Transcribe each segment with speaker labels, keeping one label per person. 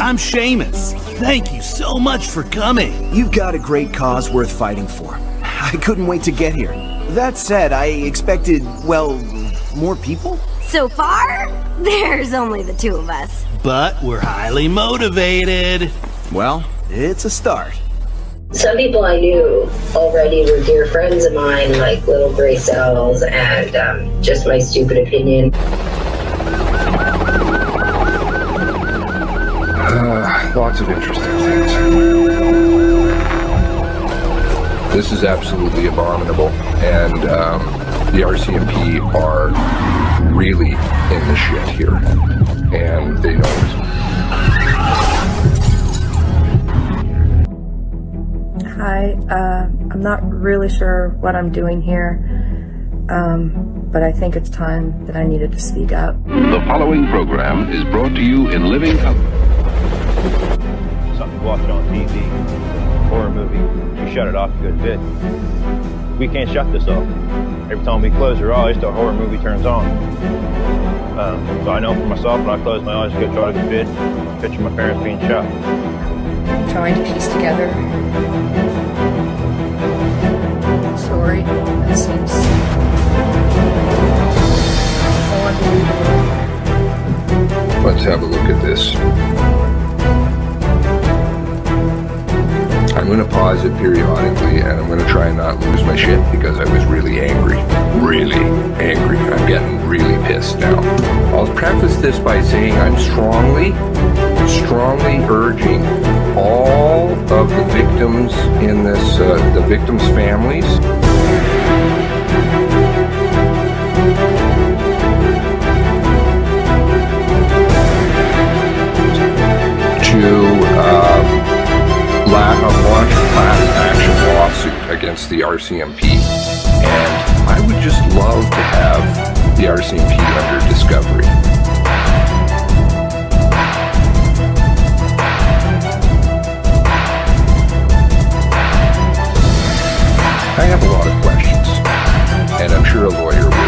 Speaker 1: I'm Seamus. Thank you so much for coming.
Speaker 2: You've got a great cause worth fighting for. I couldn't wait to get here. That said, I expected, well, more people?
Speaker 3: So far, there's only the two of us.
Speaker 1: But we're highly motivated.
Speaker 2: Well, it's a start.
Speaker 4: Some people I knew already were dear friends of mine, like Little Gray Cells, and just my stupid opinion.
Speaker 5: Lots of interesting things. This is absolutely abominable, and the RCMP are really in the shit here, and they know it.
Speaker 6: Hi, I'm not really sure what I'm doing here, but I think it's time that I needed to speak up.
Speaker 7: The following program is brought to you in living color.
Speaker 8: Something to watch on TV, horror movie, you shut it off a good bit. We can't shut this off. Every time we close our eyes, the horror movie turns on. So I know for myself, when I close my eyes to go try to go to bed, picture my parents being shot.
Speaker 6: Trying to piece together a story that seems so unbelievable.
Speaker 5: Let's have a look at this. I'm going to pause it periodically, and I'm going to try and not lose my shit because I was really angry. Really angry. I'm getting really pissed now. I'll preface this by saying I'm strongly urging all of the victims in this, the victims' families, to launch a class action lawsuit against the RCMP. And I would just love to have the RCMP under discovery. I have a lot of questions, and I'm sure a lawyer would too.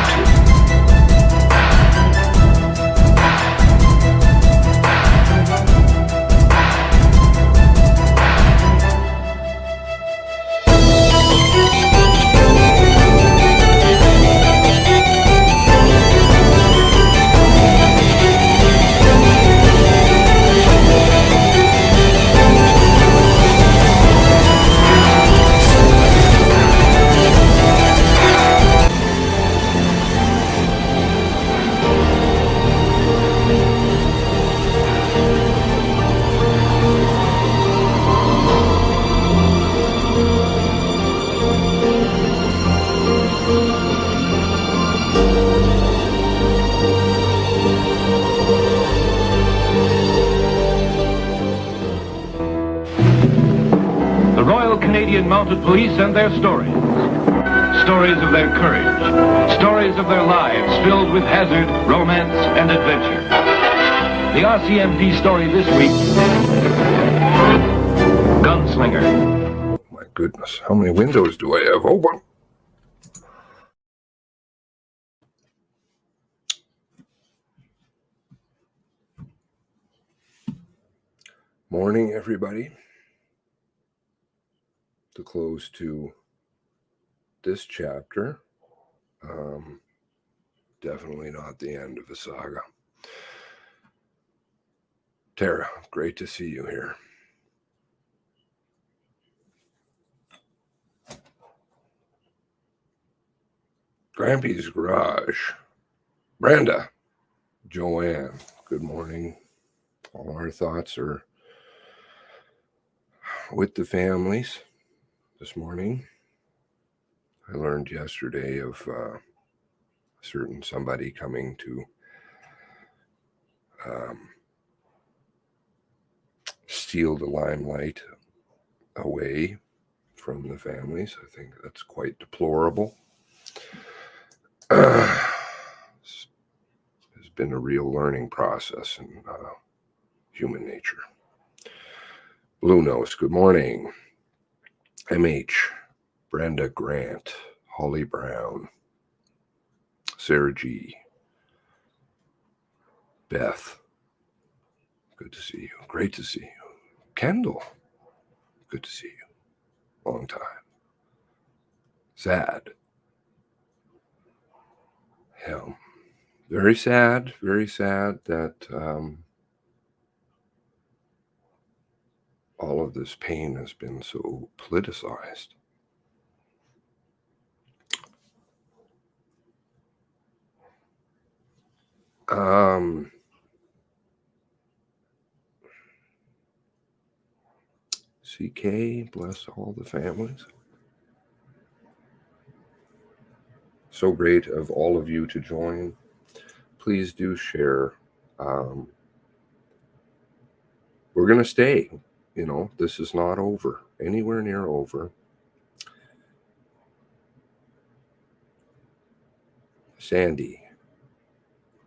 Speaker 7: Canadian Mounted Police and their stories. Stories of their courage. Stories of their lives filled with hazard, romance, and adventure. The RCMP story this week, Gunslinger.
Speaker 5: Oh my goodness, how many windows do I have open? Morning, everybody. The close to this chapter. Definitely not the end of the saga. Tara, great to see you here. Grampy's Garage. Brenda. Joanne, good morning. All our thoughts are with the families this morning. I learned yesterday of certain somebody coming to steal the limelight away from the families. I think that's quite deplorable. It's been a real learning process in human nature. Blue Nose, good morning. MH, Brenda Grant, Holly Brown, Sarah G, Beth, Good to see you. Great to see you. Kendall, good to see you. Long time. Sad. Yeah. Very sad that all of this pain has been so politicized. CK, bless all the families. So great of all of you to join. Please do share. We're going to stay. You know, this is not over, anywhere near over. Sandy,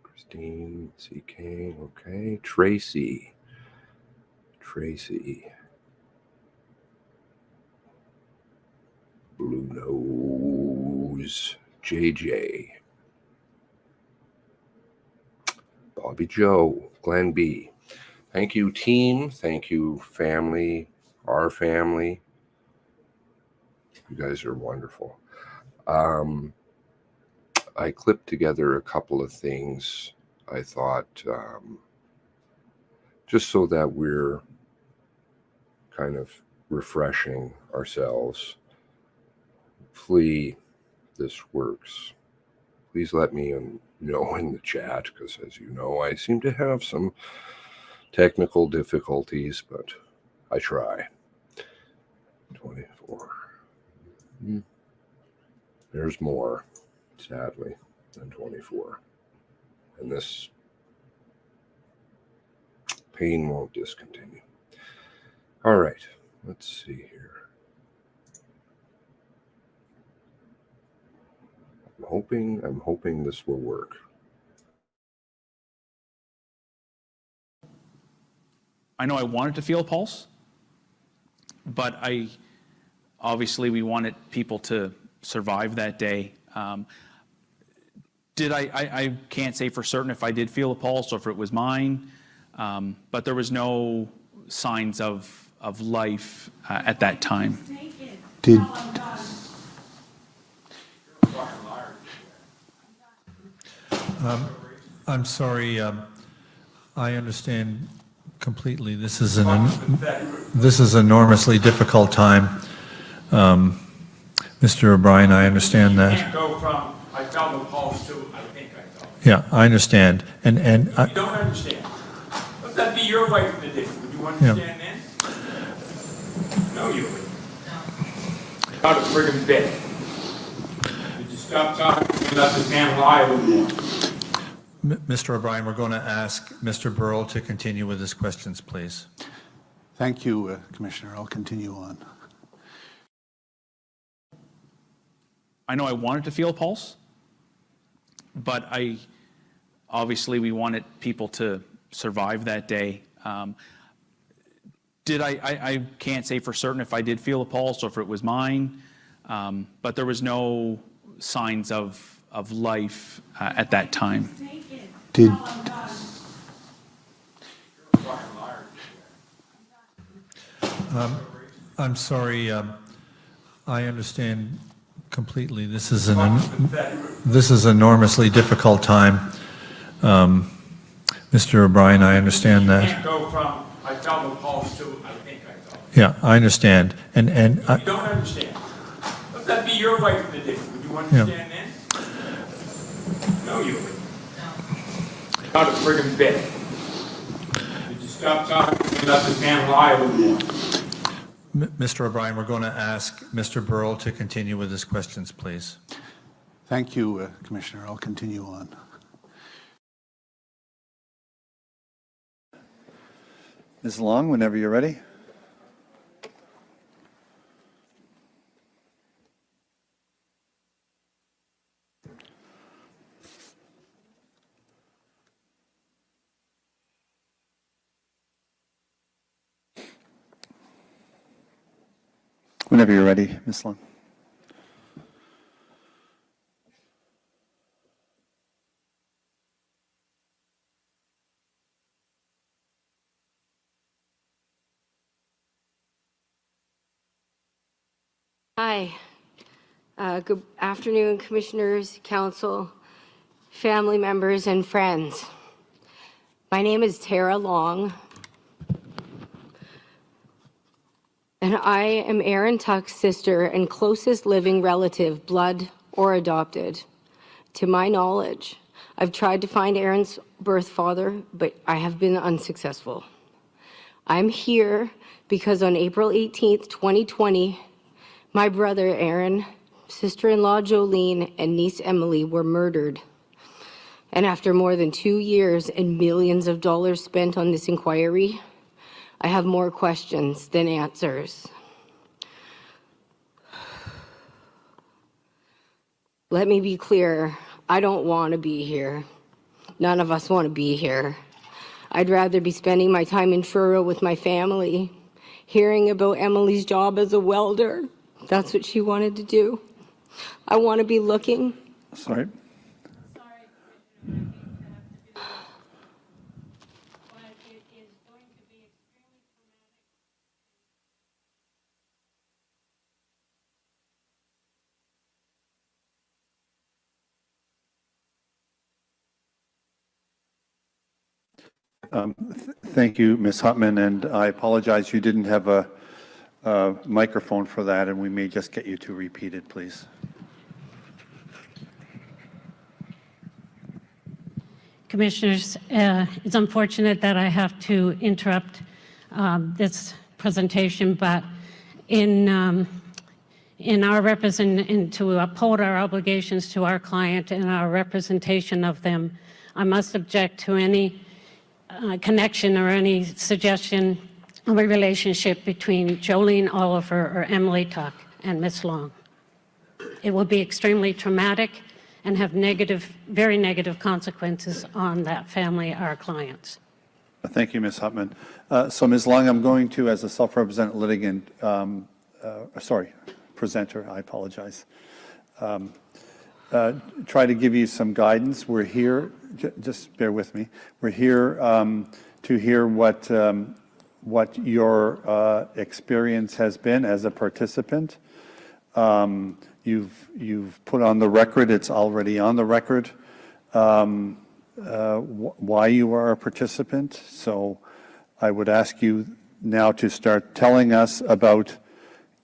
Speaker 5: Christine, CK, okay. Tracy, Blue Nose, JJ, Bobby Joe, Glenn B. Thank you, team. Thank you, family, our family. You guys are wonderful. I clipped together a couple of things, I thought, just so that we're kind of refreshing ourselves. Hopefully this works. Please let me know in the chat, because as you know, I seem to have some technical difficulties, but I try. 24. There's more, sadly, than 24. And this pain won't discontinue. All right, let's see here. I'm hoping this will work.
Speaker 9: I know I wanted to feel a pulse, but obviously we wanted people to survive that day. I can't say for certain if I did feel a pulse or if it was mine, but there was no signs of life at that time.
Speaker 10: I'm sorry. I understand completely. This is an enormously difficult time. Mr. O'Brien, I understand that.
Speaker 11: You can't go from I felt a pulse to I think I felt.
Speaker 10: Yeah, I understand. And
Speaker 11: you don't understand. Let that be your way for the day. Would you understand then? No, you wouldn't. Out of friggin' bed. Would you stop talking and let this man lie a little more?
Speaker 10: Mr. O'Brien, we're going to ask Mr. Burrell to continue with his questions, please.
Speaker 12: Thank you, Commissioner. I'll continue on.
Speaker 9: I know I wanted to feel a pulse, but obviously we wanted people to survive that day. I can't say for certain if I did feel a pulse or if it was mine, but there was no signs of life at that time.
Speaker 10: I'm sorry. I understand completely. This is an enormously difficult time. Mr. O'Brien, I understand that.
Speaker 11: You can't go from I felt a pulse to I think I felt.
Speaker 10: Yeah, I understand. And
Speaker 11: you don't understand. Let that be your way for the day. Would you understand then? No, you wouldn't. Out of friggin' bed. Would you stop talking and let this man lie a little more?
Speaker 10: Mr. O'Brien, we're going to ask Mr. Burrell to continue with his questions, please.
Speaker 12: Thank you, Commissioner. I'll continue on.
Speaker 13: Ms. Long, whenever you're ready. Whenever you're ready, Ms. Long.
Speaker 3: Hi. Good afternoon, Commissioners, Council, family members, and friends. My name is Tara Long, and I am Aaron Tuck's sister and closest living relative, blood or adopted. To my knowledge, I've tried to find Aaron's birth father, but I have been unsuccessful. I'm here because on April 18th, 2020, my brother Aaron, sister-in-law Jolene, and niece Emily were murdered. And after more than 2 years and millions of dollars spent on this inquiry, I have more questions than answers. Let me be clear, I don't want to be here. None of us want to be here. I'd rather be spending my time in Truro with my family, hearing about Emily's job as a welder. That's what she wanted to do. I want to be looking.
Speaker 13: Sorry. Thank you, Ms. Hutman, and I apologize you didn't have a microphone for that, and we may just get you to repeat it, please.
Speaker 14: Commissioners, it's unfortunate that I have to interrupt this presentation, but in our to uphold our obligations to our client and our representation of them, I must object to any connection or any suggestion of a relationship between Jolene Oliver or Emily Tuck and Ms. Long. It will be extremely traumatic and have very negative consequences on that family, our clients.
Speaker 13: Thank you, Ms. Hutman. So, Ms. Long, I'm going to, as a self-represented litigant, presenter, I apologize, try to give you some guidance. We're here, just bear with me, we're here to hear what your experience has been as a participant. You've put on the record, it's already on the record, why you are a participant. So I would ask you now to start telling us about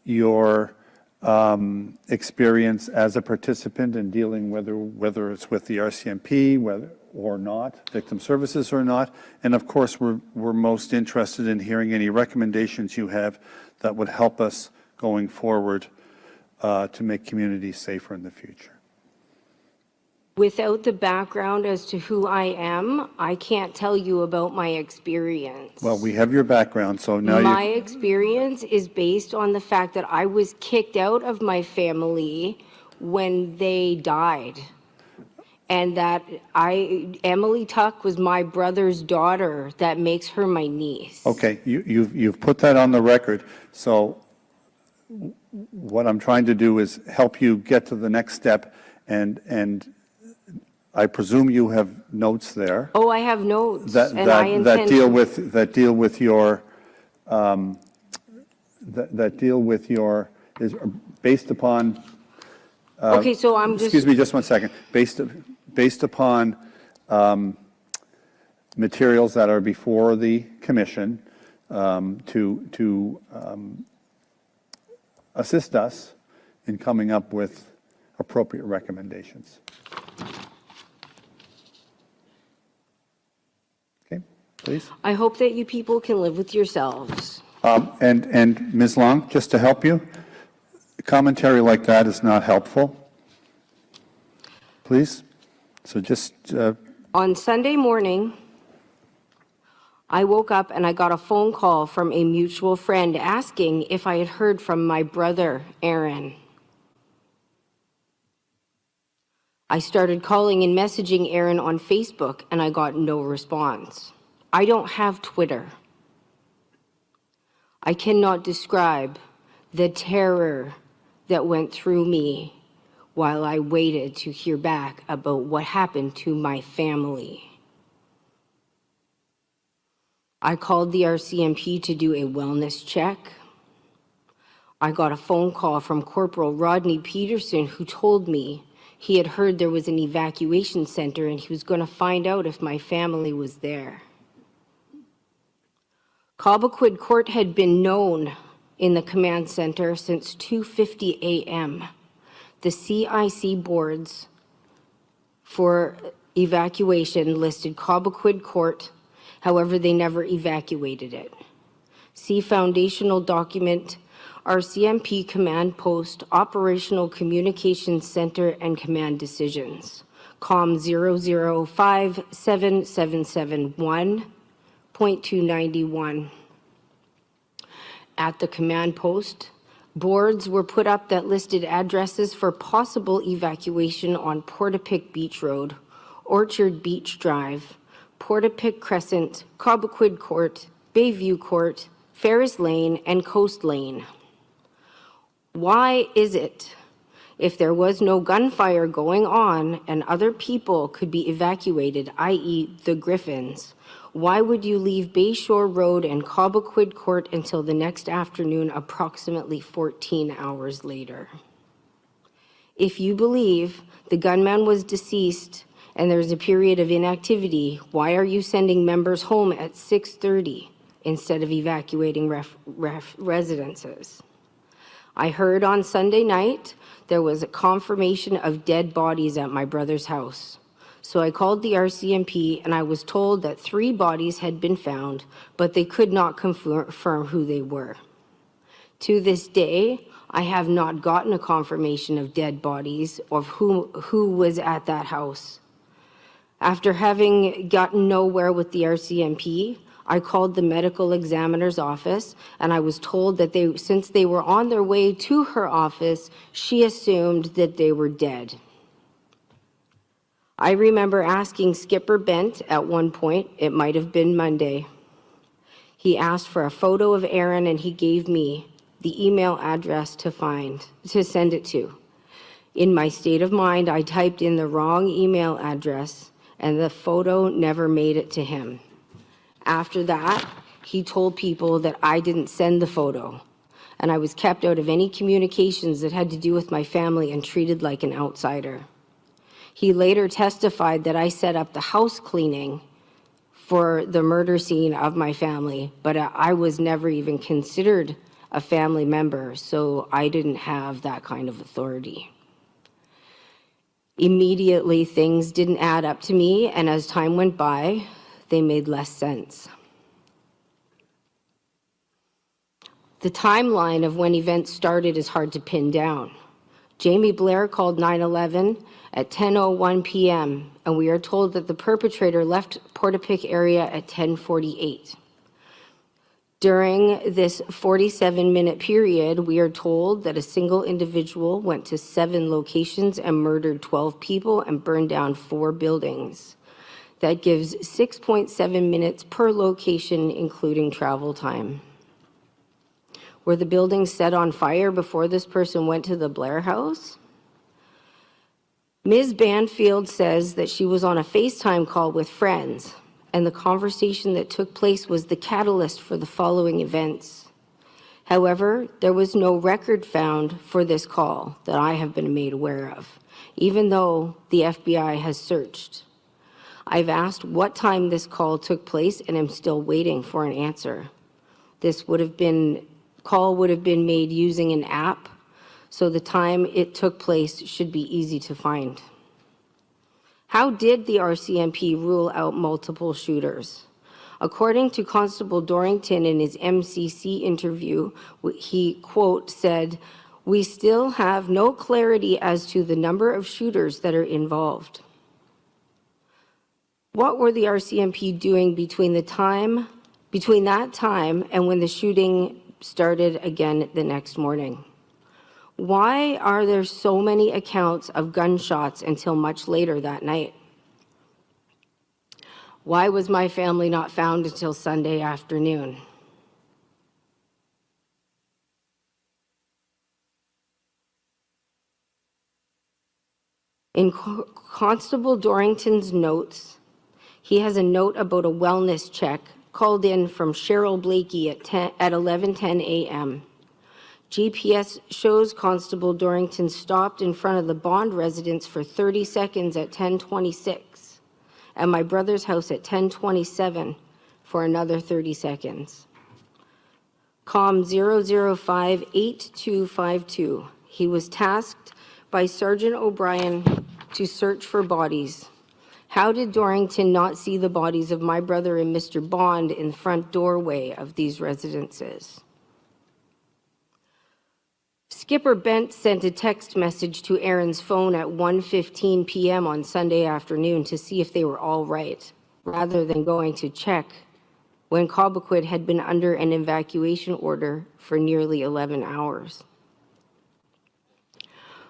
Speaker 13: your experience as a participant in dealing whether it's with the RCMP, whether or not, victim services or not. And of course, we're most interested in hearing any recommendations you have that would help us going forward to make communities safer in the future.
Speaker 3: Without the background as to who I am, I can't tell you about my experience.
Speaker 13: Well, we have your background, so now
Speaker 3: my experience is based on the fact that I was kicked out of my family when they died. And that Emily Tuck was my brother's daughter. That makes her my niece.
Speaker 13: Okay, you've put that on the record. So what I'm trying to do is help you get to the next step, and I presume you have notes there.
Speaker 3: Oh, I have notes,
Speaker 13: that deal with your is based upon.
Speaker 3: Okay, so I'm just.
Speaker 13: Excuse me, just 1 second. Based upon materials that are before the commission to assist us in coming up with appropriate recommendations. Okay, please.
Speaker 3: I hope that you people can live with yourselves.
Speaker 13: And Ms. Long, just to help you, commentary like that is not helpful. Please. So just...
Speaker 3: On Sunday morning, I woke up and I got a phone call from a mutual friend asking if I had heard from my brother, Aaron. I started calling and messaging Aaron on Facebook and I got no response. I don't have Twitter. I cannot describe the terror that went through me while I waited to hear back about what happened to my family. I called the RCMP to do a wellness check. I got a phone call from Corporal Rodney Peterson, who told me he had heard there was an evacuation center and he was going to find out if my family was there. Cobequid Court had been known in the command center since 2:50 a.m. The CIC boards for evacuation listed Cobequid Court, however, they never evacuated it. See foundational document, RCMP Command Post, Operational Communications Center and Command Decisions, COM 0057771.291. At the command post, boards were put up that listed addresses for possible evacuation on Portapique Beach Road, Orchard Beach Drive, Portapique Crescent, Cobequid Court, Bayview Court, Ferris Lane, and Coast Lane. Why is it, if there was no gunfire going on and other people could be evacuated, i.e. the Griffins, why would you leave Bayshore Road and Cobequid Court until the next afternoon, approximately 14 hours later? If you believe the gunman was deceased and there's a period of inactivity, why are you sending members home at 6:30 instead of evacuating residences? I heard on Sunday night there was a confirmation of dead bodies at my brother's house. So I called the RCMP and I was told that 3 bodies had been found, but they could not confirm who they were. To this day, I have not gotten a confirmation of dead bodies of who was at that house. After having gotten nowhere with the RCMP, I called the medical examiner's office and I was told that since they were on their way to her office, she assumed that they were dead. I remember asking Skipper Bent at one point, it might have been Monday. He asked for a photo of Aaron and he gave me the email address to send it to. In my state of mind, I typed in the wrong email address and the photo never made it to him. After that, he told people that I didn't send the photo and I was kept out of any communications that had to do with my family and treated like an outsider. He later testified that I set up the house cleaning for the murder scene of my family, but I was never even considered a family member, so I didn't have that kind of authority. Immediately, things didn't add up to me, and as time went by, they made less sense. The timeline of when events started is hard to pin down. Jamie Blair called 911 at 10:01 p.m., and we are told that the perpetrator left Portapique area at 10:48. During this 47-minute period, we are told that a single individual went to 7 locations and murdered 12 people and burned down 4 buildings. That gives 6.7 minutes per location, including travel time. Were the buildings set on fire before this person went to the Blair house? Ms. Banfield says that she was on a FaceTime call with friends, and the conversation that took place was the catalyst for the following events. However, there was no record found for this call that I have been made aware of, even though the FBI has searched. I've asked what time this call took place and am still waiting for an answer. This call would have been made using an app, so the time it took place should be easy to find. How did the RCMP rule out multiple shooters? According to Constable Dorrington in his MCC interview, he, quote, said, "We still have no clarity as to the number of shooters that are involved." What were the RCMP doing between that time and when the shooting started again the next morning? Why are there so many accounts of gunshots until much later that night? Why was my family not found until Sunday afternoon? In Constable Dorrington's notes, he has a note about a wellness check called in from Cheryl Blakey at 11:10 a.m. GPS shows Constable Dorrington stopped in front of the Bond residence for 30 seconds at 10:26, and my brother's house at 10:27 for another 30 seconds. COM 0058252. He was tasked by Sergeant O'Brien to search for bodies. How did Dorrington not see the bodies of my brother and Mr. Bond in the front doorway of these residences? Skipper Bent sent a text message to Aaron's phone at 1:15 p.m. on Sunday afternoon to see if they were all right, rather than going to check when Cobequid had been under an evacuation order for nearly 11 hours.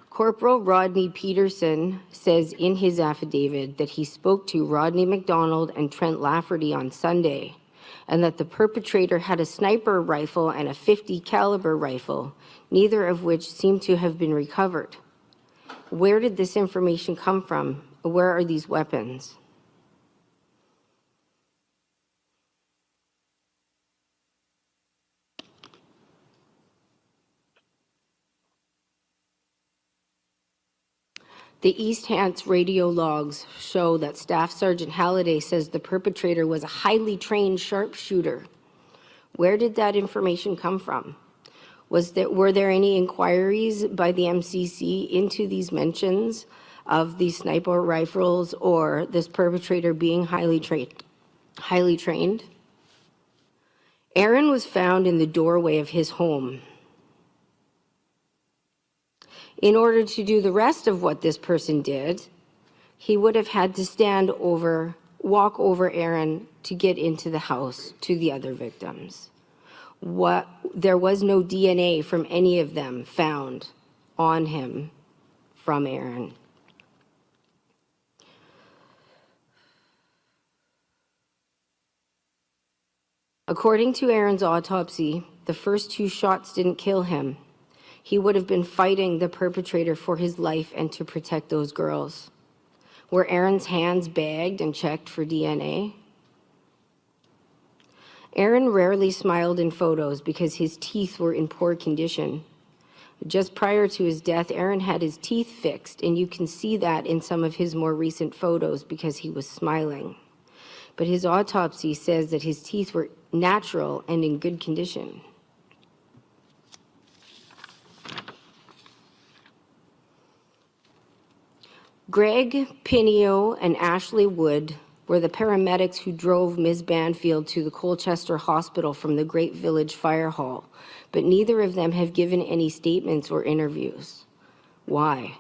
Speaker 3: Corporal Rodney Peterson says in his affidavit that he spoke to Rodney McDonald and Trent Lafferty on Sunday, and that the perpetrator had a sniper rifle and a .50 caliber rifle, neither of which seem to have been recovered. Where did this information come from? Where are these weapons? The East Hants radio logs show that Staff Sergeant Halliday says the perpetrator was a highly trained sharpshooter. Where did that information come from? Were there any inquiries by the MCC into these mentions of these sniper rifles or this perpetrator being highly trained? Aaron was found in the doorway of his home. In order to do the rest of what this person did, he would have had to walk over Aaron to get into the house to the other victims. There was no DNA from any of them found on him from Aaron. According to Aaron's autopsy, the first 2 shots didn't kill him. He would have been fighting the perpetrator for his life and to protect those girls. Were Aaron's hands bagged and checked for DNA? Aaron rarely smiled in photos because his teeth were in poor condition. Just prior to his death, Aaron had his teeth fixed, and you can see that in some of his more recent photos because he was smiling. But his autopsy says that his teeth were natural and in good condition. Greg Pinio and Ashley Wood were the paramedics who drove Ms. Banfield to the Colchester Hospital from the Great Village Fire Hall, but neither of them have given any statements or interviews. Why?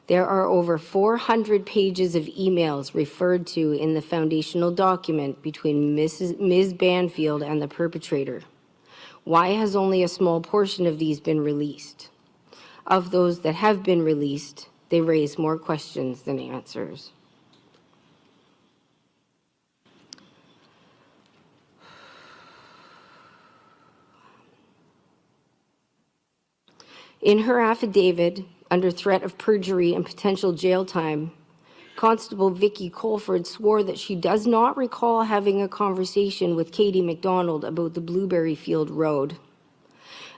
Speaker 3: There are over 400 pages of emails referred to in the foundational document between Ms. Banfield and the perpetrator. Why has only a small portion of these been released? Of those that have been released, they raise more questions than answers. In her affidavit, under threat of perjury and potential jail time, Constable Vicky Colford swore that she does not recall having a conversation with Katie McDonald about the Blueberry Field Road.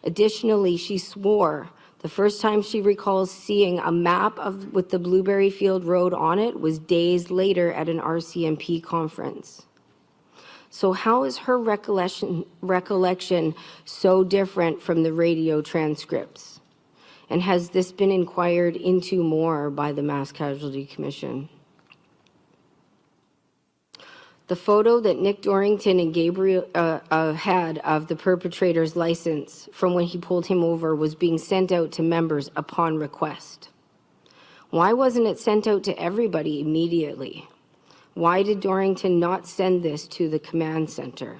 Speaker 3: Additionally, she swore the first time she recalls seeing a map with the Blueberry Field Road on it was days later at an RCMP conference. So how is her recollection so different from the radio transcripts? And has this been inquired into more by the Mass Casualty Commission? The photo that Nick Dorrington and Gabriel had of the perpetrator's license from when he pulled him over was being sent out to members upon request. Why wasn't it sent out to everybody immediately? Why did Dorrington not send this to the command center?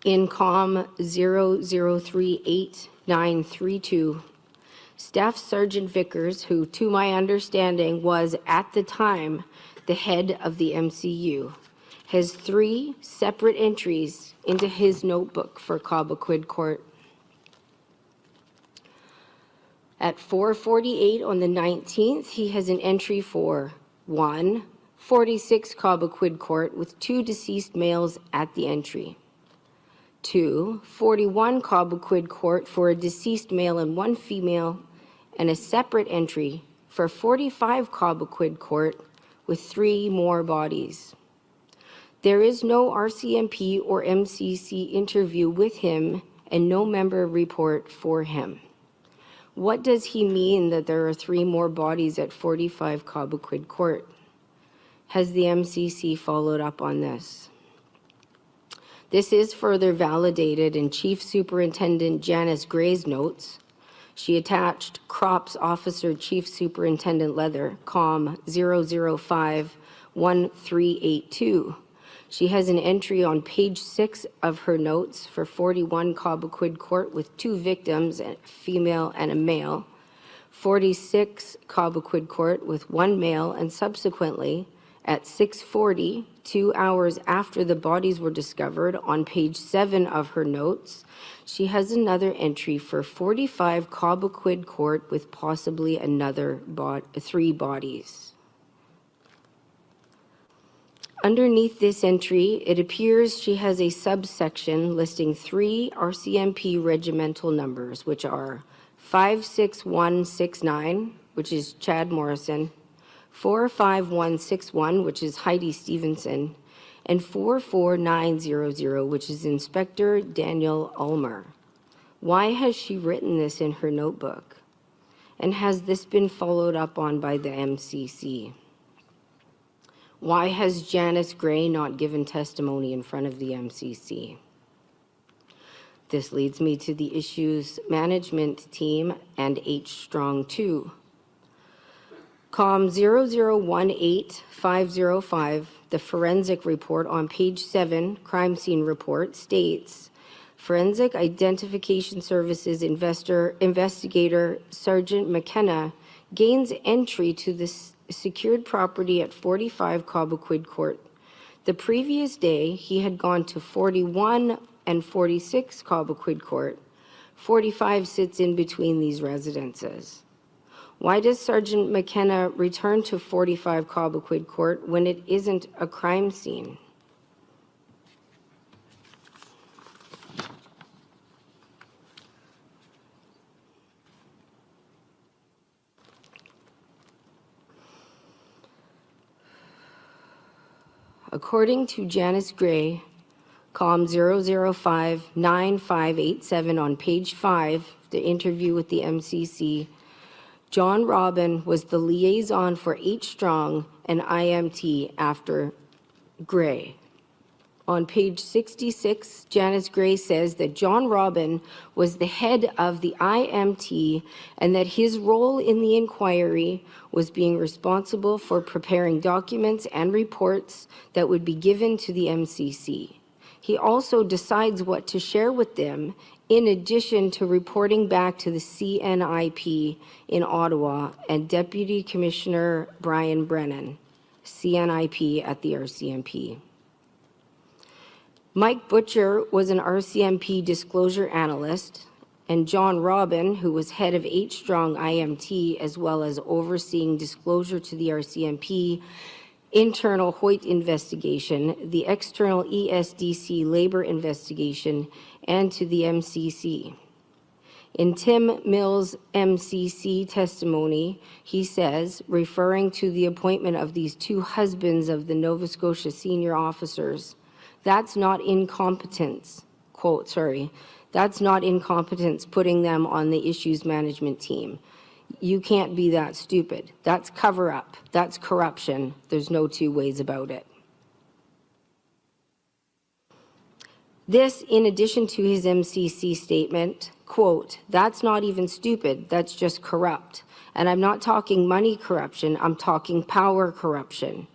Speaker 3: In COM 003892, Staff Sergeant Vickers, who to my understanding was at the time the head of the MCU, has 3 separate entries into his notebook for Cobequid Court. At 4:48 on the 19th, he has an entry for 1, 46 Cobequid Court with 2 deceased males at the entry. 2, 41 Cobequid Court for a deceased male and 1 female, and a separate entry for 45 Cobequid Court with 3 more bodies. There is no RCMP or MCC interview with him and no member report for him. What does he mean that there are 3 more bodies at 45 Cobequid Court? Has the MCC followed up on this? This is further validated in Chief Superintendent Janice Gray's notes. She attached Crops Officer Chief Superintendent Leather, COM 005-1382. She has an entry on page 6 of her notes for 41 Cobequid Court with 2 victims, a female and a male, 46 Cobequid Court with 1 male, and subsequently at 6:40, 2 hours after the bodies were discovered, on page 7 of her notes, she has another entry for 45 Cobequid Court with possibly another 3 bodies. Underneath this entry, it appears she has a subsection listing 3 RCMP regimental numbers, which are 56169, which is Chad Morrison, 45161, which is Heidi Stevenson, and 44900, which is Inspector Daniel Ulmer. Why has she written this in her notebook? And has this been followed up on by the MCC? Why has Janice Gray not given testimony in front of the MCC? This leads me to the issues management team and H Strong 2. COM 0018505, the forensic report on page 7, crime scene report, states, Forensic Identification Services investigator Sergeant McKenna gains entry to the secured property at 45 Cobequid Court. The previous day, he had gone to 41 and 46 Cobequid Court. 45 sits in between these residences. Why does Sergeant McKenna return to 45 Cobequid Court when it isn't a crime scene? According to Janice Gray, COM 005-9587 on page 5, the interview with the MCC, John Robin was the liaison for H Strong and IMT after Gray. On page 66, Janice Gray says that John Robin was the head of the IMT and that his role in the inquiry was being responsible for preparing documents and reports that would be given to the MCC. He also decides what to share with them, in addition to reporting back to the CNIP in Ottawa and Deputy Commissioner Brian Brennan, CNIP at the RCMP. Mike Butcher was an RCMP disclosure analyst, and John Robin, who was head of H Strong IMT, as well as overseeing disclosure to the RCMP, internal Hoyt investigation, the external ESDC labor investigation, and to the MCC. In Tim Mills' MCC testimony, he says, referring to the appointment of these 2 husbands of the Nova Scotia senior officers, that's not incompetence, quote, sorry, that's not incompetence putting them on the issues management team. You can't be that stupid. That's cover up. That's corruption. There's no 2 ways about it. This, in addition to his MCC statement, quote, that's not even stupid, that's just corrupt. And I'm not talking money corruption, I'm talking power corruption.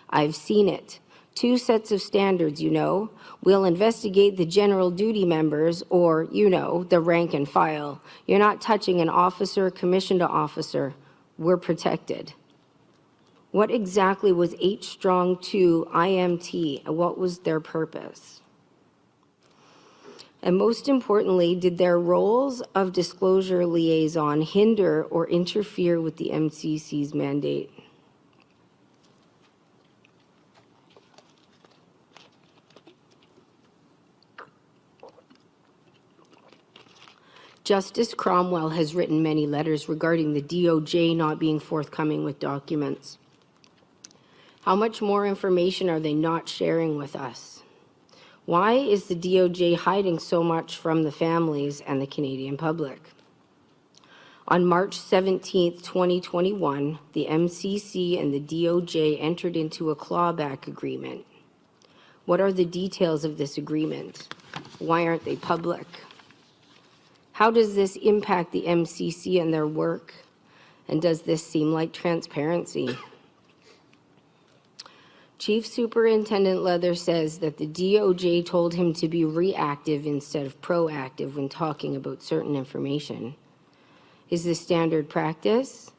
Speaker 3: I've seen it. 2 sets of standards, you know. We'll investigate the general duty members or, you know, the rank and file. You're not touching an officer, commissioned officer. We're protected. What exactly was H Strong 2 IMT and what was their purpose? And most importantly, did their roles of disclosure liaison hinder or interfere with the MCC's mandate? Justice Cromwell has written many letters regarding the DOJ not being forthcoming with documents. How much more information are they not sharing with us? Why is the DOJ hiding so much from the families and the Canadian public? On March 17th, 2021, the MCC and the DOJ entered into a clawback agreement. What are the details of this agreement? Why aren't they public? How does this impact the MCC and their work? And does this seem like transparency? Chief Superintendent Leather says that the DOJ told him to be reactive instead of proactive when talking about certain information. Is this standard practice?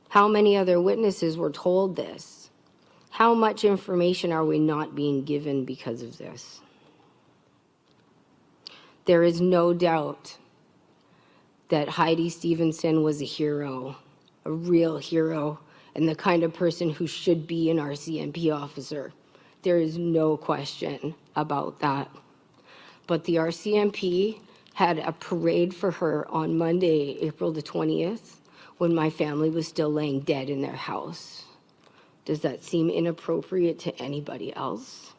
Speaker 3: How many other witnesses were told this? How much information are we not being given because of this? There is no doubt that Heidi Stevenson was a hero, a real hero, and the kind of person who should be an RCMP officer. There is no question about that. But the RCMP had a parade for her on Monday, April the 20th, when my family was still laying dead in their house. Does that seem inappropriate to anybody else?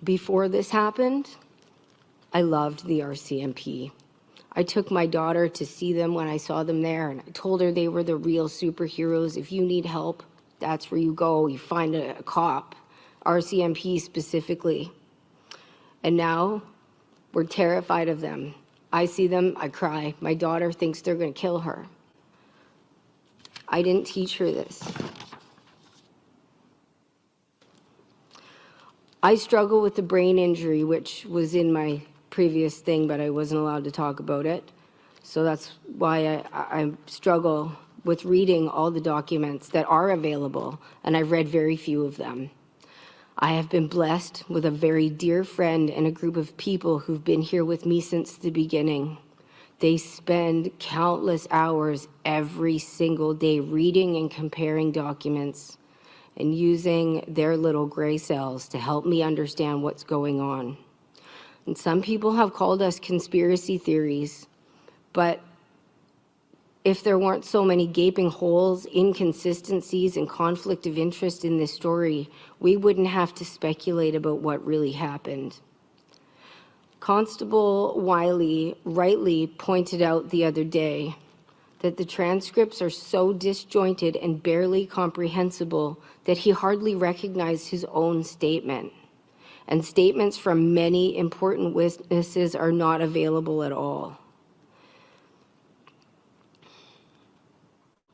Speaker 3: Before this happened, I loved the RCMP. I took my daughter to see them when I saw them there, and I told her they were the real superheroes. If you need help, that's where you go. You find a cop, RCMP specifically. And now we're terrified of them. I see them, I cry. My daughter thinks they're going to kill her. I didn't teach her this. I struggle with the brain injury, which was in my previous thing, but I wasn't allowed to talk about it. So that's why I struggle with reading all the documents that are available, and I've read very few of them. I have been blessed with a very dear friend and a group of people who've been here with me since the beginning. They spend countless hours every single day reading and comparing documents and using their little gray cells to help me understand what's going on. And some people have called us conspiracy theories, but if there weren't so many gaping holes, inconsistencies, and conflict of interest in this story, we wouldn't have to speculate about what really happened. Constable Wiley rightly pointed out the other day that the transcripts are so disjointed and barely comprehensible that he hardly recognized his own statement. And statements from many important witnesses are not available at all.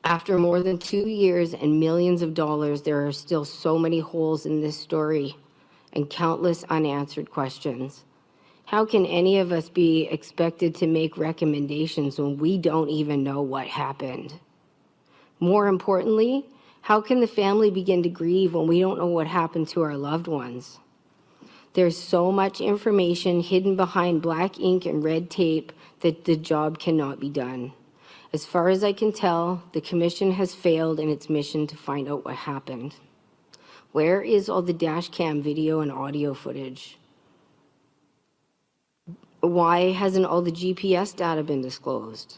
Speaker 3: After more than 2 years and millions of dollars, there are still so many holes in this story and countless unanswered questions. How can any of us be expected to make recommendations when we don't even know what happened? More importantly, how can the family begin to grieve when we don't know what happened to our loved ones? There's so much information hidden behind black ink and red tape that the job cannot be done. As far as I can tell, the Commission has failed in its mission to find out what happened. Where is all the dash cam video and audio footage? Why hasn't all the GPS data been disclosed?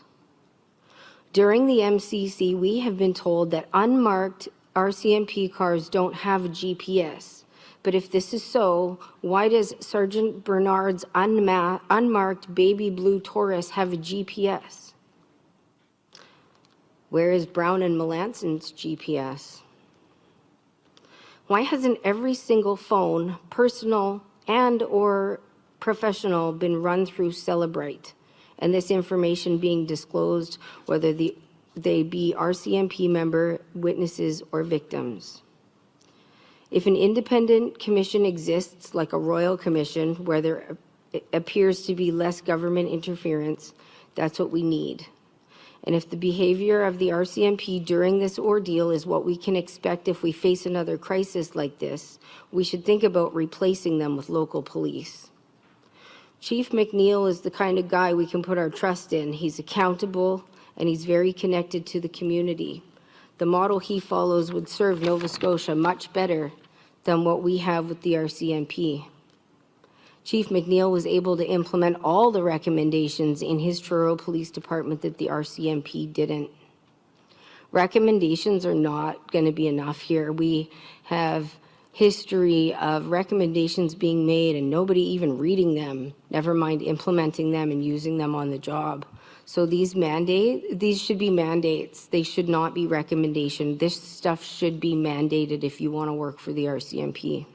Speaker 3: During the MCC, we have been told that unmarked RCMP cars don't have a GPS. But if this is so, why does Sergeant Bernard's unmarked baby blue Taurus have a GPS? Where is Brown and Melanson's GPS? Why hasn't every single phone, personal and or professional, been run through Celebrate, and this information being disclosed, whether they be RCMP member, witnesses, or victims? If an independent commission exists, like a royal commission, where there appears to be less government interference, that's what we need. And if the behavior of the RCMP during this ordeal is what we can expect if we face another crisis like this, we should think about replacing them with local police. Chief McNeil is the kind of guy we can put our trust in. He's accountable and he's very connected to the community. The model he follows would serve Nova Scotia much better than what we have with the RCMP. Chief McNeil was able to implement all the recommendations in his Truro Police Department that the RCMP didn't. Recommendations are not going to be enough here. We have history of recommendations being made and nobody even reading them, never mind implementing them and using them on the job. So these should be mandates. They should not be recommendations. This stuff should be mandated if you want to work for the RCMP.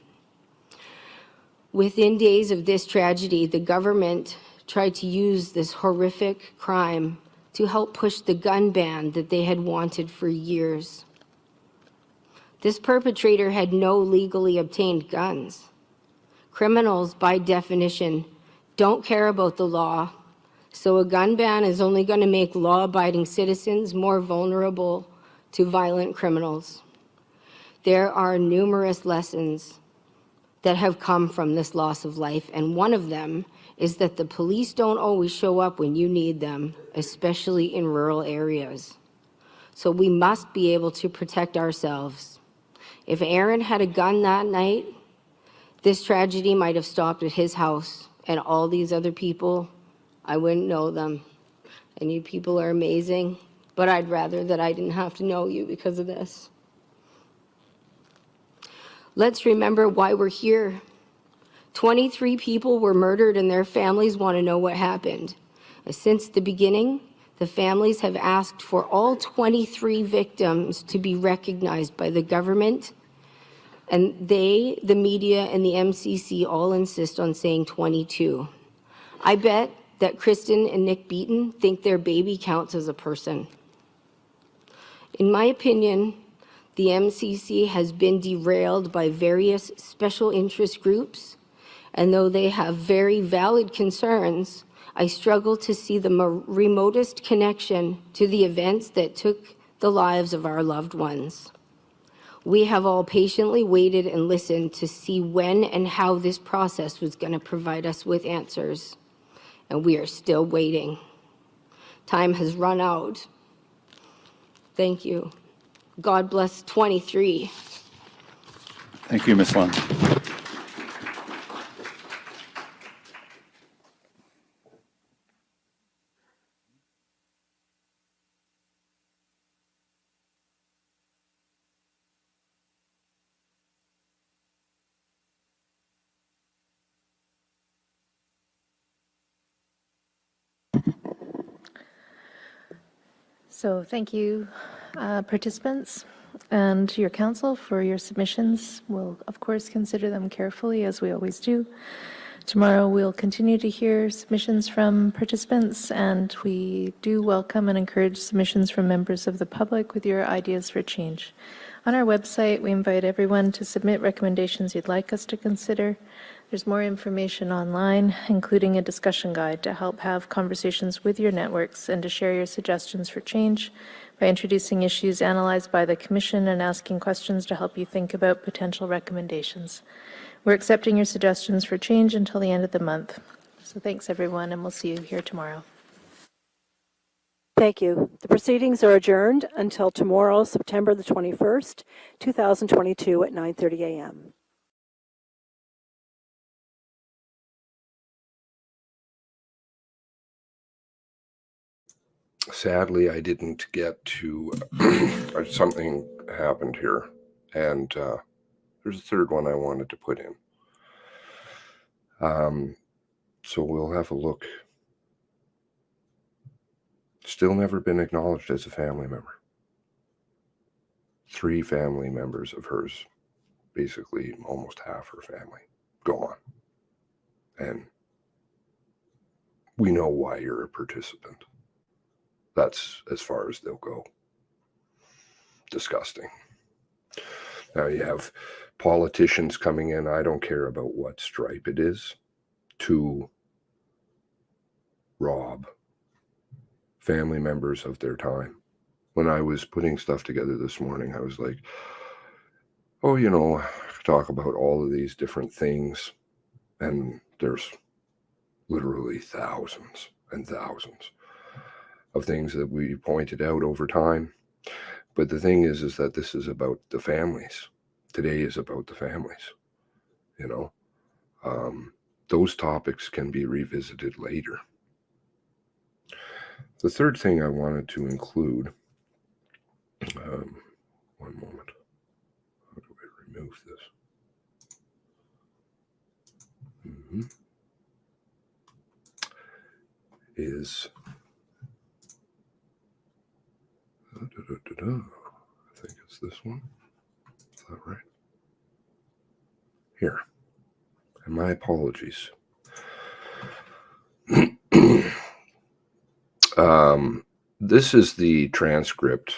Speaker 3: Within days of this tragedy, the government tried to use this horrific crime to help push the gun ban that they had wanted for years. This perpetrator had no legally obtained guns. Criminals, by definition, don't care about the law, so a gun ban is only going to make law-abiding citizens more vulnerable to violent criminals. There are numerous lessons that have come from this loss of life, and one of them is that the police don't always show up when you need them, especially in rural areas. So we must be able to protect ourselves. If Aaron had a gun that night, this tragedy might have stopped at his house, and all these other people, I wouldn't know them. And you people are amazing, but I'd rather that I didn't have to know you because of this. Let's remember why we're here. 23 people were murdered and their families want to know what happened. Since the beginning, the families have asked for all 23 victims to be recognized by the government, and they, the media, and the MCC all insist on saying 22. I bet that Kristen and Nick Beaton think their baby counts as a person. In my opinion, the MCC has been derailed by various special interest groups, and though they have very valid concerns, I struggle to see the remotest connection to the events that took the lives of our loved ones. We have all patiently waited and listened to see when and how this process was going to provide us with answers, and we are still waiting. Time has run out. Thank you. God bless 23.
Speaker 13: Thank you, Ms. Lund.
Speaker 6: So thank you, participants, and your council for your submissions. We'll, of course, consider them carefully, as we always do. Tomorrow, we'll continue to hear submissions from participants, and we do welcome and encourage submissions from members of the public with your ideas for change. On our website, we invite everyone to submit recommendations you'd like us to consider. There's more information online, including a discussion guide to help have conversations with your networks and to share your suggestions for change by introducing issues analyzed by the Commission and asking questions to help you think about potential recommendations. We're accepting your suggestions for change until the end of the month. So thanks, everyone, and we'll see you here tomorrow.
Speaker 15: Thank you. The proceedings are adjourned until tomorrow, September the 21st, 2022 at 9:30 a.m.
Speaker 5: Sadly, I didn't get to, something happened here, and there's a third one I wanted to put in. So we'll have a look. Still never been acknowledged as a family member. 3 family members of hers, basically almost half her family, gone. And we know why you're a participant. That's as far as they'll go. Disgusting. Now you have politicians coming in, I don't care about what stripe it is, to rob family members of their time. When I was putting stuff together this morning, I was like, oh, you know, talk about all of these different things, and there's literally thousands and thousands of things that we pointed out over time. But the thing is that this is about the families. Today is about the families, you know. Those topics can be revisited later. The third thing I wanted to include, one moment, how do I remove this? Is I think it's this one. Is that right? Here. And my apologies. This is the transcript,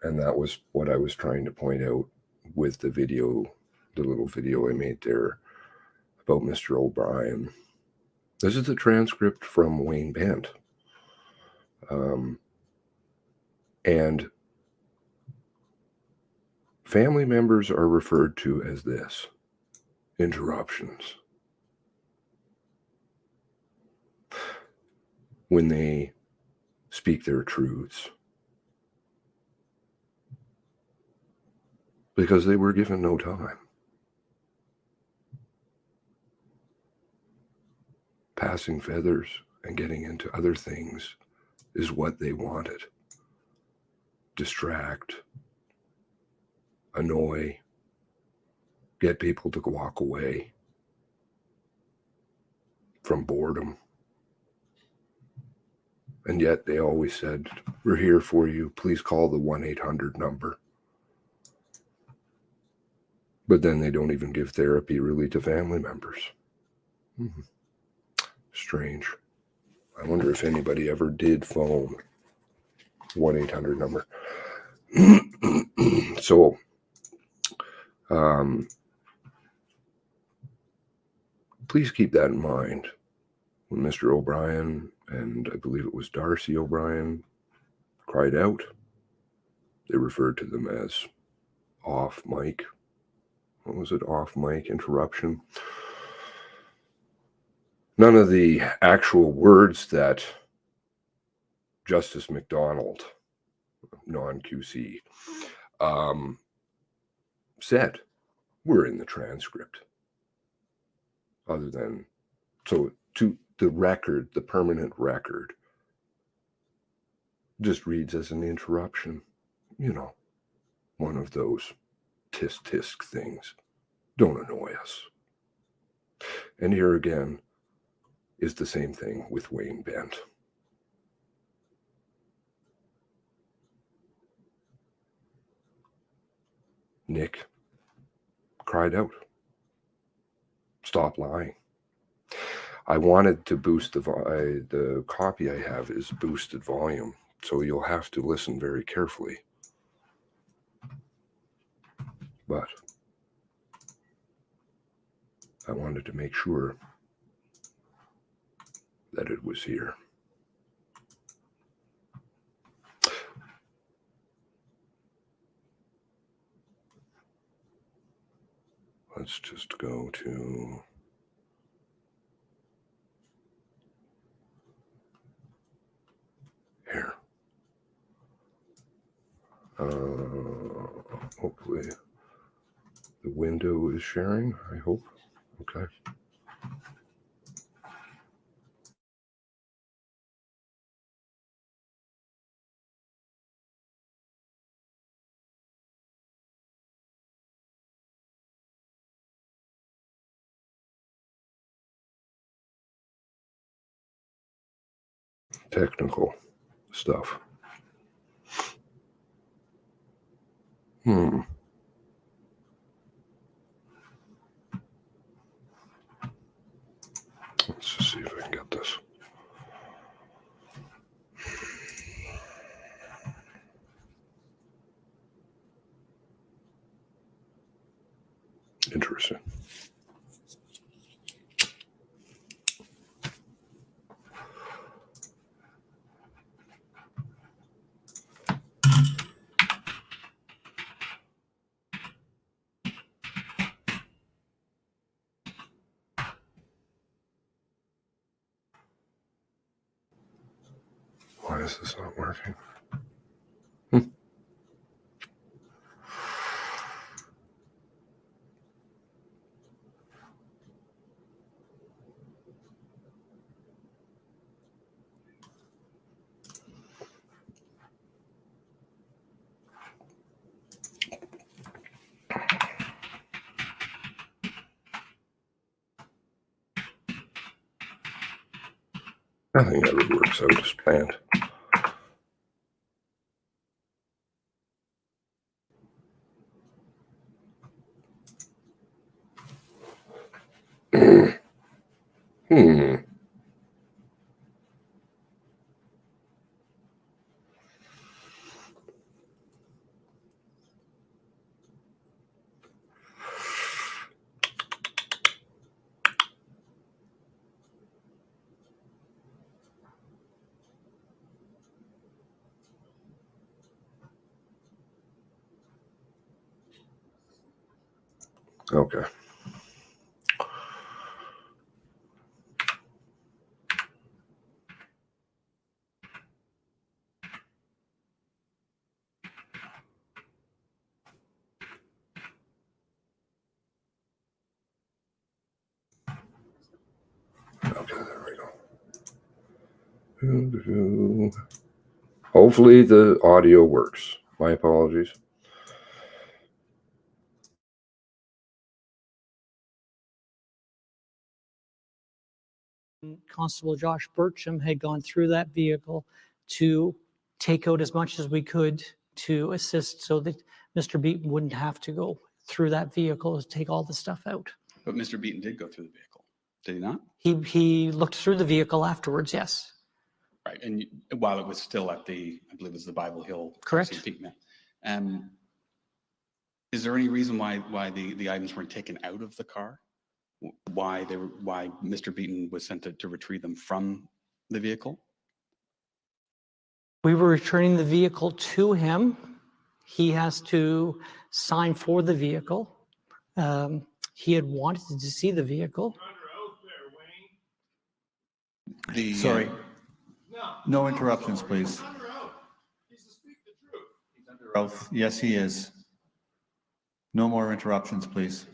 Speaker 5: and that was what I was trying to point out with the video, the little video I made there about Mr. O'Brien. This is the transcript from Wayne Bent. And family members are referred to as this: interruptions. When they speak their truths. Because they were given no time. Passing feathers and getting into other things is what they wanted. Distract, annoy, get people to walk away from boredom. And yet they always said, we're here for you. Please call the 1-800 number. But then they don't even give therapy really to family members. Strange. I wonder if anybody ever did phone 1-800 number. So, please keep that in mind. When Mr. O'Brien, and I believe it was Darcy O'Brien, cried out, they referred to them as off mic. What was it? Off mic interruption. None of the actual words that Justice McDonald, non-QC, said were in the transcript. Other than, so to the record, the permanent record, just reads as an interruption. You know, one of those tisk things. Don't annoy us. And here again is the same thing with Wayne Bent. Nick cried out, stop lying. I wanted to boost the copy I have is boosted volume, so you'll have to listen very carefully. But I wanted to make sure that it was here. Let's just go to here. Hopefully the window is sharing, I hope. Okay. Technical stuff. Let's just see if I can get this. Interesting. This is not working. Nothing ever works out as planned. Okay. Okay, there we go. Hopefully the audio works. My apologies.
Speaker 16: Constable Josh Burcham had gone through that vehicle to take out as much as we could to assist so that Mr. Beaton wouldn't have to go through that vehicle to take all the stuff out.
Speaker 17: But Mr. Beaton did go through the vehicle, did he not?
Speaker 16: He looked through the vehicle afterwards, yes.
Speaker 17: Right, and while it was still at the, I believe it was the Bible Hill.
Speaker 16: Correct.
Speaker 17: RCMP. Is there any reason why the items weren't taken out of the car? Why Mr. Beaton was sent to retrieve them from the vehicle?
Speaker 16: We were returning the vehicle to him. He has to sign for the vehicle. He had wanted to see the vehicle.
Speaker 13: Sorry. No interruptions, please. He's under oath. Yes, he is. No more interruptions, please.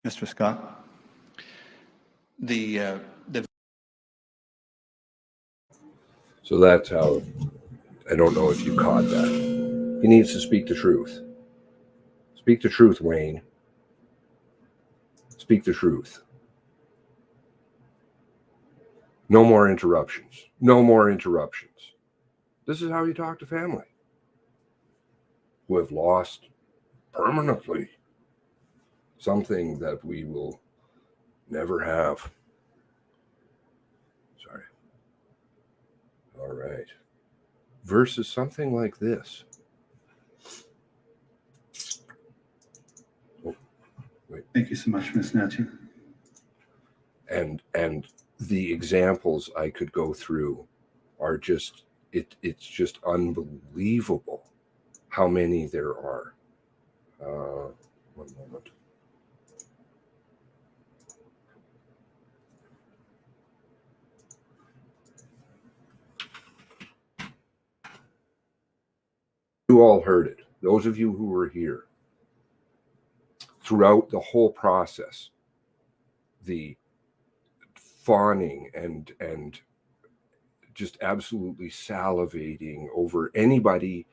Speaker 13: Mr. Scott?
Speaker 5: So that's how, I don't know if you caught that. He needs to speak the truth. Speak the truth, Wayne. Speak the truth. No more interruptions. No more interruptions. This is how you talk to family who have lost permanently something that we will never have. Sorry. All right. Versus something like this. Oh, wait.
Speaker 13: Thank you so much, Ms. Natchez.
Speaker 5: And the examples I could go through are just, it's just unbelievable how many there are. One moment. You all heard it. Those of you who were here throughout the whole process, the fawning and just absolutely salivating over anybody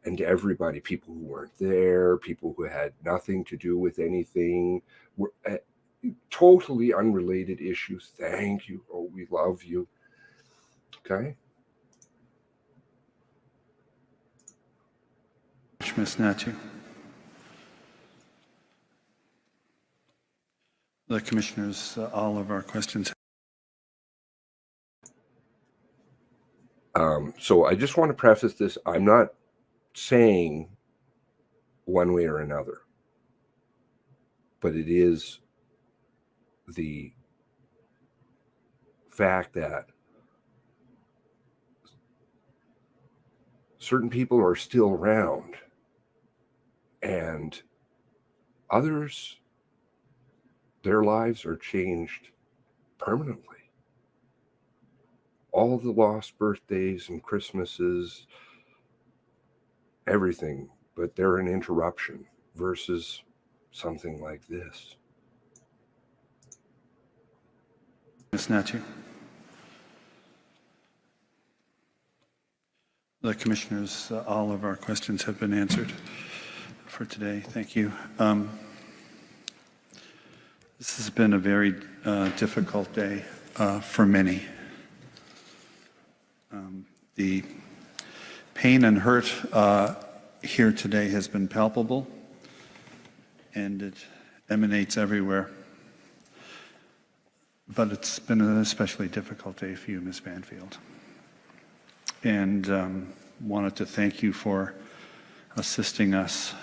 Speaker 5: and everybody, people who weren't there, people who had nothing to do with anything, were totally unrelated issues. Thank you. Oh, we love you. Okay.
Speaker 13: Ms. Natchez. The commissioners, all of our questions.
Speaker 5: So I just want to preface this. I'm not saying one way or another, but it is the fact that certain people are still around and others, their lives are changed permanently. all the lost birthdays and Christmases, everything, but they're an interruption versus something like this.
Speaker 13: Ms. Natu. The commissioners, all of our questions have been answered for today. Thank you. This has been a very difficult day for many. The pain and hurt here today has been palpable, and it emanates everywhere. But it's been an especially difficult day for you, Ms. Banfield. And wanted to thank you for assisting us,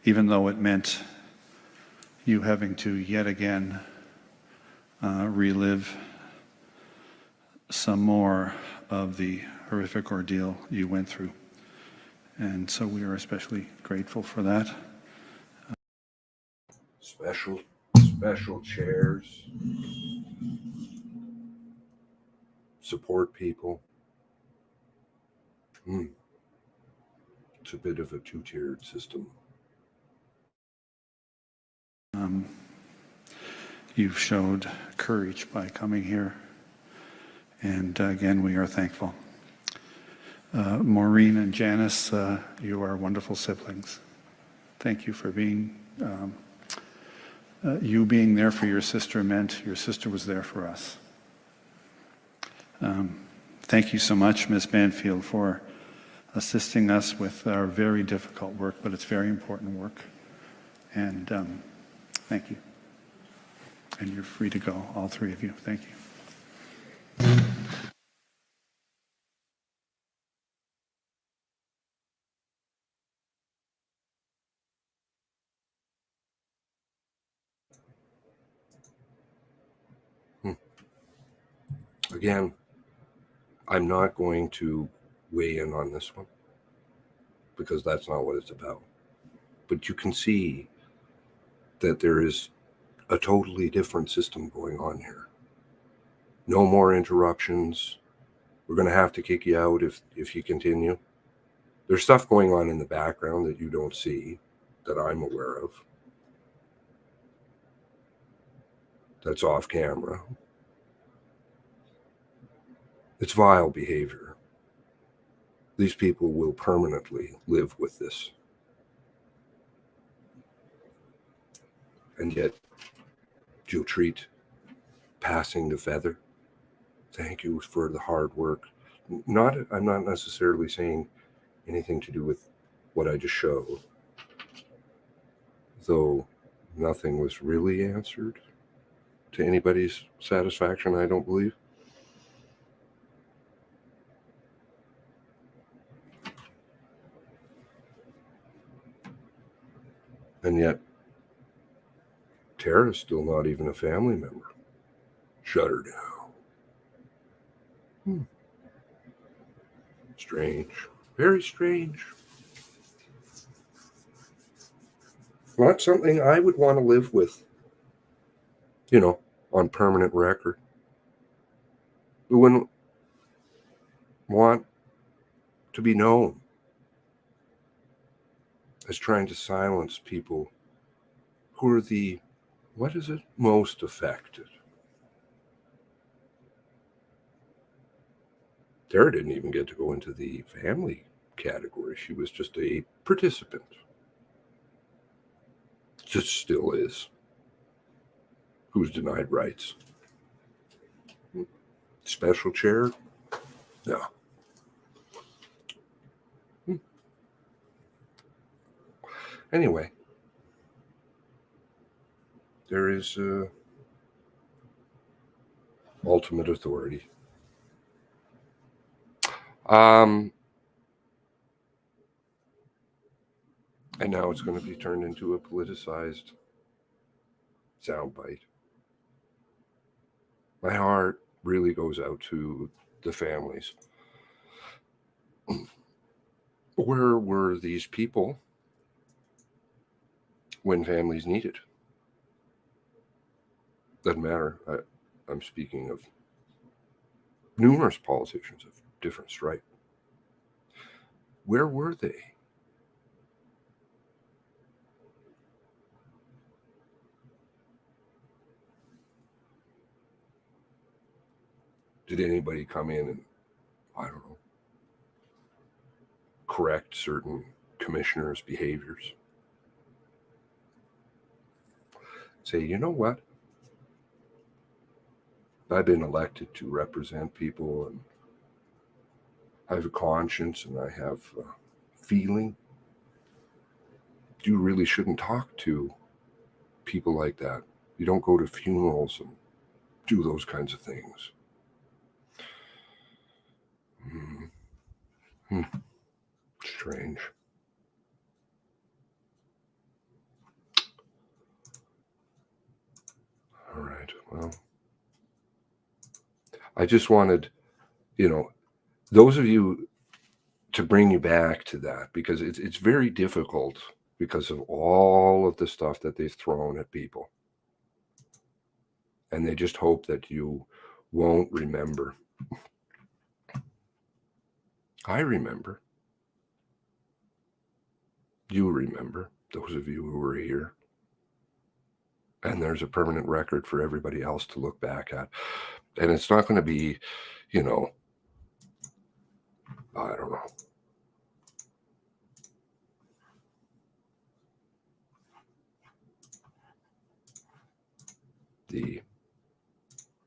Speaker 13: even though it meant you having to yet again relive some more of the horrific ordeal you went through. And so we are especially grateful for that.
Speaker 5: Special chairs, support people. It's a bit of a two-tiered system.
Speaker 13: You've showed courage by coming here, and again, we are thankful. Maureen and Janice, you are wonderful siblings. Thank you for being, you being there for your sister meant your sister was there for us. Thank you so much, Ms. Banfield, for assisting us with our very difficult work, but it's very important work. And thank you. And you're free to go, all three of you. Thank you.
Speaker 5: Again, I'm not going to weigh in on this one because that's not what it's about. But you can see that there is a totally different system going on here. No more interruptions. We're going to have to kick you out if you continue. There's stuff going on in the background that you don't see, that I'm aware of. That's off camera. It's vile behavior. These people will permanently live with this. And yet, you'll treat passing the feather. Thank you for the hard work. I'm not necessarily saying anything to do with what I just showed, though nothing was really answered to anybody's satisfaction, I don't believe. And yet, Tara's still not even a family member. Shut her down. Strange. Very strange. Not something I would want to live with, on permanent record. We wouldn't want to be known as trying to silence people who are the, most affected. Tara didn't even get to go into the family category. She was just a participant. Just still is. Who's denied rights? Special chair? No. Anyway, there is ultimate authority. And now it's going to be turned into a politicized soundbite. My heart really goes out to the families. Where were these people when families needed? Doesn't matter. I'm speaking of numerous politicians of different stripe. Where were they? Did anybody come in and, I don't know, correct certain commissioners' behaviors? Say, you know what? I've been elected to represent people, and I have a conscience, and I have a feeling. You really shouldn't talk to people like that. You don't go to funerals and do those kinds of things. Strange. All right, well, I just wanted, those of you, to bring you back to that, because it's very difficult because of all of the stuff that they've thrown at people. And they just hope that you won't remember. I remember. You remember, those of you who were here. And there's a permanent record for everybody else to look back at. And it's not going to be, I don't know.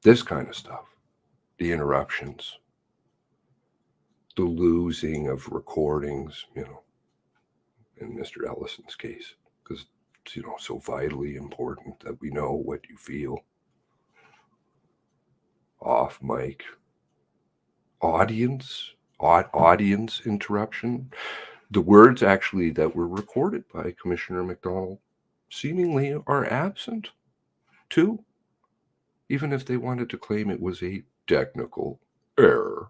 Speaker 5: This kind of stuff, the interruptions, the losing of recordings, in Mr. Ellison's case, because it's, so vitally important that we know what you feel. Off mic. Audience interruption. The words actually that were recorded by Commissioner McDonald seemingly are absent too, even if they wanted to claim it was a technical error.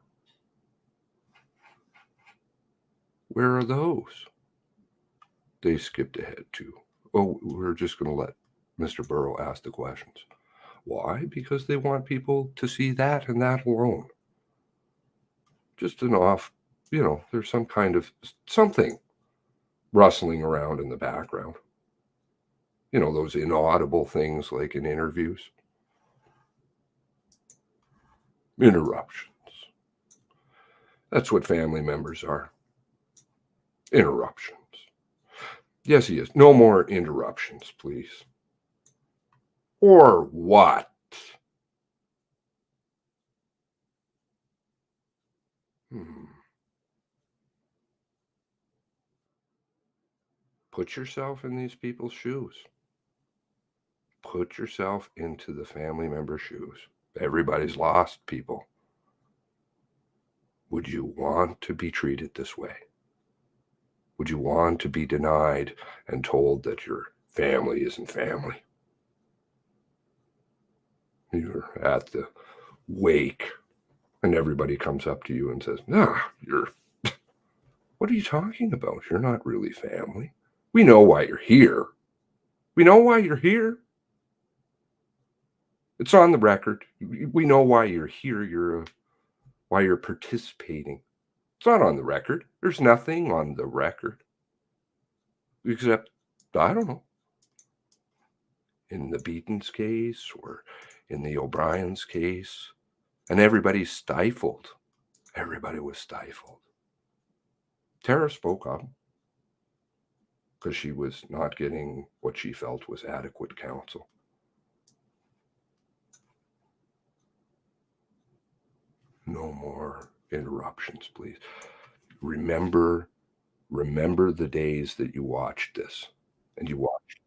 Speaker 5: Where are those? They skipped ahead to, we're just going to let Mr. Burrow ask the questions. Why? Because they want people to see that and that alone. Just an off, there's some kind of something rustling around in the background. Those inaudible things like in interviews. Interruptions. That's what family members are. Interruptions. Yes, he is. No more interruptions, please. Or what? Put yourself in these people's shoes. Put yourself into the family member's shoes. Everybody's lost, people. Would you want to be treated this way? Would you want to be denied and told that your family isn't family? You're at the wake and everybody comes up to you and says, what are you talking about? You're not really family. We know why you're here. We know why you're here. It's on the record. We know why you're here. Why you're participating. It's not on the record. There's nothing on the record. Except, I don't know, in the Beaton's case or in the O'Brien's case. And everybody's stifled. Everybody was stifled. Tara spoke up because she was not getting what she felt was adequate counsel. No more interruptions, please. Remember the days that you watched this and you watched.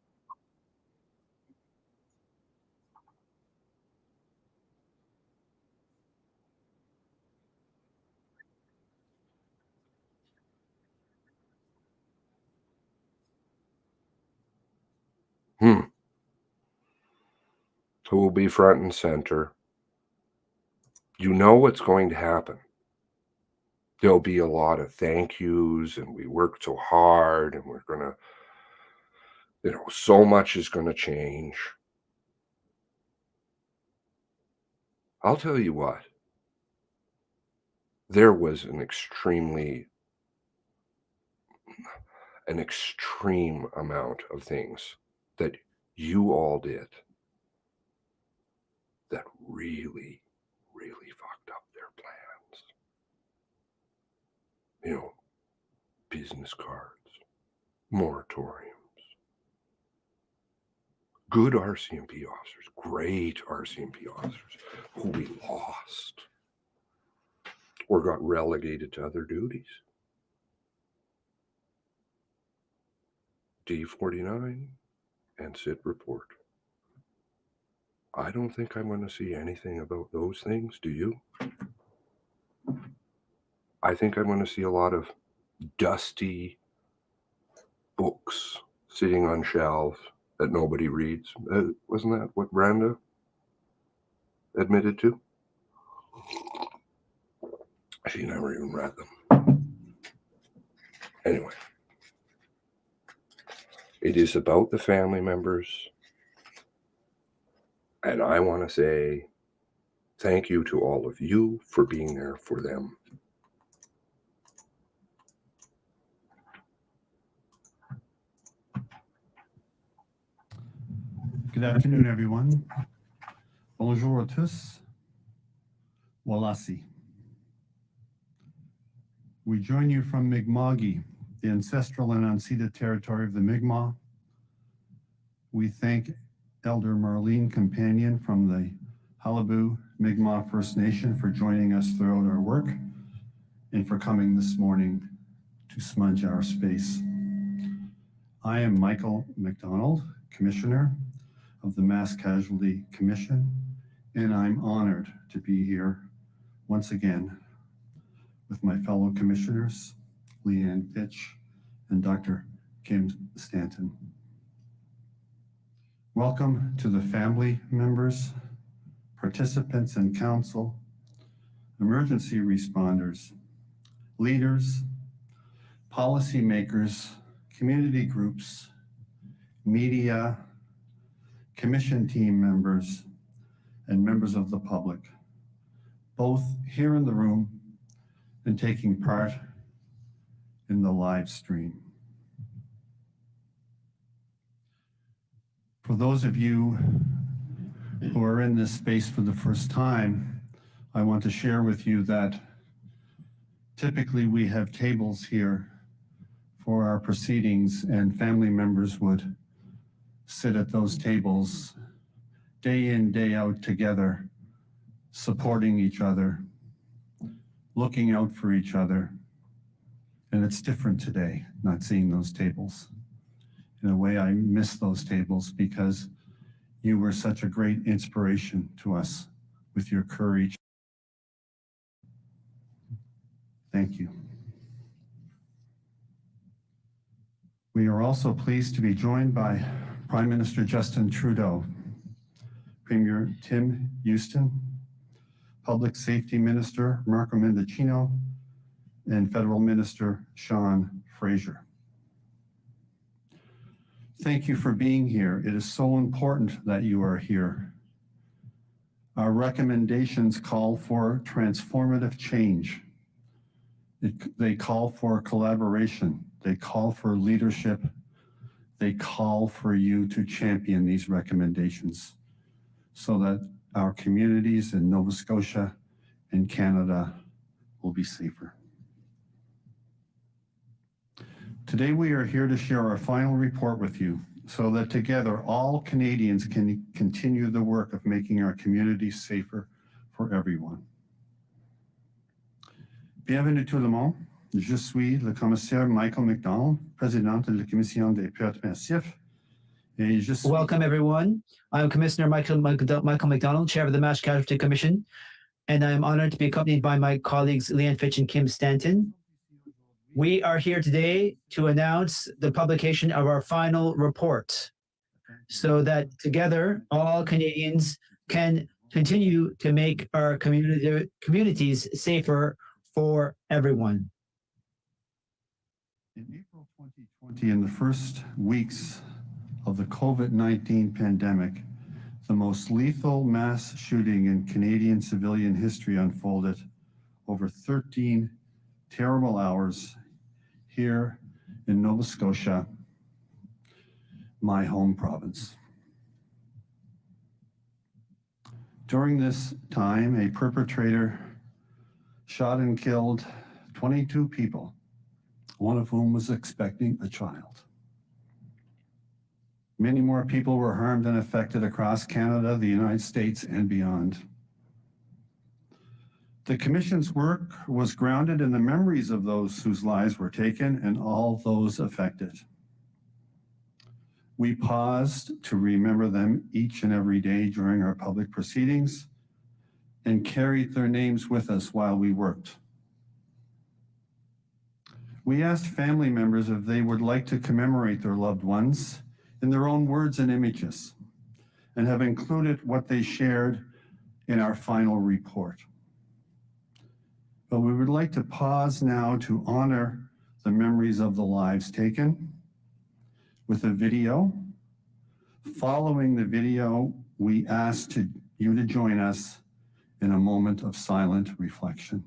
Speaker 5: Who will be front and center? You know what's going to happen. There'll be a lot of thank yous, and we worked so hard, and we're going to, so much is going to change. I'll tell you what. there was an extreme amount of things that you all did that really, really fucked up their plans. You know, business cards, moratoriums, good RCMP officers, great RCMP officers who we lost or got relegated to other duties. D49 and sit report. I don't think I'm going to see anything about those things, do you? I think I'm going to see a lot of dusty books sitting on shelves that nobody reads. Wasn't that what Brenda admitted to? She never even read them. Anyway, it is about the family members. And I want to say thank you to all of you for being there for them.
Speaker 13: Good afternoon, everyone. Bonjour à tous. Walasi. We join you from Mi'kma'ki, the ancestral and unceded territory of the Mi'kmaq. We thank Elder Marlene Companion from the Halibu Mi'kmaq First Nation for joining us throughout our work and for coming this morning to smudge our space. I am Michael McDonald, Commissioner of the Mass Casualty Commission, and I'm honored to be here once again with my fellow commissioners, Leanne Fitch and Dr. Kim Stanton. Welcome to the family members, participants and council, emergency responders, leaders, policymakers, community groups, media, commission team members, and members of the public, both here in the room and taking part in the live stream. For those of you who are in this space for the first time, I want to share with you that typically we have tables here for our proceedings, and family members would sit at those tables day in, day out together, supporting each other, looking out for each other. And it's different today, not seeing those tables. In a way, I miss those tables because you were such a great inspiration to us with your courage. Thank you. We are also pleased to be joined by Prime Minister Justin Trudeau, Premier Tim Houston, Public Safety Minister Marco Mendicino, and Federal Minister Sean Fraser. Thank you for being here. It is so important that you are here. Our recommendations call for transformative change. They call for collaboration. They call for leadership. They call for you to champion these recommendations so that our communities in Nova Scotia and Canada will be safer. Today we are here to share our final report with you so that together all Canadians can continue the work of making our communities safer for everyone. Bienvenue tout le monde. Je suis le commissaire Michael McDonald, président de la Commission des pertes massives.
Speaker 18: Welcome, everyone. I'm Commissioner Michael McDonald, Chair of the Mass Casualty Commission, and I am honored to be accompanied by my colleagues Leanne Fitch and Kim Stanton. We are here today to announce the publication of our final report so that together all Canadians can continue to make our communities safer for everyone.
Speaker 13: In April 2020, in the first weeks of the COVID-19 pandemic, the most lethal mass shooting in Canadian civilian history unfolded over 13 terrible hours here in Nova Scotia, my home province. During this time, a perpetrator shot and killed 22 people, one of whom was expecting a child. Many more people were harmed and affected across Canada, the United States, and beyond. The Commission's work was grounded in the memories of those whose lives were taken and all those affected. We paused to remember them each and every day during our public proceedings and carried their names with us while we worked. We asked family members if they would like to commemorate their loved ones in their own words and images, and have included what they shared in our final report. But we would like to pause now to honor the memories of the lives taken with a video. Following the video, we ask you to join us in a moment of silent reflection.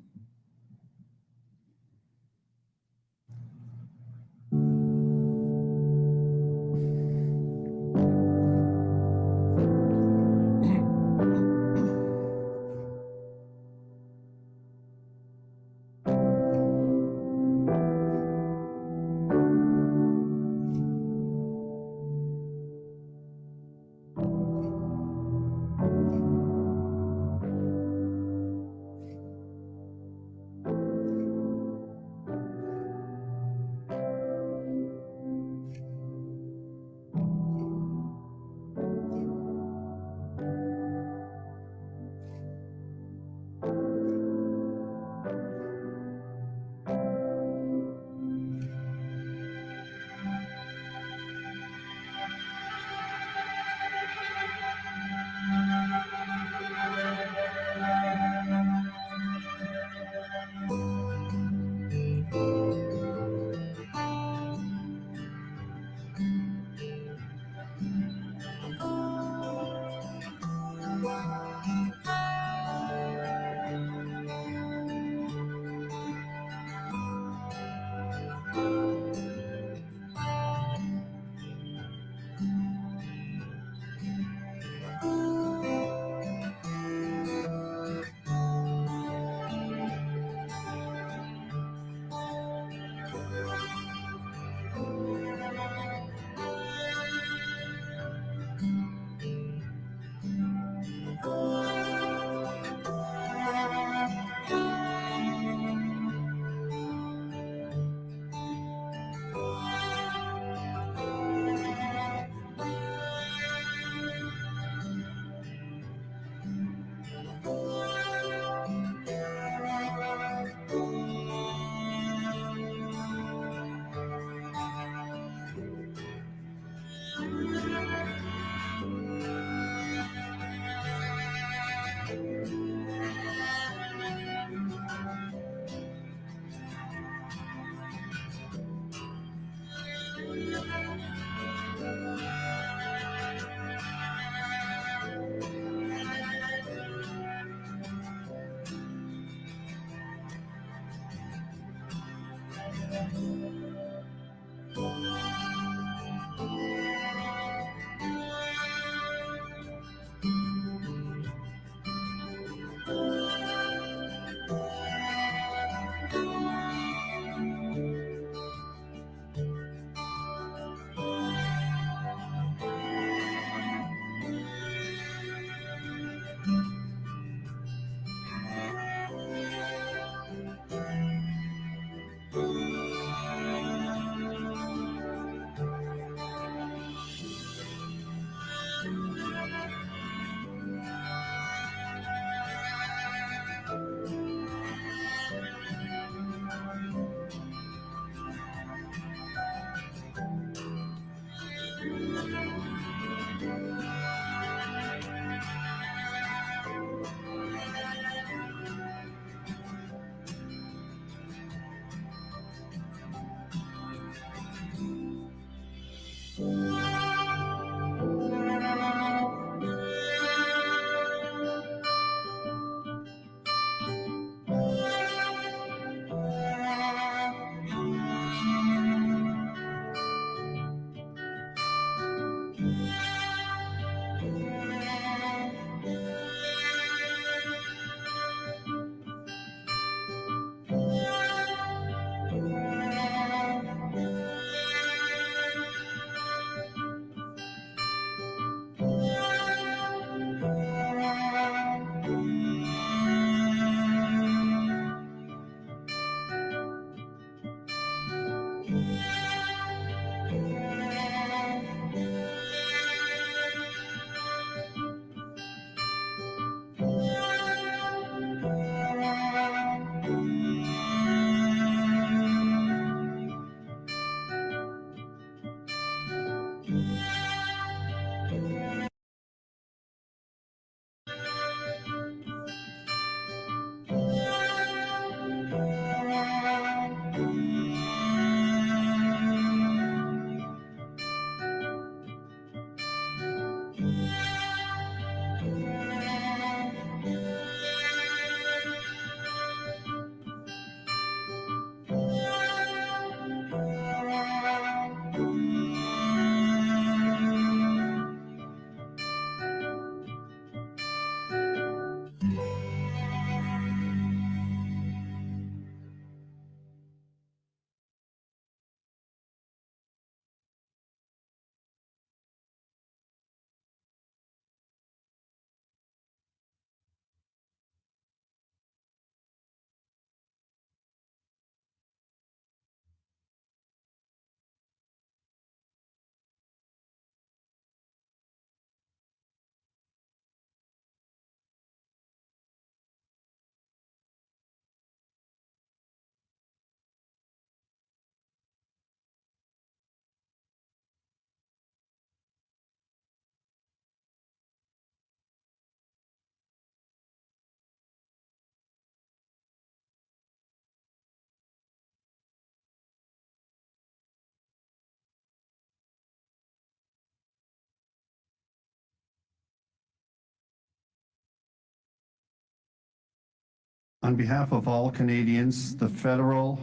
Speaker 13: On behalf of all Canadians, the federal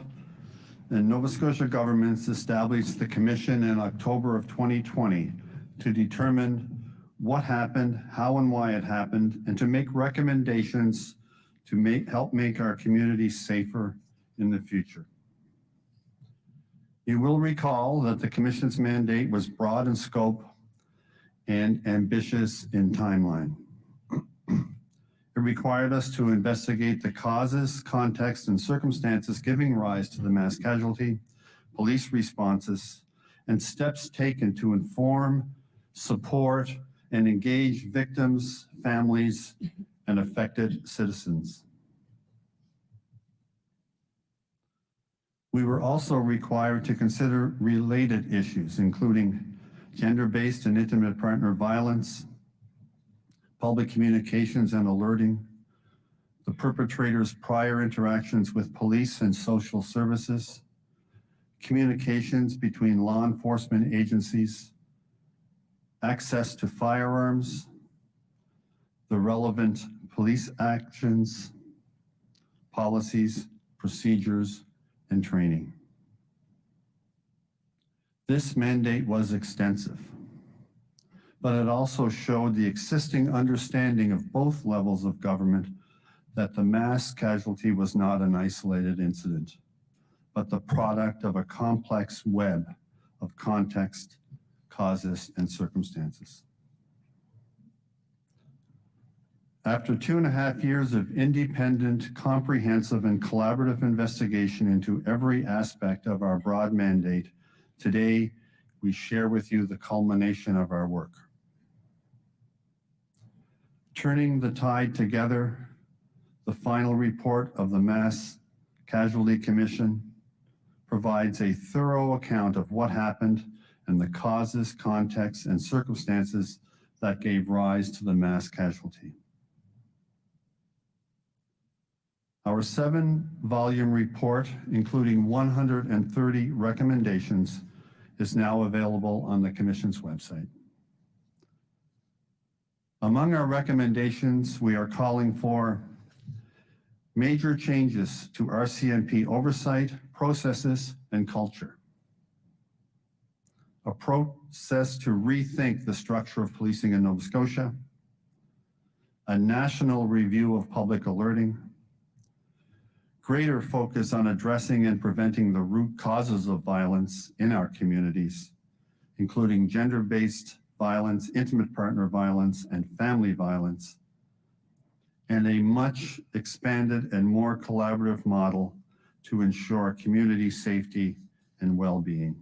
Speaker 13: and Nova Scotia governments established the commission in October of 2020 to determine what happened, how and why it happened, and to make recommendations to help make our communities safer in the future. You will recall that the commission's mandate was broad in scope and ambitious in timeline. It required us to investigate the causes, context, and circumstances giving rise to the mass casualty, police responses, and steps taken to inform, support, and engage victims, families, and affected citizens. We were also required to consider related issues, including gender-based and intimate partner violence, public communications and alerting, the perpetrator's prior interactions with police and social services, communications between law enforcement agencies, access to firearms, the relevant police actions, policies, procedures, and training. This mandate was extensive, but it also showed the existing understanding of both levels of government that the mass casualty was not an isolated incident, but the product of a complex web of context, causes, and circumstances. After 2.5 years of independent, comprehensive, and collaborative investigation into every aspect of our broad mandate, today we share with you the culmination of our work. Turning the Tide Together, the final report of the Mass Casualty Commission, provides a thorough account of what happened and the causes, context, and circumstances that gave rise to the mass casualty. Our 7-volume report, including 130 recommendations, is now available on the Commission's website. Among our recommendations, we are calling for major changes to RCMP oversight, processes, and culture. A process to rethink the structure of policing in Nova Scotia, a national review of public alerting, greater focus on addressing and preventing the root causes of violence in our communities, including gender-based violence, intimate partner violence, and family violence, and a much expanded and more collaborative model to ensure community safety and well-being.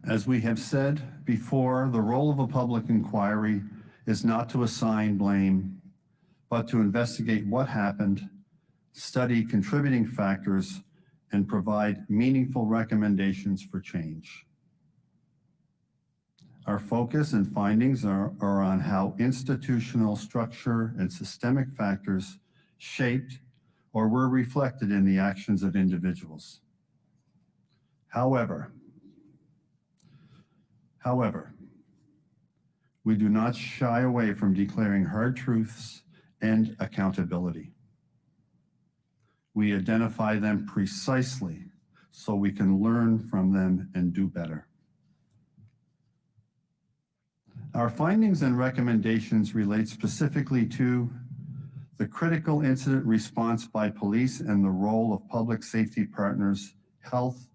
Speaker 13: As we have said before, the role of a public inquiry is not to assign blame, but to investigate what happened, study contributing factors, and provide meaningful recommendations for change. Our focus and findings are on how institutional structure and systemic factors shaped or were reflected in the actions of individuals. However, we do not shy away from declaring hard truths and accountability. We identify them precisely so we can learn from them and do better. Our findings and recommendations relate specifically to the critical incident response by police and the role of public safety partners, health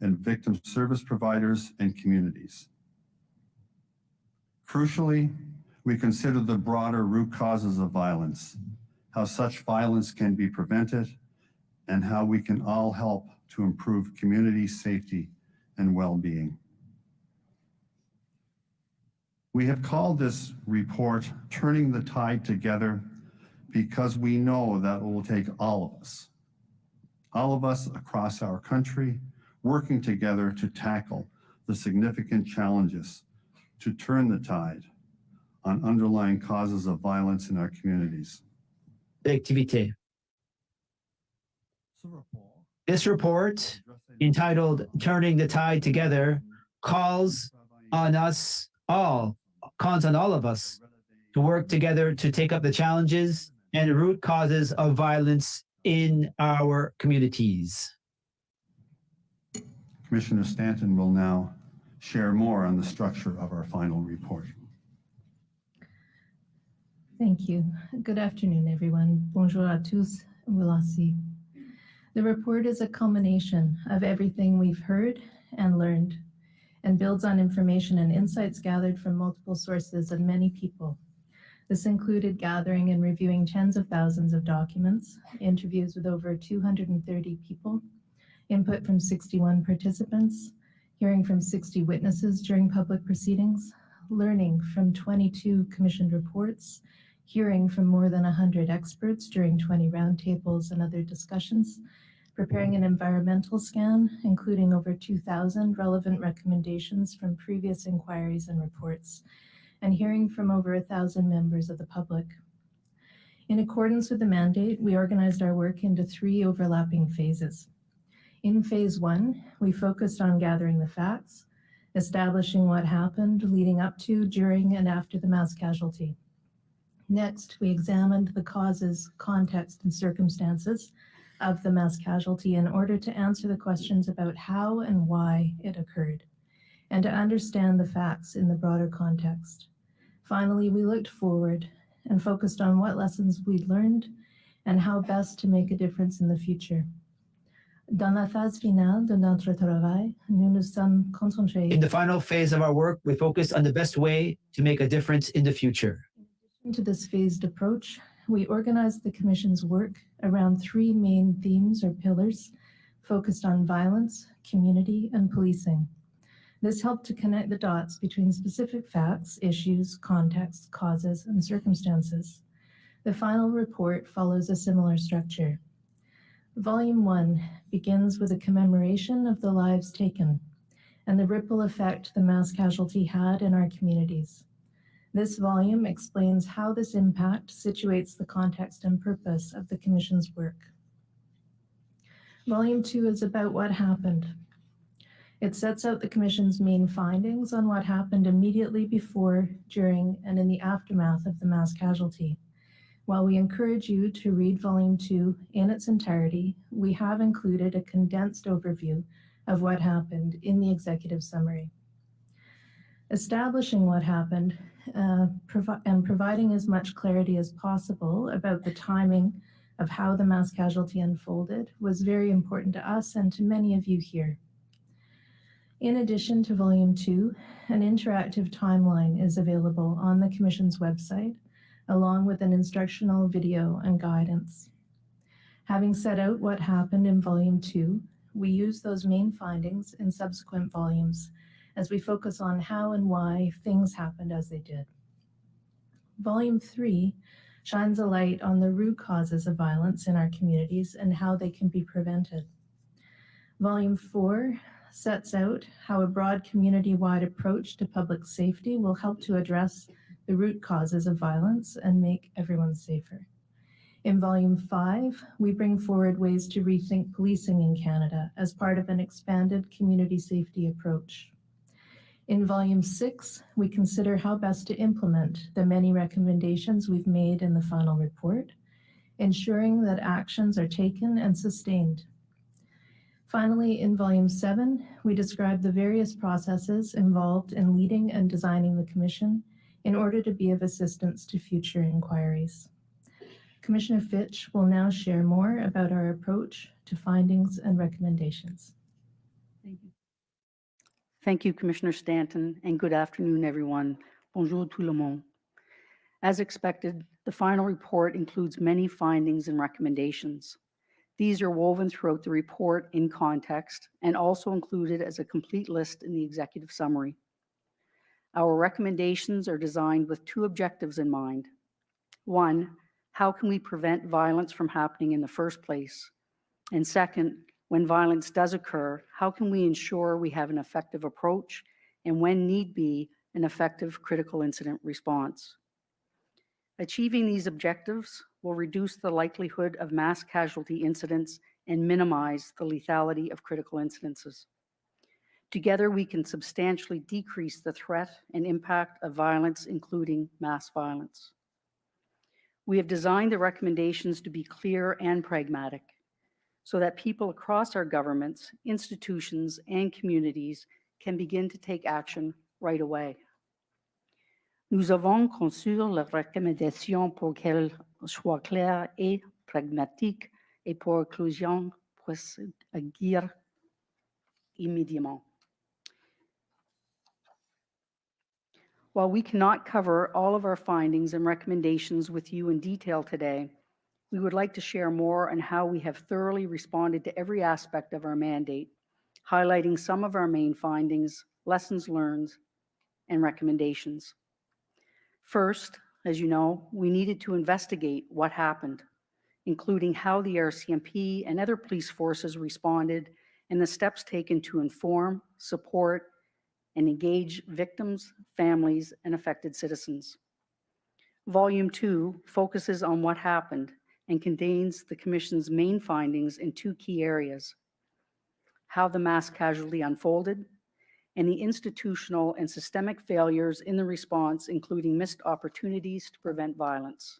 Speaker 13: and victim service providers, and communities. Crucially, we consider the broader root causes of violence, how such violence can be prevented, and how we can all help to improve community safety and well-being. We have called this report Turning the Tide Together because we know that it will take all of us across our country, working together to tackle the significant challenges to turn the tide on underlying causes of violence in our communities.
Speaker 18: Activité. This report, entitled Turning the Tide Together, calls on all of us to work together to take up the challenges and the root causes of violence in our communities.
Speaker 13: Commissioner Stanton will now share more on the structure of our final report.
Speaker 6: Thank you. Good afternoon, everyone. Bonjour à tous. Wilasi. The report is a culmination of everything we've heard and learned, and builds on information and insights gathered from multiple sources and many people. This included gathering and reviewing tens of thousands of documents, interviews with over 230 people, input from 61 participants, hearing from 60 witnesses during public proceedings, learning from 22 commissioned reports, hearing from more than 100 experts during 20 roundtables and other discussions, preparing an environmental scan, including over 2,000 relevant recommendations from previous inquiries and reports, and hearing from over 1,000 members of the public. In accordance with the mandate, we organized our work into 3 overlapping phases. In phase 1, we focused on gathering the facts, establishing what happened leading up to, during, and after the mass casualty. Next, we examined the causes, context, and circumstances of the mass casualty in order to answer the questions about how and why it occurred, and to understand the facts in the broader context. Finally, we looked forward and focused on what lessons we'd learned and how best to make a difference in the future. Dans la phase finale de notre travail, nous nous sommes concentrés.
Speaker 18: In the final phase of our work, we focused on the best way to make a difference in the future.
Speaker 6: To this phased approach, we organized the Commission's work around 3 main themes or pillars focused on violence, community, and policing. This helped to connect the dots between specific facts, issues, context, causes, and circumstances. The final report follows a similar structure. Volume 1 begins with a commemoration of the lives taken and the ripple effect the mass casualty had in our communities. This volume explains how this impact situates the context and purpose of the Commission's work. Volume 2 is about what happened. It sets out the Commission's main findings on what happened immediately before, during, and in the aftermath of the mass casualty. While we encourage you to read Volume 2 in its entirety, we have included a condensed overview of what happened in the executive summary. Establishing what happened and providing as much clarity as possible about the timing of how the mass casualty unfolded was very important to us and to many of you here. In addition to Volume 2, an interactive timeline is available on the Commission's website, along with an instructional video and guidance. Having set out what happened in Volume 2, we use those main findings in subsequent volumes as we focus on how and why things happened as they did. Volume 3 shines a light on the root causes of violence in our communities and how they can be prevented. Volume 4 sets out how a broad community-wide approach to public safety will help to address the root causes of violence and make everyone safer. In Volume 5, we bring forward ways to rethink policing in Canada as part of an expanded community safety approach. In Volume 6, we consider how best to implement the many recommendations we've made in the final report, ensuring that actions are taken and sustained. Finally, in Volume 7, we describe the various processes involved in leading and designing the Commission in order to be of assistance to future inquiries. Commissioner Fitch will now share more about our approach to findings and recommendations.
Speaker 19: Thank you. Thank you, Commissioner Stanton, and good afternoon, everyone. Bonjour tout le monde. As expected, the final report includes many findings and recommendations. These are woven throughout the report in context and also included as a complete list in the executive summary. Our recommendations are designed with 2 objectives in mind. 1, how can we prevent violence from happening in the first place? And second, when violence does occur, how can we ensure we have an effective approach and, when need be, an effective critical incident response? Achieving these objectives will reduce the likelihood of mass casualty incidents and minimize the lethality of critical incidences. Together, we can substantially decrease the threat and impact of violence, including mass violence. We have designed the recommendations to be clear and pragmatic so that people across our governments, institutions, and communities can begin to take action right away. Nous avons conçu les recommandations pour qu'elles soient claires et pragmatiques et pour que les gens puissent agir immédiatement. While we cannot cover all of our findings and recommendations with you in detail today, we would like to share more on how we have thoroughly responded to every aspect of our mandate, highlighting some of our main findings, lessons learned, and recommendations. First, as you know, we needed to investigate what happened, including how the RCMP and other police forces responded and the steps taken to inform, support, and engage victims, families, and affected citizens. Volume 2 focuses on what happened and contains the Commission's main findings in two key areas: how the mass casualty unfolded and the institutional and systemic failures in the response, including missed opportunities to prevent violence.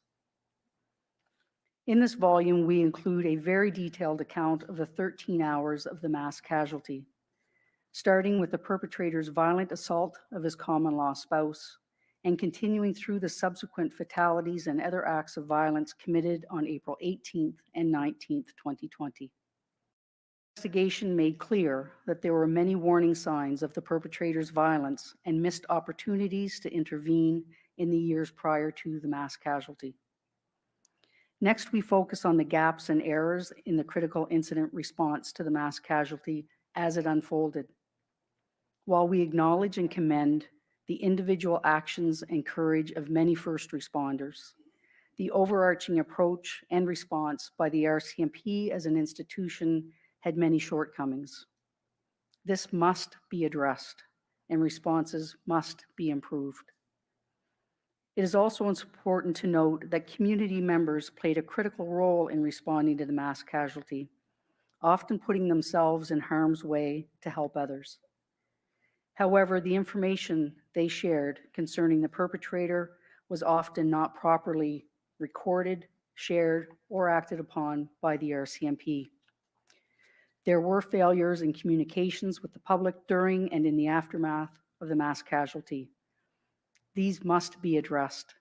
Speaker 19: In this volume, we include a very detailed account of the 13 hours of the mass casualty, starting with the perpetrator's violent assault of his common-law spouse and continuing through the subsequent fatalities and other acts of violence committed on April 18th and 19th, 2020. The investigation made clear that there were many warning signs of the perpetrator's violence and missed opportunities to intervene in the years prior to the mass casualty. Next, we focus on the gaps and errors in the critical incident response to the mass casualty as it unfolded. While we acknowledge and commend the individual actions and courage of many first responders, the overarching approach and response by the RCMP as an institution had many shortcomings. This must be addressed, and responses must be improved. It is also important to note that community members played a critical role in responding to the mass casualty, often putting themselves in harm's way to help others. However, the information they shared concerning the perpetrator was often not properly recorded, shared, or acted upon by the RCMP. There were failures in communications with the public during and in the aftermath of the mass casualty. These must be addressed.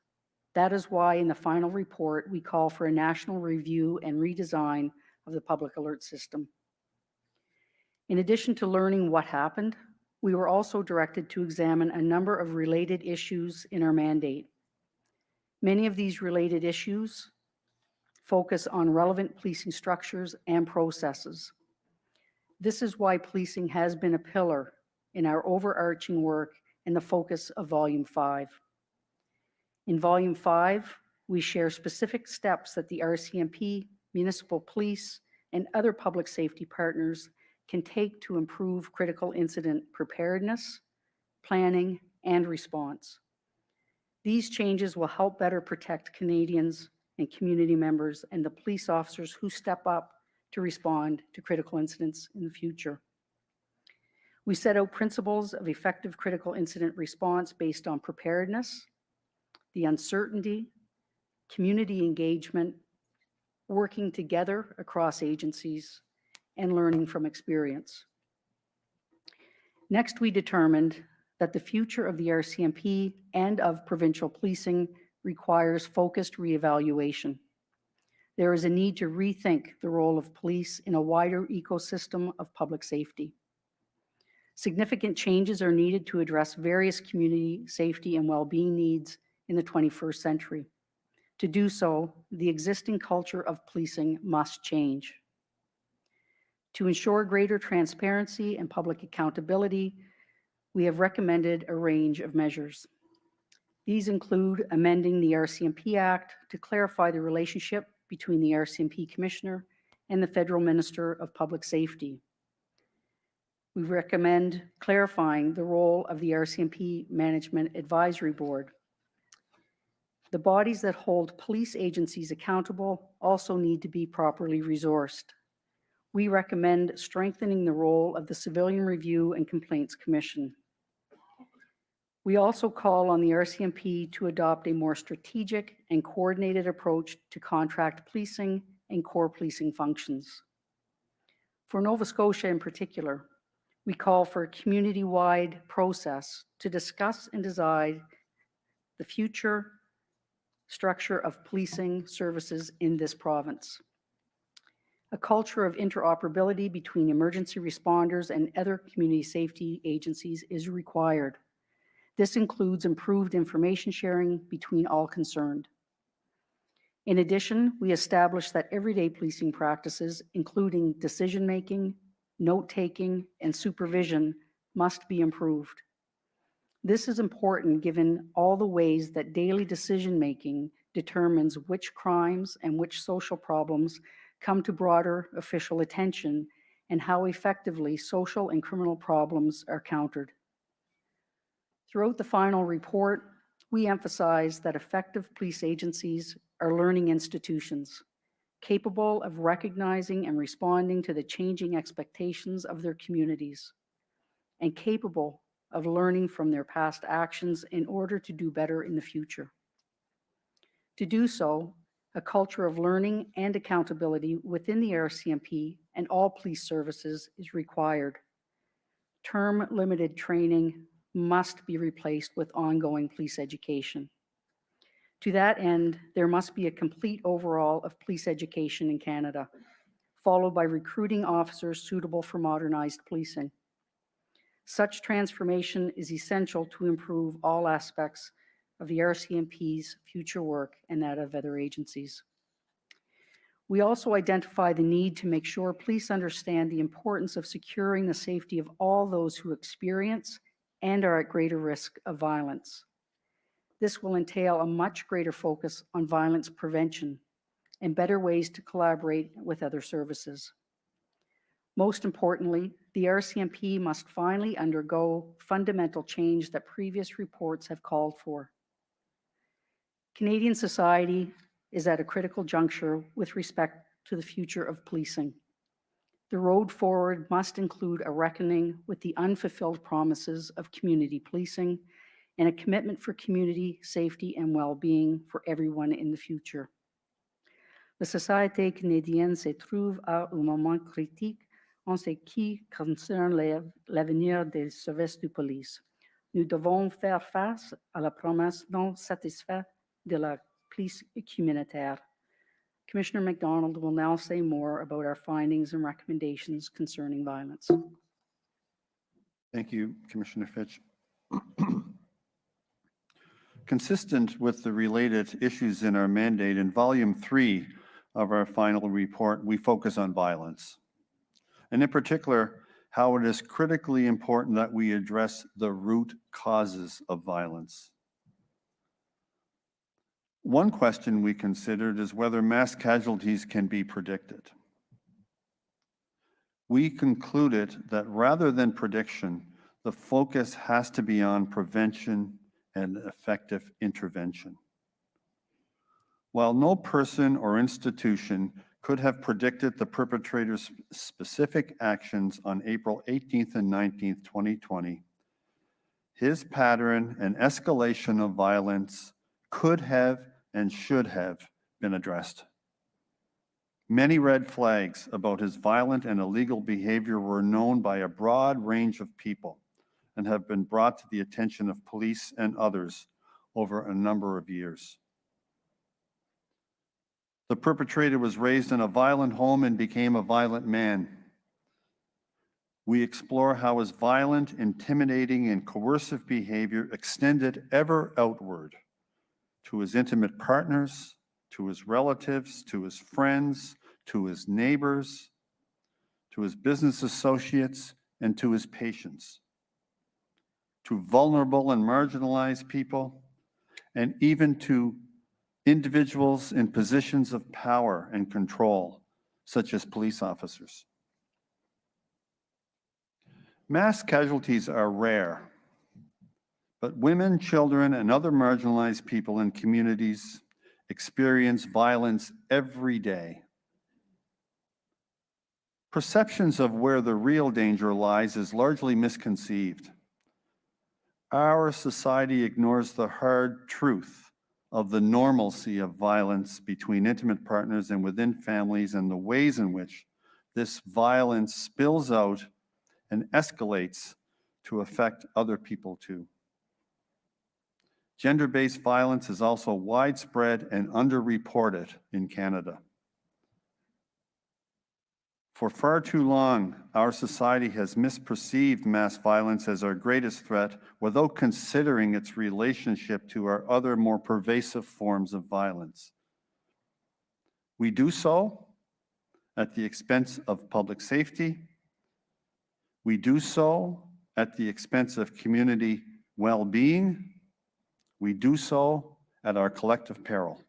Speaker 19: That is why in the final report, we call for a national review and redesign of the public alert system. In addition to learning what happened, we were also directed to examine a number of related issues in our mandate. Many of these related issues focus on relevant policing structures and processes. This is why policing has been a pillar in our overarching work and the focus of Volume 5. In Volume 5, we share specific steps that the RCMP, municipal police, and other public safety partners can take to improve critical incident preparedness, planning, and response. These changes will help better protect Canadians and community members and the police officers who step up to respond to critical incidents in the future. We set out principles of effective critical incident response based on preparedness, the uncertainty, community engagement, working together across agencies, and learning from experience. Next, we determined that the future of the RCMP and of provincial policing requires focused reevaluation. There is a need to rethink the role of police in a wider ecosystem of public safety. Significant changes are needed to address various community safety and well-being needs in the 21st century. To do so, the existing culture of policing must change. To ensure greater transparency and public accountability, we have recommended a range of measures. These include amending the RCMP Act to clarify the relationship between the RCMP Commissioner and the Federal Minister of Public Safety. We recommend clarifying the role of the RCMP Management Advisory Board. The bodies that hold police agencies accountable also need to be properly resourced. We recommend strengthening the role of the Civilian Review and Complaints Commission. We also call on the RCMP to adopt a more strategic and coordinated approach to contract policing and core policing functions. For Nova Scotia in particular, we call for a community-wide process to discuss and decide the future structure of policing services in this province. A culture of interoperability between emergency responders and other community safety agencies is required. This includes improved information sharing between all concerned. In addition, we established that everyday policing practices, including decision-making, note-taking, and supervision, must be improved. This is important given all the ways that daily decision-making determines which crimes and which social problems come to broader official attention and how effectively social and criminal problems are countered. Throughout the final report, we emphasize that effective police agencies are learning institutions, capable of recognizing and responding to the changing expectations of their communities, and capable of learning from their past actions in order to do better in the future. To do so, a culture of learning and accountability within the RCMP and all police services is required. Term-limited training must be replaced with ongoing police education. To that end, there must be a complete overhaul of police education in Canada, followed by recruiting officers suitable for modernized policing. Such transformation is essential to improve all aspects of the RCMP's future work and that of other agencies. We also identify the need to make sure police understand the importance of securing the safety of all those who experience and are at greater risk of violence. This will entail a much greater focus on violence prevention and better ways to collaborate with other services. Most importantly, the RCMP must finally undergo fundamental change that previous reports have called for. Canadian society is at a critical juncture with respect to the future of policing. The road forward must include a reckoning with the unfulfilled promises of community policing and a commitment for community safety and well-being for everyone in the future. La société canadienne se trouve à un moment critique en ce qui concerne l'avenir des services de police. Nous devons faire face à la promesse non satisfaite de la police communautaire. Commissioner MacDonald will now say more about our findings and recommendations concerning violence.
Speaker 13: Thank you, Commissioner Fitch. Consistent with the related issues in our mandate, in Volume 3 of our final report, we focus on violence. And in particular, how it is critically important that we address the root causes of violence. One question we considered is whether mass casualties can be predicted. We concluded that rather than prediction, the focus has to be on prevention and effective intervention. While no person or institution could have predicted the perpetrator's specific actions on April 18th and 19th, 2020, his pattern and escalation of violence could have and should have been addressed. Many red flags about his violent and illegal behavior were known by a broad range of people and have been brought to the attention of police and others over a number of years. The perpetrator was raised in a violent home and became a violent man. We explore how his violent, intimidating, and coercive behavior extended ever outward to his intimate partners, to his relatives, to his friends, to his neighbors, to his business associates, and to his patients, to vulnerable and marginalized people, and even to individuals in positions of power and control, such as police officers. Mass casualties are rare, but women, children, and other marginalized people in communities experience violence every day. Perceptions of where the real danger lies is largely misconceived. Our society ignores the hard truth of the normalcy of violence between intimate partners and within families, and the ways in which this violence spills out and escalates to affect other people too. Gender-based violence is also widespread and underreported in Canada. For far too long, our society has misperceived mass violence as our greatest threat without considering its relationship to our other more pervasive forms of violence. We do so at the expense of public safety. We do so at the expense of community well-being. We do so at our collective peril.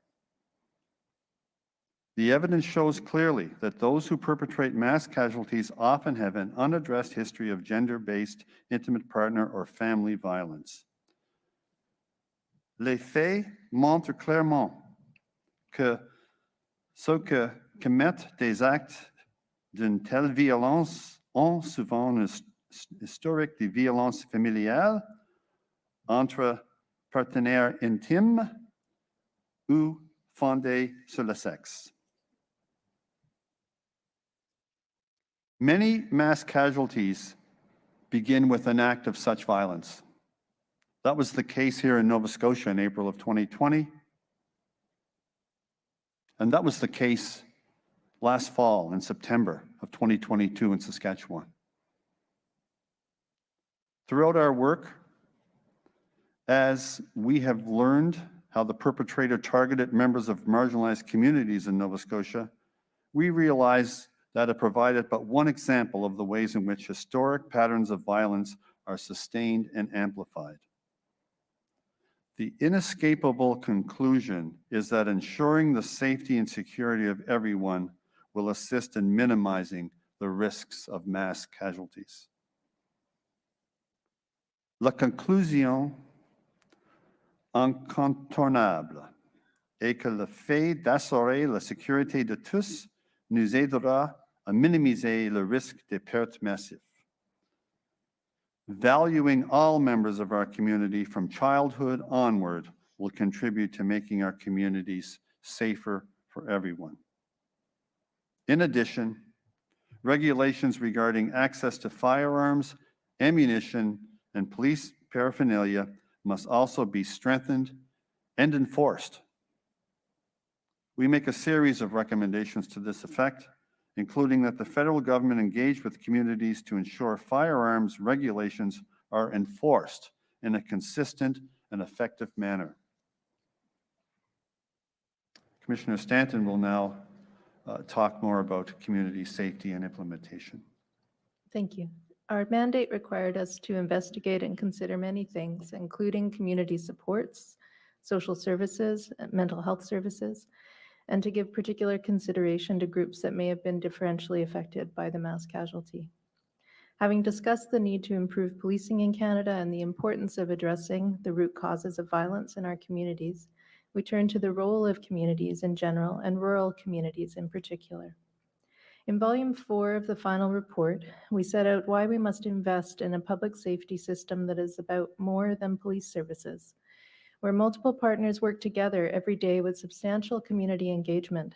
Speaker 13: The evidence shows clearly that those who perpetrate mass casualties often have an unaddressed history of gender-based intimate partner or family violence. Les faits montrent clairement que ceux qui commettent des actes d'une telle violence ont souvent un historique de violence familiale entre partenaires intimes ou fondée sur le sexe. Many mass casualties begin with an act of such violence. That was the case here in Nova Scotia in April of 2020. And that was the case last fall in September of 2022 in Saskatchewan. Throughout our work, as we have learned how the perpetrator targeted members of marginalized communities in Nova Scotia, we realized that it provided but one example of the ways in which historic patterns of violence are sustained and amplified. The inescapable conclusion is that ensuring the safety and security of everyone will assist in minimizing the risks of mass casualties. La conclusion incontournable est que le fait d'assurer la sécurité de tous nous aidera à minimiser le risque de pertes massives. Valuing all members of our community from childhood onward will contribute to making our communities safer for everyone. In addition, regulations regarding access to firearms, ammunition, and police paraphernalia must also be strengthened and enforced. We make a series of recommendations to this effect, including that the federal government engage with communities to ensure firearms regulations are enforced in a consistent and effective manner. Commissioner Stanton will now talk more about community safety and implementation.
Speaker 6: Thank you. Our mandate required us to investigate and consider many things, including community supports, social services, mental health services, and to give particular consideration to groups that may have been differentially affected by the mass casualty. Having discussed the need to improve policing in Canada and the importance of addressing the root causes of violence in our communities, we turn to the role of communities in general and rural communities in particular. In Volume 4 of the final report, we set out why we must invest in a public safety system that is about more than police services, where multiple partners work together every day with substantial community engagement.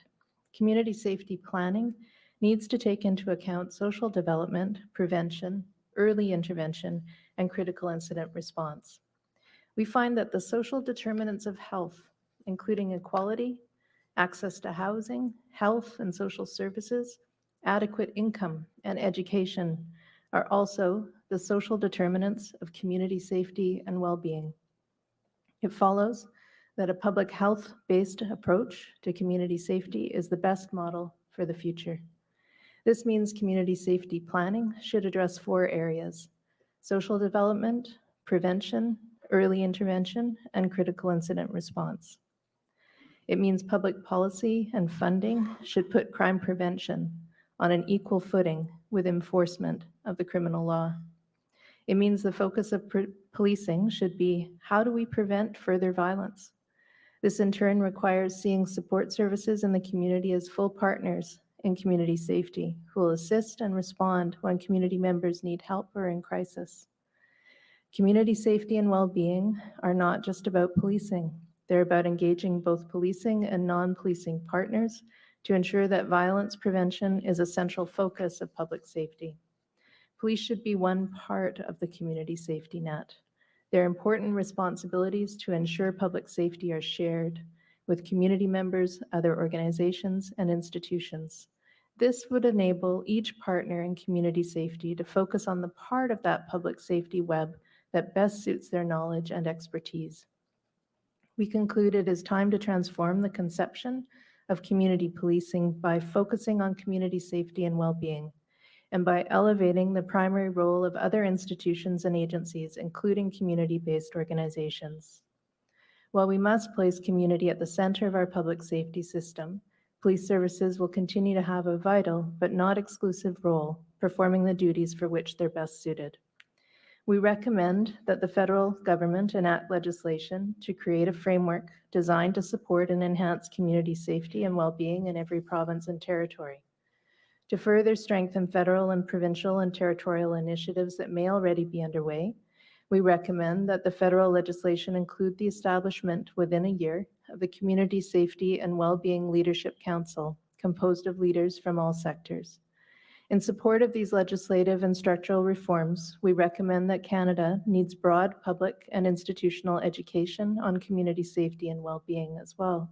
Speaker 6: Community safety planning needs to take into account social development, prevention, early intervention, and critical incident response. We find that the social determinants of health, including equality, access to housing, health and social services, adequate income, and education, are also the social determinants of community safety and well-being. It follows that a public health-based approach to community safety is the best model for the future. This means community safety planning should address 4 areas: social development, prevention, early intervention, and critical incident response. It means public policy and funding should put crime prevention on an equal footing with enforcement of the criminal law. It means the focus of policing should be, how do we prevent further violence? This in turn requires seeing support services in the community as full partners in community safety who will assist and respond when community members need help or in crisis. Community safety and well-being are not just about policing. They're about engaging both policing and non-policing partners to ensure that violence prevention is a central focus of public safety. Police should be one part of the community safety net. Their important responsibilities to ensure public safety are shared with community members, other organizations, and institutions. This would enable each partner in community safety to focus on the part of that public safety web that best suits their knowledge and expertise. We conclude it is time to transform the conception of community policing by focusing on community safety and well-being, and by elevating the primary role of other institutions and agencies, including community-based organizations. While we must place community at the center of our public safety system, police services will continue to have a vital but not exclusive role, performing the duties for which they're best suited. We recommend that the federal government enact legislation to create a framework designed to support and enhance community safety and well-being in every province and territory. To further strengthen federal and provincial and territorial initiatives that may already be underway, we recommend that the federal legislation include the establishment within a year of the Community Safety and Well-Being Leadership Council, composed of leaders from all sectors. In support of these legislative and structural reforms, we recommend that Canada needs broad public and institutional education on community safety and well-being as well.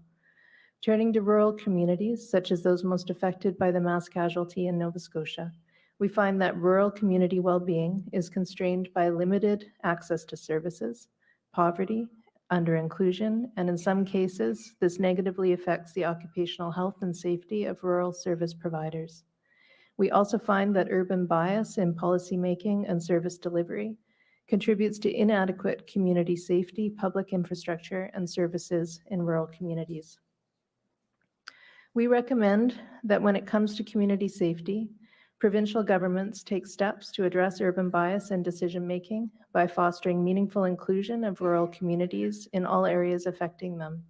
Speaker 6: Turning to rural communities, such as those most affected by the mass casualty in Nova Scotia, we find that rural community well-being is constrained by limited access to services, poverty, under-inclusion, and in some cases, this negatively affects the occupational health and safety of rural service providers. We also find that urban bias in policymaking and service delivery contributes to inadequate community safety, public infrastructure, and services in rural communities. We recommend that when it comes to community safety, provincial governments take steps to address urban bias in decision-making by fostering meaningful inclusion of rural communities in all areas affecting them,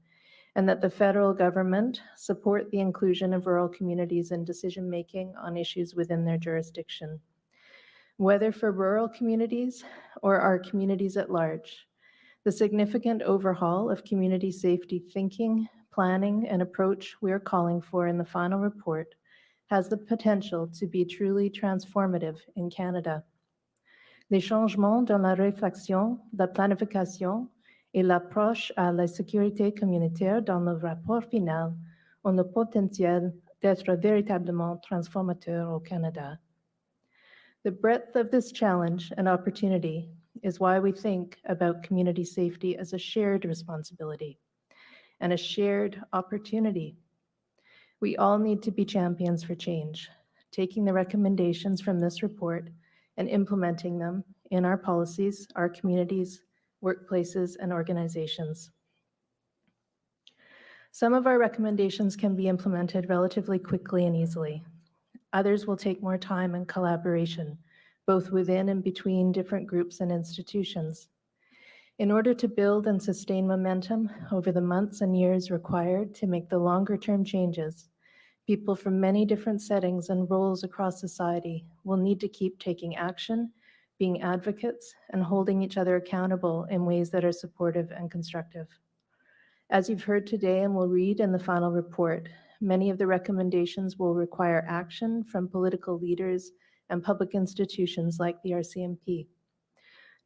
Speaker 6: and that the federal government support the inclusion of rural communities in decision-making on issues within their jurisdiction. Whether for rural communities or our communities at large, the significant overhaul of community safety thinking, planning, and approach we are calling for in the final report has the potential to be truly transformative in Canada. Les changements dans la réflexion, la planification, et l'approche à la sécurité communautaire dans le rapport final ont le potentiel d'être véritablement transformateurs au Canada. The breadth of this challenge and opportunity is why we think about community safety as a shared responsibility and a shared opportunity. We all need to be champions for change, taking the recommendations from this report and implementing them in our policies, our communities, workplaces, and organizations. Some of our recommendations can be implemented relatively quickly and easily. Others will take more time and collaboration, both within and between different groups and institutions. In order to build and sustain momentum over the months and years required to make the longer-term changes, people from many different settings and roles across society will need to keep taking action, being advocates, and holding each other accountable in ways that are supportive and constructive. As you've heard today and will read in the final report, many of the recommendations will require action from political leaders and public institutions like the RCMP.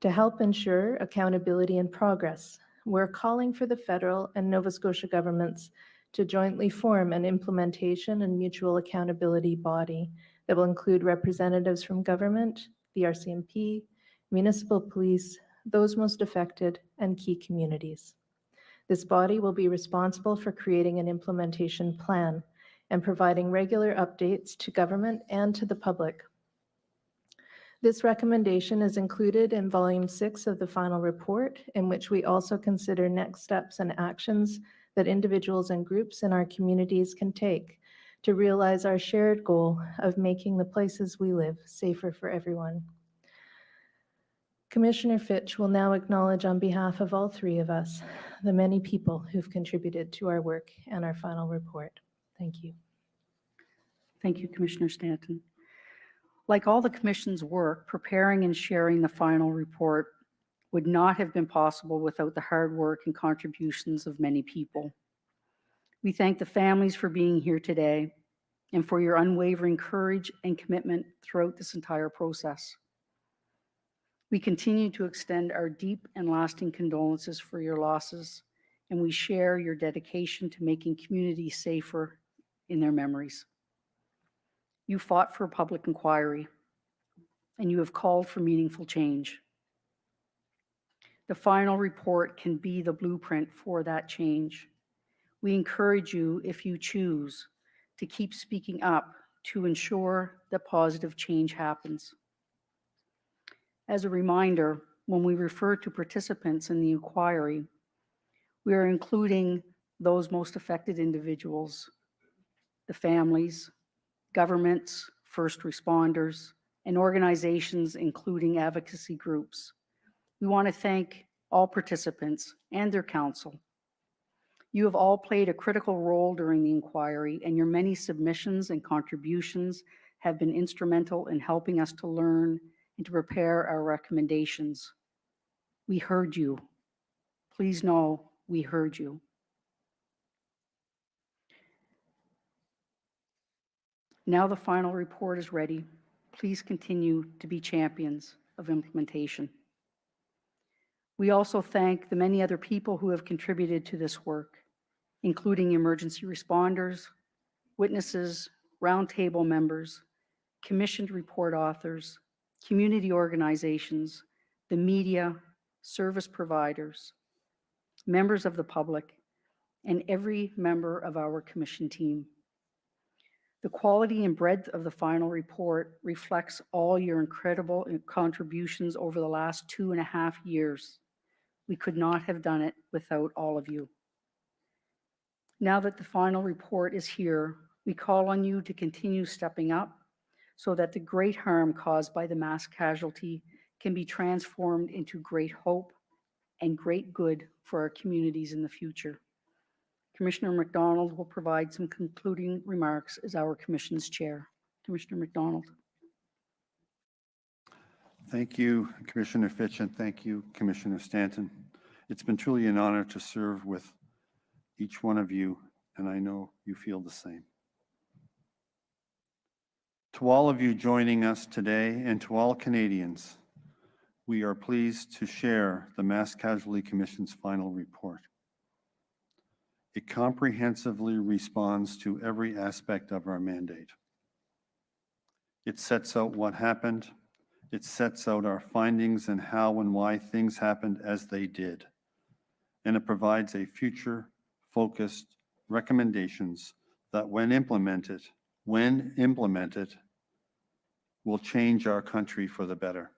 Speaker 6: To help ensure accountability and progress, we're calling for the federal and Nova Scotia governments to jointly form an implementation and mutual accountability body that will include representatives from government, the RCMP, municipal police, those most affected, and key communities. This body will be responsible for creating an implementation plan and providing regular updates to government and to the public. This recommendation is included in Volume 6 of the final report, in which we also consider next steps and actions that individuals and groups in our communities can take to realize our shared goal of making the places we live safer for everyone. Commissioner Fitch will now acknowledge on behalf of all three of us the many people who've contributed to our work and our final report. Thank you.
Speaker 19: Thank you, Commissioner Stanton. Like all the Commission's work, preparing and sharing the final report would not have been possible without the hard work and contributions of many people. We thank the families for being here today and for your unwavering courage and commitment throughout this entire process. We continue to extend our deep and lasting condolences for your losses, and we share your dedication to making communities safer in their memories. You fought for public inquiry, and you have called for meaningful change. The final report can be the blueprint for that change. We encourage you, if you choose, to keep speaking up to ensure that positive change happens. As a reminder, when we refer to participants in the inquiry, we are including those most affected individuals, the families, governments, first responders, and organizations including advocacy groups. We want to thank all participants and their counsel. You have all played a critical role during the inquiry, and your many submissions and contributions have been instrumental in helping us to learn and to prepare our recommendations. We heard you. Please know we heard you. Now the final report is ready. Please continue to be champions of implementation. We also thank the many other people who have contributed to this work, including emergency responders, witnesses, roundtable members, commissioned report authors, community organizations, the media, service providers, members of the public, and every member of our commission team. The quality and breadth of the final report reflects all your incredible contributions over the last 2.5 years. We could not have done it without all of you. Now that the final report is here, we call on you to continue stepping up so that the great harm caused by the mass casualty can be transformed into great hope and great good for our communities in the future. Commissioner McDonald will provide some concluding remarks as our commission's chair. Commissioner McDonald.
Speaker 13: Thank you, Commissioner Fitch, and thank you, Commissioner Stanton. It's been truly an honor to serve with each one of you, and I know you feel the same. To all of you joining us today and to all Canadians, we are pleased to share the Mass Casualty Commission's final report. It comprehensively responds to every aspect of our mandate. It sets out what happened. It sets out our findings and how and why things happened as they did. And it provides a future-focused recommendations that when implemented, will change our country for the better.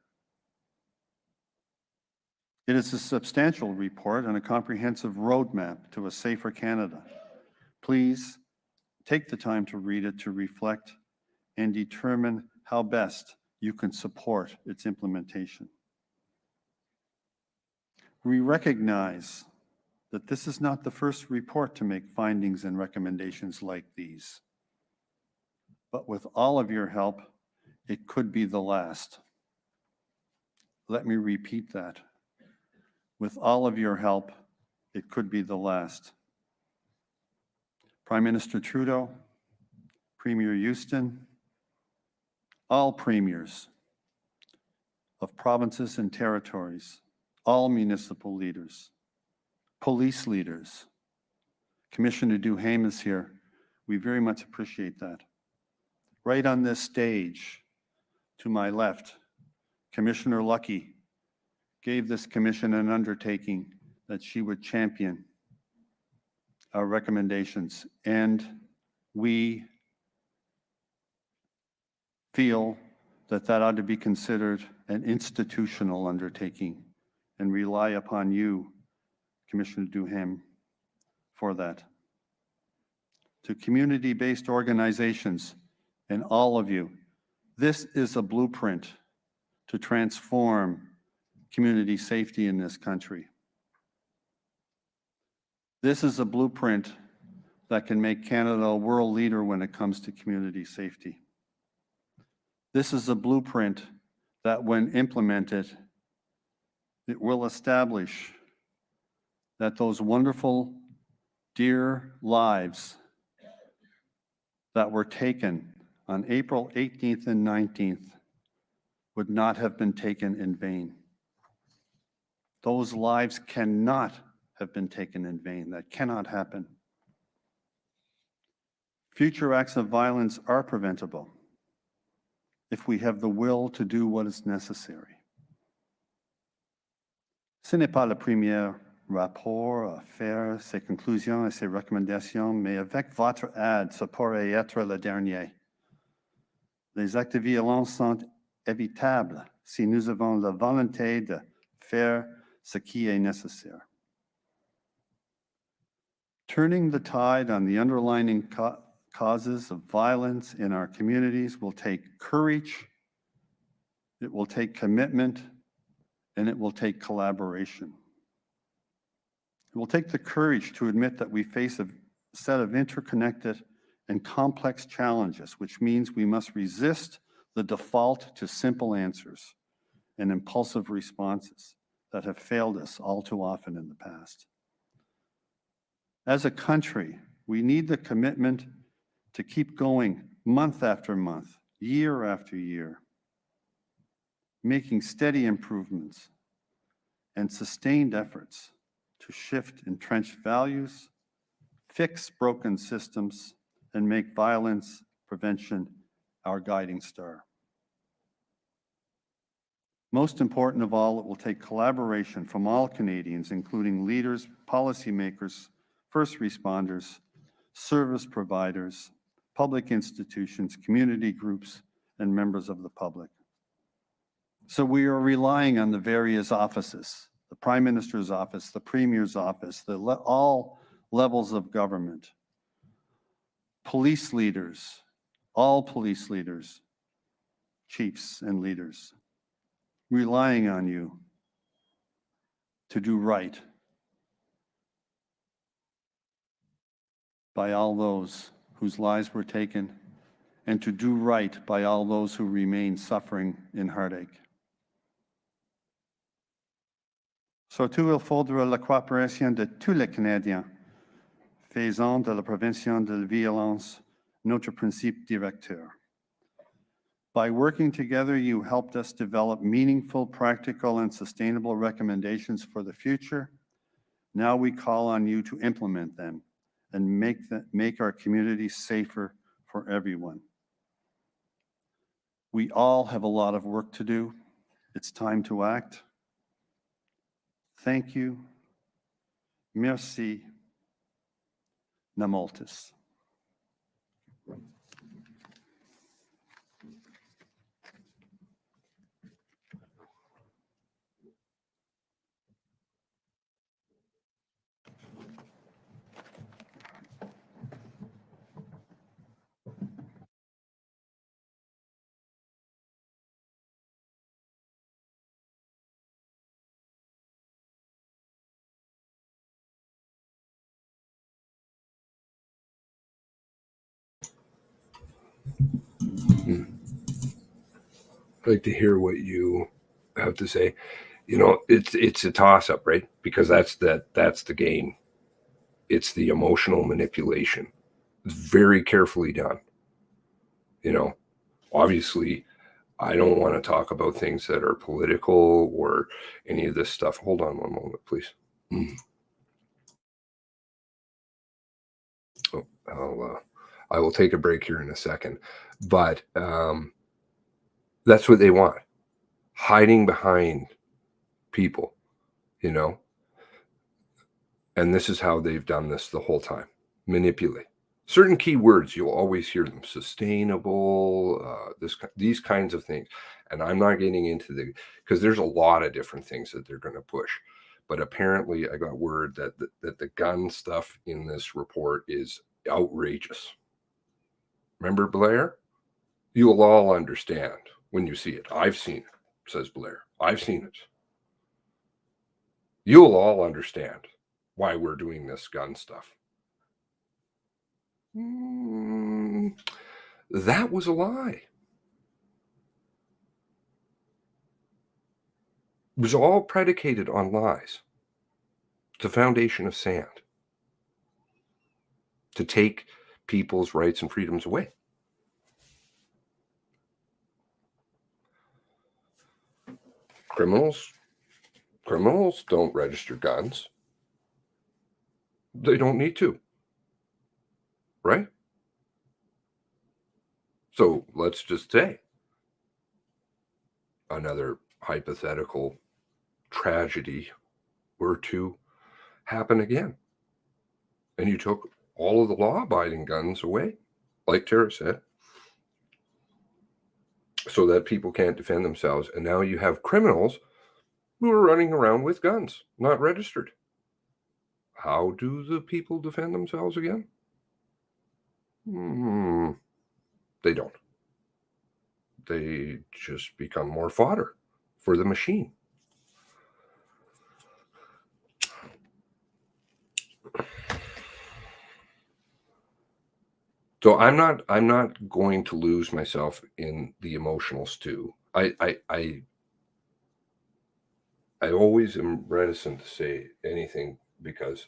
Speaker 13: It is a substantial report and a comprehensive roadmap to a safer Canada. Please take the time to read it, to reflect and determine how best you can support its implementation. We recognize that this is not the first report to make findings and recommendations like these. But with all of your help, it could be the last. Let me repeat that. With all of your help, it could be the last. Prime Minister Trudeau, Premier Houston, all premiers of provinces and territories, all municipal leaders, police leaders. Commissioner Duhaime is here. We very much appreciate that. Right on this stage, to my left, Commissioner Lucky gave this commission an undertaking that she would champion our recommendations, and we feel that that ought to be considered an institutional undertaking and rely upon you, Commissioner Duhaime, for that. To community-based organizations and all of you, this is a blueprint to transform community safety in this country. This is a blueprint that can make Canada a world leader when it comes to community safety. This is a blueprint that, when implemented, it will establish that those wonderful, dear lives that were taken on April 18th and 19th would not have been taken in vain. Those lives cannot have been taken in vain. That cannot happen. Future acts of violence are preventable if we have the will to do what is necessary. Ce n'est pas le premier rapport à faire, ses conclusions et ses recommandations, mais avec votre aide, ça pourrait être le dernier. Les actes de violence sont évitables si nous avons la volonté de faire ce qui est nécessaire. Turning the tide on the underlying causes of violence in our communities will take courage, it will take commitment, and it will take collaboration. It will take the courage to admit that we face a set of interconnected and complex challenges, which means we must resist the default to simple answers and impulsive responses that have failed us all too often in the past. As a country, we need the commitment to keep going month after month, year after year, making steady improvements and sustained efforts to shift entrenched values, fix broken systems, and make violence prevention our guiding star. Most important of all, it will take collaboration from all Canadians, including leaders, policymakers, first responders, service providers, public institutions, community groups, and members of the public. So we are relying on the various offices, the Prime Minister's office, the Premier's office, all levels of government, police leaders, all police leaders, chiefs and leaders, relying on you to do right by all those whose lives were taken, and to do right by all those who remain suffering in heartache. Surtout, il faudra la coopération de tous les Canadiens, faisant de la prévention de la violence notre principe directeur. By working together, you helped us develop meaningful, practical, and sustainable recommendations for the future. Now we call on you to implement them and make our community safer for everyone. We all have a lot of work to do. It's time to act. Thank you. Merci. Namoltis.
Speaker 5: I'd like to hear what you have to say. You know, it's a toss-up, right? Because that's the game. It's the emotional manipulation. It's very carefully done. You know, obviously, I don't want to talk about things that are political or any of this stuff. Hold on one moment, please. Oh, I will take a break here in a second. But that's what they want. Hiding behind people, you know. And this is how they've done this the whole time. Manipulate. Certain key words, you'll always hear them. Sustainable, these kinds of things. And I'm not getting into because there's a lot of different things that they're going to push. But apparently I got word that the gun stuff in this report is outrageous. Remember Blair? You'll all understand when you see it. I've seen it, says Blair. I've seen it. You'll all understand why we're doing this gun stuff. That was a lie. It was all predicated on lies. It's a foundation of sand to take people's rights and freedoms away. Criminals don't register guns. They don't need to, right? So let's just say another hypothetical tragedy were to happen again, and you took all of the law-abiding guns away, like Tara said, so that people can't defend themselves, and now you have criminals who are running around with guns, not registered. How do the people defend themselves again? They don't. They just become more fodder for the machine. So I'm not going to lose myself in the emotional stew. I always am reticent to say anything because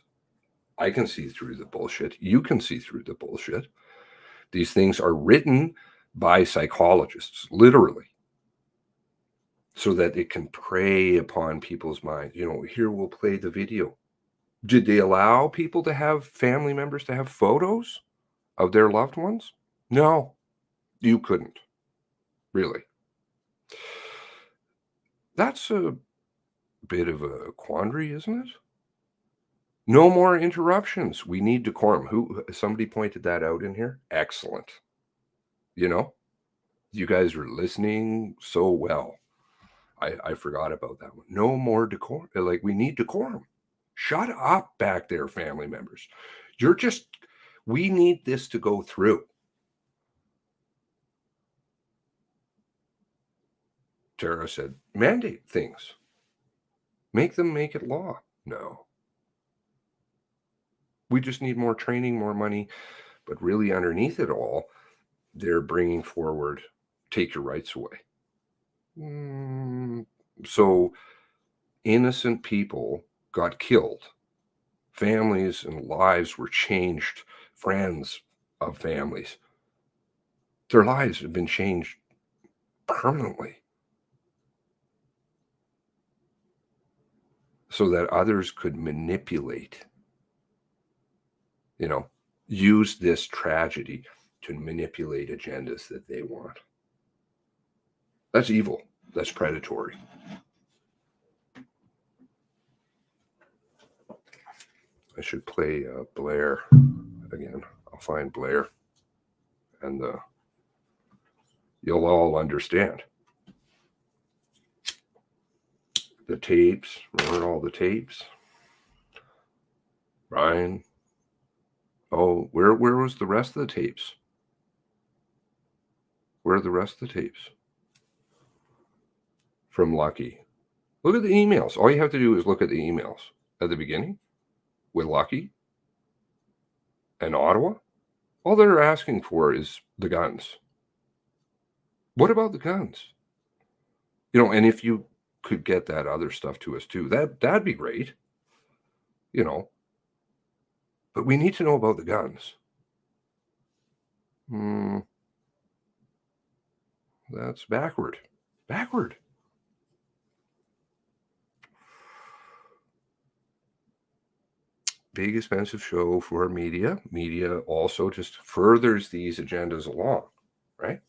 Speaker 5: I can see through the bullshit. You can see through the bullshit. These things are written by psychologists, literally, so that it can prey upon people's minds. You know, here we'll play the video. Did they allow people to have family members to have photos of their loved ones? No, you couldn't. Really. That's a bit of a quandary, isn't it? No more interruptions. We need decorum. Somebody pointed that out in here? Excellent. You know, you guys are listening so well. I forgot about that one. No more decorum. Like, we need decorum. Shut up back there, family members. We need this to go through. Tara said, mandate things. Make it law. No. We just need more training, more money. But really underneath it all, they're bringing forward, take your rights away. So innocent people got killed. Families and lives were changed. Friends of families. Their lives have been changed permanently. So that others could manipulate, use this tragedy to manipulate agendas that they want. That's evil. That's predatory. I should play Blair again. I'll find Blair, and you'll all understand. The tapes. Remember all the tapes? Brian. Oh, where was the rest of the tapes? Where are the rest of the tapes? From Lucky. Look at the emails. All you have to do is look at the emails at the beginning with Lucky and Ottawa. All they're asking for is the guns. What about the guns? And if you could get that other stuff to us too, that'd be great. But we need to know about the guns. That's backward. Backward. Big expensive show for media. Media also just furthers these agendas along, right?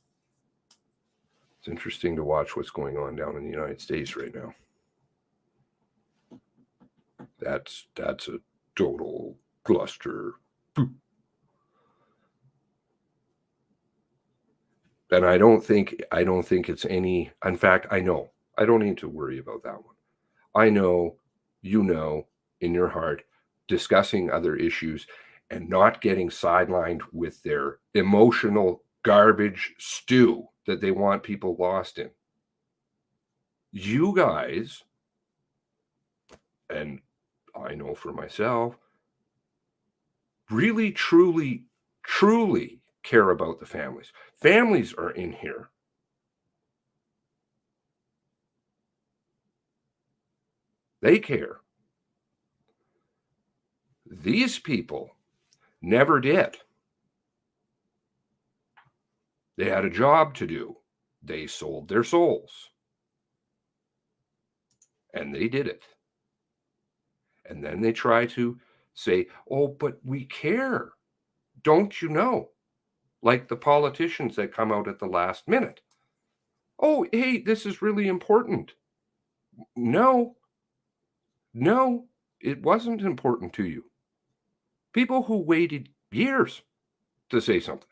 Speaker 5: It's interesting to watch what's going on down in the United States right now. That's a total cluster. And I don't think it's any. In fact, I know. I don't need to worry about that one. I know, in your heart, discussing other issues and not getting sidelined with their emotional garbage stew that they want people lost in. You guys, and I know for myself, really truly truly care about the families. Families are in here. They care. These people never did. They had a job to do. They sold their souls. And they did it. And then they try to say, oh, but we care. Don't you know? Like the politicians that come out at the last minute. Oh, hey, this is really important. No, it wasn't important to you. People who waited years to say something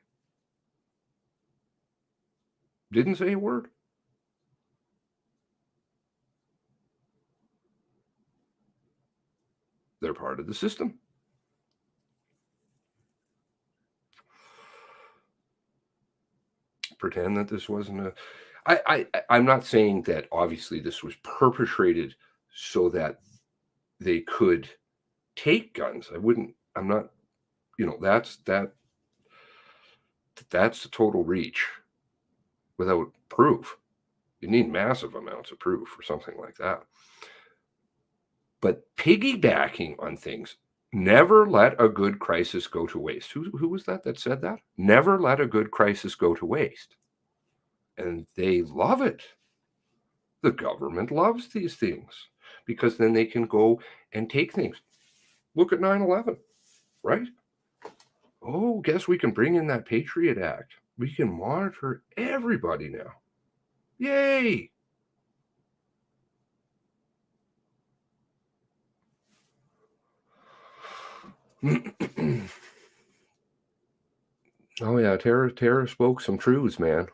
Speaker 5: didn't say a word. They're part of the system. Pretend that this wasn't I'm not saying that obviously this was perpetrated so that they could take guns. I'm not, that's the total reach without proof. You need massive amounts of proof for something like that. But piggybacking on things, never let a good crisis go to waste. Who was that said that? Never let a good crisis go to waste. And they love it. The government loves these things because then they can go and take things. Look at 9/11, right? Oh, guess we can bring in that Patriot Act. We can monitor everybody now. Yay! Oh yeah, Tara spoke some truths, man.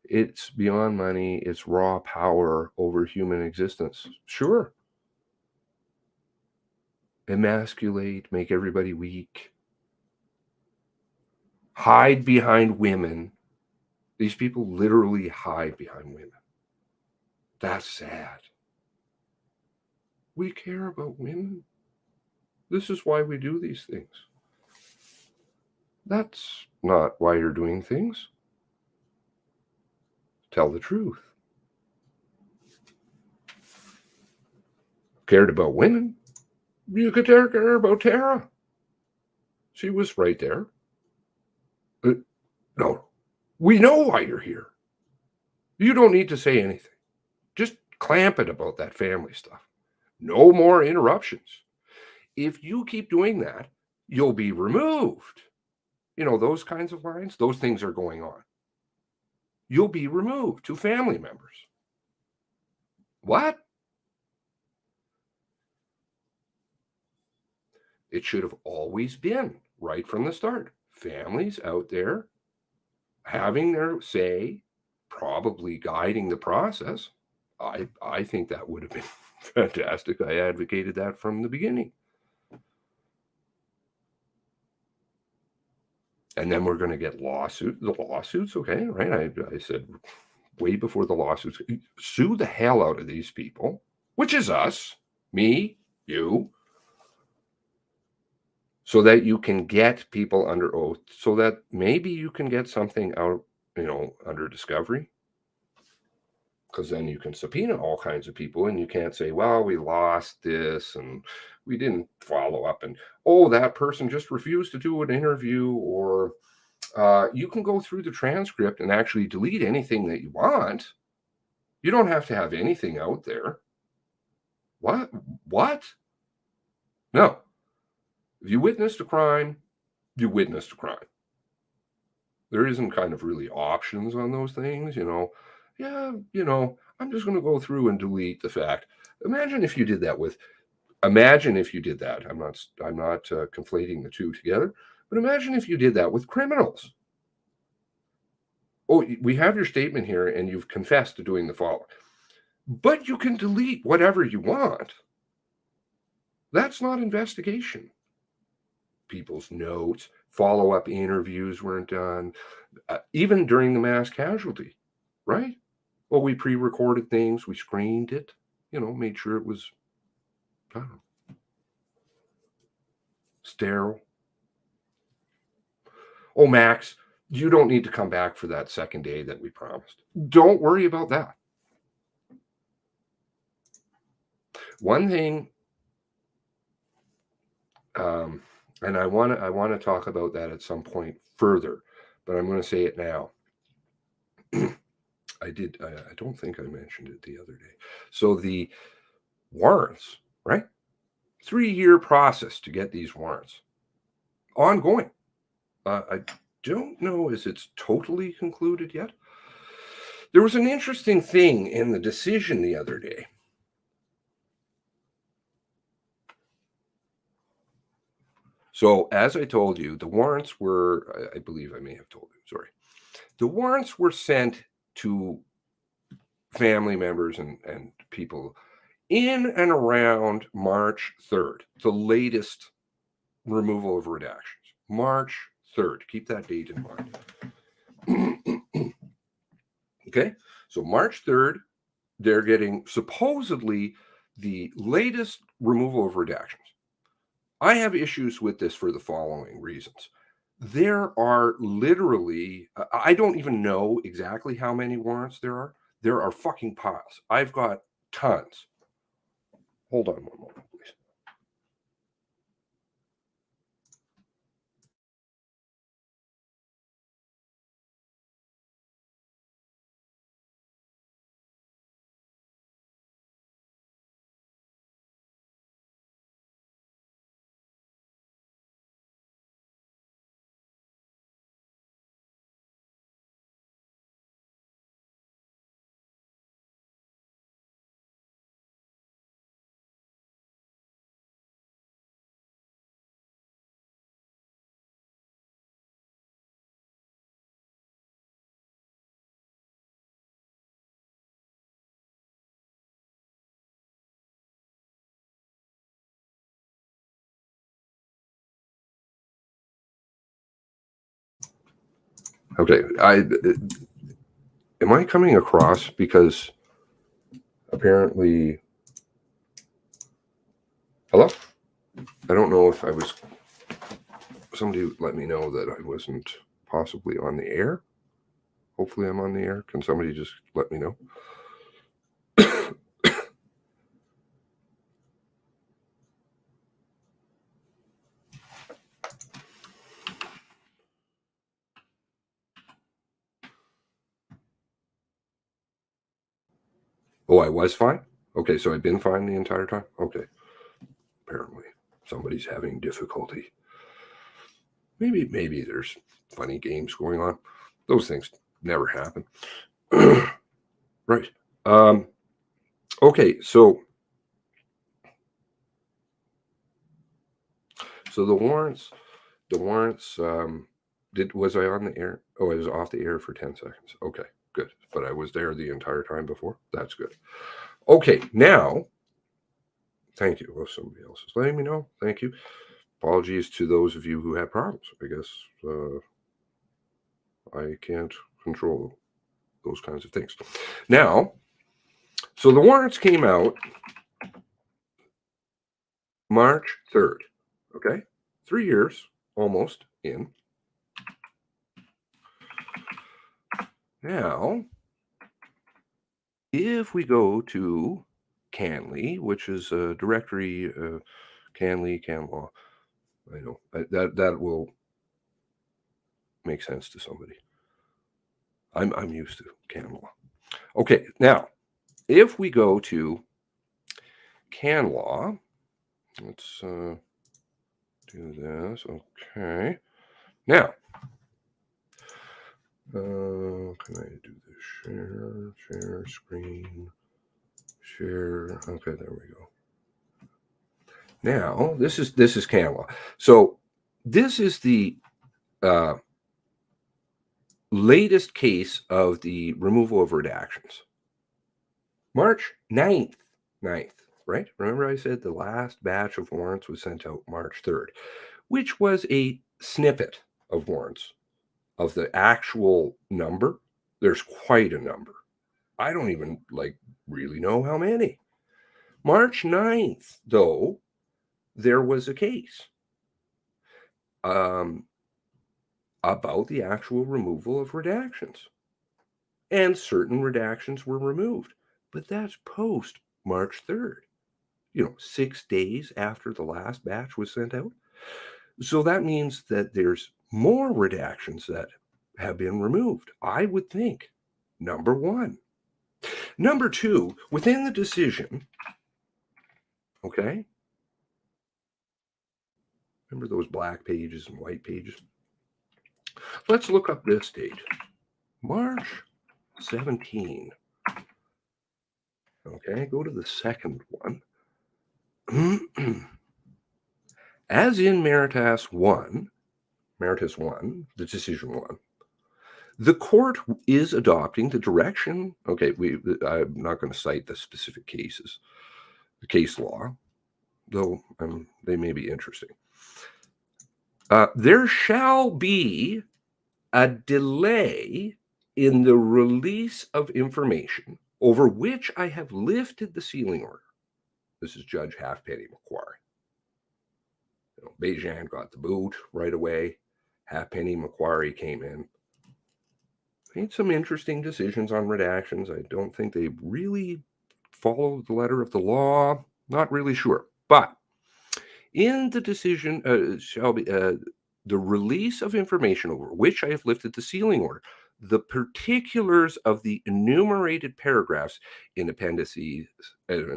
Speaker 5: It's beyond money. It's raw power over human existence. Sure. Emasculate, make everybody weak. Hide behind women. These people literally hide behind women. That's sad. We care about women. This is why we do these things. That's not why you're doing things. Tell the truth. Cared about women. You could care about Tara. She was right there. No, we know why you're here. You don't need to say anything. Just clamp it about that family stuff. No more interruptions. If you keep doing that, you'll be removed. Those kinds of lines, those things are going on. You'll be removed to family members. What? It should have always been right from the start. Families out there having their say, probably guiding the process. I think that would have been fantastic. I advocated that from the beginning. And then we're going to get the lawsuits, okay, right? I said way before the lawsuits, sue the hell out of these people, which is us, me, you, so that you can get people under oath, so that maybe you can get something out, under discovery. Because then you can subpoena all kinds of people and you can't say, well, we lost this and we didn't follow up. And, oh, that person just refused to do an interview. Or you can go through the transcript and actually delete anything that you want. You don't have to have anything out there. What? No. If you witnessed a crime, you witnessed a crime. There isn't kind of really options on those things, Yeah, I'm just going to go through and delete the fact. Imagine if you did that. I'm not conflating the two together, but imagine if you did that with criminals. Oh, we have your statement here and you've confessed to doing the following, but you can delete whatever you want. That's not investigation. People's notes, follow-up interviews weren't done, even during the mass casualty, right? Well, we pre-recorded things, we screened it, made sure it was, sterile. Oh, Max, you don't need to come back for that second day that we promised. Don't worry about that. One thing, and I want to talk about that at some point further, but I'm going to say it now. I don't think I mentioned it the other day. So the warrants, right? 3-year process to get these warrants. Ongoing. I don't know if it's totally concluded yet. There was an interesting thing in the decision the other day. So, as I told you, the warrants were, I believe I may have told you, sorry. The warrants were sent to family members and people in and around March 3rd, the latest removal of redactions. March 3rd. Keep that date in mind. Okay, so March 3rd, they're getting supposedly the latest removal of redactions. I have issues with this for the following reasons. There are literally, I don't even know exactly how many warrants there are. There are fucking piles. I've got tons. Hold on one moment, please. Okay, am I coming across because apparently, hello? I don't know if I was, somebody let me know that I wasn't possibly on the air. Hopefully I'm on the air. Can somebody just let me know? Oh, I was fine? Okay, so I've been fine the entire time? Okay. Apparently, somebody's having difficulty. Maybe there's funny games going on. Those things never happen. Right. Okay, so the warrants, was I on the air? Oh, I was off the air for 10 seconds. Okay, good. But I was there the entire time before. That's good. Okay, now, thank you. Well, somebody else is letting me know. Thank you. Apologies to those of you who have problems. I guess I can't control those kinds of things. Now, so the warrants came out March 3rd. Okay, 3 years almost in. Now, if we go to Canley, which is a directory, Canley, Canlaw, I know that will make sense to somebody. I'm used to Canlaw. Okay, now if we go to Canlaw, let's do this. Okay, now can I do this? Share screen, share. Okay, there we go. Now this is Canlaw. So this is the latest case of the removal of redactions. March 9th, right? Remember I said the last batch of warrants was sent out March 3rd, which was a snippet of warrants. Of the actual number, there's quite a number. I don't even really know how many. March 9th, though, there was a case. about the actual removal of redactions. And certain redactions were removed. But that's post March 3rd, 6 days after the last batch was sent out. So that means that there's more redactions that have been removed, I would think. Number one. Number two, within the decision, okay? Remember those black pages and white pages? Let's look up this date. March 17. Okay, go to the second one. As in Meritus 1, the decision 1, the court is adopting the direction. Okay, I'm not going to cite the specific cases, the case law, though they may be interesting. There shall be a delay in the release of information over which I have lifted the sealing order. This is Judge Halfpenny Macquarie. Bejan got the boot right away. Halfpenny Macquarie came in. Made some interesting decisions on redactions. I don't think they really followed the letter of the law. Not really sure. But in the decision shall be the release of information over which I have lifted the sealing order. The particulars of the enumerated paragraphs in Appendix C, and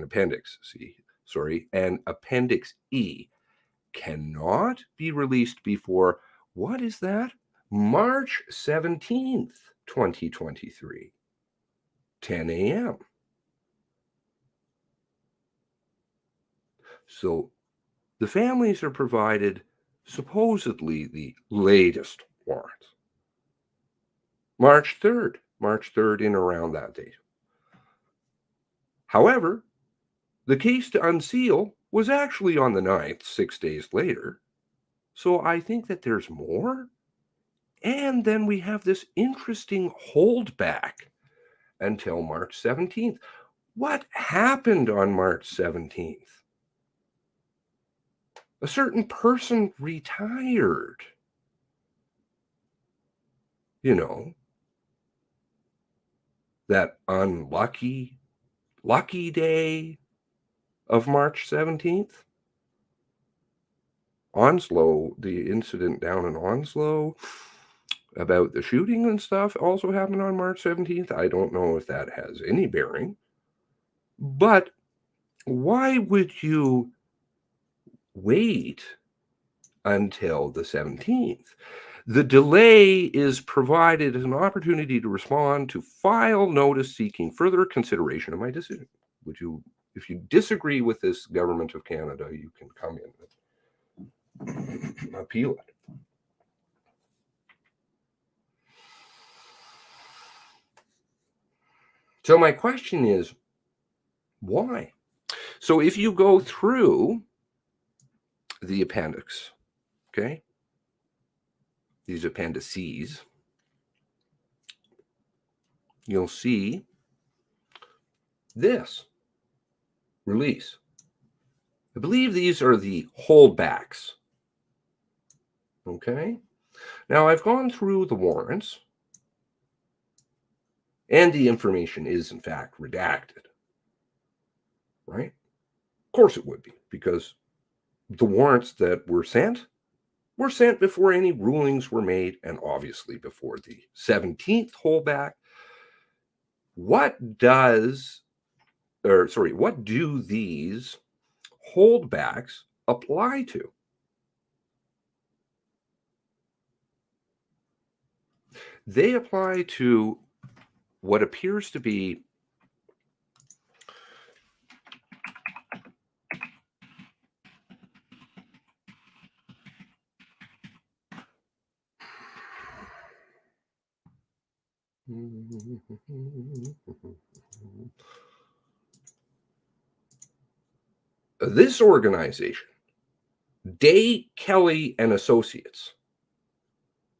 Speaker 5: Appendix E cannot be released before, what is that? March 17th, 2023, 10 a.m. So the families are provided supposedly the latest warrants. March 3rd in around that date. However, the case to unseal was actually on the 9th, 6 days later. So I think that there's more. And then we have this interesting holdback until March 17th. What happened on March 17th? A certain person retired. That lucky day of March 17th. Onslow, the incident down in Onslow about the shooting and stuff also happened on March 17th. I don't know if that has any bearing. But why would you wait until the 17th? The delay is provided as an opportunity to respond to file notice seeking further consideration of my decision. If you disagree with this Government of Canada, you can come in and appeal it. So my question is, why? So if you go through the appendix, okay, these appendices, you'll see this release. I believe these are the holdbacks. Okay. Now I've gone through the warrants, and the information is in fact redacted. Right? Of course it would be, because the warrants that were sent before any rulings were made, and obviously before the 17th holdback. What do these holdbacks apply to? They apply to what appears to be this organization, Day, Kelly and Associates,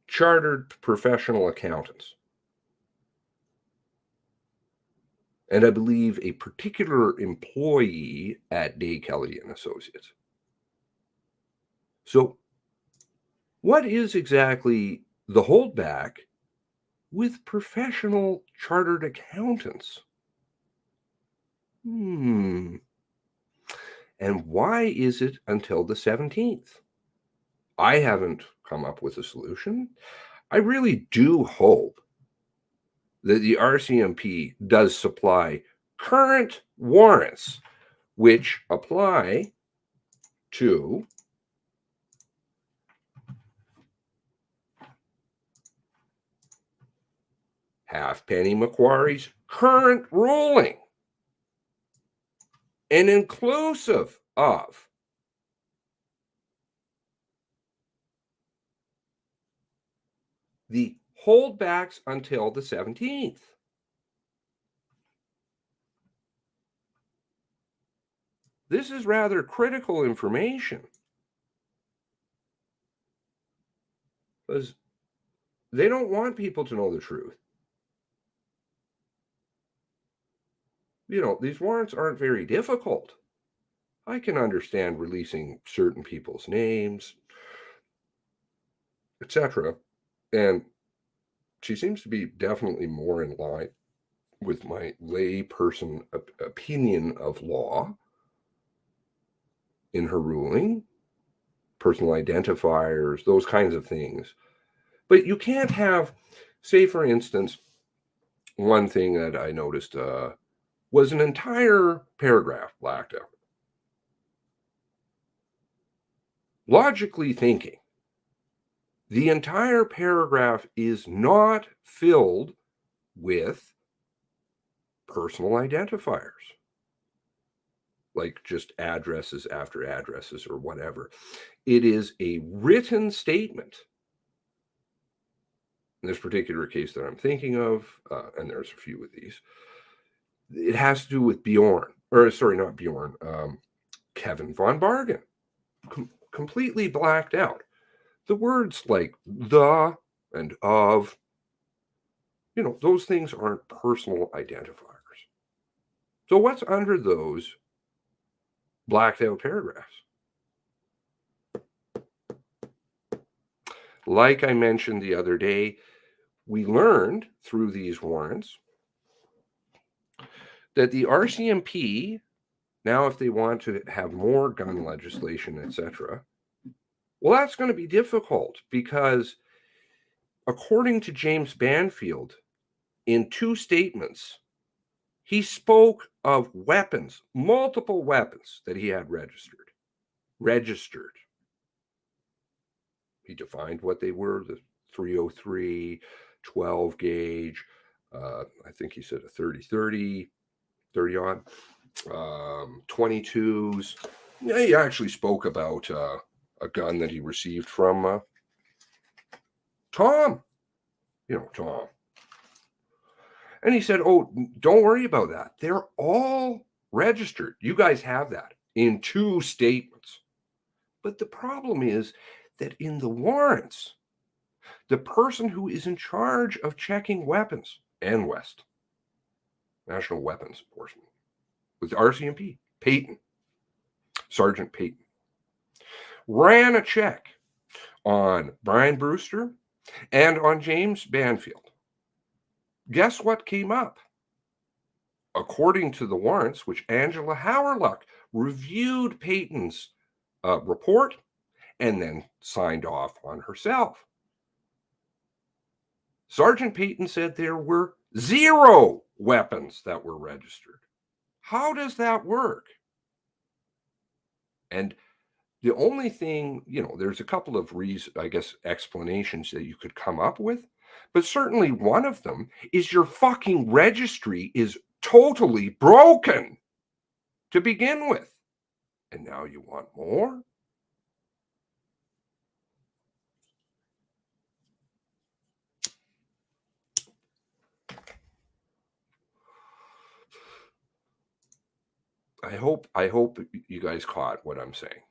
Speaker 5: chartered professional accountants. And I believe a particular employee at Day, Kelly and Associates. So what is exactly the holdback with professional chartered accountants. And why is it until the 17th? I haven't come up with a solution. I really do hope that the RCMP does supply current warrants which apply to Halfpenny Macquarie's current ruling and inclusive of the holdbacks until the 17th. This is rather critical information because they don't want people to know the truth. You know, these warrants aren't very difficult. I can understand releasing certain people's names, etc. And she seems to be definitely more in line with my lay person opinion of law in her ruling, personal identifiers, those kinds of things. But you can't have, say, for instance, one thing that I noticed was an entire paragraph blacked out. Logically thinking, the entire paragraph is not filled with personal identifiers, like just addresses after addresses or whatever. It is a written statement. In this particular case that I'm thinking of, and there's a few of these, it has to do with Bjorn, or sorry, not Bjorn, Kevin von Bargen, completely blacked out. The words like the and of, you know, those things aren't personal identifiers. So what's under those blacked out paragraphs? Like I mentioned the other day, we learned through these warrants that the RCMP, now if they want to have more gun legislation, etc., well, that's going to be difficult because according to James Banfield, in 2 statements, he spoke of weapons, multiple weapons that he had registered. He defined what they were, the .303, 12 gauge, I think he said a 30-30, 30-aught, 22s. Yeah, he actually spoke about a gun that he received from Tom. You know, Tom. And he said, oh, don't worry about that. They're all registered. You guys have that in 2 statements. But the problem is that in the warrants, the person who is in charge of checking weapons, NWEST, National Weapons Enforcement, with RCMP, Payton, Sergeant Payton, ran a check on Brian Brewster and on James Banfield. Guess what came up? According to the warrants, which Angela Howerluck reviewed Payton's report and then signed off on herself. Sergeant Payton said there were 0 weapons that were registered. How does that work? And the only thing, you know, there's a couple of explanations that you could come up with, but certainly one of them is your fucking registry is totally broken to begin with. And now you want more? I hope you guys caught what I'm saying.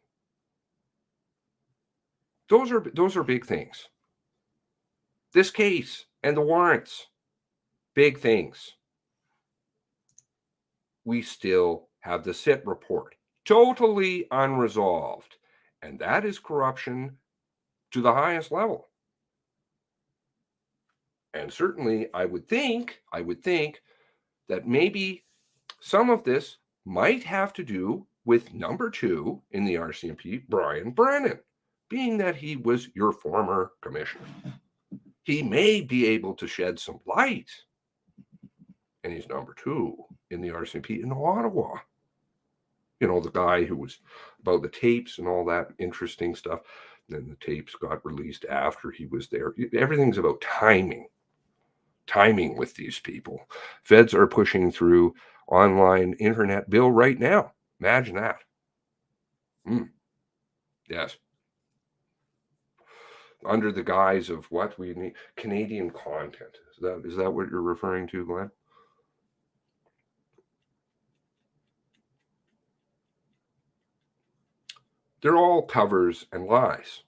Speaker 5: Those are big things. This case and the warrants, big things. We still have the SIT report, totally unresolved. And that is corruption to the highest level. And certainly I would think that maybe some of this might have to do with number 2 in the RCMP, Brian Brennan, being that he was your former commissioner. He may be able to shed some light, and he's number 2 in the RCMP in Ottawa. You know, the guy who was about the tapes and all that interesting stuff. Then the tapes got released after he was there. Everything's about timing with these people. Feds are pushing through online internet bill right now. Imagine that. Yes. Under the guise of what we need, Canadian content. Is that what you're referring to, Glenn? They're all covers and lies.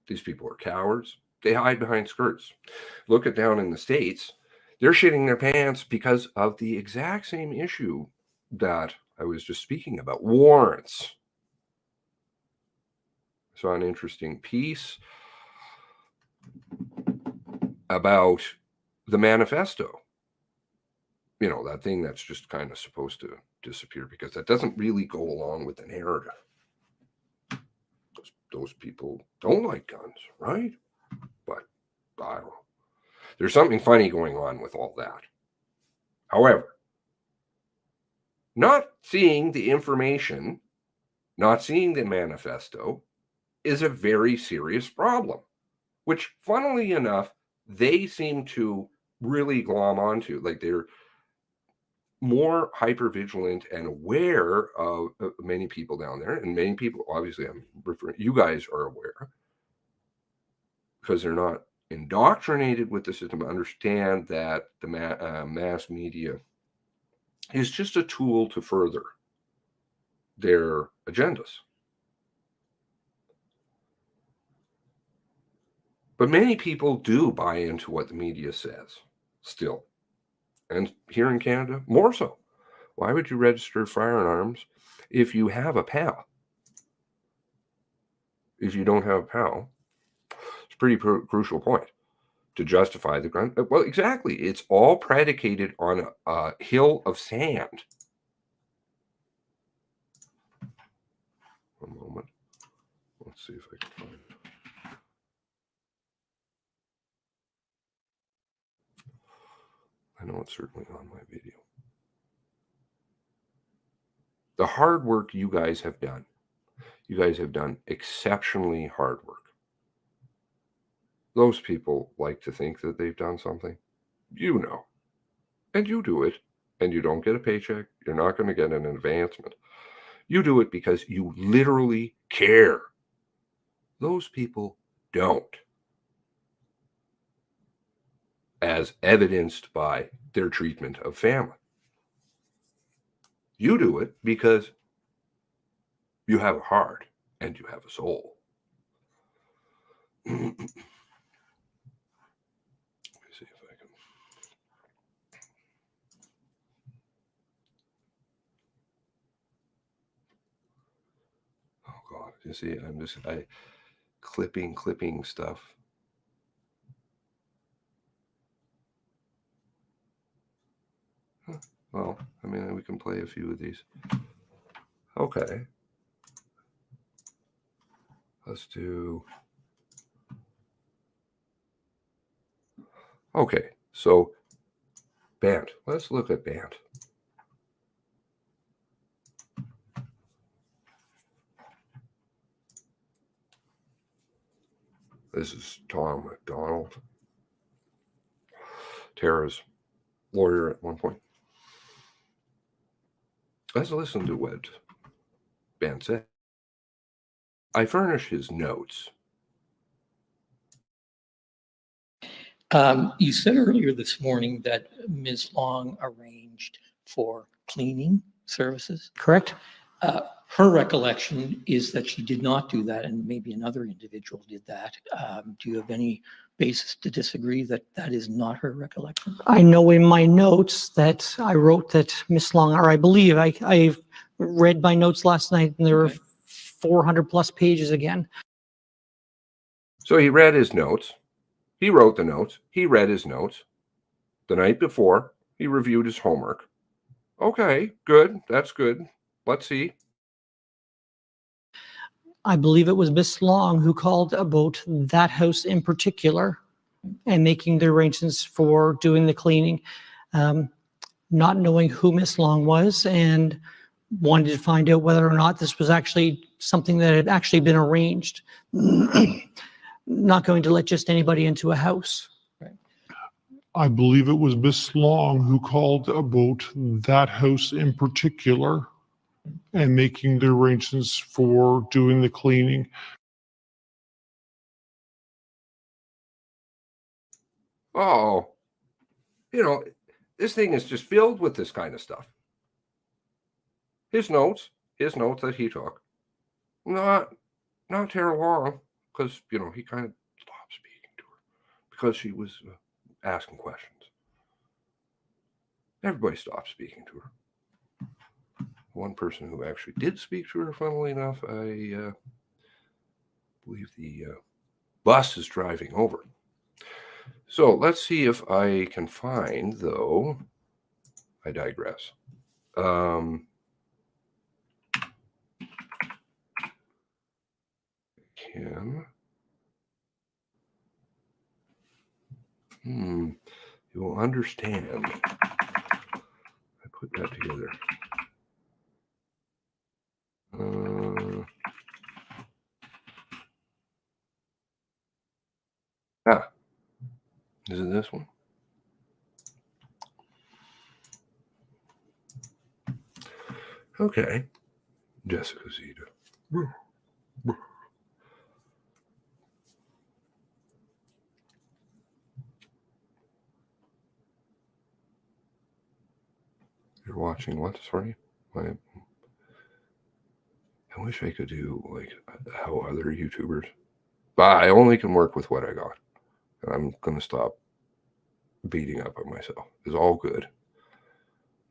Speaker 5: These people are cowards. They hide behind skirts. Look at down in the States. They're shitting their pants because of the exact same issue that I was just speaking about, warrants. I saw an interesting piece about the manifesto. You know, that thing that's just kind of supposed to disappear because that doesn't really go along with the narrative. Those people don't like guns, right? But I don't know. There's something funny going on with all that. However, not seeing the information, not seeing the manifesto is a very serious problem, which funnily enough, they seem to really glom onto. Like they're more hyper-vigilant and aware of many people down there. And many people, obviously, I'm referring, you guys are aware because they're not indoctrinated with the system, understand that the mass media is just a tool to further their agendas. But many people do buy into what the media says still. And here in Canada, more so. Why would you register firearms if you have a PAL? If you don't have a PAL, it's a pretty crucial point to justify the gun. Well, exactly. It's all predicated on a hill of sand. One moment. Let's see if I can find it. I know it's certainly on my video. The hard work you guys have done. You guys have done exceptionally hard work. Those people like to think that they've done something. You know. And you do it. And you don't get a paycheck. You're not going to get an advancement. You do it because you literally care. Those people don't. As evidenced by their treatment of family. You do it because you have a heart and you have a soul. Let me see if I can. Oh God, you see, I clipping stuff. Well, I mean, we can play a few of these. Okay. Let's do. Okay, so band. Let's look at band. This is Tom McDonald, Tara's lawyer at one point. Let's listen to what Ben said. I furnish his notes.
Speaker 20: You said earlier this morning that Ms. Long arranged for cleaning services.
Speaker 16: Correct.
Speaker 20: Her recollection is that she did not do that, and maybe another individual did that. Do you have any basis to disagree that that is not her recollection?
Speaker 16: I know in my notes that I wrote that Ms. Long, or I believe I read my notes last night, and there were 400 plus pages again.
Speaker 5: So he read his notes. He wrote the notes. He read his notes. The night before, he reviewed his homework. Okay, good. That's good. Let's see.
Speaker 16: I believe it was Miss Long who called about that house in particular and making the arrangements for doing the cleaning, not knowing who Miss Long was and wanted to find out whether or not this was actually something that had actually been arranged. Not going to let just anybody into a house.
Speaker 21: I believe it was Miss Long who called about that house in particular and making the arrangements for doing the cleaning.
Speaker 5: Oh, this thing is just filled with this kind of stuff. His notes that he took, not terribly long, because, he kind of stopped speaking to her because she was asking questions. Everybody stopped speaking to her. One person who actually did speak to her, funnily enough, I believe the bus is driving over. So let's see if I can find, though, I digress. You will understand. I put that together. Is it this one? Okay. Jessica Zeta. You're watching what? Sorry? I wish I could do like how other YouTubers, but I only can work with what I got. And I'm going to stop beating up on myself. It's all good.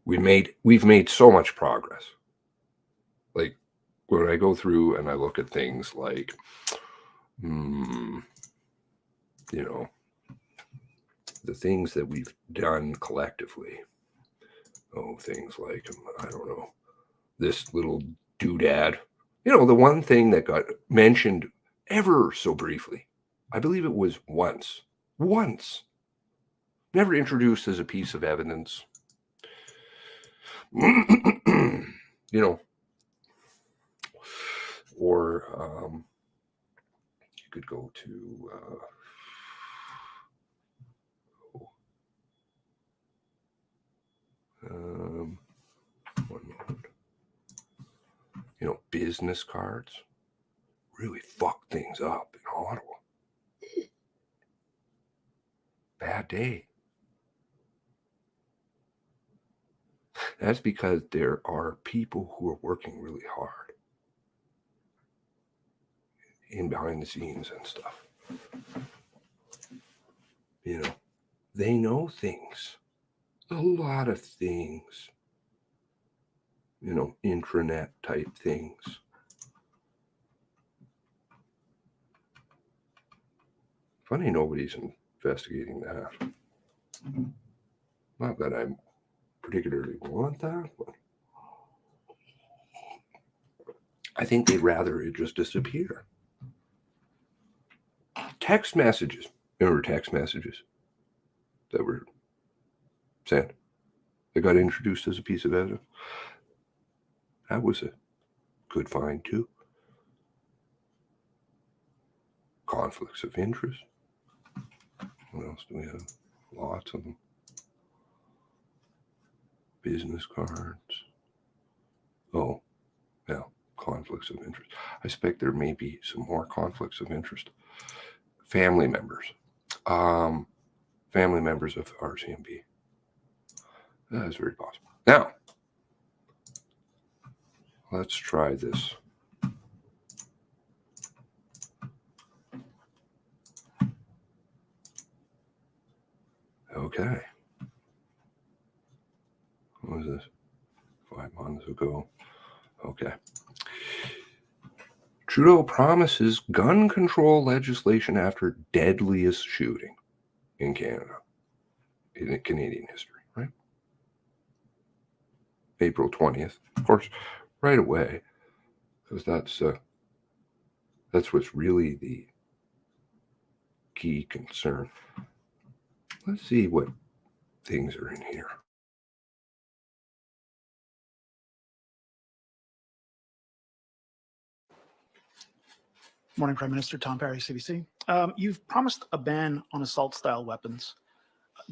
Speaker 5: We've made so much progress. Like when I go through and I look at things like, the things that we've done collectively. Oh, things like, I don't know, this little doodad. The one thing that got mentioned ever so briefly, I believe it was once, never introduced as a piece of evidence. Or you could go to one moment. Business cards really fucked things up in Ottawa. Bad day. That's because there are people who are working really hard in behind the scenes and stuff. They know things, a lot of things, intranet type things. Funny nobody's investigating that. Not that I particularly want that, but I think they'd rather it just disappear. Text messages. Remember text messages that were sent? They got introduced as a piece of evidence. That was a good find, too. Conflicts of interest. What else do we have? Lots of them. Business cards. Oh, yeah, conflicts of interest. I suspect there may be some more conflicts of interest. Family members. Family members of RCMP. That is very possible. Now, let's try this. Okay. What was this? 5 months ago. Okay. Trudeau promises gun control legislation after deadliest shooting. in Canada, in Canadian history, right? April 20th, of course, right away, because that's what's really the key concern. Let's see what things are in here.
Speaker 1: Morning, Prime Minister. Tom Perry, CBC. You've promised a ban on assault-style weapons.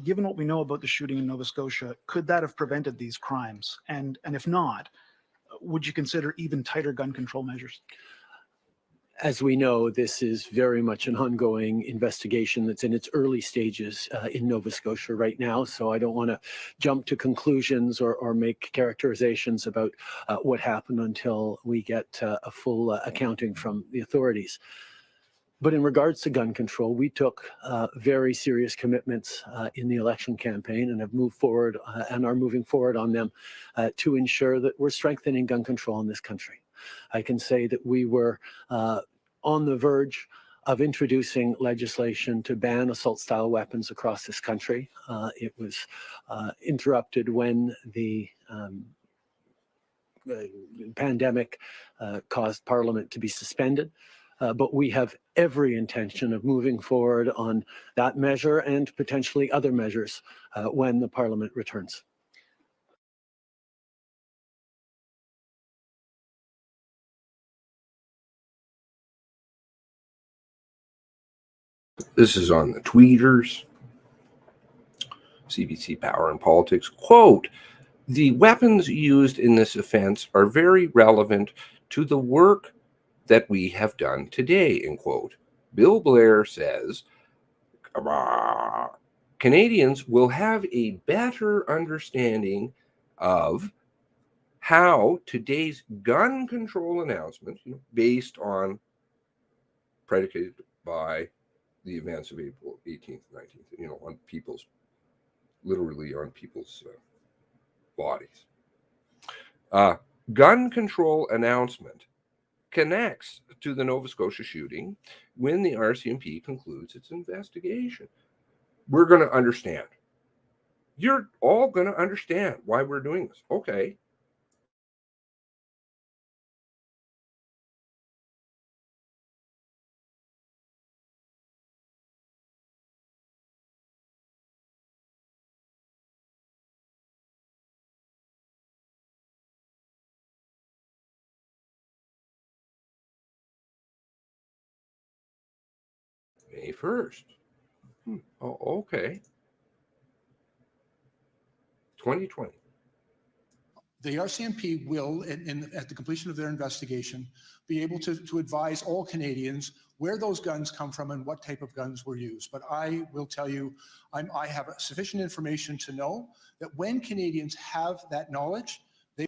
Speaker 1: Given what we know about the shooting in Nova Scotia, could that have prevented these crimes? And if not, would you consider even tighter gun control measures?
Speaker 22: As we know, this is very much an ongoing investigation that's in its early stages in Nova Scotia right now. So I don't want to jump to conclusions or make characterizations about what happened until we get a full accounting from the authorities. But in regards to gun control, we took very serious commitments in the election campaign and have moved forward and are moving forward on them to ensure that we're strengthening gun control in this country. I can say that we were on the verge of introducing legislation to ban assault-style weapons across this country. It was interrupted when the pandemic caused Parliament to be suspended. But we have every intention of moving forward on that measure and potentially other measures when the Parliament returns.
Speaker 5: This is on the tweeters. CBC Power and Politics. Quote, the weapons used in this offense are very relevant to the work that we have done today, end quote. Bill Blair says, Canadians will have a better understanding of how today's gun control announcement, based on, predicated by the events of April 18th, 19th, on people's, literally on people's bodies. Gun control announcement connects to the Nova Scotia shooting when the RCMP concludes its investigation. We're going to understand. You're all going to understand why we're doing this. Okay. May 1st. Oh, okay. 2020.
Speaker 23: The RCMP will, at the completion of their investigation, be able to advise all Canadians where those guns come from and what type of guns were used. But I will tell you, I have sufficient information to know that when Canadians have that knowledge, they...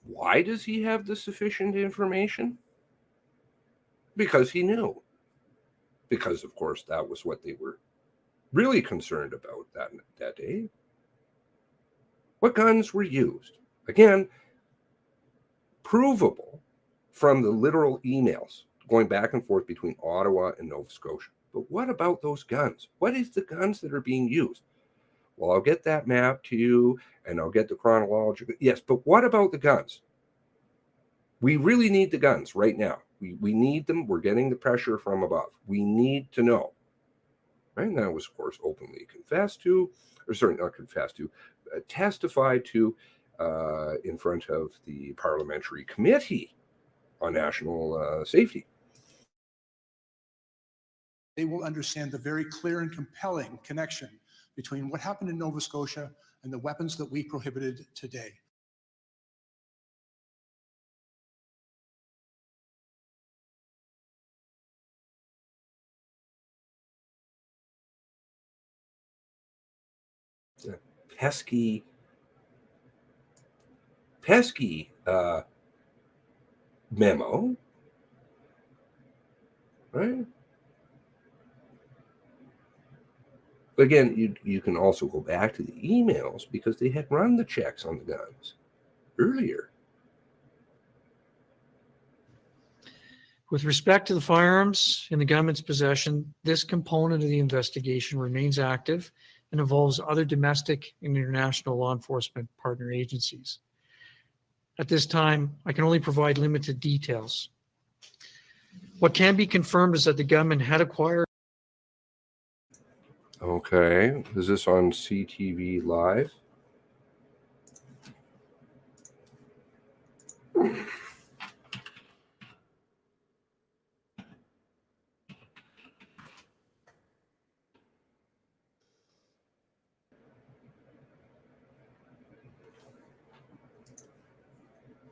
Speaker 5: Why does he have the sufficient information? Because he knew. Because, of course, that was what they were really concerned about that day. What guns were used? Again, provable from the literal emails going back and forth between Ottawa and Nova Scotia. But what about those guns? What is the guns that are being used? Well, I'll get that map to you and I'll get the chronological. Yes, but what about the guns? We really need the guns right now. We need them. We're getting the pressure from above. We need to know. Right? And that was, of course, openly confessed to, or sorry, not confessed to, testified to in front of the Parliamentary Committee on National Safety.
Speaker 23: They will understand the very clear and compelling connection between what happened in Nova Scotia and the weapons that we prohibited today.
Speaker 5: Pesky memo, right? Again, you can also go back to the emails because they had run the checks on the guns earlier.
Speaker 16: With respect to the firearms in the government's possession, this component of the investigation remains active and involves other domestic and international law enforcement partner agencies. At this time, I can only provide limited details. What can be confirmed is that the government had acquired.
Speaker 5: Okay, is this on CTV Live?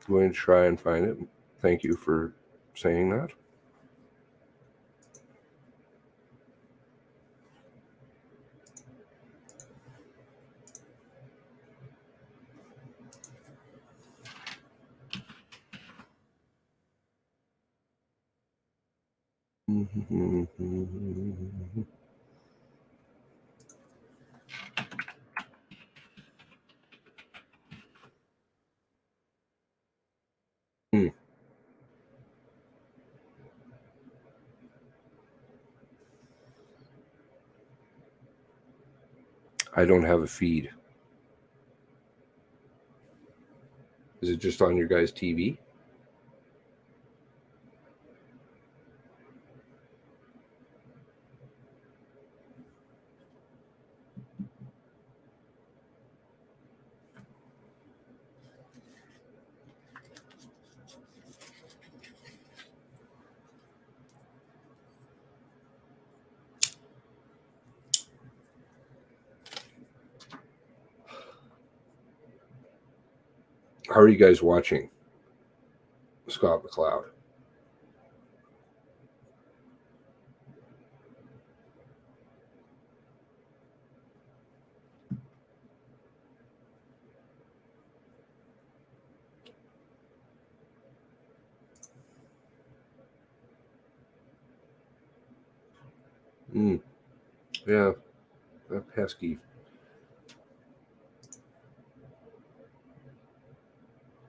Speaker 5: Going to try and find it. Thank you for saying that. I don't have a feed. Is it just on your guys' TV? How are you guys watching Scott McLeod? Yeah, that pesky.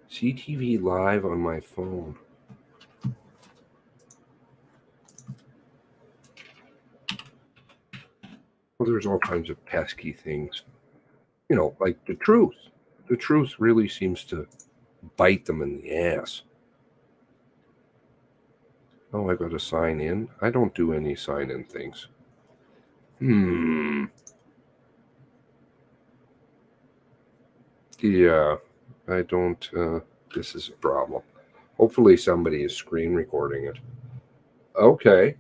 Speaker 5: CTV Live on my phone. Well, there's all kinds of pesky things. You know, like the truth. The truth really seems to bite them in the ass. Oh, I got to sign in? I don't do any sign-in things. Yeah, I don't. This is a problem. Hopefully somebody is screen recording it. Okay.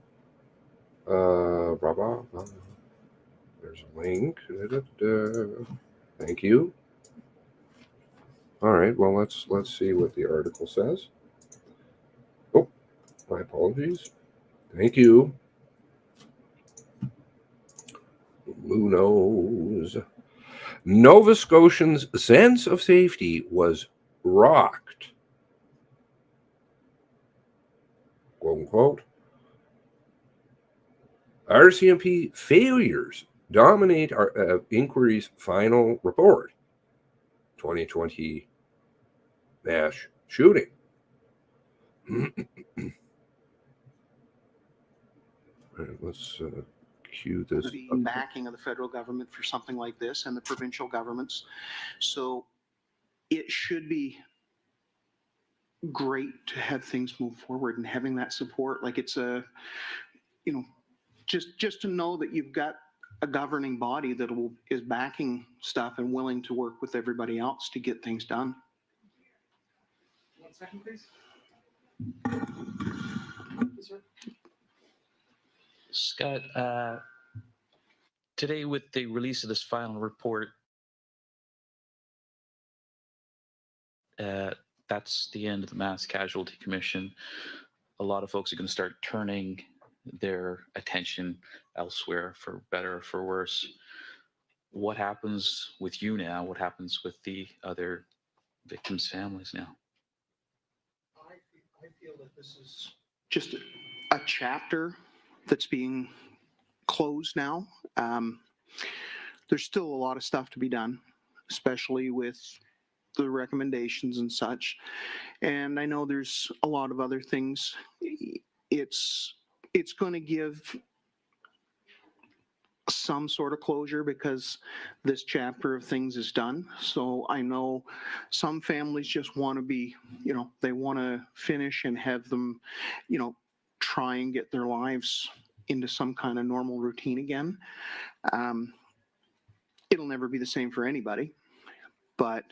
Speaker 5: Blah, blah, blah. There's a link. Thank you. All right. Well, let's see what the article says. Oh, my apologies. Thank you. Who knows? Nova Scotians' sense of safety was rocked. Quote unquote. RCMP failures dominate our inquiry's final report. 2020 mass shooting. All right, let's cue this.
Speaker 2: The backing of the federal government for something like this and the provincial governments. So it should be great to have things move forward and having that support. Like it's a, you know, just to know that you've got a governing body that is backing stuff and willing to work with everybody else to get things done.
Speaker 1: 1 second, please.
Speaker 4: Scott, today with the release of this final report, that's the end of the Mass Casualty Commission. A lot of folks are going to start turning their attention elsewhere, for better or for worse. What happens with you now? What happens with the other victims' families now?
Speaker 2: I feel that this is just a chapter that's being closed now. There's still a lot of stuff to be done, especially with the recommendations and such. And I know there's a lot of other things it's going to give some sort of closure because this chapter of things is done. So I know some families just want to be, they want to finish and have them, try and get their lives into some kind of normal routine again. It'll never be the same for anybody, but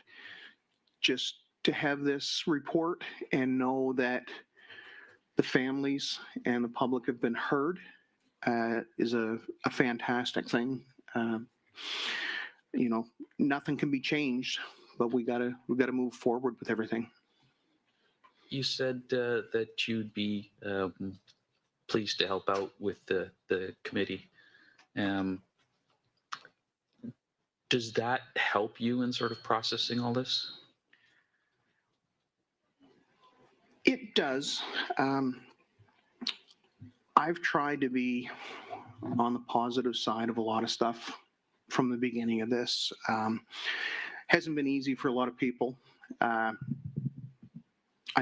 Speaker 2: just to have this report and know that the families and the public have been heard is a fantastic thing. Nothing can be changed, but we gotta move forward with everything.
Speaker 4: You said that you'd be pleased to help out with the committee. Does that help you in sort of processing all this?
Speaker 2: It does. I've tried to be on the positive side of a lot of stuff from the beginning of this. Hasn't been easy for a lot of people. I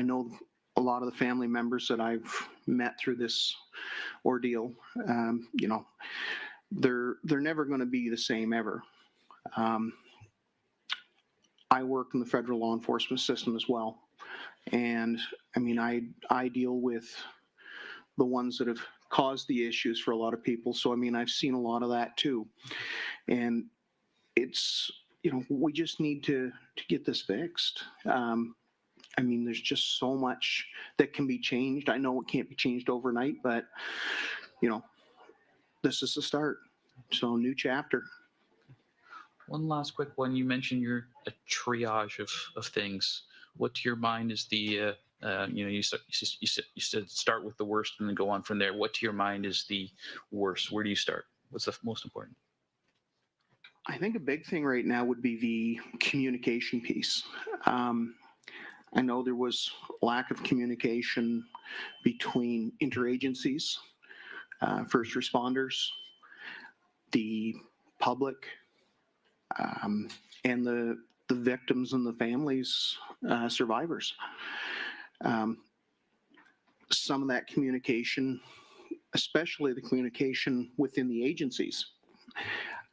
Speaker 2: know a lot of the family members that I've met through this ordeal, they're never going to be the same ever. I work in the federal law enforcement system as well. And I mean, I deal with the ones that have caused the issues for a lot of people. So, I mean, I've seen a lot of that too. And it's, we just need to get this fixed. I mean, there's just so much that can be changed. I know it can't be changed overnight, but, this is the start. So, new chapter.
Speaker 4: One last quick one. You mentioned you're a triage of things. What to your mind is the you said start with the worst and then go on from there. What to your mind is the worst? Where do you start? What's the most important?
Speaker 2: I think a big thing right now would be the communication piece. I know there was lack of communication between interagencies, first responders, the public, and the victims and the families, survivors. Some of that communication, especially the communication within the agencies,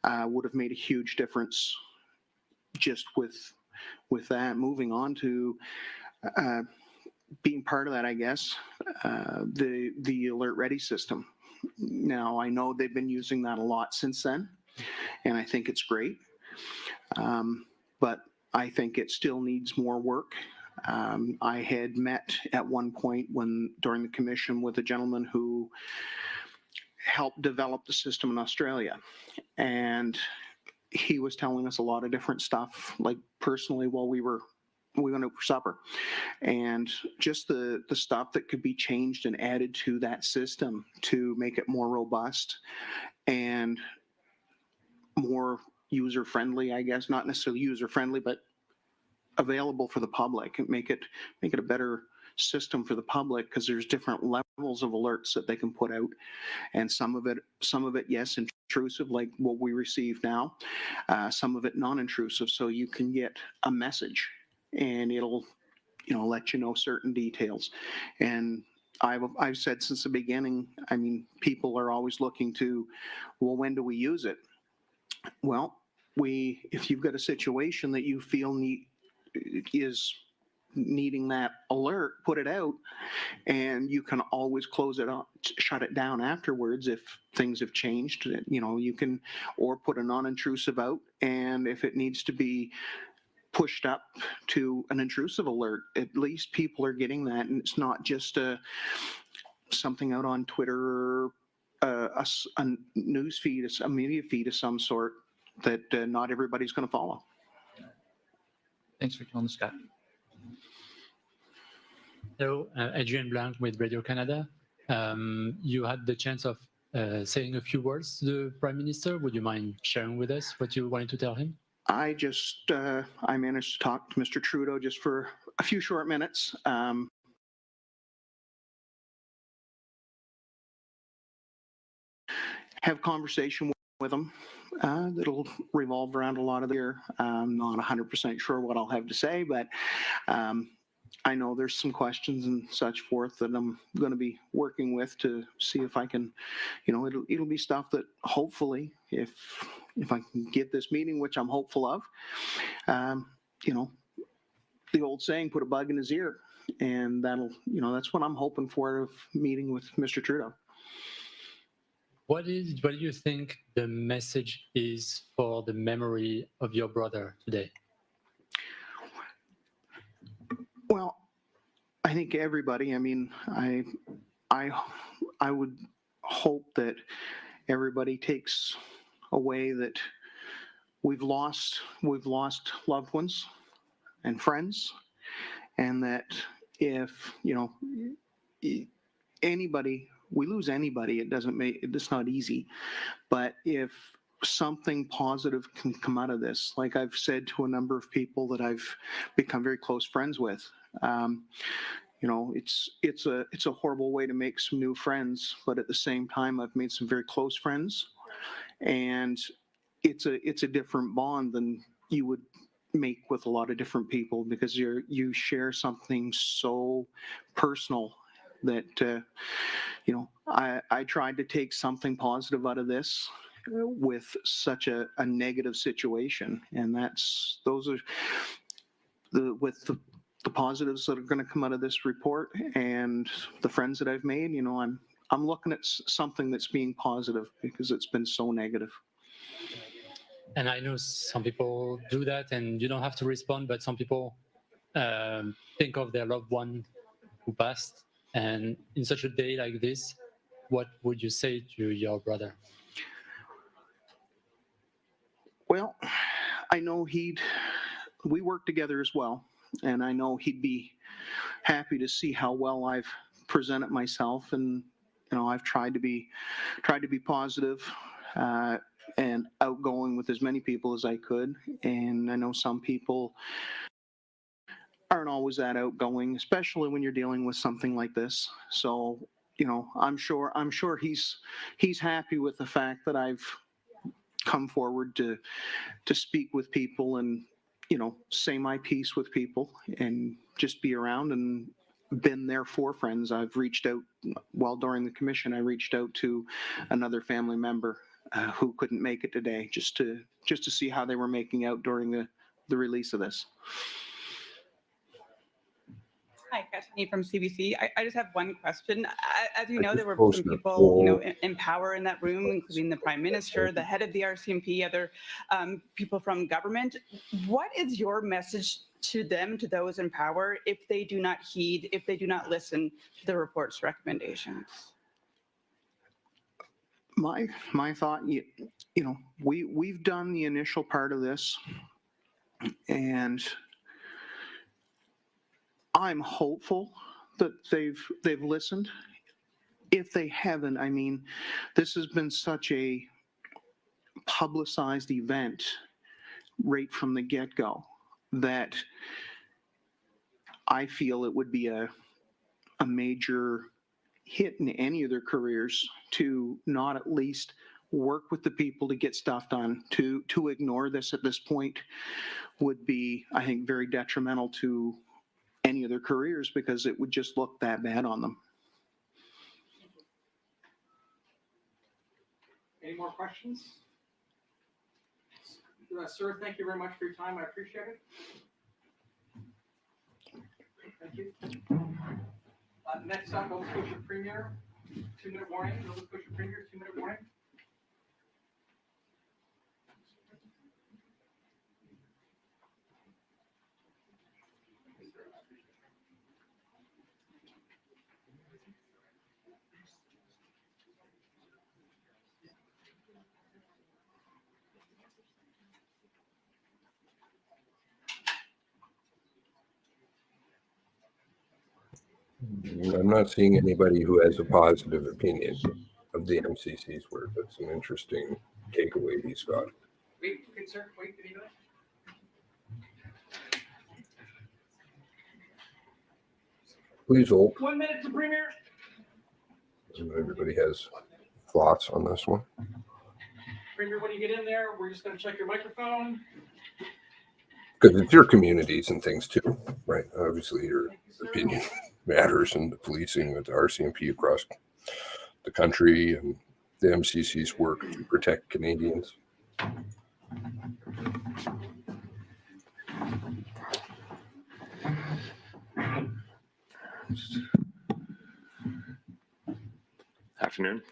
Speaker 2: would have made a huge difference just with that. Moving on to being part of that, I guess, the Alert Ready system. Now, I know they've been using that a lot since then, and I think it's great. But I think it still needs more work. I had met at one point during the commission with a gentleman who helped develop the system in Australia. And he was telling us a lot of different stuff, like personally while we went out for supper. And just the stuff that could be changed and added to that system to make it more robust and more user-friendly, I guess, not necessarily user-friendly, but available for the public, and make it a better system for the public, because there's different levels of alerts that they can put out, and some of it, yes, intrusive, like what we receive now, some of it non-intrusive, so you can get a message and it'll let you know certain details. And I've said since the beginning, I mean, people are always looking to, well, when do we use it? Well, if you've got a situation that you feel is needing that alert, put it out, and you can always close it up, shut it down afterwards if things have changed. You can, or put a non-intrusive out, and if it needs to be pushed up to an intrusive alert, at least people are getting that, and it's not just something out on Twitter or a news feed, a media feed of some sort that not everybody's going to follow.
Speaker 4: Thanks for telling us, Scott.
Speaker 7: Hello, Adjournment with Radio Canada. You had the chance of saying a few words to the Prime Minister. Would you mind sharing with us what you wanted to tell him?
Speaker 2: I managed to talk to Mr. Trudeau just for a few short minutes. Have conversation with him that'll revolve around a lot of I'm not 100% sure what I'll have to say, but I know there's some questions and such forth that I'm going to be working with to see if I can, it'll be stuff that hopefully, if I can get this meeting, which I'm hopeful of, the old saying, put a bug in his ear, and that's what I'm hoping for of meeting with Mr. Trudeau.
Speaker 7: What do you think the message is for the memory of your brother today?
Speaker 2: Well, I think everybody, I would hope that everybody takes away that we've lost loved ones and friends, and that if, we lose anybody, it's not easy, but if something positive can come out of this, like I've said to a number of people that I've become very close friends with, it's a horrible way to make some new friends, but at the same time, I've made some very close friends, and it's a different bond than you would make with a lot of different people, because you share something so personal that I tried to take something positive out of this with such a negative situation, and those are the positives that are going to come out of this report and the friends that I've made. I'm looking at something that's being positive, because it's been so negative.
Speaker 7: And I know some people do that, and you don't have to respond, but some people think of their loved one who passed. And in such a day like this, what would you say to your brother?
Speaker 2: Well, I know we work together as well, and I know he'd be happy to see how well I've presented myself, and I've tried to be positive and outgoing with as many people as I could. And I know some people aren't always that outgoing, especially when you're dealing with something like this. So, I'm sure he's happy with the fact that I've come forward to speak with people and, say my piece with people and just be around and been there for friends. I've reached out, during the commission, I reached out to another family member who couldn't make it today, just to see how they were making out during the release of this.
Speaker 8: Hi, Casualty from CBC. I just have one question. As you know, there were some people, in power in that room, including the Prime Minister, the head of the RCMP, other people from government. What is your message to them, to those in power, if they do not heed, if they do not listen to the report's recommendations?
Speaker 2: My thought, we've done the initial part of this, and I'm hopeful that they've listened. If they haven't, this has been such a publicized event right from the get-go that I feel it would be a major hit in any of their careers to not at least work with the people to get stuff done. To ignore this at this point would be, I think, very detrimental to any of their careers, because it would just look that bad on them.
Speaker 9: Any more questions? Sir, thank you very much for your time. I appreciate it. Thank you. Next up, Nova Scotia Premier, 2-minute warning. Nova Scotia Premier, 2-minute warning.
Speaker 5: I'm not seeing anybody who has a positive opinion of the MCC's work. That's an interesting takeaway he's got.
Speaker 9: Wait, good sir, wait, did he do it?
Speaker 5: Please hold.
Speaker 9: 1 minute to Premier.
Speaker 5: Everybody has thoughts on this one.
Speaker 9: Premier, when you get in there, we're just going to check your microphone.
Speaker 5: Because it's your communities and things too, right? Obviously, your opinion matters, and the policing with the RCMP across the country and the MCC's work to protect Canadians.
Speaker 10: Afternoon.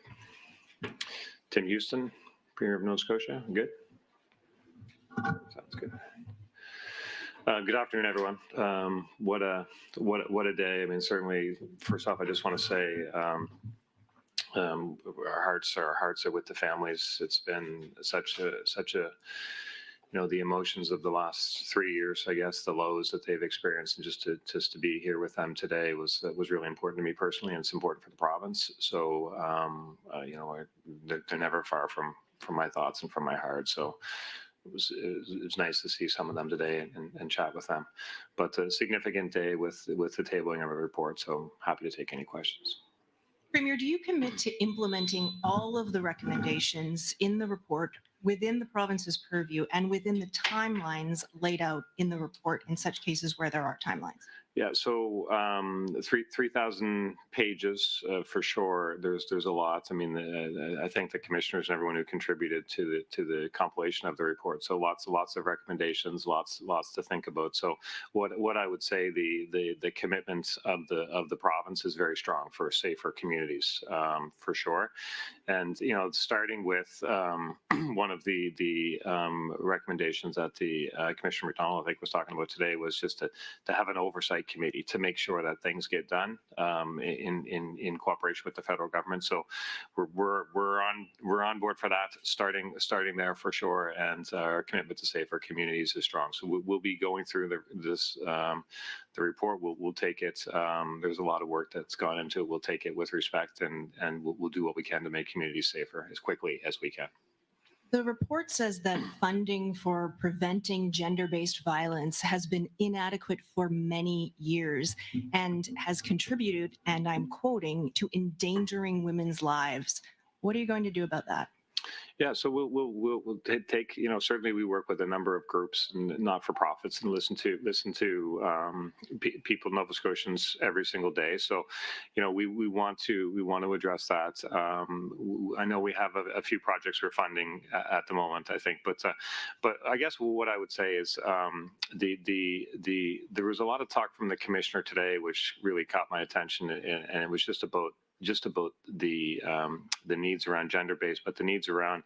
Speaker 10: Tim Houston, Premier of Nova Scotia. Good? Sounds good. Good afternoon, everyone. What a day. I mean, certainly, first off, I just want to say our hearts are with the families. It's been such a the emotions of the last 3 years, I guess, the lows that they've experienced, and just to be here with them today was really important to me personally, and it's important for the province. So they're never far from my thoughts and from my heart. So it was nice to see some of them today and chat with them. But a significant day with the tabling of a report. So happy to take any questions.
Speaker 11: Premier, do you commit to implementing all of the recommendations in the report within the province's purview and within the timelines laid out in the report in such cases where there are timelines?
Speaker 10: Yeah, so 3,000 pages for sure. There's a lot. I mean, I thank the commissioners and everyone who contributed to the compilation of the report. So lots of recommendations, lots to think about. So what I would say, the commitment of the province is very strong for safer communities, for sure. And starting with one of the recommendations that the Commissioner McDonald, I think, was talking about today, was just to have an oversight committee to make sure that things get done in cooperation with the federal government. So we're on board for that, starting there for sure, and our commitment to safer communities is strong. So we'll be going through the report. We'll take it. There's a lot of work that's gone into it. We'll take it with respect, and we'll do what we can to make communities safer as quickly as we can.
Speaker 11: The report says that funding for preventing gender-based violence has been inadequate for many years and has contributed, and I'm quoting, to endangering women's lives. What are you going to do about that?
Speaker 10: Yeah, so we'll take, certainly we work with a number of groups and not-for-profits and listen to people, Nova Scotians, every single day. So, we want to address that. I know we have a few projects we're funding at the moment, I think, but I guess what I would say is there was a lot of talk from the commissioner today, which really caught my attention, and it was just about the needs around gender-based, but the needs around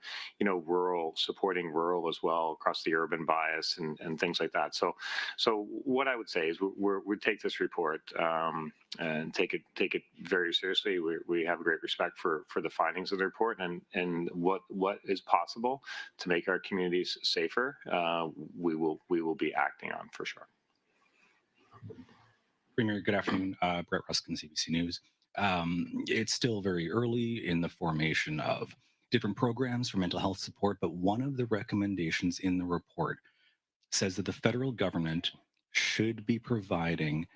Speaker 10: rural, supporting rural as well, across the urban bias and things like that. So what I would say is we take this report and take it very seriously. We have a great respect for the findings of the report and what is possible to make our communities safer. We will be acting on for sure.
Speaker 12: Premier, good afternoon. Brett Ruskin, CBC News. It's still very early in the formation of different programs for mental health support, but one of the recommendations in the report says that the federal government should be providing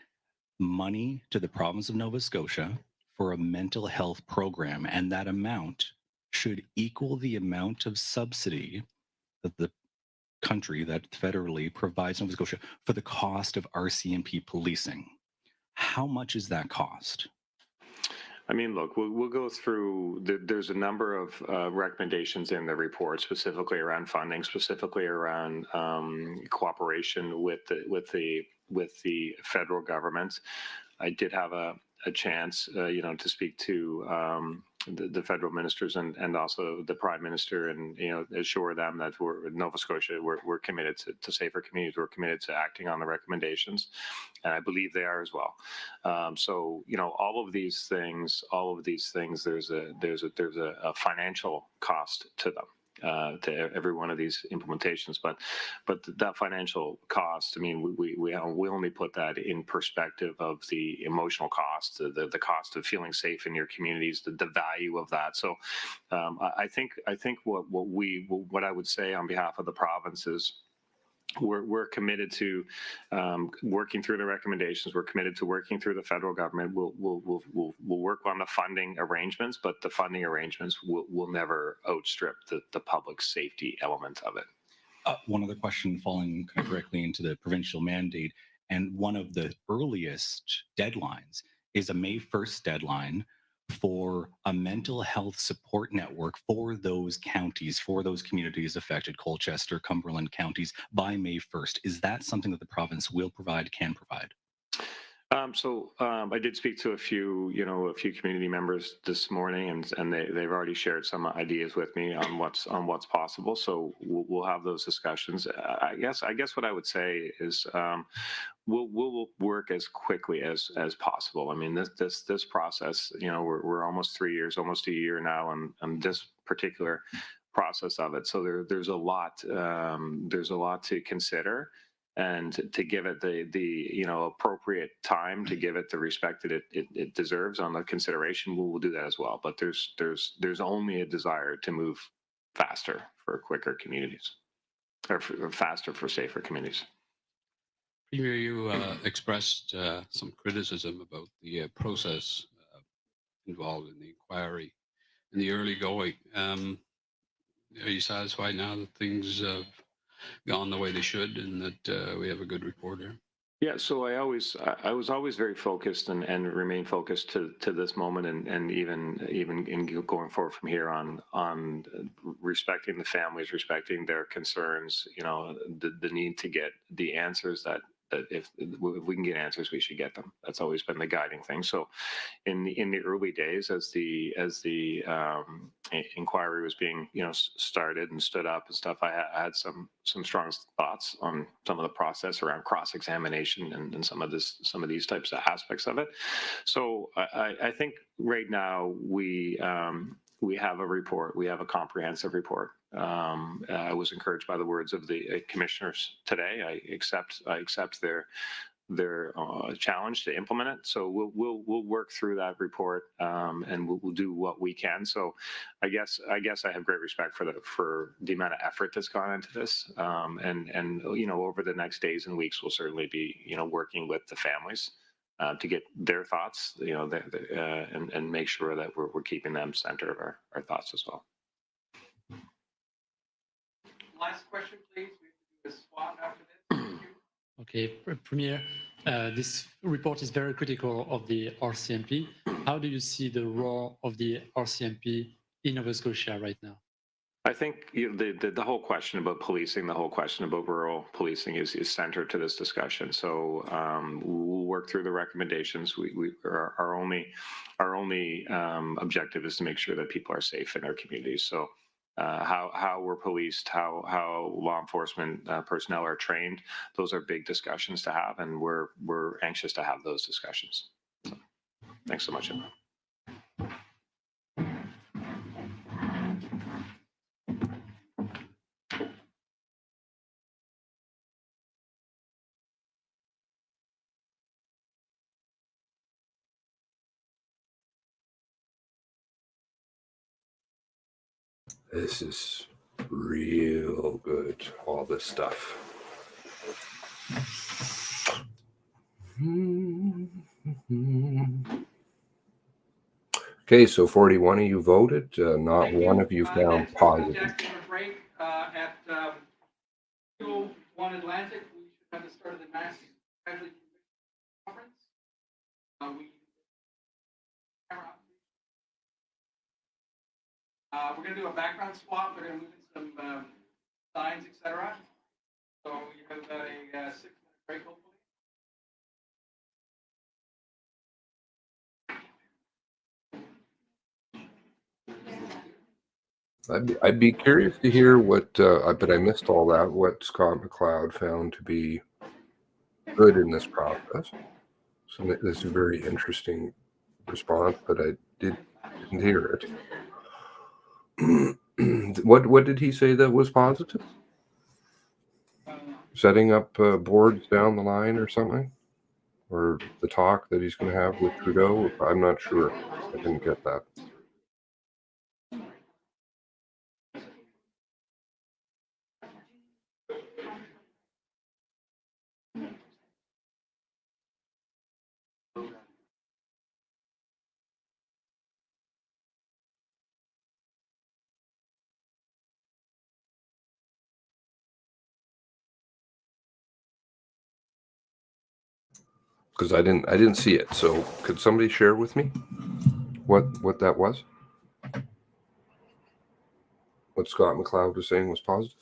Speaker 12: money to the province of Nova Scotia for a mental health program, and that amount should equal the amount of subsidy that the country that federally provides Nova Scotia for the cost of RCMP policing. How much is that cost?
Speaker 10: I mean, look, we'll go through. There's a number of recommendations in the report, specifically around funding, specifically around cooperation with the federal government. I did have a chance, to speak to the federal ministers and also the Prime Minister, and assure them that we're in Nova Scotia, we're committed to safer communities. We're committed to acting on the recommendations, and I believe they are as well. So all of these things, there's a financial cost to them. To every one of these implementations, but that financial cost, I mean, we only put that in perspective of the emotional cost, the cost of feeling safe in your communities, the value of that. So I think what I would say on behalf of the province is, we're committed to working through the recommendations. We're committed to working through the federal government. We'll work on the funding arrangements, but the funding arrangements will never outstrip the public safety element of it.
Speaker 12: One other question falling kind of directly into the provincial mandate, and one of the earliest deadlines is a May 1st deadline for a mental health support network for those counties, for those communities affected, Colchester, Cumberland counties, by May 1st. Is that something that the province will provide, can provide?
Speaker 10: I did speak to a few community members this morning, and they've already shared some ideas with me on what's possible. So we'll have those discussions. I guess what I would say is we'll work as quickly as possible. I mean, this process, we're almost 3 years, almost a year now on this particular process of it. So there's a lot to consider, and to give it the appropriate time, to give it the respect that it deserves on the consideration, we'll do that as well. But there's only a desire to move faster for quicker communities, or faster for safer communities.
Speaker 3: Premier, you expressed some criticism about the process involved in the inquiry and the early going. Are you satisfied now that things have gone the way they should, and that we have a good report here?
Speaker 10: Yeah, so I was always very focused and remain focused to this moment, and even in going forward from here on respecting the families, respecting their concerns, the need to get the answers that if we can get answers, we should get them. That's always been the guiding thing. So in the early days, as the inquiry was being started and stood up and stuff, I had some strong thoughts on some of the process around cross-examination and some of these types of aspects of it. So I think right now we have a report. We have a comprehensive report. I was encouraged by the words of the commissioners today. I accept their challenge to implement it. So we'll work through that report, and we'll do what we can. So I guess I have great respect for the amount of effort that's gone into this, and over the next days and weeks, we'll certainly be working with the families to get their thoughts, and make sure that we're keeping them center of our thoughts as well.
Speaker 9: Last question, please. We have to do a swap after this.
Speaker 7: Okay, Premier, this report is very critical of the RCMP. How do you see the role of the RCMP in Nova Scotia right now?
Speaker 10: I think the whole question about policing, the whole question about rural policing is centered to this discussion. So we'll work through the recommendations. Our only objective is to make sure that people are safe in our communities. So how we're policed, how law enforcement personnel are trained, those are big discussions to have, and we're anxious to have those discussions. So, thanks so much, Emma.
Speaker 5: This is real good, all this stuff. Okay, so 41 of you voted, not one of you found positive.
Speaker 9: Jack, we're going to break at 2:01 Atlantic. We should have the start of the Mass Casualty Conference. We're going to do a background swap. We're going to move in some signs, etc. So you have a 6-minute break, hopefully.
Speaker 5: I'd be curious to hear what, but I missed all that, what Scott McLeod found to be good in this process. So this is a very interesting response, but I didn't hear it. What did he say that was positive? Setting up boards down the line or something? Or the talk that he's going to have with Trudeau? I'm not sure. I didn't get that. because I didn't see it. So could somebody share with me what that was? What Scott McLeod was saying was positive?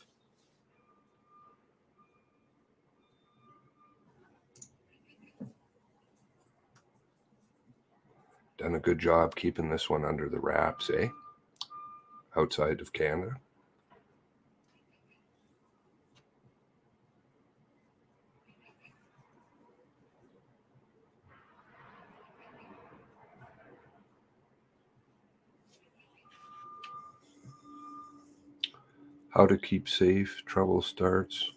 Speaker 5: Done a good job keeping this one under the wraps, eh? Outside of Canada. How to keep safe, trouble starts.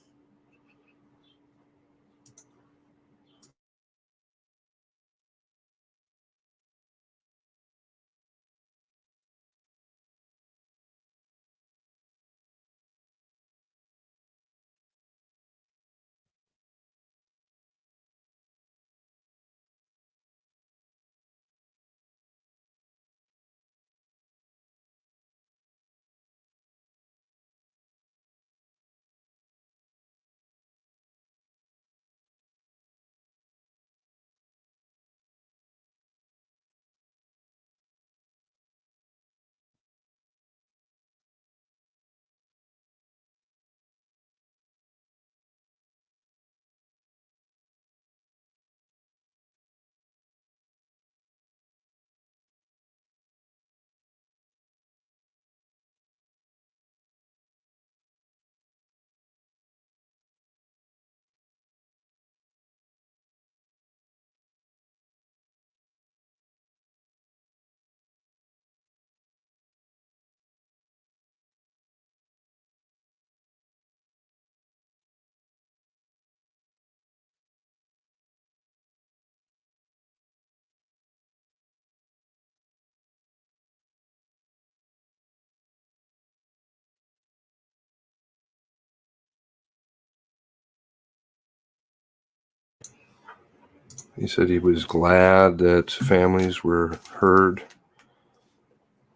Speaker 5: He said he was glad that families were heard.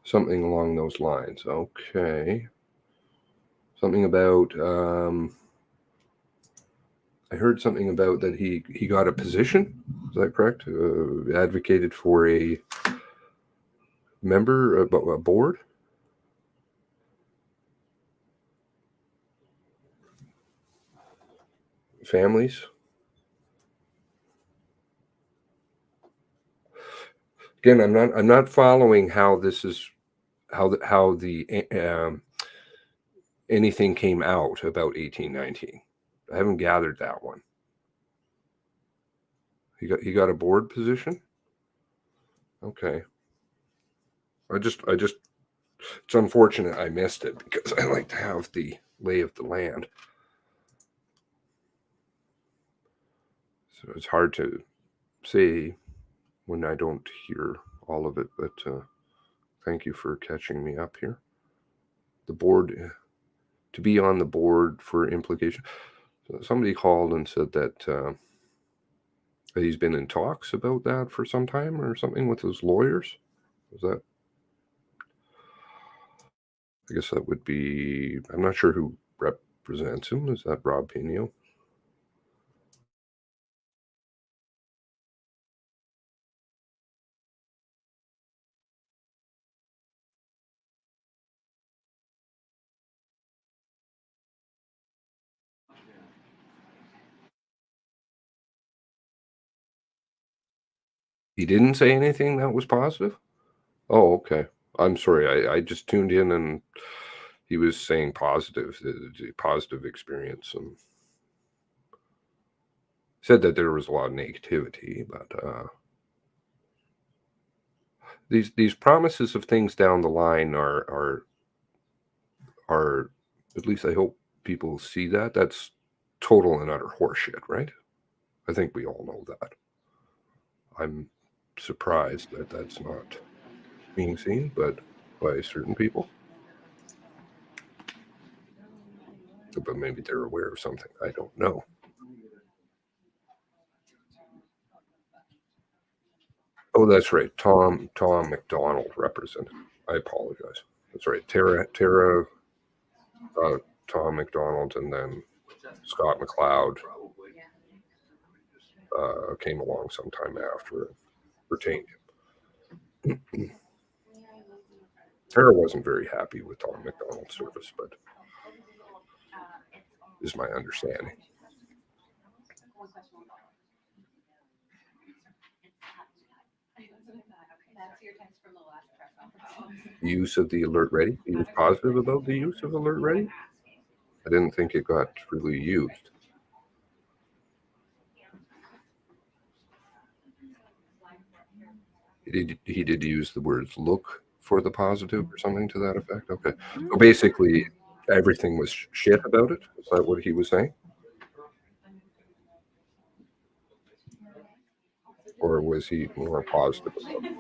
Speaker 5: Something along those lines. Okay. Something about, I heard something about that he got a position. Is that correct? Advocated for a member, a board? Families? Again, I'm not following how this is, how the anything came out about 1819. I haven't gathered that one. He got a board position? Okay. I just it's unfortunate I missed it because I like to have the lay of the land. So it's hard to say when I don't hear all of it, but thank you for catching me up here. The board, to be on the board for implication. So somebody called and said that he's been in talks about that for some time or something with his lawyers. Is that? I guess that would be, I'm not sure who represents him. Is that Rob Pino? He didn't say anything that was positive? Oh, okay. I'm sorry. I just tuned in and he was saying positive, the positive experience, and said that there was a lot of negativity, but these promises of things down the line are at least I hope people see that. That's total and utter horseshit, right? I think we all know that. I'm surprised that that's not being seen, but by certain people. But maybe they're aware of something I don't know. Oh, that's right. Tom McDonald represented. I apologize. That's right. Tara, Tom McDonald, and then Scott McLeod. came along sometime after and retained him. Tara wasn't very happy with Tom McDonald's service, but is my understanding. Use of the alert ready. He was positive about the use of alert ready. I didn't think it got really used. He did use the words look for the positive or something to that effect. Okay. So basically everything was shit about it. Is that what he was saying? Or was he more positive about it?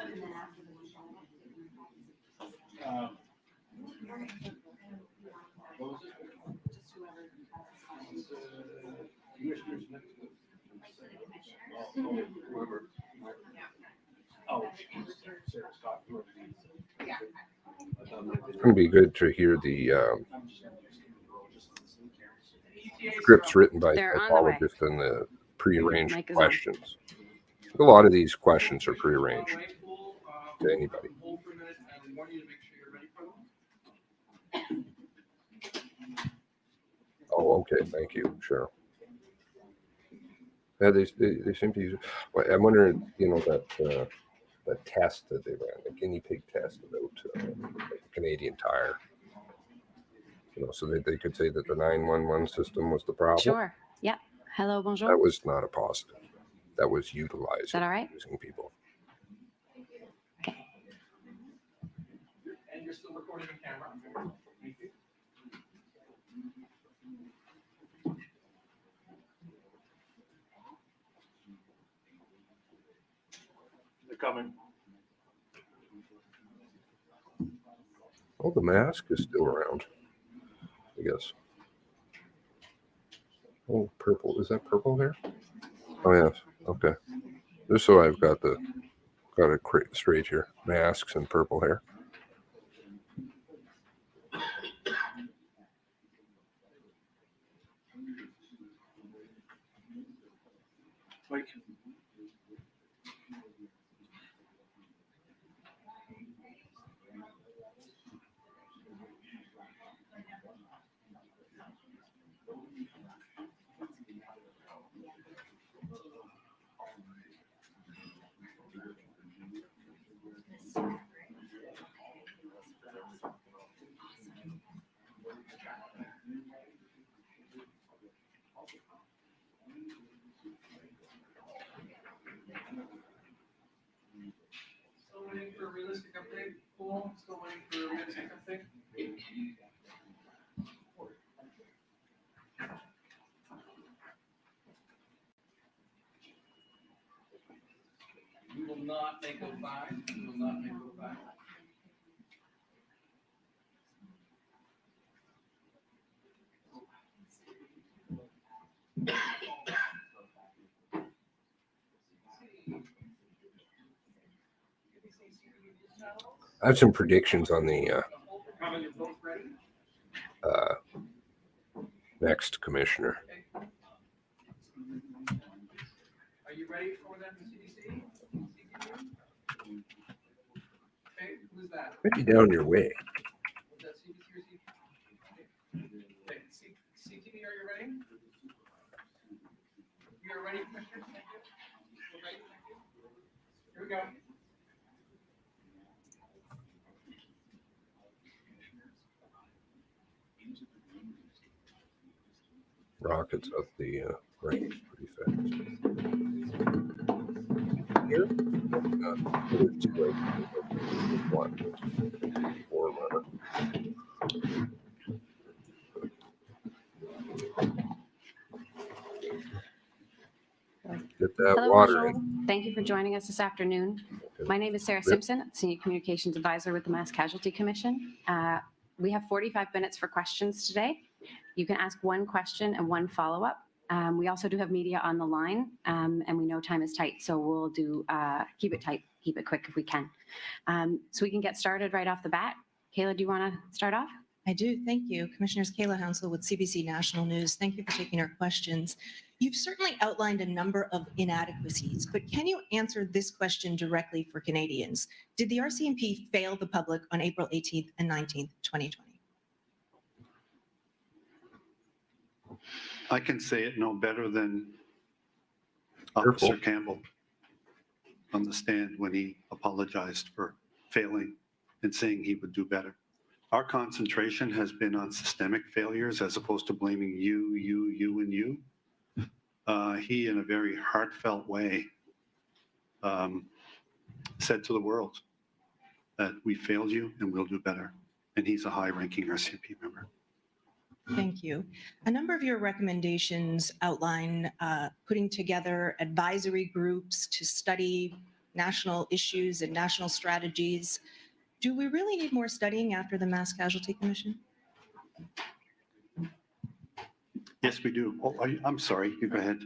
Speaker 5: It's going to be good to hear the scripts written by psychologists and the prearranged questions. A lot of these questions are prearranged to anybody. Oh, okay. Thank you, Cheryl. Yeah, they seem to use. Well, I'm wondering, you know, that test that they ran, the guinea pig test about like Canadian Tire. You know, so that they could say that the 911 system was the problem.
Speaker 14: Sure. Yeah. Hello, bonjour.
Speaker 5: That was not a positive. That was utilizing.
Speaker 14: Is that all right?
Speaker 5: Using people.
Speaker 14: Okay.
Speaker 9: And you're still recording the camera. Thank you. They're coming.
Speaker 5: Oh, the mask is still around, I guess. Oh, purple. Is that purple hair? Oh, yes. Okay. Just so I've got it straight here. Masks and purple hair.
Speaker 9: Mike. Still waiting for a realistic update. Cool. Still waiting for a realistic update. We will not make 05. We will not make 05.
Speaker 5: I have some predictions on the next commissioner.
Speaker 9: Are you ready for them, CDC? Okay, who's that?
Speaker 5: Maybe down your way.
Speaker 9: Was that CDC or CDC? Okay, CTV, are you ready? You're ready, Commissioner? Thank you. We're ready, thank you. Here we go.
Speaker 5: Rockets up the range pretty fast. Here? It's too late. One. Forerunner. Get that
Speaker 14: Hello,
Speaker 5: water
Speaker 14: bonjour.
Speaker 5: in.
Speaker 14: Thank you for joining us this afternoon. My name is Sarah Simpson, Senior Communications Advisor with the Mass Casualty Commission. We have 45 minutes for questions today. You can ask one question and one follow-up. We also do have media on the line, and we know time is tight, so we'll do keep it tight, keep it quick if we can. So we can get started right off the bat. Kayla, do you want to start off?
Speaker 11: I do. Thank you. Commissioners Kayla Hounslow with CBC National News. Thank you for taking our questions. You've certainly outlined a number of inadequacies, but can you answer this question directly for Canadians? Did the RCMP fail the public on April 18th and 19th, 2020?
Speaker 15: I can say it no better than Officer Campbell on the stand when he apologized for failing and saying he would do better. Our concentration has been on systemic failures as opposed to blaming you, and you. He, in a very heartfelt way, said to the world that we failed you and we'll do better. And he's a high-ranking RCMP member.
Speaker 11: Thank you. A number of your recommendations outline putting together advisory groups to study national issues and national strategies. Do we really need more studying after the Mass Casualty Commission?
Speaker 15: Yes, we do. Oh, I'm sorry. You go ahead.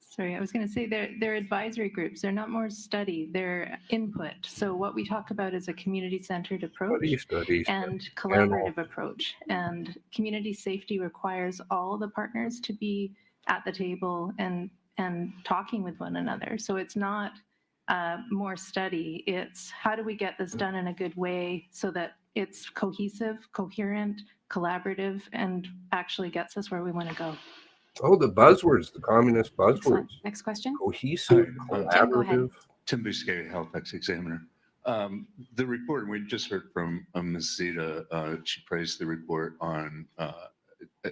Speaker 6: Sorry, I was going to say they're advisory groups. They're not more study, they're input. So what we talk about is a community-centered approach and collaborative approach. And community safety requires all the partners to be at the table and talking with one another. So it's not more study, it's how do we get this done in a good way so that it's cohesive, coherent, collaborative, and actually gets us where we want to go.
Speaker 5: Oh, the buzzwords, the communist buzzwords.
Speaker 14: Excellent. Next question.
Speaker 5: Cohesive, collaborative.
Speaker 17: Tim Busquet, Halifax Examiner. The report, we just heard from Ms. Zita, she praised the report on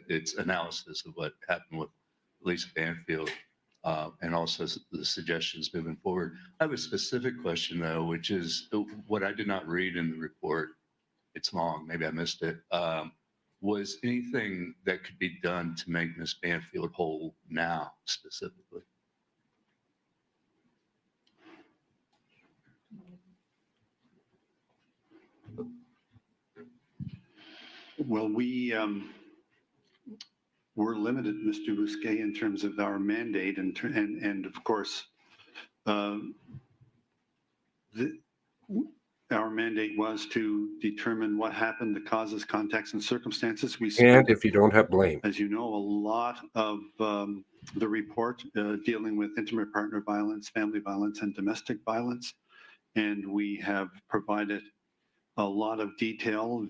Speaker 17: its analysis of what happened with Lisa Banfield and also the suggestions moving forward. I have a specific question though, which is what I did not read in the report. It's long, maybe I missed it. Was anything that could be done to make Ms. Banfield whole now specifically?
Speaker 15: Well, we're limited, Mr. Busquet, in terms of our mandate and of course, our mandate was to determine what happened, the causes, context, and circumstances.
Speaker 5: And if you don't have blame.
Speaker 15: As you know, a lot of the report dealing with intimate partner violence, family violence, and domestic violence. And we have provided a lot of detail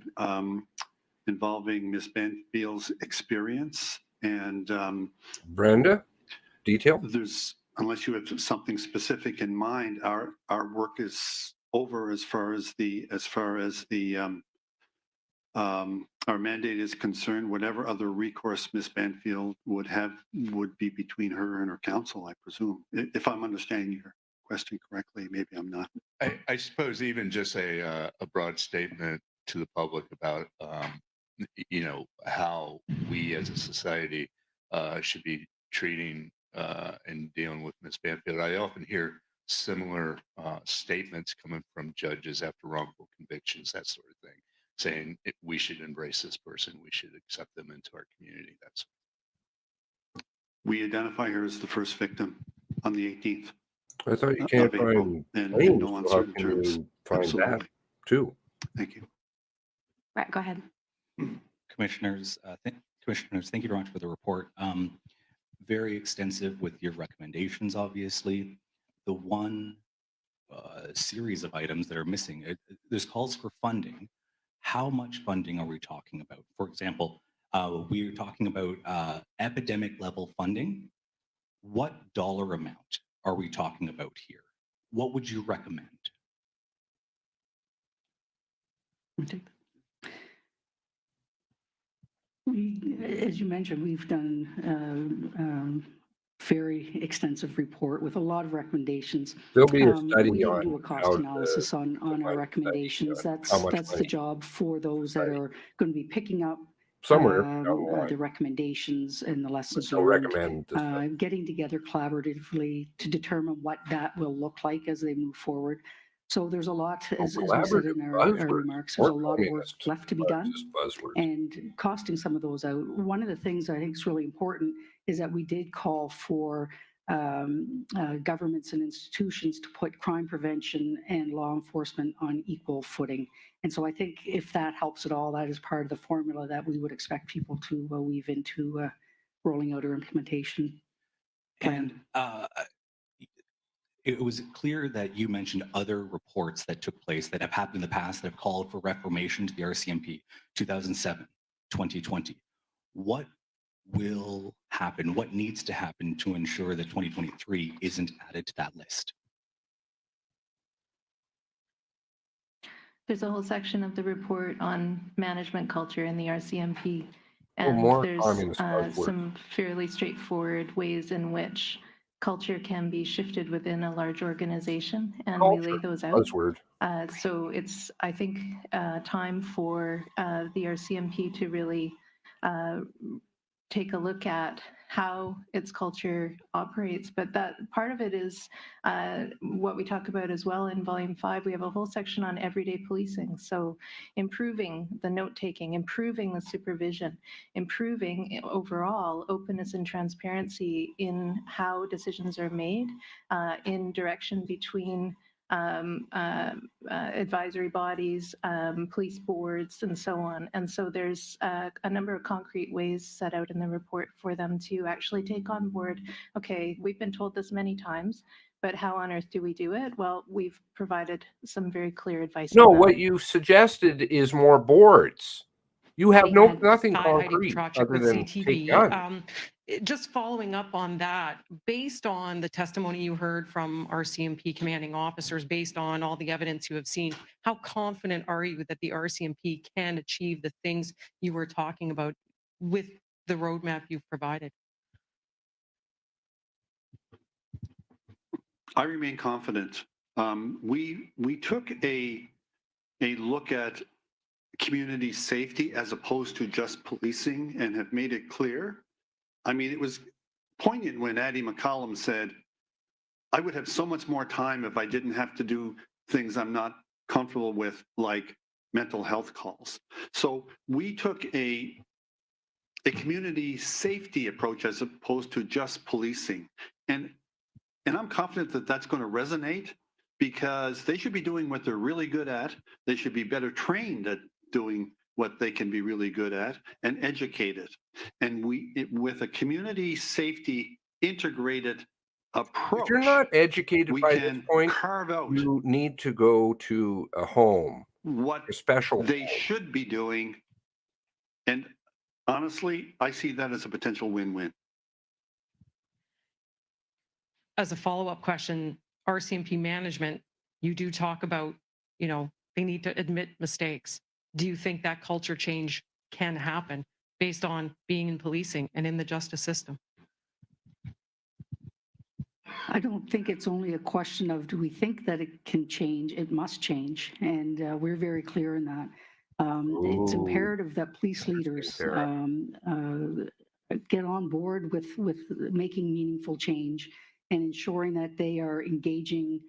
Speaker 15: involving Ms. Banfield's experience. And
Speaker 5: Brenda, detail?
Speaker 15: Unless you have something specific in mind, our work is over as far as our mandate is concerned. Whatever other recourse Ms. Banfield would have would be between her and her counsel, I presume. If I'm understanding your question correctly, maybe I'm not.
Speaker 17: I suppose even just a broad statement to the public about how we as a society should be treating and dealing with Ms. Banfield. I often hear similar statements coming from judges after wrongful convictions, that sort of thing, saying we should embrace this person, we should accept them into our community. That's
Speaker 15: we identify her as the first victim on the 18th.
Speaker 5: I thought you can't find
Speaker 15: and no uncertain terms.
Speaker 5: Find that too.
Speaker 15: Thank you.
Speaker 14: Right, go ahead.
Speaker 12: Commissioners, thank you very much for the report. Very extensive with your recommendations, obviously. The one series of items that are missing, there's calls for funding. How much funding are we talking about? For example, we are talking about epidemic level funding. What dollar amount are we talking about here? What would you recommend?
Speaker 19: As you mentioned, we've done very extensive report with a lot of recommendations.
Speaker 5: There'll be a study
Speaker 19: we
Speaker 5: on
Speaker 19: didn't do a cost analysis on our recommendations. That's the job for those that are going to be picking up
Speaker 5: somewhere
Speaker 19: the recommendations and the lessons
Speaker 5: learned,
Speaker 19: getting together collaboratively to determine what that will look like as they move forward. So there's a lot, as we said in our remarks, there's a lot of work left to be done and costing some of those out. One of the things I think is really important is that we did call for governments and institutions to put crime prevention and law enforcement on equal footing. And so I think if that helps at all, that is part of the formula that we would expect people to weave into rolling out our implementation plan.
Speaker 12: And it was clear that you mentioned other reports that took place that have happened in the past that have called for reformation to the RCMP, 2007, 2020. What will happen? What needs to happen to ensure that 2023 isn't added to that list?
Speaker 6: There's a whole section of the report on management culture in the RCMP.
Speaker 5: Well,
Speaker 6: And
Speaker 5: more
Speaker 6: there's
Speaker 5: communist buzzword.
Speaker 6: some fairly straightforward ways in which culture can be shifted within a large organization, and we lay those out.
Speaker 5: Buzzword.
Speaker 6: So it's, I think, time for the RCMP to really take a look at how its culture operates. But that part of it is what we talk about as well in Volume 5. We have a whole section on everyday policing. So improving the note-taking, improving the supervision, improving overall openness and transparency in how decisions are made, in direction between advisory bodies, police boards, and so on. And so there's a number of concrete ways set out in the report for them to actually take on board, okay, we've been told this many times, but how on earth do we do it? Well, we've provided some very clear advice.
Speaker 5: No, what you suggested is more boards. You have nothing
Speaker 13: Heidi
Speaker 5: concrete
Speaker 13: Petrachik
Speaker 5: other
Speaker 13: with
Speaker 5: than take
Speaker 13: CTV.
Speaker 5: guns.
Speaker 13: Just following up on that, based on the testimony you heard from RCMP commanding officers, based on all the evidence you have seen, how confident are you that the RCMP can achieve the things you were talking about with the roadmap you've provided?
Speaker 15: I remain confident. We took a look at community safety as opposed to just policing and have made it clear. I mean, it was poignant when Addie McCollum said, I would have so much more time if I didn't have to do things I'm not comfortable with, like mental health calls. So we took a community safety approach as opposed to just policing. And I'm confident that that's going to resonate because they should be doing what they're really good at. They should be better trained at doing what they can be really good at and educated. And with a community safety integrated approach,
Speaker 5: If you're not educated by this point,
Speaker 15: carve out
Speaker 5: you need to go to a home,
Speaker 15: what
Speaker 5: a special
Speaker 15: they
Speaker 5: home.
Speaker 15: should be doing. And honestly, I see that as a potential win-win.
Speaker 13: As a follow-up question, RCMP management, you do talk about, they need to admit mistakes. Do you think that culture change can happen based on being in policing and in the justice system?
Speaker 19: I don't think it's only a question of, do we think that it can change? It must change. And we're very clear in that. It's imperative that police leaders get on board with making meaningful change and ensuring that they are engaging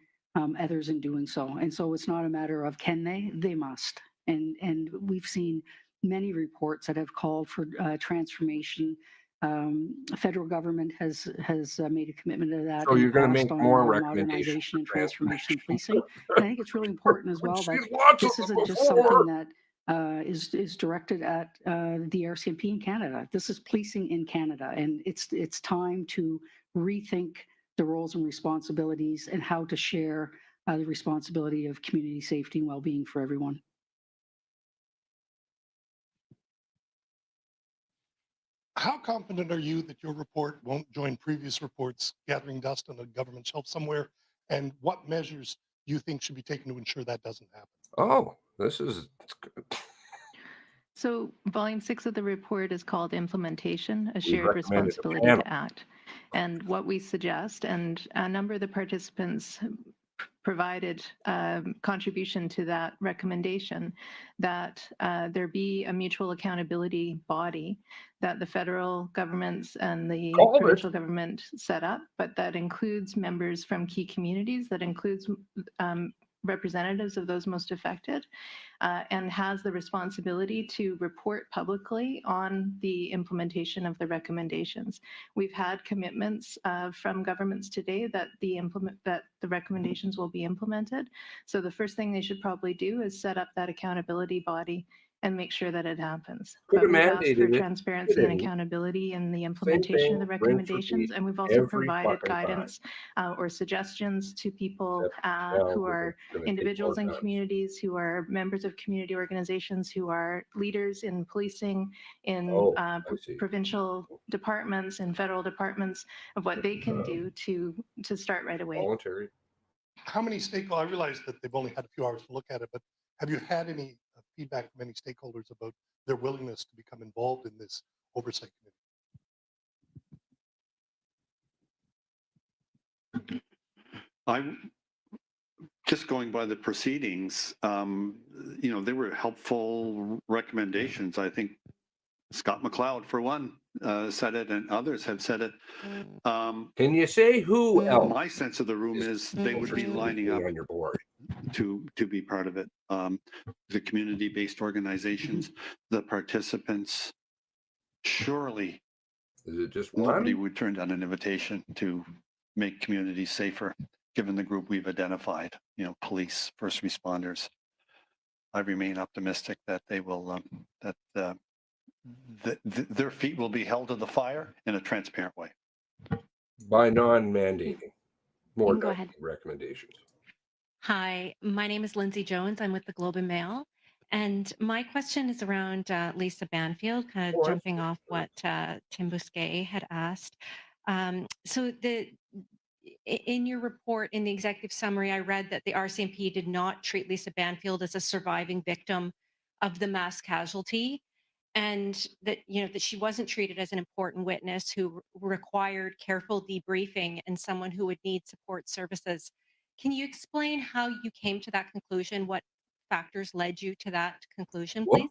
Speaker 19: others in doing so. And so it's not a matter of can they must. And we've seen many reports that have called for transformation. The federal government has made a commitment to that.
Speaker 5: So you're going to make more
Speaker 19: recommendations and transformation of policing. And I think it's really important as well that this isn't just
Speaker 5: before.
Speaker 19: something that is directed at the RCMP in Canada. This is policing in Canada, and it's time to rethink the roles and responsibilities and how to share the responsibility of community safety and well-being for everyone.
Speaker 18: How confident are you that your report won't join previous reports gathering dust on a government shelf somewhere? And what measures do you think should be taken to ensure that doesn't happen?
Speaker 5: Oh, this is...
Speaker 6: So Volume 6 of the report is called Implementation, a
Speaker 5: We
Speaker 6: shared
Speaker 5: recommended a
Speaker 6: responsibility
Speaker 5: panel.
Speaker 6: to act. And what we suggest, and a number of the participants provided contribution to that recommendation, that there be a mutual accountability body that the federal governments and the provincial government set up, but that includes members from key communities, that includes representatives of those most affected, and has the responsibility to report publicly on the implementation of the recommendations. We've had commitments from governments today that the recommendations will be implemented. So the first thing they should probably do is set up that accountability body and make sure that it happens.
Speaker 5: Could
Speaker 6: But
Speaker 5: have
Speaker 6: we've asked for
Speaker 5: mandated it.
Speaker 6: transparency and
Speaker 5: Couldn't.
Speaker 6: accountability in the
Speaker 5: Same
Speaker 6: implementation of the
Speaker 5: thing, rinse,
Speaker 6: recommendations.
Speaker 5: repeat,
Speaker 6: And we've also
Speaker 5: every
Speaker 6: provided
Speaker 5: fucking time.
Speaker 6: guidance or suggestions to people
Speaker 5: Except now
Speaker 6: who
Speaker 5: we're
Speaker 6: are
Speaker 5: gonna take
Speaker 6: individuals
Speaker 5: more
Speaker 6: in
Speaker 5: guns.
Speaker 6: communities, who are members of community organizations, who are leaders in policing, in
Speaker 5: Oh, I see.
Speaker 6: provincial departments and federal departments, of what they can do to start right away.
Speaker 5: Voluntary.
Speaker 18: How many stakeholders, I realize that they've only had a few hours to look at it, but have you had any feedback from any stakeholders about their willingness to become involved in this oversight committee?
Speaker 15: Just going by the proceedings, they were helpful recommendations. I think Scott McLeod, for one, said it, and others have said it.
Speaker 5: Can you say who else?
Speaker 15: My sense of the room is they would be lining up
Speaker 5: on your board
Speaker 15: to be part of it. The community-based organizations, the participants. Surely,
Speaker 5: is it just
Speaker 15: nobody
Speaker 5: one?
Speaker 15: would turn down an invitation to make communities safer, given the group we've identified. Police, first responders. I remain optimistic that they will their feet will be held to the fire in a transparent way.
Speaker 5: By non-mandating more
Speaker 20: Go ahead.
Speaker 5: recommendations.
Speaker 20: Hi, my name is Lindsay Jones. I'm with the Globe and Mail. And my question is around Lisa Banfield, kind of jumping off what Tim Bousquet had asked. So in your report, in the executive summary, I read that the RCMP did not treat Lisa Banfield as a surviving victim of the mass casualty, and that that she wasn't treated as an important witness who required careful debriefing and someone who would need support services. Can you explain how you came to that conclusion? What factors led you to that conclusion, please?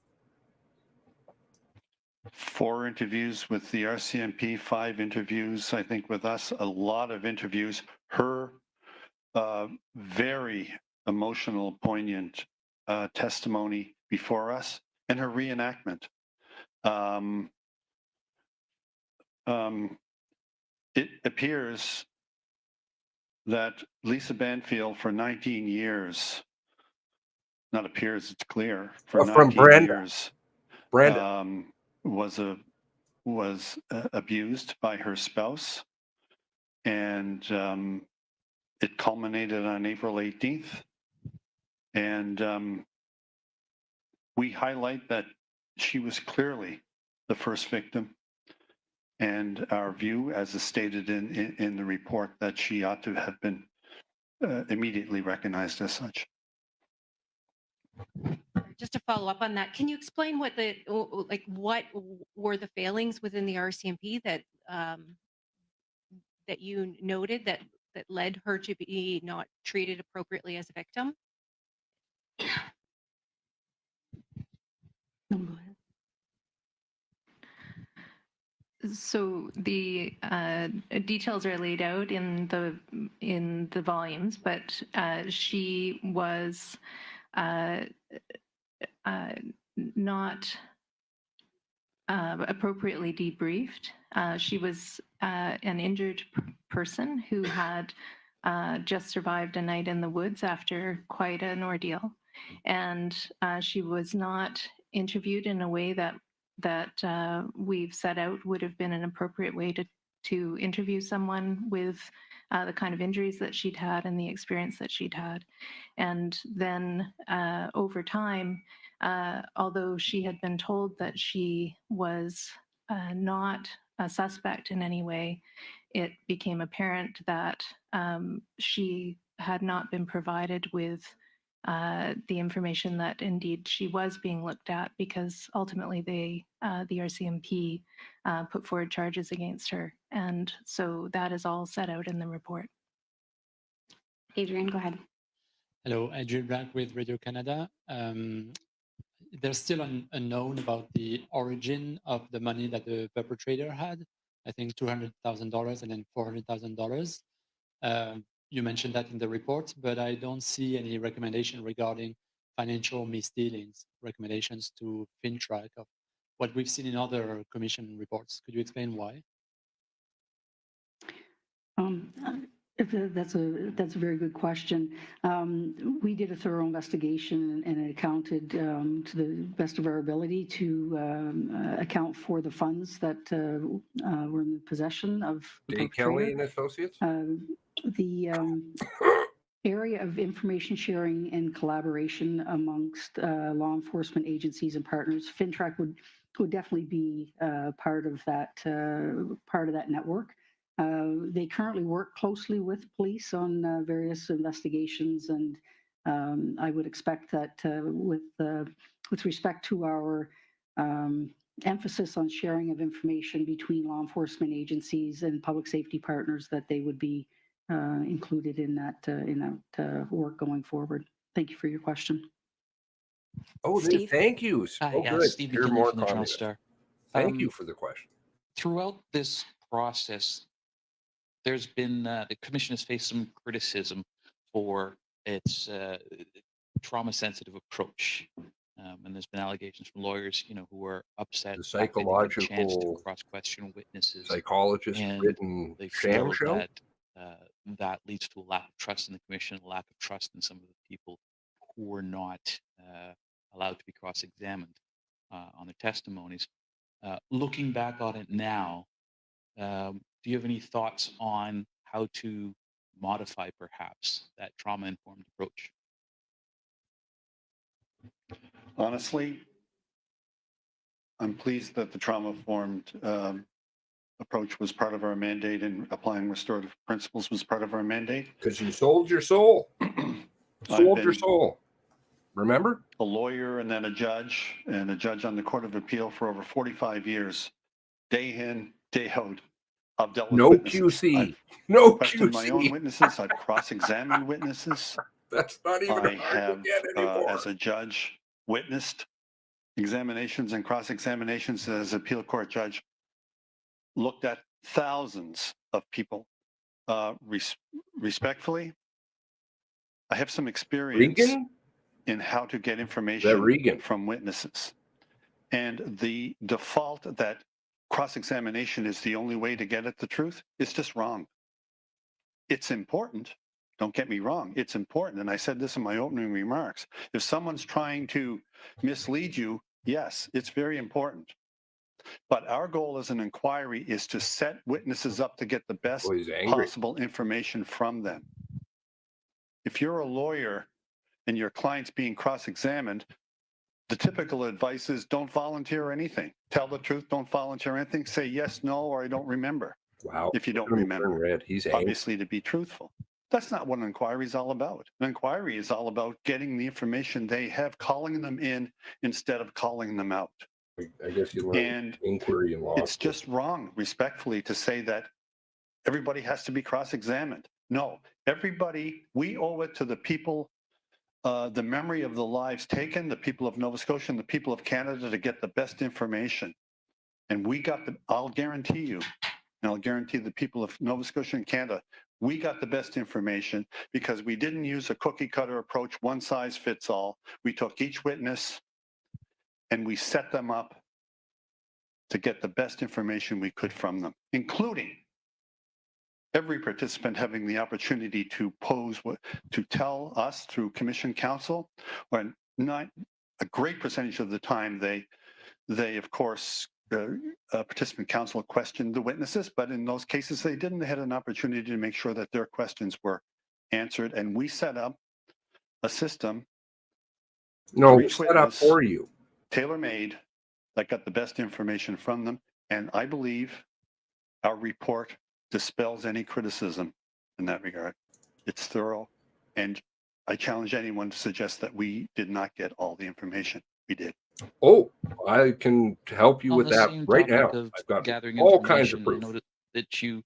Speaker 15: 4 interviews with the RCMP, 5 interviews, I think, with us, a lot of interviews. Her very emotional, poignant testimony before us, and her reenactment. It appears that Lisa Banfield, for 19 years, not appears, it's clear, for 19 years, was abused by her spouse, and it culminated on April 18th. And we highlight that she was clearly the first victim, and our view, as is stated in the report, that she ought to have been immediately recognized as such.
Speaker 20: Just to follow up on that, can you explain what what were the failings within the RCMP that that you noted that led her to be not treated appropriately as a victim?
Speaker 6: No, go ahead. So the details are laid out in the volumes, but she was not appropriately debriefed. She was an injured person who had just survived a night in the woods after quite an ordeal, and she was not interviewed in a way that we've set out would have been an appropriate way to interview someone with the kind of injuries that she'd had and the experience that she'd had. And then over time, although she had been told that she was not a suspect in any way, it became apparent that she had not been provided with the information that indeed she was being looked at, because ultimately the RCMP put forward charges against her. And so that is all set out in the report.
Speaker 14: Adrian, go ahead.
Speaker 7: Hello, Adrian Black with Radio Canada. There's still an unknown about the origin of the money that the perpetrator had. I think $200,000 and then $400,000. you mentioned that in the report, but I don't see any recommendation regarding financial misdealings, recommendations to FinTrack of what we've seen in other commission reports. Could you explain why?
Speaker 19: That's a very good question. We did a thorough investigation and it accounted to the best of our ability to account for the funds that were in the possession of the
Speaker 5: Day Kelly and
Speaker 19: perpetrator.
Speaker 5: Associates?
Speaker 19: The area of information sharing and collaboration amongst law enforcement agencies and partners, FinTrack would definitely be part of that network. They currently work closely with police on various investigations, and I would expect that with respect to our emphasis on sharing of information between law enforcement agencies and public safety partners, that they would be included in that work going forward. Thank you for your question.
Speaker 5: Oh,
Speaker 4: Steve?
Speaker 5: thank you.
Speaker 4: Hi,
Speaker 5: Oh, good.
Speaker 4: Steve
Speaker 5: Hear
Speaker 4: McKinley
Speaker 5: more
Speaker 4: from the Toronto
Speaker 5: comments.
Speaker 4: Star.
Speaker 5: Thank you for the question.
Speaker 4: Throughout this process, there's been the commission has faced some criticism for its trauma-sensitive approach, and there's been allegations from lawyers, who are upset
Speaker 5: The
Speaker 4: that they didn't get a chance to
Speaker 5: psychological
Speaker 4: cross-question witnesses,
Speaker 5: psychologist
Speaker 4: and
Speaker 5: written
Speaker 4: they
Speaker 5: sham
Speaker 4: feel
Speaker 5: show.
Speaker 4: that that leads to a lack of trust in the commission, a lack of trust in some of the people who were not allowed to be cross-examined on their testimonies. Looking back on it now, do you have any thoughts on how to modify perhaps that trauma-informed approach?
Speaker 15: Honestly, I'm pleased that the trauma-informed approach was part of our mandate, and applying restorative principles was part of our mandate.
Speaker 5: Because you sold your soul. Sold your soul. Remember?
Speaker 15: A lawyer and then a judge, and a judge on the Court of Appeal for over 45 years, day in, day out. I've dealt with
Speaker 5: No
Speaker 15: witnesses.
Speaker 5: QC. No
Speaker 15: Questioned my own
Speaker 5: QC.
Speaker 15: witnesses. I've cross-examined witnesses.
Speaker 5: That's not even
Speaker 15: I
Speaker 5: hard
Speaker 15: have,
Speaker 5: to get anymore.
Speaker 15: as a judge, witnessed examinations and cross-examinations as appeal court judge, looked at thousands of people. Respectfully, I have some experience in how to get information from witnesses. And the default that cross-examination is the only way to get at the truth is just wrong. It's important. Don't get me wrong. It's important. And I said this in my opening remarks. If someone's trying to mislead you, yes, it's very important. But our goal as an inquiry is to set witnesses up to get the best possible information from them. If you're a lawyer and your client's being cross-examined, the typical advice is don't volunteer anything. Tell the truth, don't volunteer anything. Say yes, no, or I don't remember.
Speaker 5: Wow.
Speaker 15: If you don't
Speaker 5: Turn
Speaker 15: remember.
Speaker 5: red. He's
Speaker 15: obviously to be truthful. That's not what an inquiry is all about. An inquiry is all about getting the information they have, calling them in instead of calling them out.
Speaker 5: I guess you learned inquiry in law.
Speaker 15: It's just wrong, respectfully, to say that everybody has to be cross-examined. No, everybody, we owe it to the people, the memory of the lives taken, the people of Nova Scotia and the people of Canada to get the best information. And we got I'll guarantee you, and I'll guarantee the people of Nova Scotia and Canada, we got the best information because we didn't use a cookie cutter approach, one size fits all. We took each witness and we set them up to get the best information we could from them, including every participant having the opportunity to to tell us through commission counsel, or not a great percentage of the time they of course, participant counsel questioned the witnesses, but in those cases they didn't. They had an opportunity to make sure that their questions were answered, and we set up a system.
Speaker 5: No, set up for you.
Speaker 15: Tailor-made, that got the best information from them, and I believe our report dispels any criticism in that regard. It's thorough, and I challenge anyone to suggest that we did not get all the information. We did.
Speaker 5: Oh, I can help you
Speaker 4: On
Speaker 5: with
Speaker 4: the
Speaker 5: that
Speaker 4: same
Speaker 5: right
Speaker 4: topic
Speaker 5: now.
Speaker 4: of
Speaker 5: I've got
Speaker 4: gathering
Speaker 5: all kinds of
Speaker 4: information,
Speaker 5: proof.
Speaker 4: I noticed that you,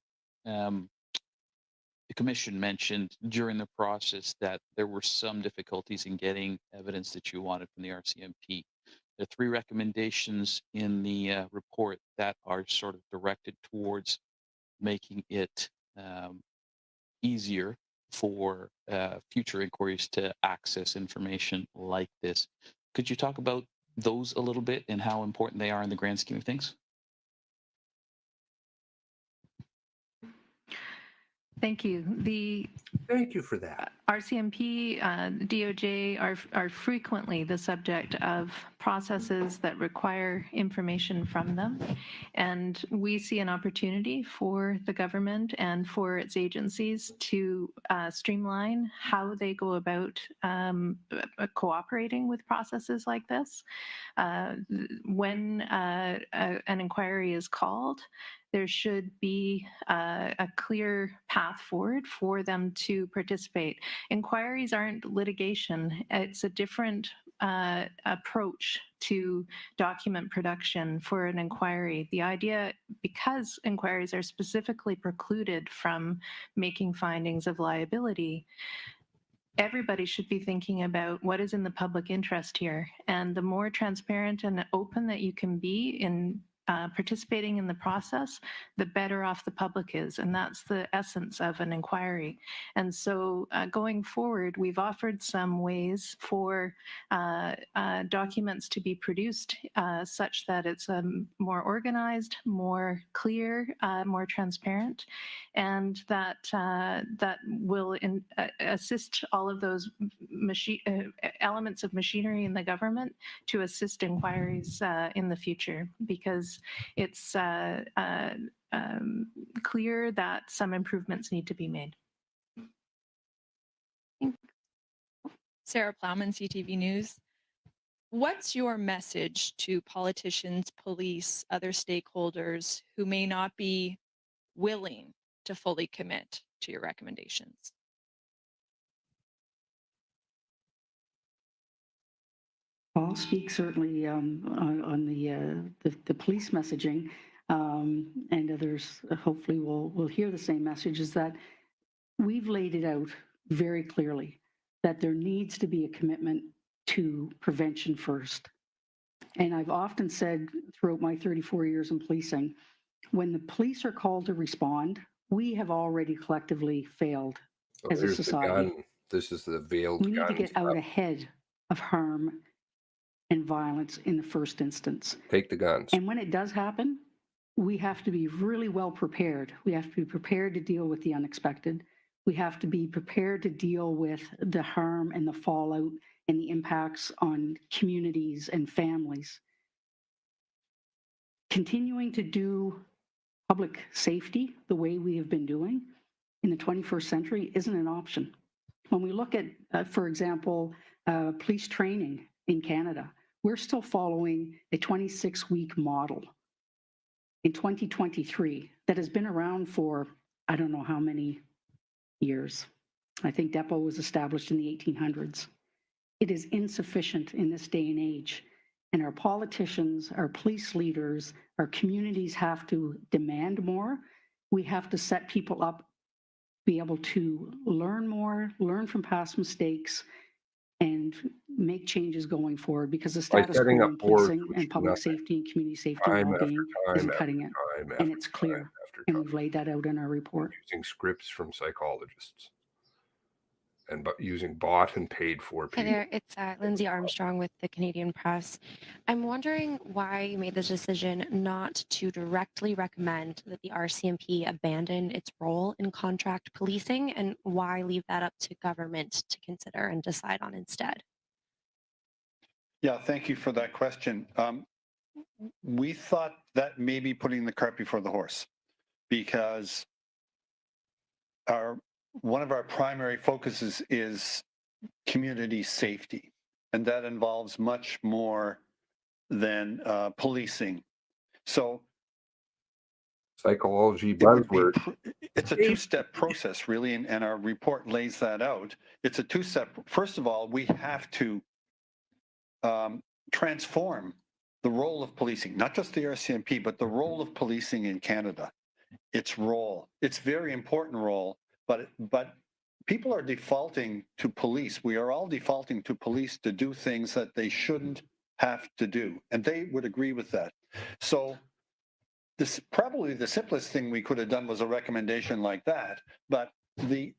Speaker 4: the commission mentioned during the process that there were some difficulties in getting evidence that you wanted from the RCMP. There are 3 recommendations in the report that are sort of directed towards making it easier for future inquiries to access information like this. Could you talk about those a little bit and how important they are in the grand scheme of things?
Speaker 6: Thank you.
Speaker 5: Thank you for that.
Speaker 6: RCMP, DOJ are frequently the subject of processes that require information from them. And we see an opportunity for the government and for its agencies to streamline how they go about cooperating with processes like this. When an inquiry is called, there should be a clear path forward for them to participate. Inquiries aren't litigation. It's a different approach to document production for an inquiry. The idea, because inquiries are specifically precluded from making findings of liability, everybody should be thinking about what is in the public interest here. And the more transparent and open that you can be in participating in the process, the better off the public is. And that's the essence of an inquiry. And so going forward, we've offered some ways for documents to be produced such that it's more organized, more clear, more transparent, and that that will assist all of those elements of machinery in the government to assist inquiries in the future, because it's clear that some improvements need to be made.
Speaker 21: Sarah Plowman, CTV News. What's your message to politicians, police, other stakeholders who may not be willing to fully commit to your recommendations?
Speaker 19: I'll speak certainly on the police messaging, and others hopefully will hear the same message, is that we've laid it out very clearly that there needs to be a commitment to prevention first. And I've often said throughout my 34 years in policing, when the police are called to respond, we have already collectively failed as a society.
Speaker 5: This is the veiled gun.
Speaker 19: We need to get out ahead of harm and violence in the first instance.
Speaker 5: Take the guns.
Speaker 19: And when it does happen, we have to be really well prepared. We have to be prepared to deal with the unexpected. We have to be prepared to deal with the harm and the fallout and the impacts on communities and families. Continuing to do public safety the way we have been doing in the 21st century isn't an option. When we look at, for example, police training in Canada, we're still following a 26-week model in 2023 that has been around for, I don't know how many years. I think Depot was established in the 1800s. It is insufficient in this day and age. And our politicians, our police leaders, our communities have to demand more. We have to set people up, be able to learn more, learn from past mistakes, and make changes going forward, because the status quo in policing and public safety and community safety and well-being isn't cutting it. And it's clear. And we've laid that out in our report.
Speaker 5: Using scripts from psychologists and using bought and paid for people.
Speaker 22: Hi there, it's Lindsay Armstrong with the Canadian Press. I'm wondering why you made the decision not to directly recommend that the RCMP abandon its role in contract policing, and why leave that up to government to consider and decide on instead.
Speaker 15: Yeah, thank you for that question. We thought that may be putting the cart before the horse, because one of our primary focuses is community safety, and that involves much more than policing. So
Speaker 5: psychology buzzword.
Speaker 15: It's a two-step process, really, and our report lays that out. It's a two-step. First of all, we have to transform the role of policing, not just the RCMP, but the role of policing in Canada. Its role, its very important role, but people are defaulting to police. We are all defaulting to police to do things that they shouldn't have to do, and they would agree with that. So this probably the simplest thing we could have done was a recommendation like that, but the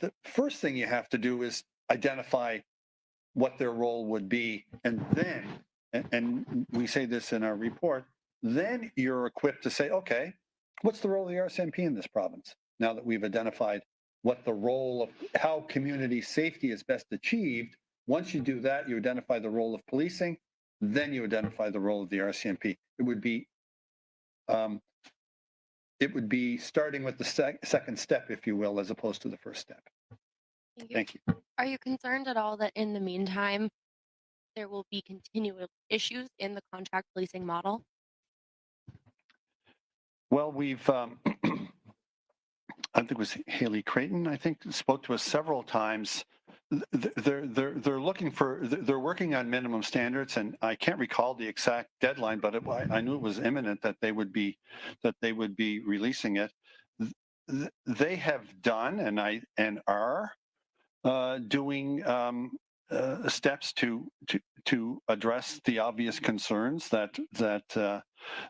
Speaker 15: the first thing you have to do is identify what their role would be. And then, and we say this in our report, then you're equipped to say, okay, what's the role of the RCMP in this province? Now that we've identified what the role of how community safety is best achieved, once you do that, you identify the role of policing, then you identify the role of the RCMP. It would be starting with the second step, if you will, as opposed to the first step. Thank you.
Speaker 22: Are you concerned at all that in the meantime, there will be continual issues in the contract policing model?
Speaker 15: Well, we've, I think it was Haley Creighton, I think, spoke to us several times. They're looking for, they're working on minimum standards, and I can't recall the exact deadline, but I knew it was imminent that they would be releasing it. They have done and are doing steps to address the obvious concerns that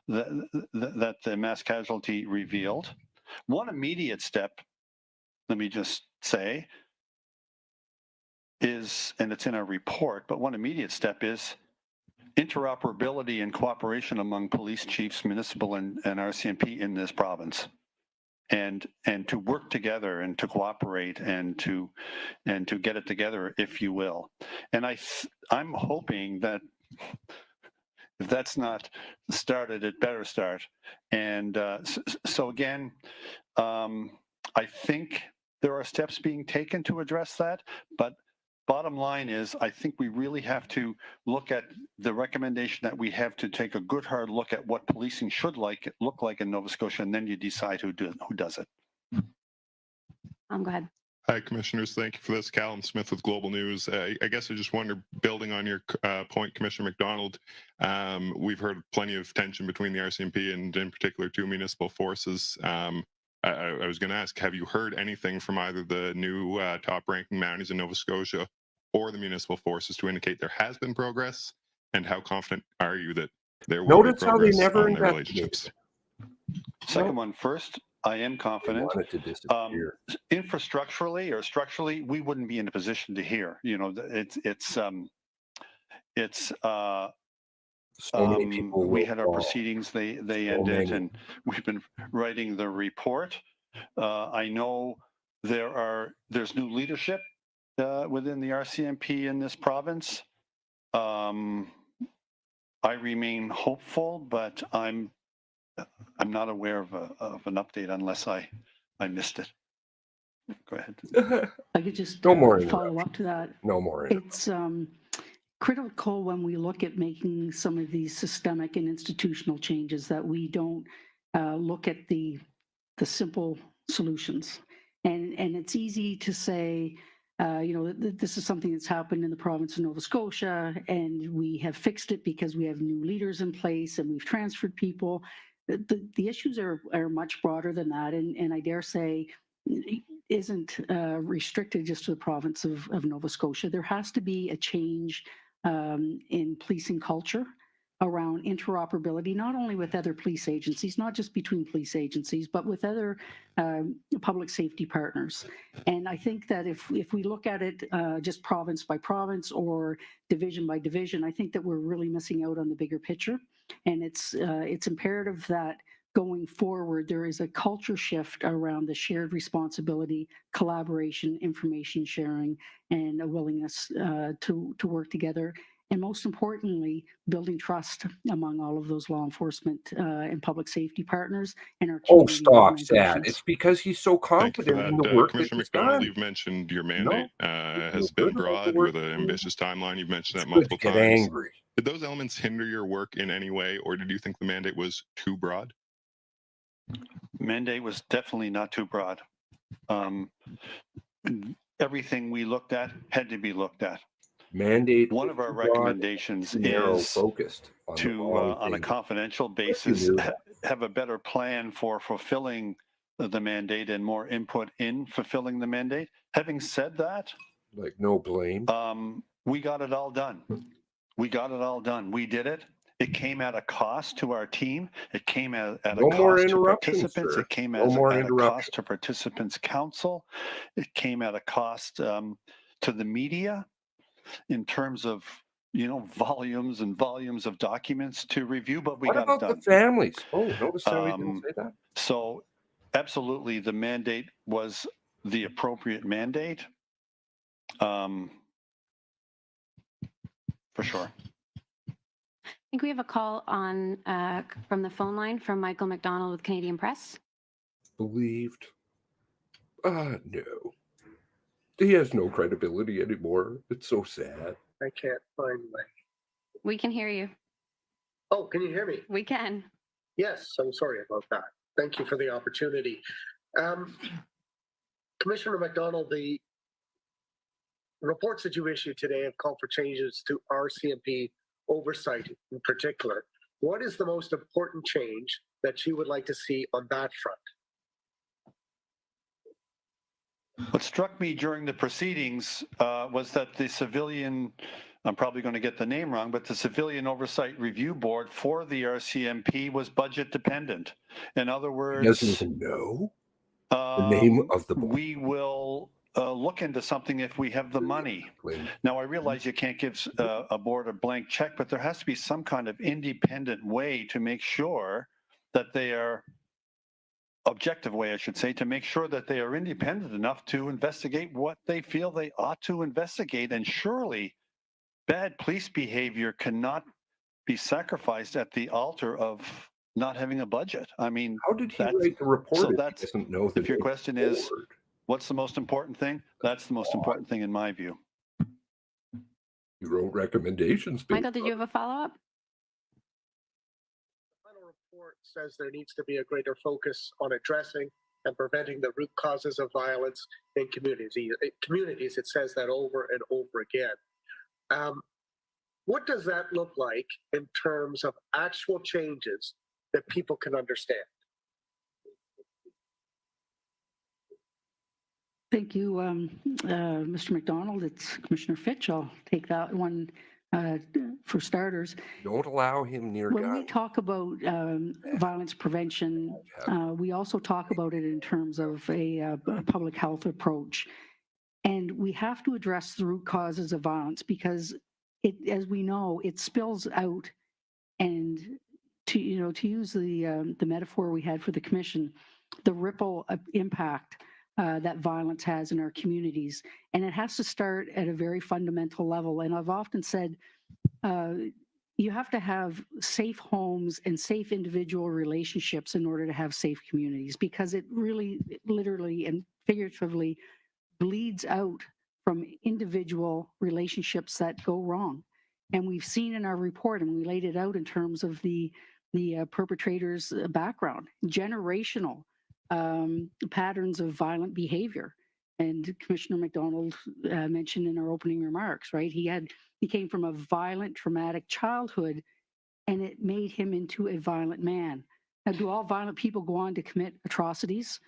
Speaker 15: the mass casualty revealed. One immediate step, let me just say, is, and it's in our report, but one immediate step is interoperability and cooperation among police chiefs, municipal and RCMP in this province, and to work together and to cooperate and to get it together, if you will. And I'm hoping that if that's not started, it better start. And so again, I think there are steps being taken to address that, but bottom line is, I think we really have to look at the recommendation that we have to take a good hard look at what policing should look like in Nova Scotia, and then you decide who does it.
Speaker 14: Go ahead.
Speaker 1: Hi, Commissioners. Thank you for this. Callum Smith with Global News. I guess I just wonder, building on your point, Commissioner McDonald, we've heard plenty of tension between the RCMP and in particular two municipal forces. I was going to ask, have you heard anything from either the new top-ranking Mounties in Nova Scotia or the municipal forces to indicate there has been progress? And how confident are you that there will be progress on their relationships?
Speaker 15: Second one first. I am confident. Infrastructurally or structurally, we wouldn't be in a position to hear. You know,
Speaker 5: So many people
Speaker 15: we
Speaker 5: will
Speaker 15: had our
Speaker 5: fall.
Speaker 15: proceedings, they
Speaker 5: So
Speaker 15: ended,
Speaker 5: many.
Speaker 15: and we've been writing the report. I know there's new leadership within the RCMP in this province. I remain hopeful, but I'm not aware of an update unless I missed it. Go ahead.
Speaker 19: I could just
Speaker 5: No more
Speaker 19: follow up to that.
Speaker 5: No more.
Speaker 19: It's critical when we look at making some of these systemic and institutional changes that we don't look at the simple solutions. And it's easy to say, this is something that's happened in the province of Nova Scotia, and we have fixed it because we have new leaders in place and we've transferred people. The issues are much broader than that, and I dare say isn't restricted just to the province of Nova Scotia. There has to be a change in policing culture around interoperability, not only with other police agencies, not just between police agencies, but with other public safety partners. And I think that if we look at it just province by province or division by division, I think that we're really missing out on the bigger picture. And it's imperative that going forward, there is a culture shift around the shared responsibility, collaboration, information sharing, and a willingness to work together. And most importantly, building trust among all of those law enforcement and public safety partners and our
Speaker 5: Oh,
Speaker 19: community
Speaker 5: stop, Sad.
Speaker 19: organizations.
Speaker 5: It's because he's so
Speaker 1: Thank you for
Speaker 5: confident in
Speaker 1: that.
Speaker 5: the work that
Speaker 1: Commissioner
Speaker 5: he's
Speaker 1: McDonald,
Speaker 5: done.
Speaker 1: you've mentioned your mandate has
Speaker 5: feel
Speaker 1: been
Speaker 5: good about the
Speaker 1: broad
Speaker 5: work
Speaker 1: with an
Speaker 5: that
Speaker 1: ambitious timeline. You've mentioned that
Speaker 5: It's good to
Speaker 1: multiple
Speaker 5: get
Speaker 1: times.
Speaker 5: angry.
Speaker 1: Did those elements hinder your work in any way, or did you think the mandate was too broad?
Speaker 15: Mandate was definitely not too broad. Everything we looked at had to be looked at.
Speaker 5: Mandate.
Speaker 15: One of our recommendations is
Speaker 5: focused
Speaker 15: to, on a confidential basis, have a better plan for fulfilling the mandate and more input in fulfilling the mandate. Having said that,
Speaker 5: like no blame.
Speaker 15: We got it all done. We got it all done. We did it, It came at a cost to our team. It came at a
Speaker 5: No more
Speaker 15: cost to
Speaker 5: interruptions,
Speaker 15: participants.
Speaker 5: sir.
Speaker 15: It came
Speaker 5: No more
Speaker 15: at a
Speaker 5: interruptions.
Speaker 15: cost to participants' council. It came at a cost to the media in terms of, volumes and volumes of documents to review, but we
Speaker 5: What
Speaker 15: got it
Speaker 5: about
Speaker 15: done.
Speaker 5: the families? Oh, notice how he didn't say that.
Speaker 15: So absolutely, the mandate was the appropriate mandate. For sure.
Speaker 14: I think we have a call on from the phone line from Michael McDonald with Canadian Press.
Speaker 5: Believed. No. He has no credibility anymore. It's so sad.
Speaker 8: I can't find my.
Speaker 14: We can hear you.
Speaker 8: Oh, can you hear me?
Speaker 14: We can.
Speaker 8: Yes, I'm sorry about that. Thank you for the opportunity. Commissioner McDonald, the reports that you issued today have called for changes to RCMP oversight in particular. What is the most important change that you would like to see on that front?
Speaker 15: What struck me during the proceedings was that the civilian, I'm probably going to get the name wrong, but the Civilian Oversight Review Board for the RCMP was budget dependent. In other words,
Speaker 5: he doesn't even know the name of the board.
Speaker 15: We will look into something if we have the money. Now, I realize you can't give a board a blank check, but there has to be some kind of independent way to make sure that they are objective way, I should say, to make sure that they are independent enough to investigate what they feel they ought to investigate. And surely bad police behavior cannot be sacrificed at the altar of not having a budget. I mean,
Speaker 5: how did he write the report?
Speaker 15: So
Speaker 5: if
Speaker 15: that's,
Speaker 5: he doesn't know the
Speaker 15: if your question is,
Speaker 5: board?
Speaker 15: what's the most important thing? That's the most important thing in my view.
Speaker 5: You wrote recommendations.
Speaker 14: Michael, did you have a follow-up?
Speaker 8: The final report says there needs to be a greater focus on addressing and preventing the root causes of violence in communities. It says that over and over again. What does that look like in terms of actual changes that people can understand?
Speaker 19: Thank you, Mr. McDonald. It's Commissioner Fitch. I'll take that one for starters.
Speaker 5: Don't allow him near
Speaker 19: When
Speaker 5: guns.
Speaker 19: we talk about violence prevention, we also talk about it in terms of a public health approach. And we have to address the root causes of violence because as we know, it spills out. And to use the metaphor we had for the commission, the ripple impact that violence has in our communities. And it has to start at a very fundamental level. And I've often said, you have to have safe homes and safe individual relationships in order to have safe communities, because it really, literally and figuratively bleeds out from individual relationships that go wrong. And we've seen in our report, and we laid it out in terms of the perpetrator's background, generational patterns of violent behavior. And Commissioner McDonald mentioned in our opening remarks, right? He came from a violent, traumatic childhood, and it made him into a violent man. Now, do all violent people go on to commit atrocities,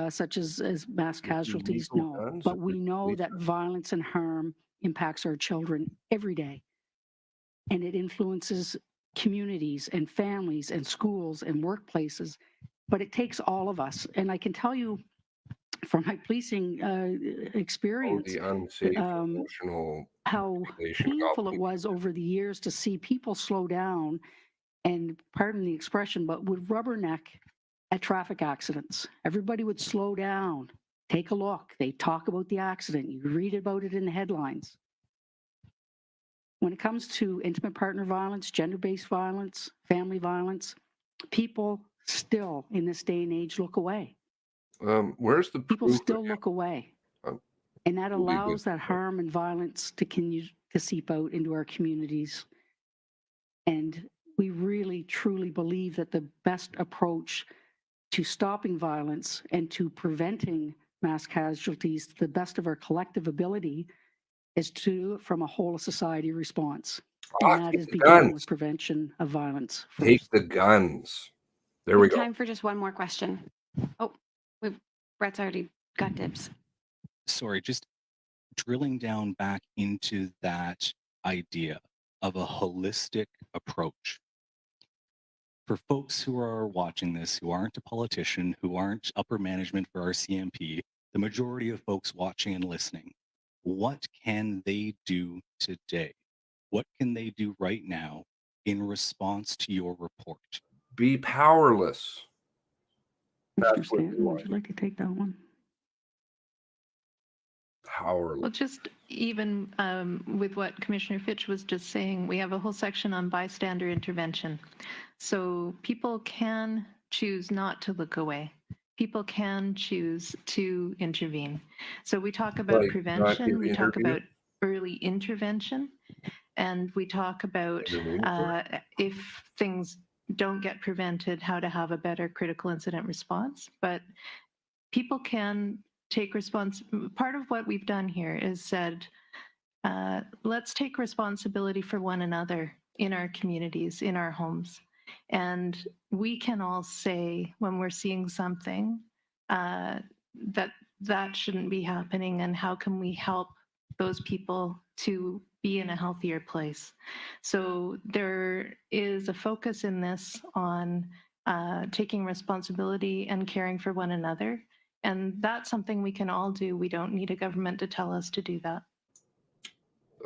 Speaker 19: such as mass casualties? No. But we know that violence and harm impacts our children every day. And it influences communities and families and schools and workplaces. But it takes all of us. And I can tell you from my policing experience,
Speaker 5: the unsafe emotional
Speaker 19: how painful it was over the years to see people slow down, and pardon the expression, but would rubberneck at traffic accidents. Everybody would slow down, take a look. They talk about the accident. You read about it in the headlines. When it comes to intimate partner violence, gender-based violence, family violence, people still in this day and age look away.
Speaker 5: Where's the
Speaker 19: people
Speaker 5: proof?
Speaker 19: still look away, and that allows that harm and violence to continue to seep out into our communities. And we really truly believe that the best approach to stopping violence and to preventing mass casualties to the best of our collective ability is to do it from a whole of society response. And that is beginning with prevention of violence.
Speaker 5: Take the guns. There we go.
Speaker 14: Time for just one more question. Oh, Brett's already got dibs.
Speaker 12: Sorry, just drilling down back into that idea of a holistic approach. For folks who are watching this, who aren't a politician, who aren't upper management for RCMP, the majority of folks watching and listening, what can they do today? What can they do right now in response to your report?
Speaker 5: Be powerless.
Speaker 19: Mr. Stanton, would you like to take that one?
Speaker 5: Powerless.
Speaker 6: Well, just even with what Commissioner Fitch was just saying, we have a whole section on bystander intervention. So people can choose not to look away. People can choose to intervene. So we talk about
Speaker 5: Like, not
Speaker 6: prevention,
Speaker 5: give
Speaker 6: we talk
Speaker 5: interview?
Speaker 6: about early intervention, and we talk about if things don't get prevented, how to have a better critical incident response. But people can take part of what we've done here is said, let's take responsibility for one another in our communities, in our homes. And we can all say when we're seeing something that shouldn't be happening, and how can we help those people to be in a healthier place. So there is a focus in this on taking responsibility and caring for one another. And that's something we can all do. We don't need a government to tell us to do that.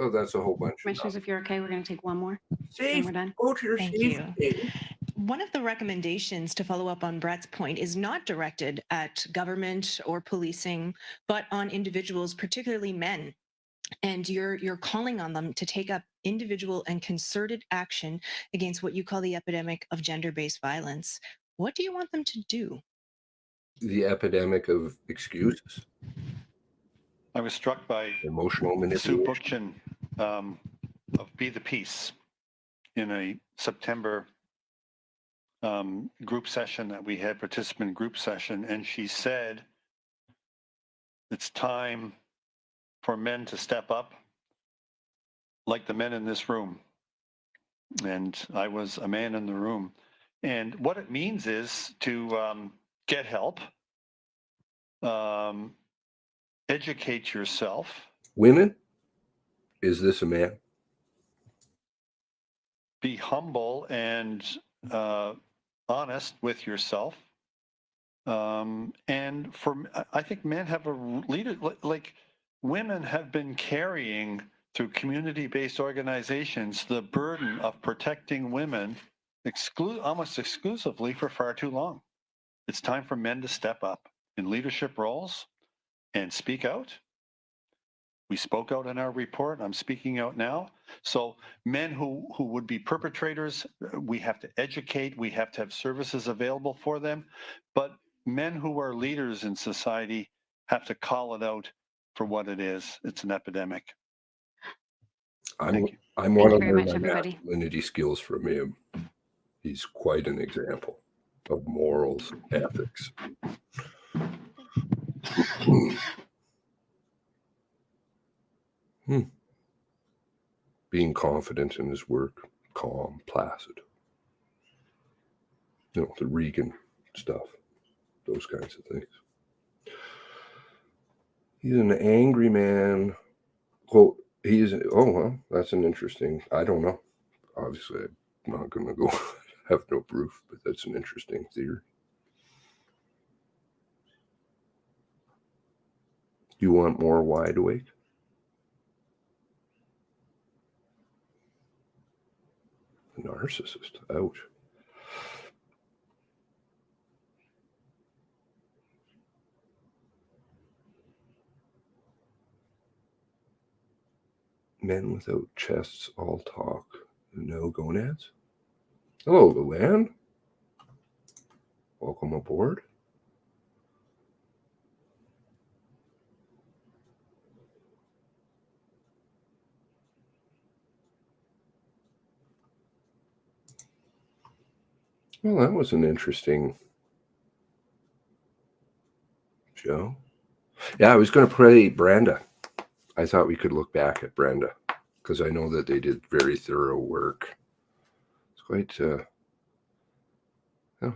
Speaker 5: Oh, that's a whole bunch.
Speaker 14: Commissioners, if you're okay, we're going to take one more.
Speaker 5: Safe.
Speaker 14: And we're done.
Speaker 5: Go to your
Speaker 11: Thank
Speaker 5: safe
Speaker 11: you.
Speaker 5: state.
Speaker 11: One of the recommendations, to follow up on Brett's point, is not directed at government or policing, but on individuals, particularly men. And you're calling on them to take up individual and concerted action against what you call the epidemic of gender-based violence. What do you want them to do?
Speaker 5: The epidemic of excuses.
Speaker 15: I was struck by
Speaker 5: emotional
Speaker 15: Sue
Speaker 5: manipulation.
Speaker 15: Bookchin of Be the Peace in a September group session that we had, participant group session, and she said it's time for men to step up like the men in this room. And I was a man in the room. And what it means is to get help, educate yourself.
Speaker 5: Women, is this a man?
Speaker 15: Be humble and honest with yourself. And I think men have a leader, like women have been carrying through community-based organizations the burden of protecting women almost exclusively for far too long. It's time for men to step up in leadership roles and speak out. We spoke out in our report. I'm speaking out now. So men who would be perpetrators, we have to educate. We have to have services available for them. But men who are leaders in society have to call it out for what it is. It's an epidemic.
Speaker 5: I'm want to learn my masculinity skills from him. He's quite an example of morals, ethics. Being confident in his work, calm, placid. You know, the Reagan stuff, those kinds of things. He's an angry man. Quote, well, that's an interesting, I don't know. Obviously, I'm not going to go have no proof, but that's an interesting theory. You want more wide awake? A narcissist, ouch. Men without chests all talk, no gonads. Hello, Luann. Welcome aboard. Well, that was an interesting show. Yeah, I was going to play Brenda. I thought we could look back at Brenda because I know that they did very thorough work. It's quite,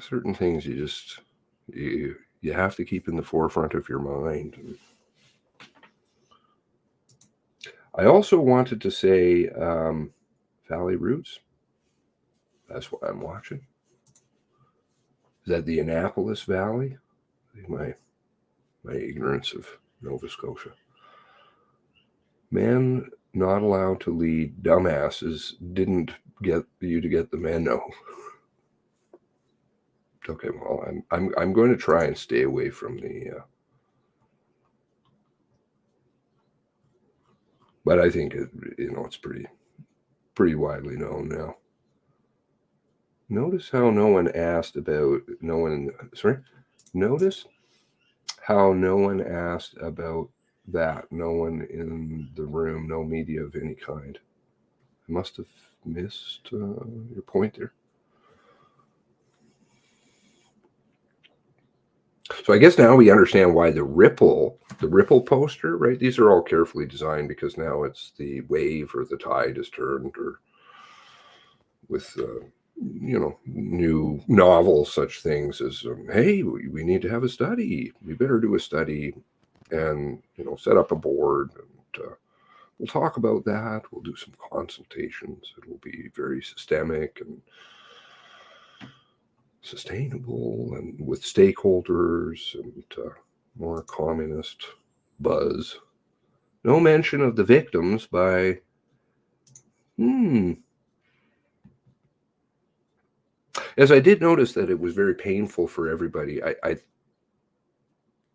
Speaker 5: certain things you have to keep in the forefront of your mind. I also wanted to say Valley Roots. That's what I'm watching. Is that the Annapolis Valley? My ignorance of Nova Scotia. Men not allowed to lead. Dumbasses didn't get you to get the memo. Okay, well, I'm going to try and stay away from the. But I think it's pretty widely known now. Notice how no one asked about Notice how no one asked about that. No one in the room, no media of any kind. I must have missed your point there. So I guess now we understand why the ripple poster, right? These are all carefully designed because now it's the wave or the tide is turned, or with new novel such things as hey, we need to have a study. We better do a study, and set up a board, and we'll talk about that. We'll do some consultations. It will be very systemic and sustainable, and with stakeholders, and more communist buzz. No mention of the victims by As I did notice that it was very painful for everybody. I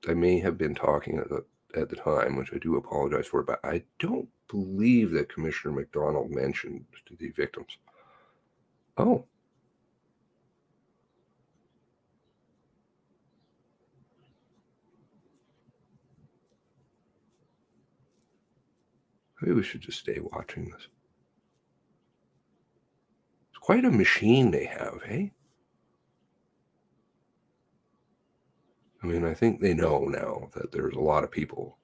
Speaker 5: may have been talking at the time, which I do apologize for, but I don't believe that Commissioner McDonald mentioned the victims. Oh. Maybe we should just stay watching this. It's quite a machine they have, hey? I mean, I think they know now that there's a lot of people.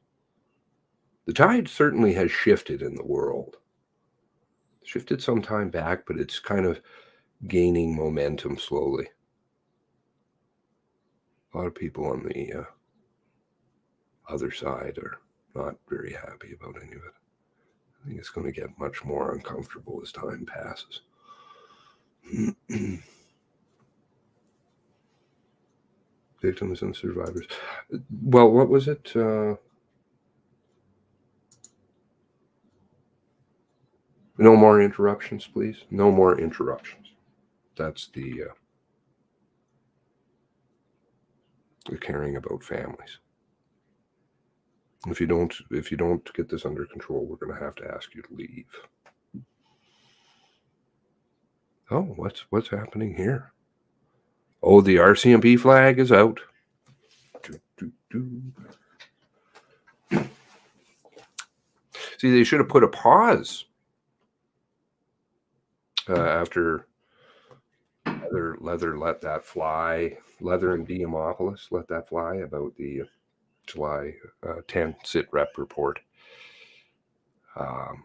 Speaker 5: The tide certainly has shifted in the world. Shifted some time back, but it's kind of gaining momentum slowly. A lot of people on the other side are not very happy about any of it. I think it's going to get much more uncomfortable as time passes. Victims and survivors. Well, what was it? No more interruptions, please. No more interruptions. That's the caring about families. If you don't get this under control, we're going to have to ask you to leave. Oh, what's happening here? Oh, the RCMP flag is out. See, they should have put a pause after Leather let that fly. Leather and Diamopolis let that fly about the July 10th sit rep report. But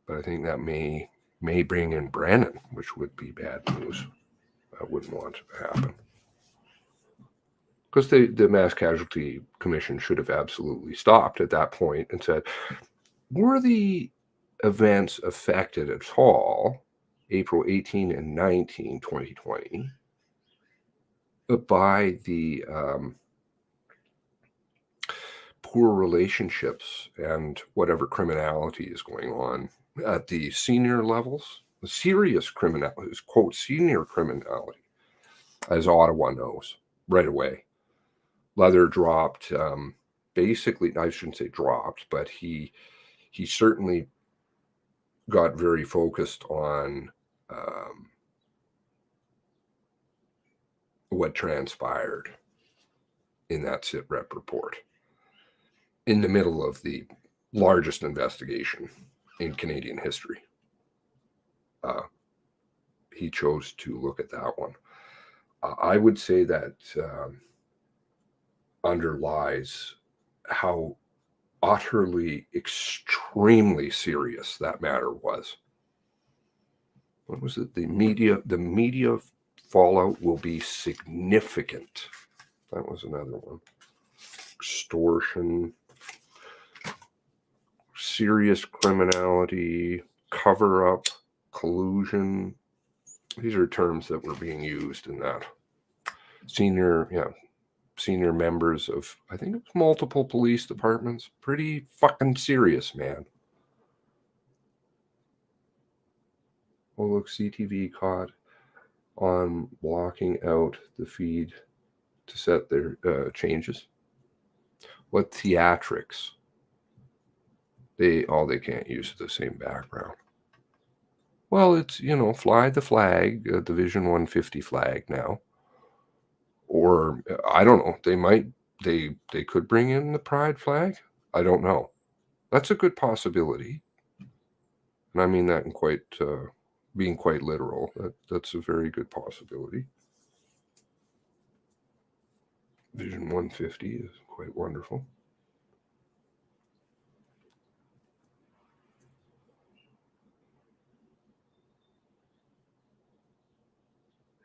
Speaker 5: I think that may bring in Brennan, which would be bad news. I wouldn't want to happen. Because the Mass Casualty Commission should have absolutely stopped at that point and said, were the events affected at all, April 18 and 19, 2020, by the poor relationships and whatever criminality is going on at the senior levels, the serious criminality, quote, senior criminality, as Ottawa knows right away. Leather dropped, basically, I shouldn't say dropped, but he certainly got very focused on what transpired in that sit rep report in the middle of the largest investigation in Canadian history. He chose to look at that one. I would say that underlies how utterly, extremely serious that matter was. What was it? The media fallout will be significant. That was another one. Extortion, serious criminality, cover up, collusion. These are terms that were being used in that. Senior members of, I think it was multiple police departments. Pretty fucking serious, man. Oh, look, CTV caught on blocking out the feed to set their changes. What theatrics? They can't use the same background. Well, it's, fly the flag, Division 150 flag now. Or I don't know, they could bring in the pride flag. I don't know. That's a good possibility. And I mean that in quite being quite literal. That's a very good possibility. Vision 150 is quite wonderful.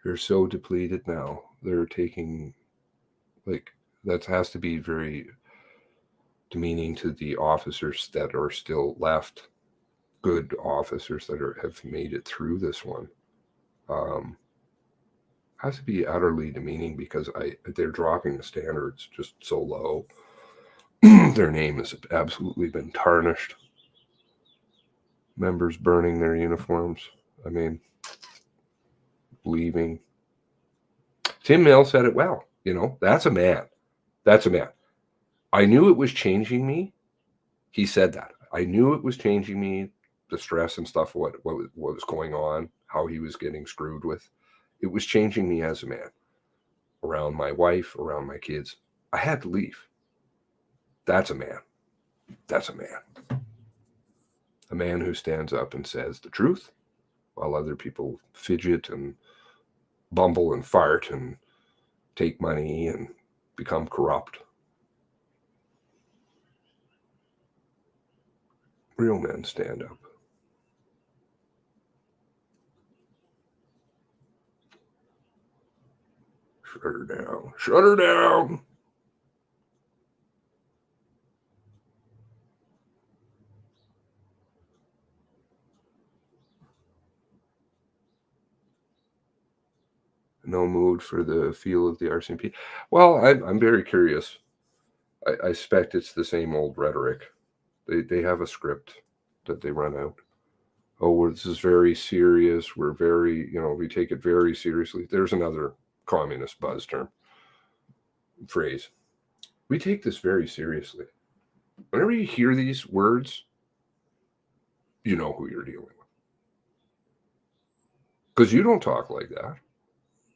Speaker 5: They're so depleted now. They're taking, that has to be very demeaning to the officers that are still left. Good officers that have made it through this one. Has to be utterly demeaning because they're dropping the standards just so low. Their name has absolutely been tarnished. Members burning their uniforms. I mean, leaving. Tim Mill said it well. That's a man. That's a man. I knew it was changing me. He said that. I knew it was changing me, the stress and stuff, what was going on, how he was getting screwed with. It was changing me as a man. Around my wife, around my kids. I had to leave. That's a man. That's a man. A man who stands up and says the truth while other people fidget and bumble and fart and take money and become corrupt. Real men stand up. Shut her down. Shut her down. No mood for the feel of the RCMP. Well, I'm very curious. I suspect it's the same old rhetoric. They have a script that they run out. Oh, this is very serious. We're very, we take it very seriously. There's another communist buzz term phrase. We take this very seriously. Whenever you hear these words, you know who you're dealing with. Because you don't talk like that.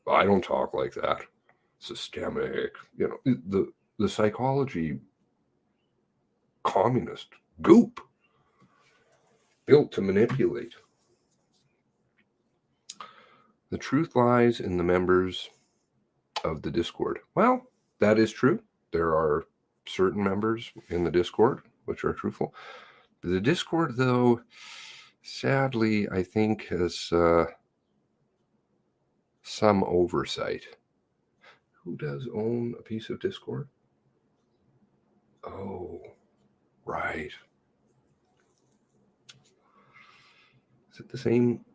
Speaker 5: I don't talk like that. Systemic, the psychology, communist goop built to manipulate. The truth lies in the members of the Discord. Well, that is true. There are certain members in the Discord which are truthful. The Discord, though, sadly, I think has some oversight. Who does own a piece of Discord? Oh, right. Is it the same?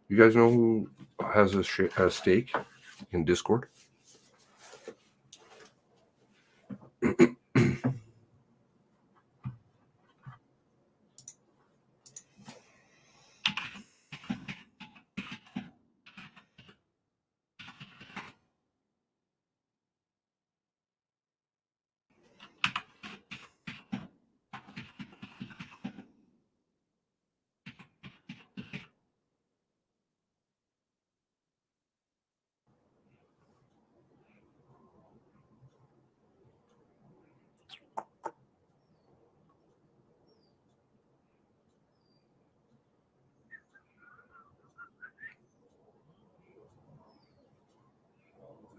Speaker 5: You guys know who has a stake in Discord?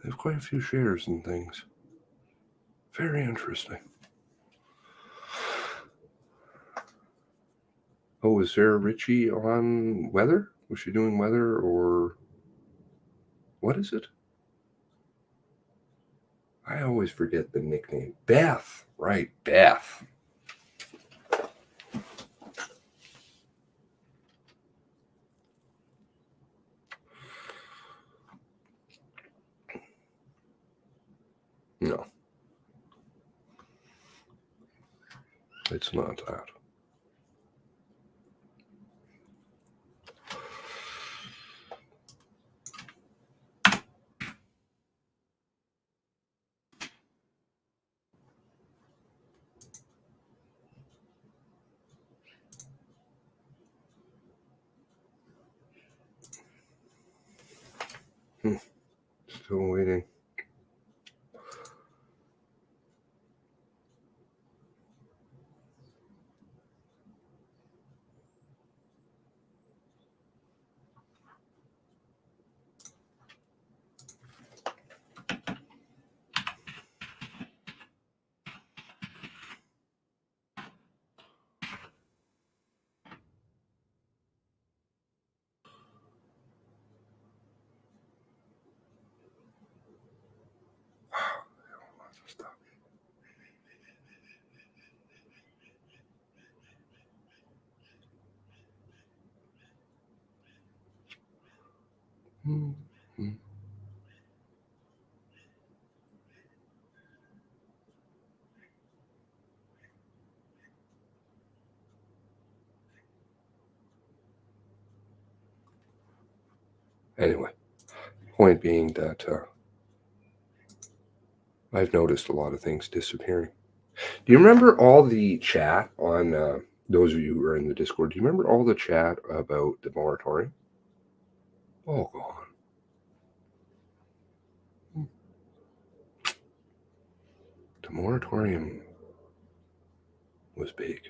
Speaker 5: They have quite a few shares and things. Very interesting. Oh, is Sarah Ritchie on weather? Was she doing weather or what is it? I always forget the nickname. Beth. Right, Beth. It's not that. Still waiting. Anyway, point being that I've noticed a lot of things disappearing. Do you remember all the chat on those of you who are in the Discord? Do you remember all the chat about the moratorium? All gone. The moratorium was big.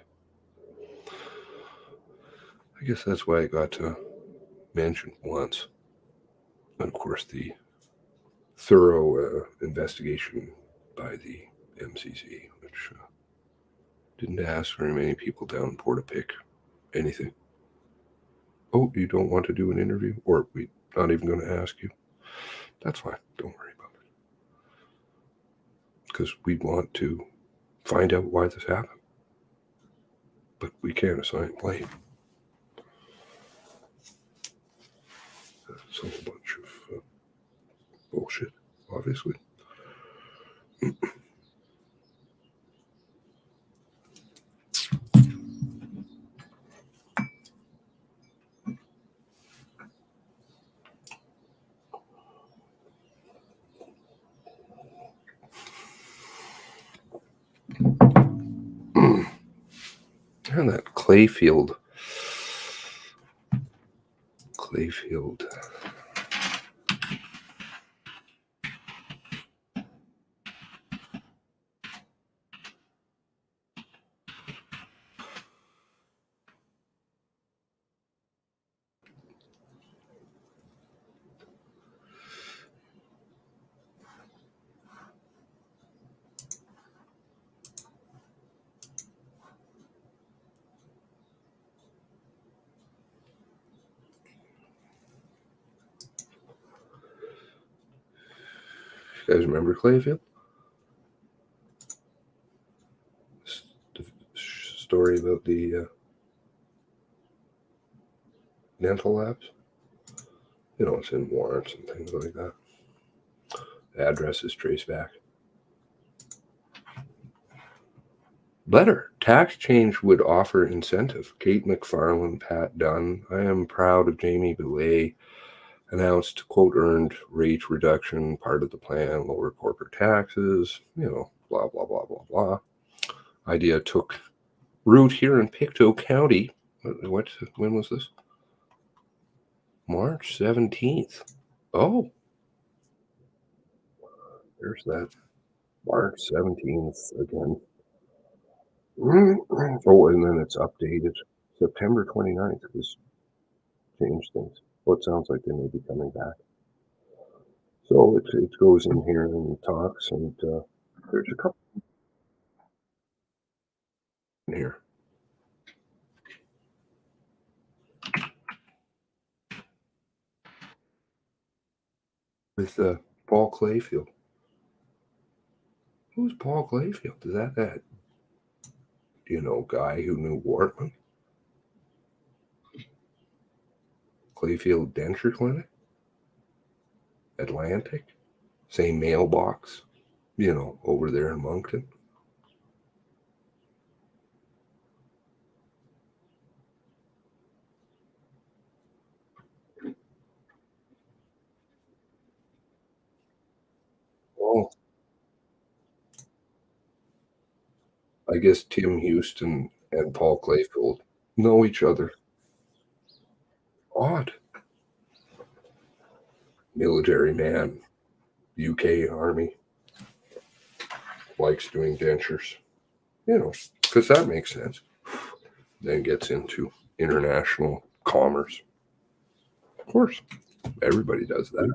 Speaker 5: I guess that's why it got mentioned once. And of course, the thorough investigation by the MCC, which didn't ask very many people down in Portapic anything. Oh, you don't want to do an interview? Or we're not even going to ask you? That's fine. Don't worry about it. Because we want to find out why this happened. But we can't assign blame. It's a whole bunch of bullshit, obviously. And that Clayfield. You guys remember Clayfield? The story about the dental labs? You know, it's in warrants and things like that. The address is traced back. Letter. Tax change would offer incentive. Kate McFarland, Pat Dunn. I am proud of Jamie Boulet. Announced, quote, earned rate reduction, part of the plan, lower corporate taxes, you know, blah, blah, blah, blah, blah. Idea took root here in Pictou County. When was this? March 17th. Oh. There's that. March 17th again. Oh, and then it's updated. September 29th was changed things. Well, it sounds like they may be coming back. So it goes in here and talks, and there's a couple in here. With Paul Clayfield. Who's Paul Clayfield? Is that guy who knew Wortman? Clayfield Denture Clinic? Atlantic? Same mailbox, over there in Moncton. I guess Tim Houston and Paul Clayfield know each other. Odd. Military man, UK Army, likes doing dentures, you know, because that makes sense. Then gets into international commerce. Of course, everybody does that.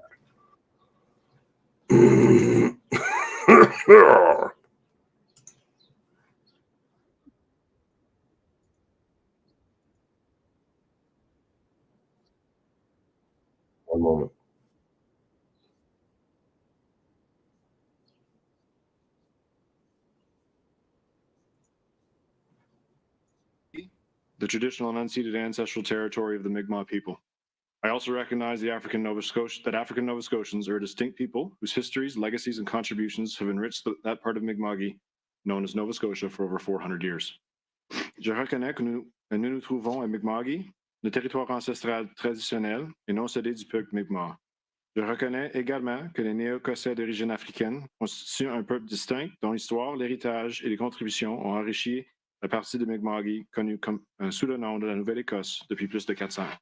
Speaker 5: One moment.
Speaker 2: The traditional and unceded ancestral territory of the Mi'kmaq people. I also recognize that African Nova Scotians are a distinct people whose histories, legacies, and contributions have enriched that part of Mi'kmaqi known as Nova Scotia for over 400 years. Je reconnais que nous nous trouvons à Mi'kmaqi, le territoire ancestral traditionnel et non cédé du peuple Mi'kmaq. Je reconnais également que les Néo-Écossais d'origine africaine constituent un peuple distinct dont l'histoire, l'héritage et les contributions ont enrichi la partie de Mi'kmaqi connue sous le nom de la Nouvelle-Écosse depuis plus de 400 ans.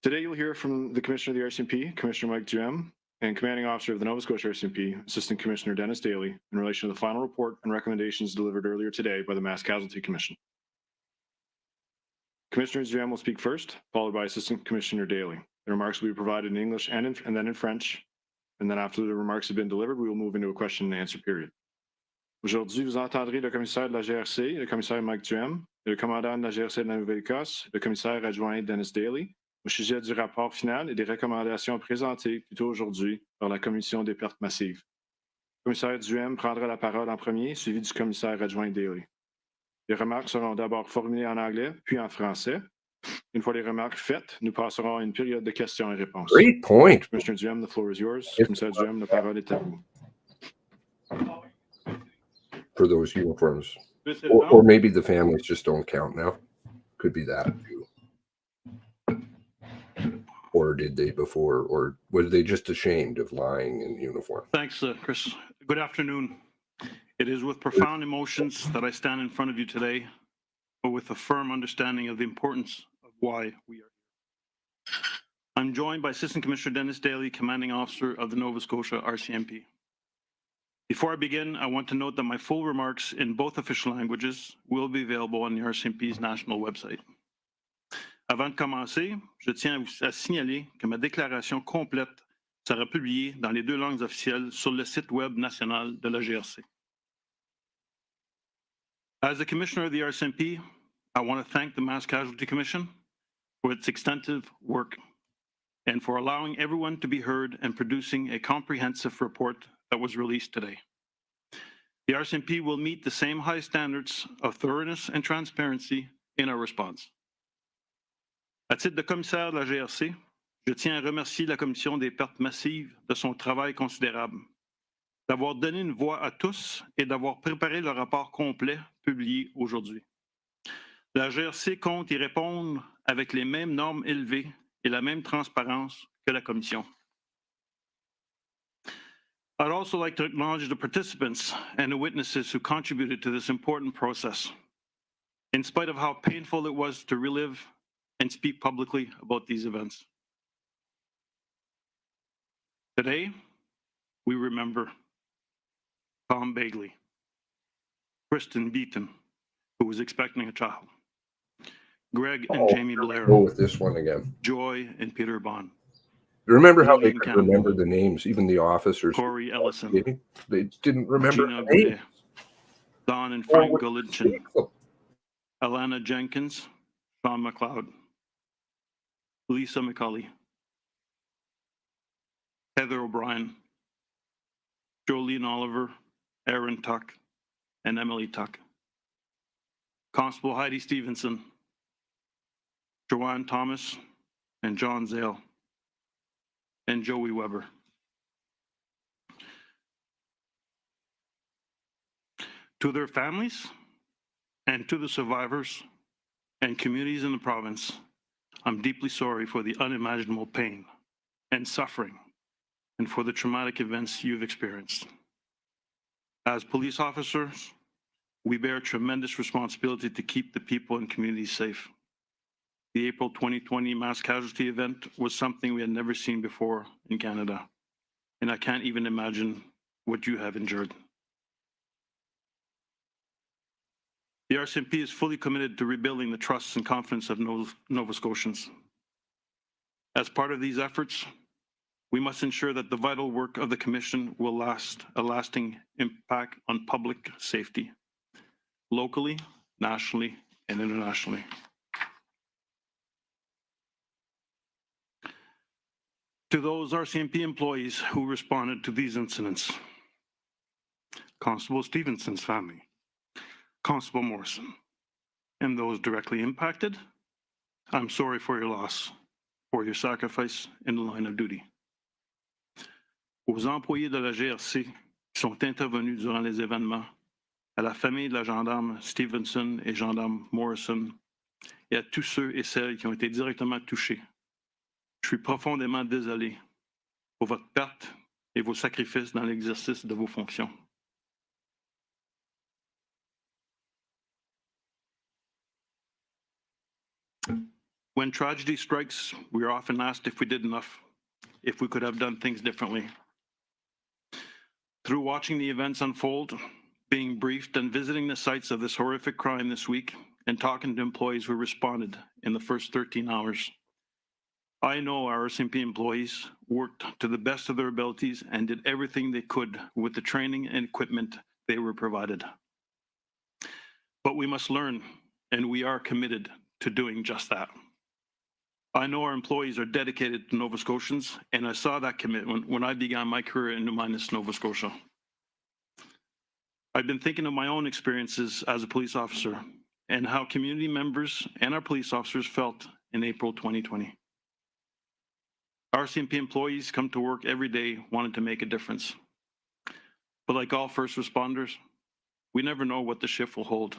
Speaker 2: Today you'll hear from the Commissioner of the RCMP, Commissioner Mike Duhem, and Commanding Officer of the Nova Scotia RCMP, Assistant Commissioner Dennis Daly, in relation to the final report and recommendations delivered earlier today by the Mass Casualty Commission. Commissioner Duhem will speak first, followed by Assistant Commissioner Daly. The remarks will be provided in English and then in French, and then after the remarks have been delivered, we will move into a question and answer period. Aujourd'hui, vous entendrez le commissaire de la GRC, le commissaire Mike Duhem, et le commandant de la GRC de la Nouvelle-Écosse, le commissaire adjoint Dennis Daly, au sujet du rapport final et des recommandations présentées plus tôt aujourd'hui par la Commission des pertes massives. Le commissaire Duhem prendra la parole en premier, suivi du commissaire adjoint Daly. Les remarques seront d'abord formulées en anglais, puis en français. Une fois les remarques faites, nous passerons à une période de questions et réponses.
Speaker 5: Great point.
Speaker 2: Commissioner Duhem, the floor is yours. Commissaire Duhem, la parole est à vous.
Speaker 5: For those uniforms. Or maybe the families just don't count now. Could be that too. Or did they before? Or were they just ashamed of lying in uniform?
Speaker 16: Thanks, Chris. Good afternoon. It is with profound emotions that I stand in front of you today, but with a firm understanding of the importance of why we are here. I'm joined by Assistant Commissioner Dennis Daly, Commanding Officer of the Nova Scotia RCMP. Before I begin, I want to note that my full remarks in both official languages will be available on the RCMP's national website. Avant de commencer, je tiens à signaler que ma déclaration complète sera publiée dans les deux langues officielles sur le site web national de la GRC. As the Commissioner of the RCMP, I want to thank the Mass Casualty Commission for its extensive work and for allowing everyone to be heard and producing a comprehensive report that was released today. The RCMP will meet the same high standards of thoroughness and transparency in our response. À titre de commissaire de la GRC, je tiens à remercier la Commission des pertes massives de son travail considérable, d'avoir donné une voix à tous et d'avoir préparé le rapport complet publié aujourd'hui. La GRC compte y répondre avec les mêmes normes élevées et la même transparence que la Commission. I'd also like to acknowledge the participants and the witnesses who contributed to this important process, in spite of how painful it was to relive and speak publicly about these events. Today, we remember Tom Bagley, Kristen Beaton, who was expecting a child, Greg and Jamie Blair,
Speaker 5: Go with this one again.
Speaker 16: Joy and Peter Bond.
Speaker 5: Remember how they
Speaker 16: Lillian
Speaker 5: could
Speaker 16: Campbell,
Speaker 5: remember the names, even the officers.
Speaker 16: Corey Ellison,
Speaker 5: They didn't remember
Speaker 16: Gina
Speaker 5: the names.
Speaker 16: Goulet, Don and Frank Gullichin, Alana Jenkins, Sean McLeod, Lisa McCauley, Heather O'Brien, Jolene Oliver, Aaron Tuck, and Emily Tuck. Constable Heidi Stevenson, Joanne Thomas, and John Zale, and Joey Weber. To their families and to the survivors and communities in the province, I'm deeply sorry for the unimaginable pain and suffering and for the traumatic events you've experienced. As police officers, we bear a tremendous responsibility to keep the people and communities safe. The April 2020 mass casualty event was something we had never seen before in Canada, and I can't even imagine what you have endured. The RCMP is fully committed to rebuilding the trust and confidence of Nova Scotians. As part of these efforts, we must ensure that the vital work of the Commission will last a lasting impact on public safety, locally, nationally, and internationally. To those RCMP employees who responded to these incidents, Constable Stevenson's family, Constable Morrison, and those directly impacted, I'm sorry for your loss, for your sacrifice in the line of duty. Aux employés de la GRC qui sont intervenus durant les événements, à la famille de la gendarme Stevenson et gendarme Morrison, et à tous ceux et celles qui ont été directement touchés, je suis profondément désolé pour votre perte et vos sacrifices dans l'exercice de vos fonctions. When tragedy strikes, we are often asked if we did enough, if we could have done things differently. Through watching the events unfold, being briefed and visiting the sites of this horrific crime this week, and talking to employees who responded in the first 13 hours, I know our RCMP employees worked to the best of their abilities and did everything they could with the training and equipment they were provided. But we must learn, and we are committed to doing just that. I know our employees are dedicated to Nova Scotians, and I saw that commitment when I began my career in Nova Scotia. I've been thinking of my own experiences as a police officer and how community members and our police officers felt in April 2020. RCMP employees come to work every day wanting to make a difference. But like all first responders, we never know what the shift will hold.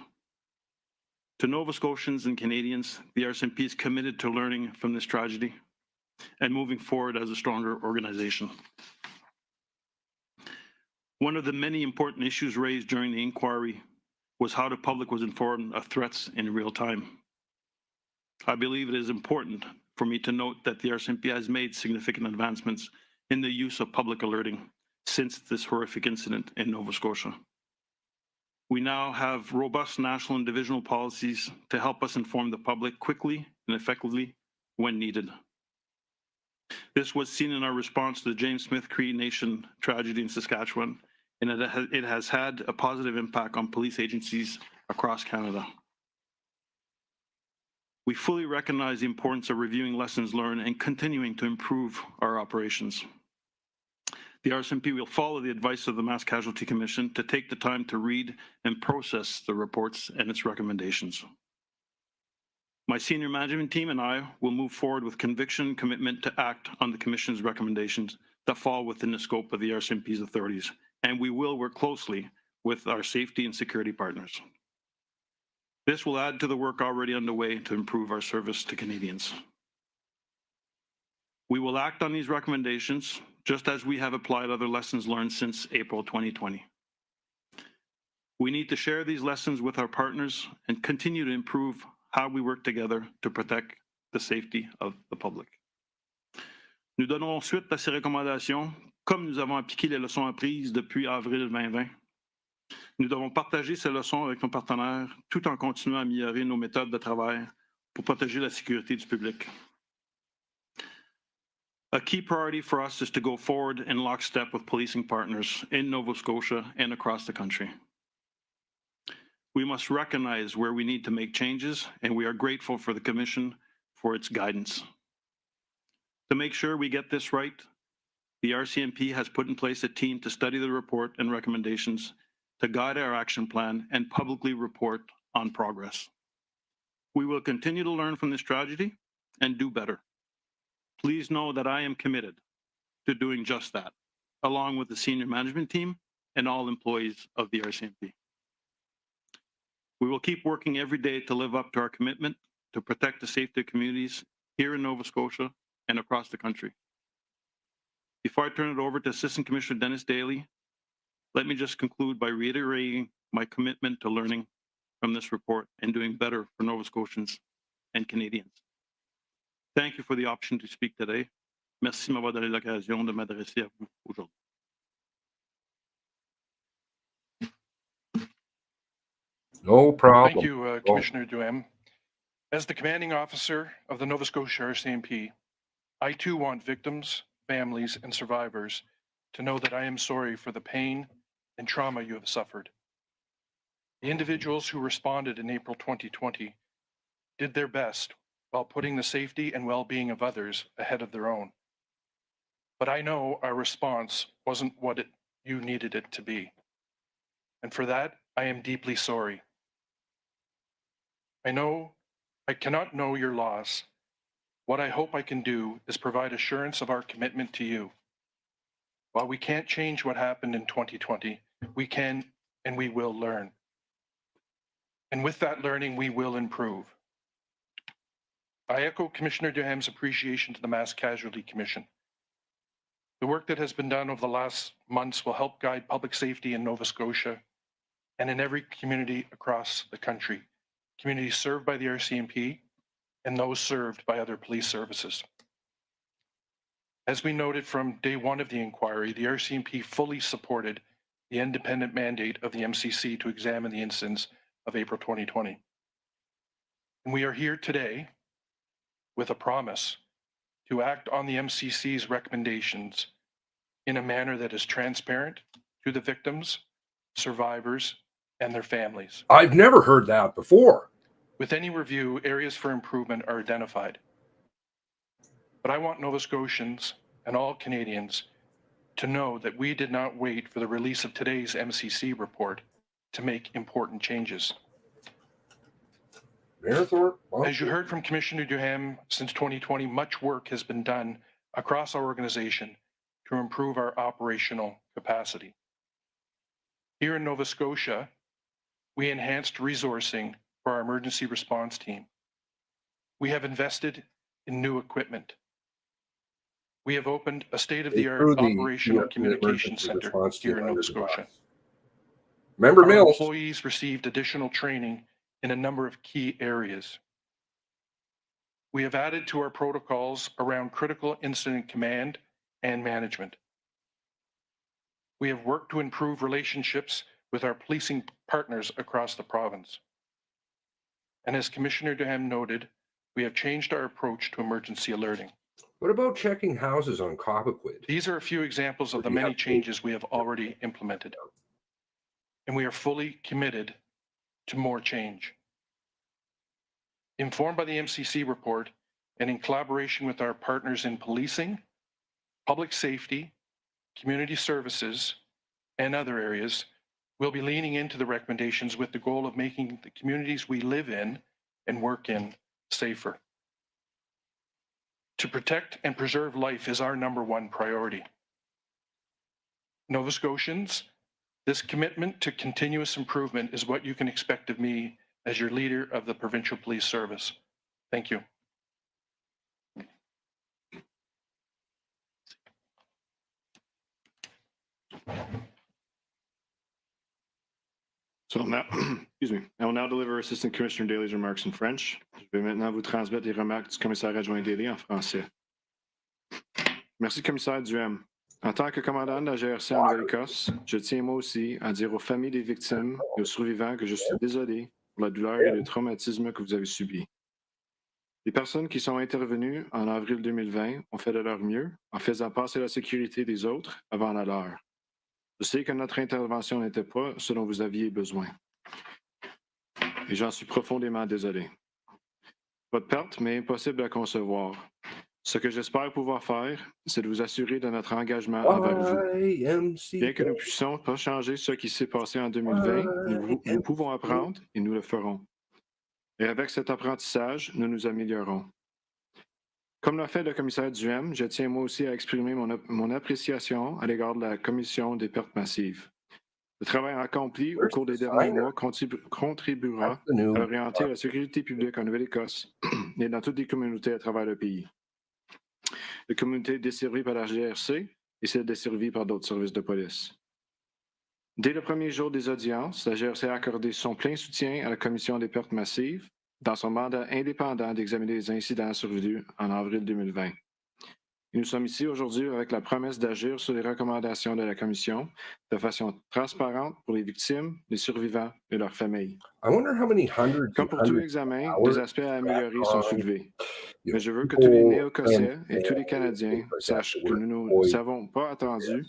Speaker 16: To Nova Scotians and Canadians, the RCMP is committed to learning from this tragedy and moving forward as a stronger organization. One of the many important issues raised during the inquiry was how the public was informed of threats in real time. I believe it is important for me to note that the RCMP has made significant advancements in the use of public alerting since this horrific incident in Nova Scotia. We now have robust national and divisional policies to help us inform the public quickly and effectively when needed. This was seen in our response to the James Smith Cree Nation tragedy in Saskatchewan, and it has had a positive impact on police agencies across Canada. We fully recognize the importance of reviewing lessons learned and continuing to improve our operations. The RCMP will follow the advice of the Mass Casualty Commission to take the time to read and process the reports and its recommendations. My senior management team and I will move forward with conviction and commitment to act on the Commission's recommendations that fall within the scope of the RCMP's authorities, and we will work closely with our safety and security partners. This will add to the work already underway to improve our service to Canadians. We will act on these recommendations just as we have applied other lessons learned since April 2020. We need to share these lessons with our partners and continue to improve how we work together to protect the safety of the public. Nous donnerons suite à ces recommandations, comme nous avons appliqué les leçons apprises depuis avril 2020. Nous devons partager ces leçons avec nos partenaires tout en continuant à améliorer nos méthodes de travail pour protéger la sécurité du public. A key priority for us is to go forward in lockstep with policing partners in Nova Scotia and across the country. We must recognize where we need to make changes, and we are grateful for the Commission for its guidance. To make sure we get this right, the RCMP has put in place a team to study the report and recommendations, to guide our action plan, and publicly report on progress. We will continue to learn from this tragedy and do better. Please know that I am committed to doing just that, along with the senior management team and all employees of the RCMP. We will keep working every day to live up to our commitment to protect the safety of communities here in Nova Scotia and across the country. Before I turn it over to Assistant Commissioner Dennis Daly, let me just conclude by reiterating my commitment to learning from this report and doing better for Nova Scotians and Canadians. Thank you for the option to speak today. Merci de m'avoir donné l'occasion de m'adresser à vous aujourd'hui.
Speaker 5: No problem.
Speaker 3: Thank you, Commissioner Duhem. As the commanding officer of the Nova Scotia RCMP, I too want victims, families, and survivors to know that I am sorry for the pain and trauma you have suffered. The individuals who responded in April 2020 did their best while putting the safety and well-being of others ahead of their own. But I know our response wasn't what you needed it to be. And for that, I am deeply sorry. I cannot know your loss. What I hope I can do is provide assurance of our commitment to you. While we can't change what happened in 2020, we can and we will learn. And with that learning, we will improve. I echo Commissioner Duham's appreciation to the Mass Casualty Commission. The work that has been done over the last months will help guide public safety in Nova Scotia and in every community across the country, communities served by the RCMP and those served by other police services. As we noted from day one of the inquiry, the RCMP fully supported the independent mandate of the MCC to examine the incidents of April 2020. And we are here today with a promise to act on the MCC's recommendations in a manner that is transparent to the victims, survivors, and their families.
Speaker 5: I've never heard that before.
Speaker 3: With any review, areas for improvement are identified. But I want Nova Scotians and all Canadians to know that we did not wait for the release of today's MCC report to make important changes. As you heard from Commissioner Duham, since 2020, much work has been done across our organization to improve our operational capacity. Here in Nova Scotia, we enhanced resourcing for our emergency response team. We have invested in new equipment. We have opened a state-of-the-art operational communication center here in Nova Scotia.
Speaker 5: Member
Speaker 3: Our
Speaker 5: Mills.
Speaker 3: employees received additional training in a number of key areas. We have added to our protocols around critical incident command and management. We have worked to improve relationships with our policing partners across the province. And as Commissioner Duhem noted, we have changed our approach to emergency alerting.
Speaker 5: What about checking houses on Cobequid?
Speaker 3: These are a few examples of the many changes we have already implemented. And we are fully committed to more change. Informed by the MCC report and in collaboration with our partners in policing, public safety, community services, and other areas, we'll be leaning into the recommendations with the goal of making the communities we live in and work in safer. To protect and preserve life is our #1 priority. Nova Scotians, this commitment to continuous improvement is what you can expect of me as your leader of the Provincial Police Service. Thank you.
Speaker 2: So now, excuse me, I will now deliver Assistant Commissioner Daly's remarks in French. Je vais maintenant vous transmettre les remarques du commissaire adjoint Daly en français. Merci, commissaire Duhem. En tant que commandant de la GRC en Nouvelle-Écosse, je tiens moi aussi à dire aux familles des victimes et aux survivants que je suis désolé pour la douleur et le traumatisme que vous avez subis. Les personnes qui sont intervenues en avril 2020 ont fait de leur mieux en faisant passer la sécurité des autres avant la leur. Je sais que notre intervention n'était pas ce dont vous aviez besoin. Et j'en suis profondément désolé. Votre perte m'est impossible à concevoir. Ce que j'espère pouvoir faire, c'est de vous assurer de notre engagement envers vous. Bien que nous ne puissions pas changer ce qui s'est passé en 2020, nous pouvons apprendre et nous le ferons. Et avec cet apprentissage, nous nous améliorons. Comme l'a fait le commissaire Duhem, je tiens moi aussi à exprimer mon appréciation à l'égard de la Commission des pertes massives. Le travail accompli au cours des derniers mois contribuera à orienter la sécurité publique en Nouvelle-Écosse et dans toutes les communautés à travers le pays. Les communautés desservies par la GRC et celles desservies par d'autres services de police. Dès le premier jour des audiences, la GRC a accordé son plein soutien à la Commission des pertes massives dans son mandat indépendant d'examiner les incidents survenus en avril 2020. Et nous sommes ici aujourd'hui avec la promesse d'agir sur les recommandations de la Commission de façon transparente pour les victimes, les survivants et leurs familles.
Speaker 5: I wonder how many hundreds
Speaker 2: Comme
Speaker 5: and
Speaker 2: pour tout
Speaker 5: hundreds
Speaker 2: examen,
Speaker 5: of
Speaker 2: des
Speaker 5: hours
Speaker 2: aspects à
Speaker 5: back
Speaker 2: améliorer sont
Speaker 5: on,
Speaker 2: soulevés.
Speaker 5: you
Speaker 2: Mais
Speaker 5: know,
Speaker 2: je veux que tous les
Speaker 5: people
Speaker 2: Néo-Écossais
Speaker 5: and
Speaker 2: et tous les
Speaker 5: families
Speaker 2: Canadiens
Speaker 5: like that
Speaker 2: sachent
Speaker 5: that
Speaker 2: que
Speaker 5: were
Speaker 2: nous
Speaker 5: employed
Speaker 2: n'avons pas attendu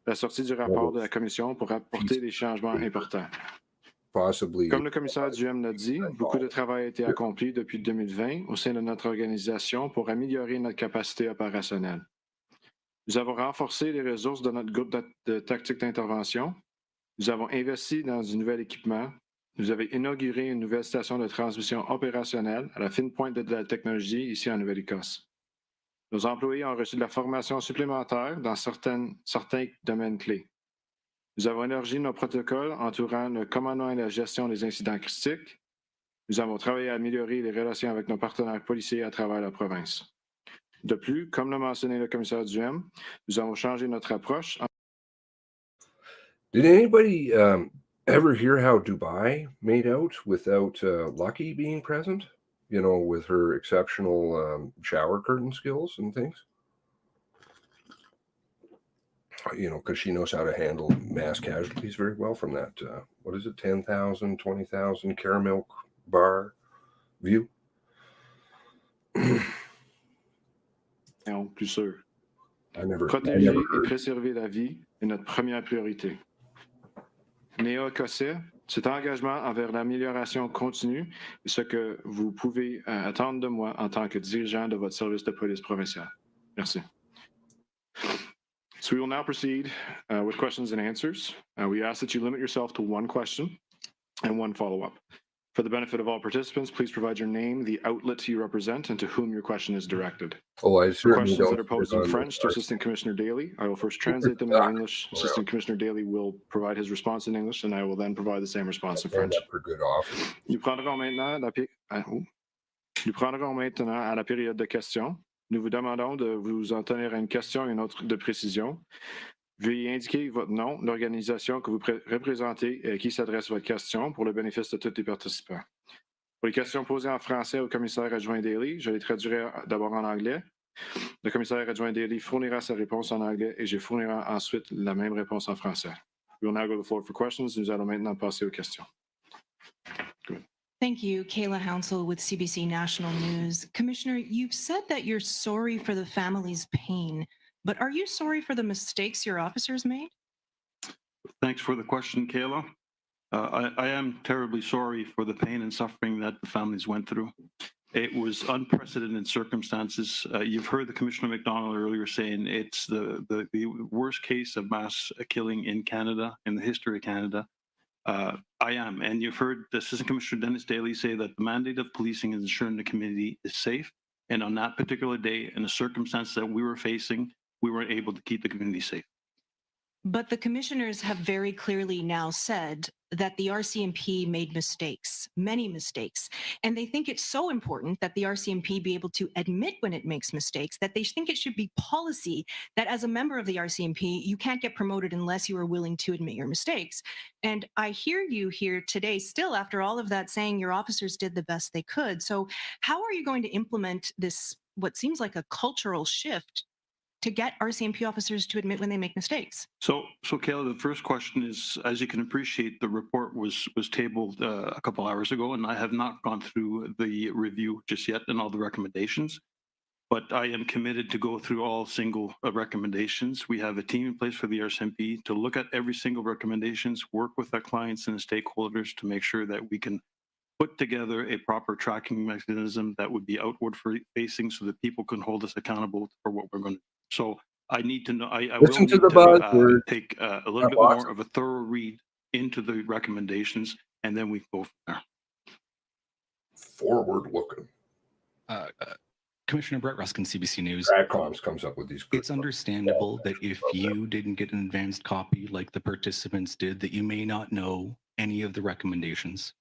Speaker 2: la sortie du
Speaker 5: one
Speaker 2: rapport
Speaker 5: of
Speaker 2: de la Commission pour apporter
Speaker 5: pieces
Speaker 2: des changements
Speaker 5: of paper,
Speaker 2: importants.
Speaker 5: possibly
Speaker 2: Comme le commissaire Duhem l'a dit, beaucoup de travail a été
Speaker 5: Yeah.
Speaker 2: accompli depuis 2020 au sein de notre organisation pour améliorer notre capacité opérationnelle. Nous avons renforcé les ressources de notre groupe de tactique d'intervention. Nous avons investi dans du nouvel équipement. Nous avons inauguré une nouvelle station de transmission opérationnelle à la fine pointe de la technologie ici en Nouvelle-Écosse. Nos employés ont reçu de la formation supplémentaire dans certains domaines clés. Nous avons élargi nos protocoles entourant le commandement et la gestion des incidents critiques. Nous avons travaillé à améliorer les relations avec nos partenaires policiers à travers la province. De plus, comme l'a mentionné le commissaire Duhem, nous avons changé notre approche.
Speaker 5: Did anybody ever hear how Dubai made out without Lucky being present? You know, with her exceptional shower curtain skills and things? You know, because she knows how to handle mass casualties very well from that, what is it, 10,000, 20,000 caramel bar view?
Speaker 2: Non, plus sûr.
Speaker 5: I never
Speaker 2: Protéger et
Speaker 5: heard.
Speaker 2: préserver la vie est notre première priorité. Néo-Écossais, cet engagement envers l'amélioration continue est ce que vous pouvez attendre de moi en tant que dirigeant de votre service de police provincial. Merci. So we will now proceed with questions and answers. We ask that you limit yourself to one question and one follow-up. For the benefit of all participants, please provide your name, the outlet you represent, and to whom your question is directed.
Speaker 5: Oh, I
Speaker 2: For
Speaker 5: certainly
Speaker 2: questions
Speaker 5: don't
Speaker 2: that are posed in
Speaker 5: put on
Speaker 2: French to
Speaker 5: our-
Speaker 2: Assistant Commissioner Daly, I will first translate them in English. Assistant Commissioner Daly will provide his response in English, and I will then provide the same response in
Speaker 5: stand
Speaker 2: French.
Speaker 5: up for good office.
Speaker 2: Nous prendrons maintenant à la période de questions. Nous vous demandons de vous en tenir à une question et une autre de précision. Veuillez indiquer votre nom, l'organisation que vous représentez et à qui s'adresse votre question pour le bénéfice de tous les participants. Pour les questions posées en français au commissaire adjoint Daly, je les traduirai d'abord en anglais. Le commissaire adjoint Daly fournira sa réponse en anglais et je fournirai ensuite la même réponse en français. We will now go to the floor for questions. Nous allons maintenant passer aux questions.
Speaker 11: Thank you, Kayla Hounsel with CBC National News. Commissioner, you've said that you're sorry for the family's pain, but are you sorry for the mistakes your officers made?
Speaker 16: Thanks for the question, Kayla. I am terribly sorry for the pain and suffering that the families went through. It was unprecedented circumstances. You've heard the Commissioner McDonald earlier saying it's the worst case of mass killing in Canada, in the history of Canada. I am, and you've heard the Assistant Commissioner Dennis Daly say that the mandate of policing is ensuring the community is safe. And on that particular day, in the circumstances that we were facing, we weren't able to keep the community safe.
Speaker 11: But the commissioners have very clearly now said that the RCMP made mistakes, many mistakes, and they think it's so important that the RCMP be able to admit when it makes mistakes, that they think it should be policy that as a member of the RCMP, you can't get promoted unless you are willing to admit your mistakes. And I hear you here today still, after all of that, saying your officers did the best they could. So how are you going to implement this, what seems like a cultural shift, to get RCMP officers to admit when they make mistakes?
Speaker 16: So Kayla, the first question is, as you can appreciate, the report was tabled a couple hours ago, and I have not gone through the review just yet and all the recommendations. But I am committed to go through all single recommendations. We have a team in place for the RCMP to look at every single recommendations, work with our clients and the stakeholders to make sure that we can put together a proper tracking mechanism that would be outward facing so that people can hold us accountable for what we're going to do. So I need to know, I will
Speaker 5: Listen
Speaker 16: need
Speaker 5: to the buzzword.
Speaker 16: take a little bit more of a thorough read into the recommendations, and then we go from there.
Speaker 5: Forward looking.
Speaker 12: Commissioner Brett Ruskin, CBC News.
Speaker 5: Stratcoms comes up with these.
Speaker 12: It's understandable that if you didn't get an advanced copy like the participants did, that you may not know any of the recommendations.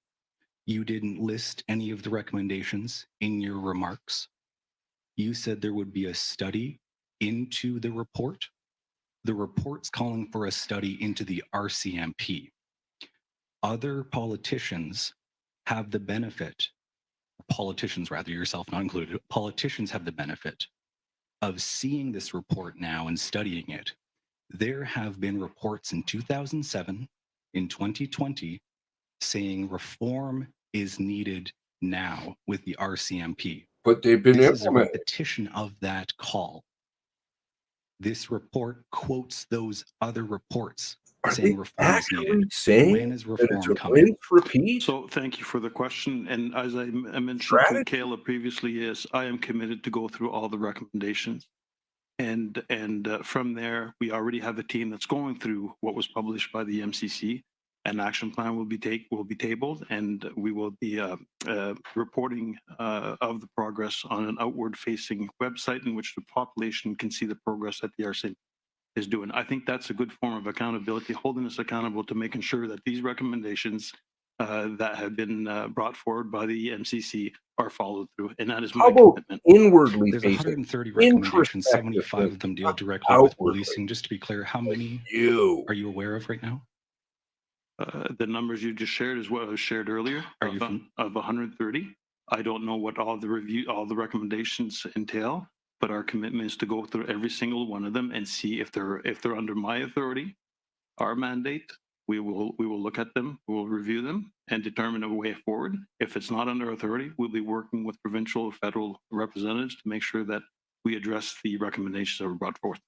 Speaker 12: You didn't list any of the recommendations in your remarks. You said there would be a study into the report. the report's calling for a study into the RCMP. Other politicians have the benefit, politicians rather, yourself not included, politicians have the benefit of seeing this report now and studying it. There have been reports in 2007, in 2020, saying reform is needed now with the RCMP.
Speaker 5: But they've been
Speaker 12: This is a
Speaker 5: implemented.
Speaker 12: repetition of that call. This report quotes those other reports saying reform is needed.
Speaker 5: Saying
Speaker 12: When is
Speaker 5: that it's
Speaker 12: reform
Speaker 5: a
Speaker 12: coming?
Speaker 5: rinse repeat?
Speaker 16: So thank you for the question. And as I mentioned
Speaker 5: Strategy.
Speaker 16: to Kayla previously, is I am committed to go through all the recommendations. And from there, we already have a team that's going through what was published by the MCC. An action plan will be tabled, and we will be reporting of the progress on an outward-facing website in which the population can see the progress that the RCMP is doing. I think that's a good form of accountability, holding us accountable to making sure that these recommendations that have been brought forward by the MCC are followed through, and that is my commitment.
Speaker 5: Inwardly
Speaker 12: There's
Speaker 5: facing,
Speaker 12: 130 recommendations, 75 of them deal directly with
Speaker 5: outwardly.
Speaker 12: policing. Just to be clear, how many
Speaker 5: You.
Speaker 12: are you aware of right now?
Speaker 16: The numbers you just shared is what was shared earlier of 130. I don't know what all the recommendations entail, but our commitment is to go through every single one of them and see if they're under my authority, our mandate. We will look at them, we will review them, and determine a way forward. If it's not under authority, we'll be working with provincial or federal representatives to make sure that we address the recommendations that were brought forth.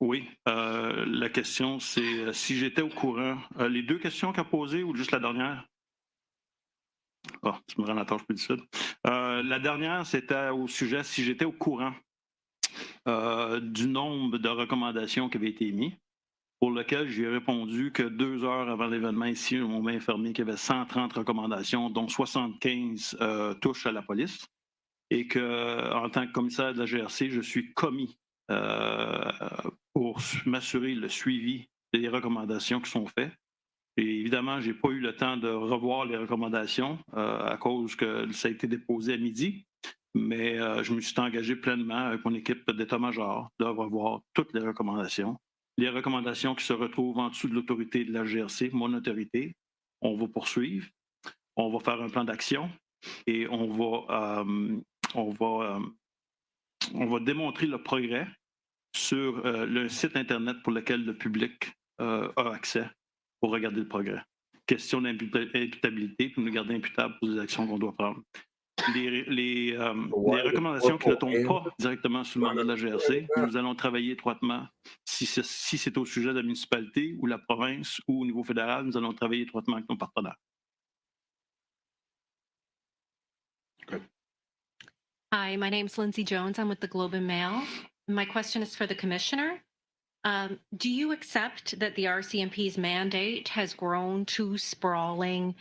Speaker 16: Oui, la question c'est si j'étais au courant. Les deux questions qu'a posées ou juste la dernière? Oh, tu me rends la tâche plus difficile. La dernière, c'était au sujet si j'étais au courant du nombre de recommandations qui avaient été émises, pour lequel j'ai répondu que 2 heures avant l'événement ici, on m'a informé qu'il y avait 130 recommandations, dont 75 touchent à la police, et que en tant que commissaire de la GRC, je suis commis pour m'assurer le suivi des recommandations qui sont faites. Et évidemment, je n'ai pas eu le temps de revoir les recommandations à cause que ça a été déposé à midi, mais je me suis engagé pleinement avec mon équipe d'état-major de revoir toutes les recommandations. Les recommandations qui se retrouvent en dessous de l'autorité de la GRC, mon autorité, on va poursuivre, on va faire un plan d'action et on va démontrer le progrès sur le site Internet pour lequel le public a accès pour regarder le progrès. Question d'imputabilité, pour nous garder imputables pour les actions qu'on doit prendre. Les recommandations qui ne tombent pas directement sur le mandat de la GRC, nous allons travailler étroitement, si c'est au sujet de la municipalité ou la province ou au niveau fédéral, nous allons travailler étroitement avec nos partenaires.
Speaker 20: Hi, my name is Lindsay Jones. I'm with the Globe and Mail. My question is for the commissioner. Do you accept that the RCMP's mandate has grown too sprawling,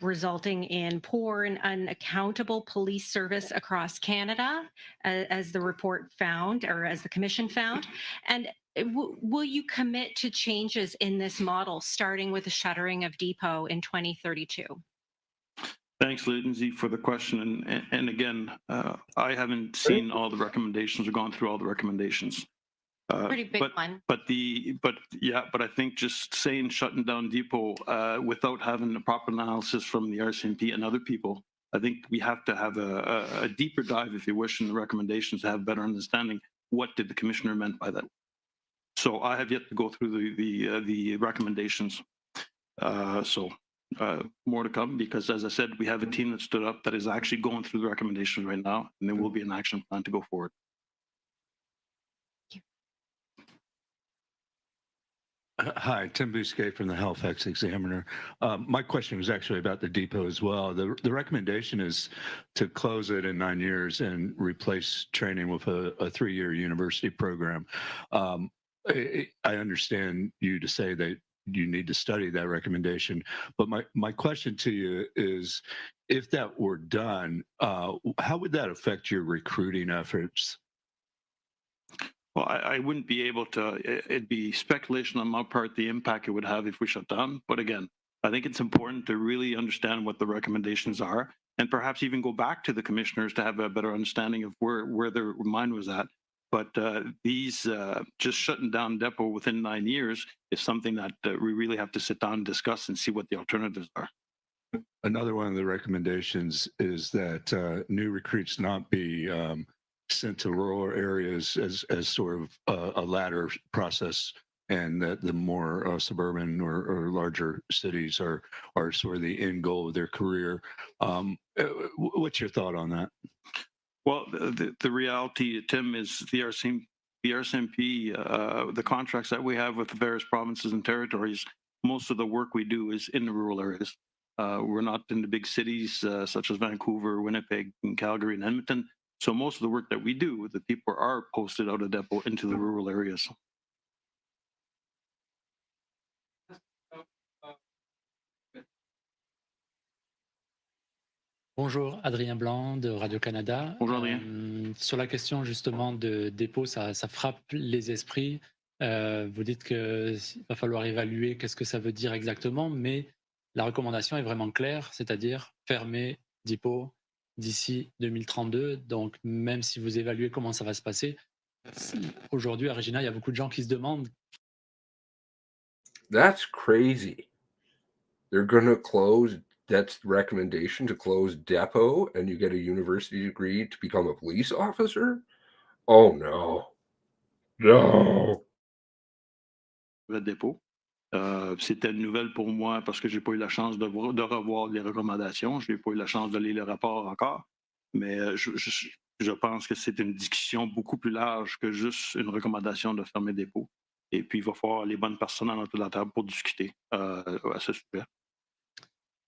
Speaker 20: resulting in poor and unaccountable police service across Canada, as the report found, or as the commission found? And will you commit to changes in this model, starting with the shuttering of Depot in 2032?
Speaker 16: Thanks, Lindsay, for the question. And again, I haven't seen all the recommendations or gone through all the recommendations.
Speaker 20: Pretty big one.
Speaker 16: But I think just saying shutting down Depot without having the proper analysis from the RCMP and other people, I think we have to have a deeper dive, if you wish, in the recommendations to have better understanding what did the commissioner meant by that. So I have yet to go through the recommendations. More to come, because as I said, we have a team that stood up that is actually going through the recommendations right now, and there will be an action plan to go forward.
Speaker 17: Hi, Tim Bousquet from the Halifax Examiner. My question was actually about the depot as well. The recommendation is to close it in 9 years and replace training with a 3-year university program. I understand you to say that you need to study that recommendation, but my question to you is, if that were done, how would that affect your recruiting efforts?
Speaker 16: Well, I wouldn't be able to, it'd be speculation on my part, the impact it would have if we shut down. But again, I think it's important to really understand what the recommendations are and perhaps even go back to the commissioners to have a better understanding of where their mind was at. But these just shutting down depot within 9 years is something that we really have to sit down and discuss and see what the alternatives are.
Speaker 17: Another one of the recommendations is that new recruits not be sent to rural areas as sort of a ladder process, and that the more suburban or larger cities are sort of the end goal of their career. What's your thought on that?
Speaker 16: Well, the reality, Tim, is the RCMP, the contracts that we have with the various provinces and territories, most of the work we do is in the rural areas. We're not in the big cities such as Vancouver, Winnipeg, and Calgary, and Edmonton. So most of the work that we do, the people are posted out of depot into the rural areas.
Speaker 7: Bonjour, Adrien Blanc de Radio-Canada.
Speaker 16: Bonjour, Adrien.
Speaker 7: Sur la question justement de dépôt, ça frappe les esprits. Vous dites qu'il va falloir évaluer qu'est-ce que ça veut dire exactement, mais la recommandation est vraiment claire, c'est-à-dire fermer dépôt d'ici 2032. Donc, même si vous évaluez comment ça va se passer, aujourd'hui à Regina, il y a beaucoup de gens qui se demandent.
Speaker 5: That's crazy. They're going to close. That's the recommendation, to close depot, and you get a university degree to become a police officer? Oh no. No.
Speaker 16: Le dépôt. C'était une nouvelle pour moi parce que j'ai pas eu la chance de revoir les recommandations. Je n'ai pas eu la chance de lire le rapport encore. Mais je pense que c'est une discussion beaucoup plus large que juste une recommandation de fermer dépôt. Et puis, il va falloir les bonnes personnes autour de la table pour discuter à ce sujet.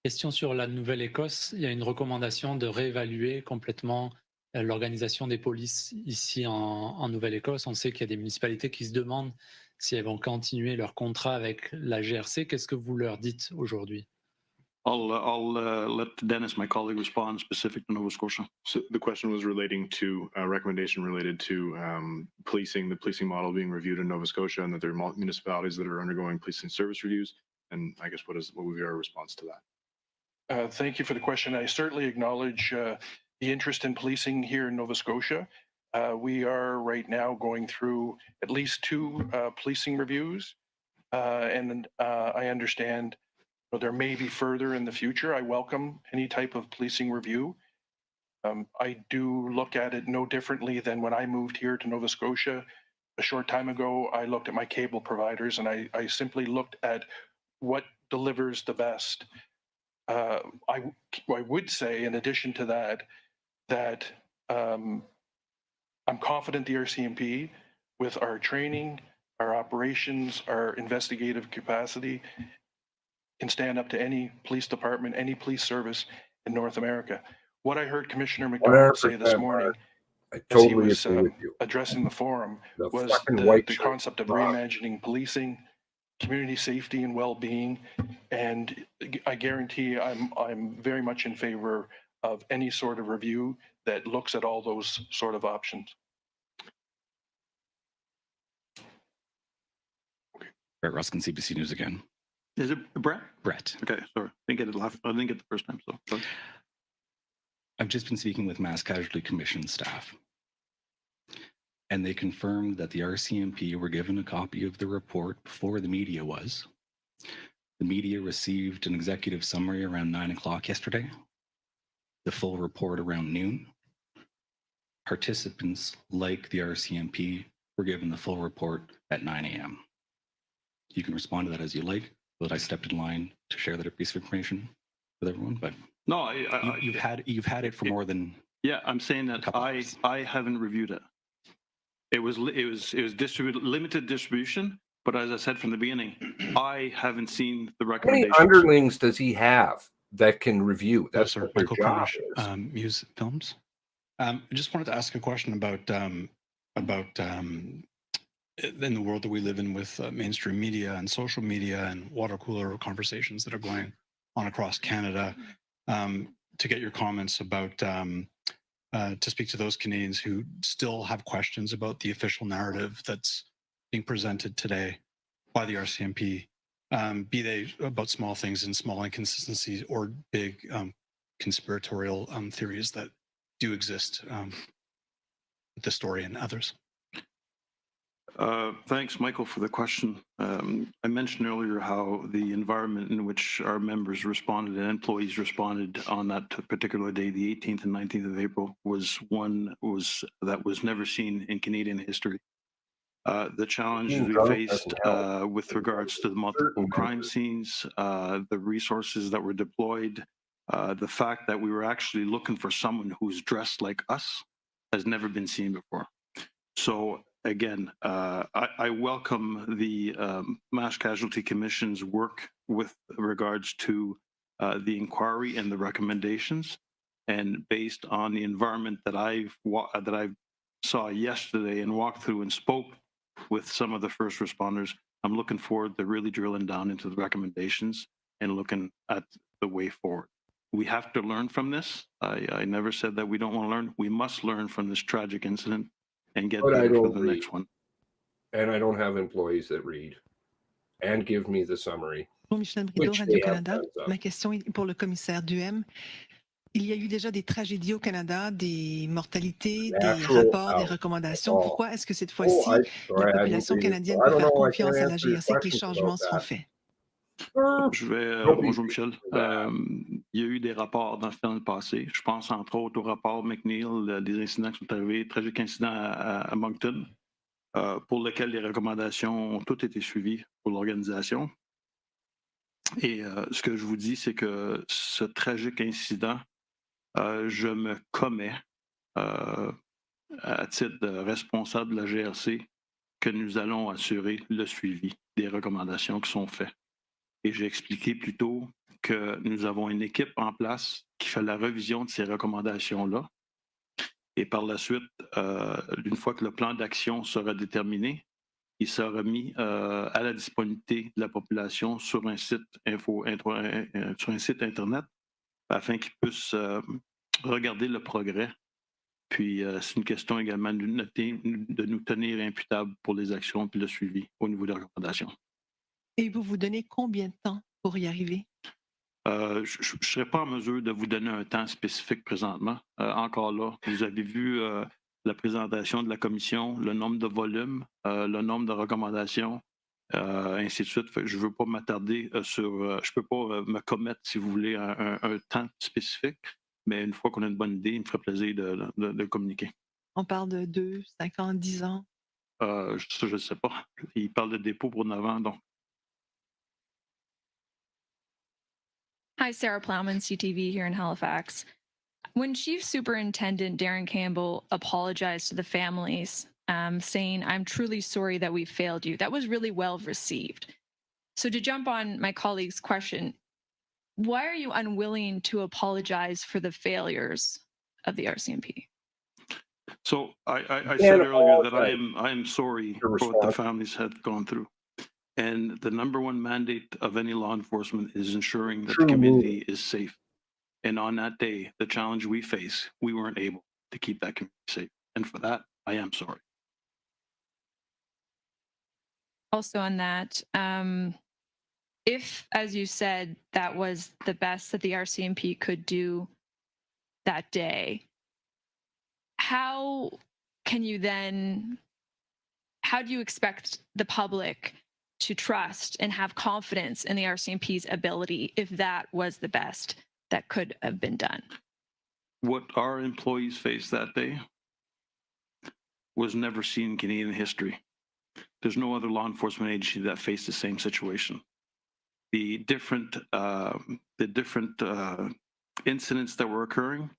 Speaker 7: Question sur la Nouvelle-Écosse. Il y a une recommandation de réévaluer complètement l'organisation des polices ici en Nouvelle-Écosse. On sait qu'il y a des municipalités qui se demandent si elles vont continuer leur contrat avec la GRC. Qu'est-ce que vous leur dites aujourd'hui?
Speaker 16: I'll let Dennis, my colleague, respond specific to Nova Scotia.
Speaker 2: So the question was relating to a recommendation related to policing, the policing model being reviewed in Nova Scotia, and that there are municipalities that are undergoing policing service reviews. And I guess what would be our response to that?
Speaker 3: Thank you for the question. I certainly acknowledge the interest in policing here in Nova Scotia. We are right now going through at least 2 policing reviews, and I understand there may be further in the future. I welcome any type of policing review. I do look at it no differently than when I moved here to Nova Scotia a short time ago. I looked at my cable providers, and I simply looked at what delivers the best. I would say, in addition to that I'm confident the RCMP, with our training, our operations, our investigative capacity, can stand up to any police department, any police service in North America. What I heard Commissioner McDonald say this morning,
Speaker 5: I totally
Speaker 3: as he
Speaker 5: agree
Speaker 3: was
Speaker 5: with you.
Speaker 3: addressing the forum, was
Speaker 5: fucking white
Speaker 3: the
Speaker 5: shirt
Speaker 3: concept of
Speaker 5: rock.
Speaker 3: reimagining policing, community safety and well-being, and I guarantee I'm very much in favor of any sort of review that looks at all those sort of options.
Speaker 12: Brett Ruskin, CBC News again.
Speaker 16: Is it Brett?
Speaker 12: Brett.
Speaker 16: Okay, sorry. I didn't get the first time, so sorry.
Speaker 12: I've just been speaking with Mass Casualty Commission staff, and they confirmed that the RCMP were given a copy of the report before the media was. The media received an executive summary around 9 o'clock yesterday, the full report around noon. Participants like the RCMP were given the full report at 9 a.m. You can respond to that as you like, but I stepped in line to share that piece of information with everyone. But
Speaker 16: no,
Speaker 12: you've had it for more than.
Speaker 16: Yeah, I'm saying that I haven't reviewed it. It was distributed, limited distribution, but as I said from the beginning, I haven't seen the
Speaker 5: How many
Speaker 16: recommendations.
Speaker 5: underlings does he have that can review? That's
Speaker 9: Sir,
Speaker 5: what their
Speaker 9: Michael
Speaker 5: job
Speaker 9: Cornish,
Speaker 5: is.
Speaker 9: Muse Films. I just wanted to ask a question about in the world that we live in with mainstream media and social media and water cooler conversations that are going on across Canada, to get your comments about, to speak to those Canadians who still have questions about the official narrative that's being presented today by the RCMP, be they about small things and small inconsistencies or big conspiratorial theories that do exist with this story and others.
Speaker 16: Thanks, Michael, for the question. I mentioned earlier how the environment in which our members responded and employees responded on that particular day, the 18th and 19th of April, was one that was never seen in Canadian history. The challenges we faced with regards to the multiple crime scenes, the resources that were deployed, the fact that we were actually looking for someone who's dressed like us has never been seen before. So again, I welcome the Mass Casualty Commission's work with regards to the inquiry and the recommendations. And based on the environment that I saw yesterday and walked through and spoke with some of the first responders, I'm looking forward to really drilling down into the recommendations and looking at the way forward. We have to learn from this. I never said that we don't want to learn. We must learn from this tragic incident and get better for the next one.
Speaker 5: And I don't have employees that read and give me the summary.
Speaker 10: Michel Brideau, Radio-Canada. Ma question est pour le commissaire Duhem. Il y a eu déjà des tragédies au Canada, des mortalités, des rapports, des recommandations. Pourquoi est-ce que cette fois-ci, la population canadienne peut faire confiance à la GRC que les changements seront faits?
Speaker 16: Bonjour Michel. Il y a eu des rapports dans le passé. Je pense entre autres au rapport McNeil, des incidents qui sont arrivés, tragique incident à Moncton, pour lequel les recommandations ont toutes été suivies pour l'organisation. Et ce que je vous dis, c'est que ce tragique incident, je me commets à titre de responsable de la GRC que nous allons assurer le suivi des recommandations qui sont faites. Et j'ai expliqué plus tôt que nous avons une équipe en place qui fait la révision de ces recommandations-là. Et par la suite, une fois que le plan d'action sera déterminé, il sera mis à la disponibilité de la population sur un site Internet afin qu'ils puissent regarder le progrès. Puis c'est une question également de nous tenir imputables pour les actions et le suivi au niveau des recommandations.
Speaker 10: Et vous vous donnez combien de temps pour y arriver?
Speaker 16: Je ne serai pas en mesure de vous donner un temps spécifique présentement. Encore là, vous avez vu la présentation de la commission, le nombre de volumes, le nombre de recommandations, ainsi de suite. Je ne veux pas m'attarder sur... je ne peux pas me commettre, si vous voulez, un temps spécifique, mais une fois qu'on a une bonne idée, il me ferait plaisir de communiquer.
Speaker 10: On parle de 2, 5 ans, 10 ans?
Speaker 16: Je ne sais pas. Il parle de dépôt pour 9 ans, donc.
Speaker 13: Hi, Sarah Plowman, CTV here in Halifax. When Chief Superintendent Darren Campbell apologized to the families, saying, "I'm truly sorry that we failed you," that was really well received. So to jump on my colleague's question, why are you unwilling to apologize for the failures of the RCMP?
Speaker 16: So I said earlier that I am sorry for what the families had gone through. And the number one mandate of any law enforcement is ensuring that the community is safe. And on that day, the challenge we face, we weren't able to keep that community safe. And for that, I am sorry.
Speaker 13: Also on that, if, as you said, that was the best that the RCMP could do that day, how do you expect the public to trust and have confidence in the RCMP's ability if that was the best that could have been done?
Speaker 16: What our employees faced that day was never seen in Canadian history. There's no other law enforcement agency that faced the same situation. The different incidents that were occurring,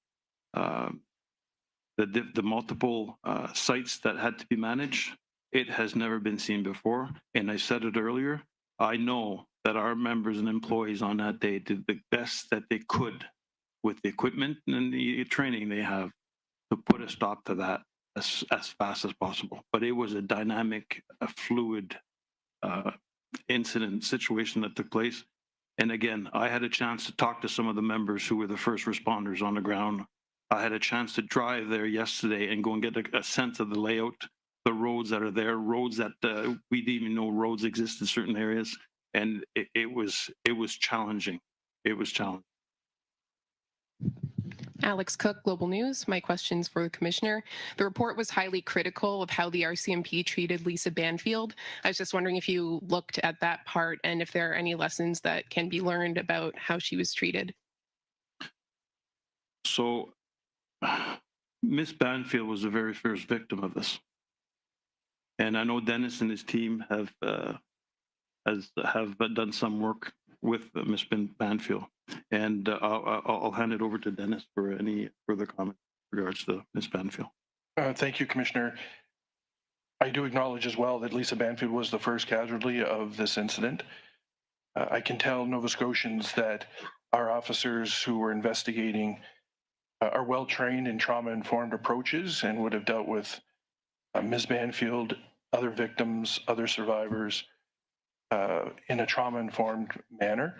Speaker 16: the multiple sites that had to be managed, it has never been seen before. And I said it earlier, I know that our members and employees on that day did the best that they could with the equipment and the training they have to put a stop to that as fast as possible. But it was a dynamic, a fluid incident situation that took place. And again, I had a chance to talk to some of the members who were the first responders on the ground. I had a chance to drive there yesterday and go and get a sense of the layout, the roads that are there, roads that we didn't even know roads exist in certain areas. And it was challenging. It was challenging.
Speaker 4: Alex Cook, Global News. My question's for the Commissioner. The report was highly critical of how the RCMP treated Lisa Banfield. I was just wondering if you looked at that part and if there are any lessons that can be learned about how she was treated.
Speaker 16: So, Miss Banfield was the very first victim of this. And I know Dennis and his team have done some work with Miss Banfield. And I'll hand it over to Dennis for any further comment in regards to Miss Banfield.
Speaker 3: Thank you, Commissioner. I do acknowledge as well that Lisa Banfield was the first casualty of this incident. I can tell Nova Scotians that our officers who were investigating are well trained in trauma-informed approaches and would have dealt with Ms. Banfield, other victims, other survivors in a trauma-informed manner.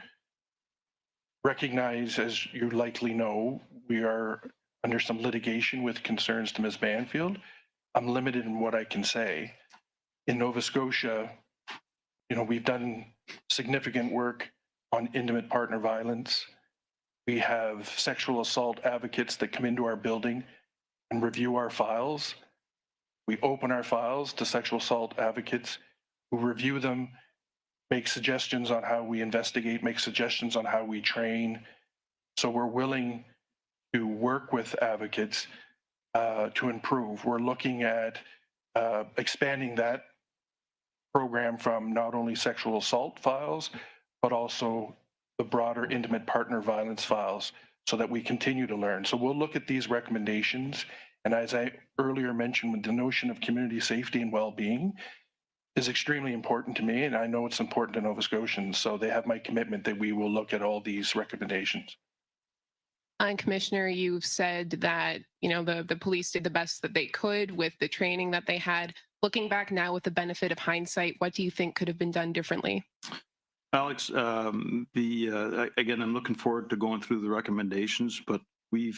Speaker 3: Recognize, as you likely know, we are under some litigation with concerns to Ms. Banfield. I'm limited in what I can say. In Nova Scotia, we've done significant work on intimate partner violence. We have sexual assault advocates that come into our building and review our files. We open our files to sexual assault advocates who review them, make suggestions on how we investigate, make suggestions on how we train. So we're willing to work with advocates to improve. We're looking at expanding that program from not only sexual assault files, but also the broader intimate partner violence files so that we continue to learn. So we'll look at these recommendations. And as I earlier mentioned, with the notion of community safety and well-being is extremely important to me, and I know it's important to Nova Scotians. So they have my commitment that we will look at all these recommendations.
Speaker 4: And Commissioner, you've said that, the police did the best that they could with the training that they had. Looking back now with the benefit of hindsight, what do you think could have been done differently?
Speaker 16: Alex, again, I'm looking forward to going through the recommendations, but we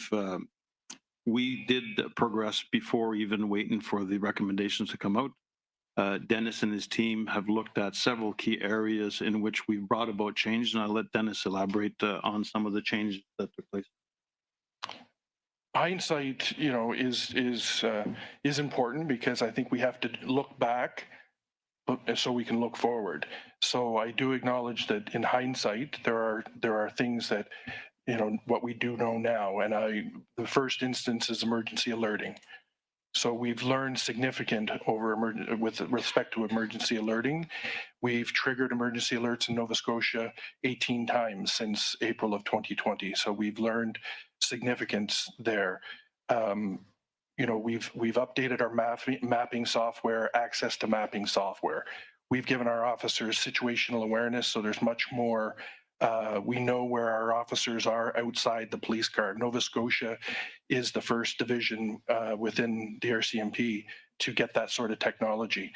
Speaker 16: did progress before even waiting for the recommendations to come out. Dennis and his team have looked at several key areas in which we've brought about change, and I'll let Dennis elaborate on some of the changes that took place.
Speaker 3: Hindsight, is important because I think we have to look back so we can look forward. So I do acknowledge that in hindsight, there are things that, what we do know now. And the first instance is emergency alerting. So we've learned significant with respect to emergency alerting. We've triggered emergency alerts in Nova Scotia 18 times since April of 2020. So we've learned significance there. We've updated our mapping software, access to mapping software. We've given our officers situational awareness, so there's much more. We know where our officers are outside the police car. Nova Scotia is the first division within the RCMP to get that sort of technology.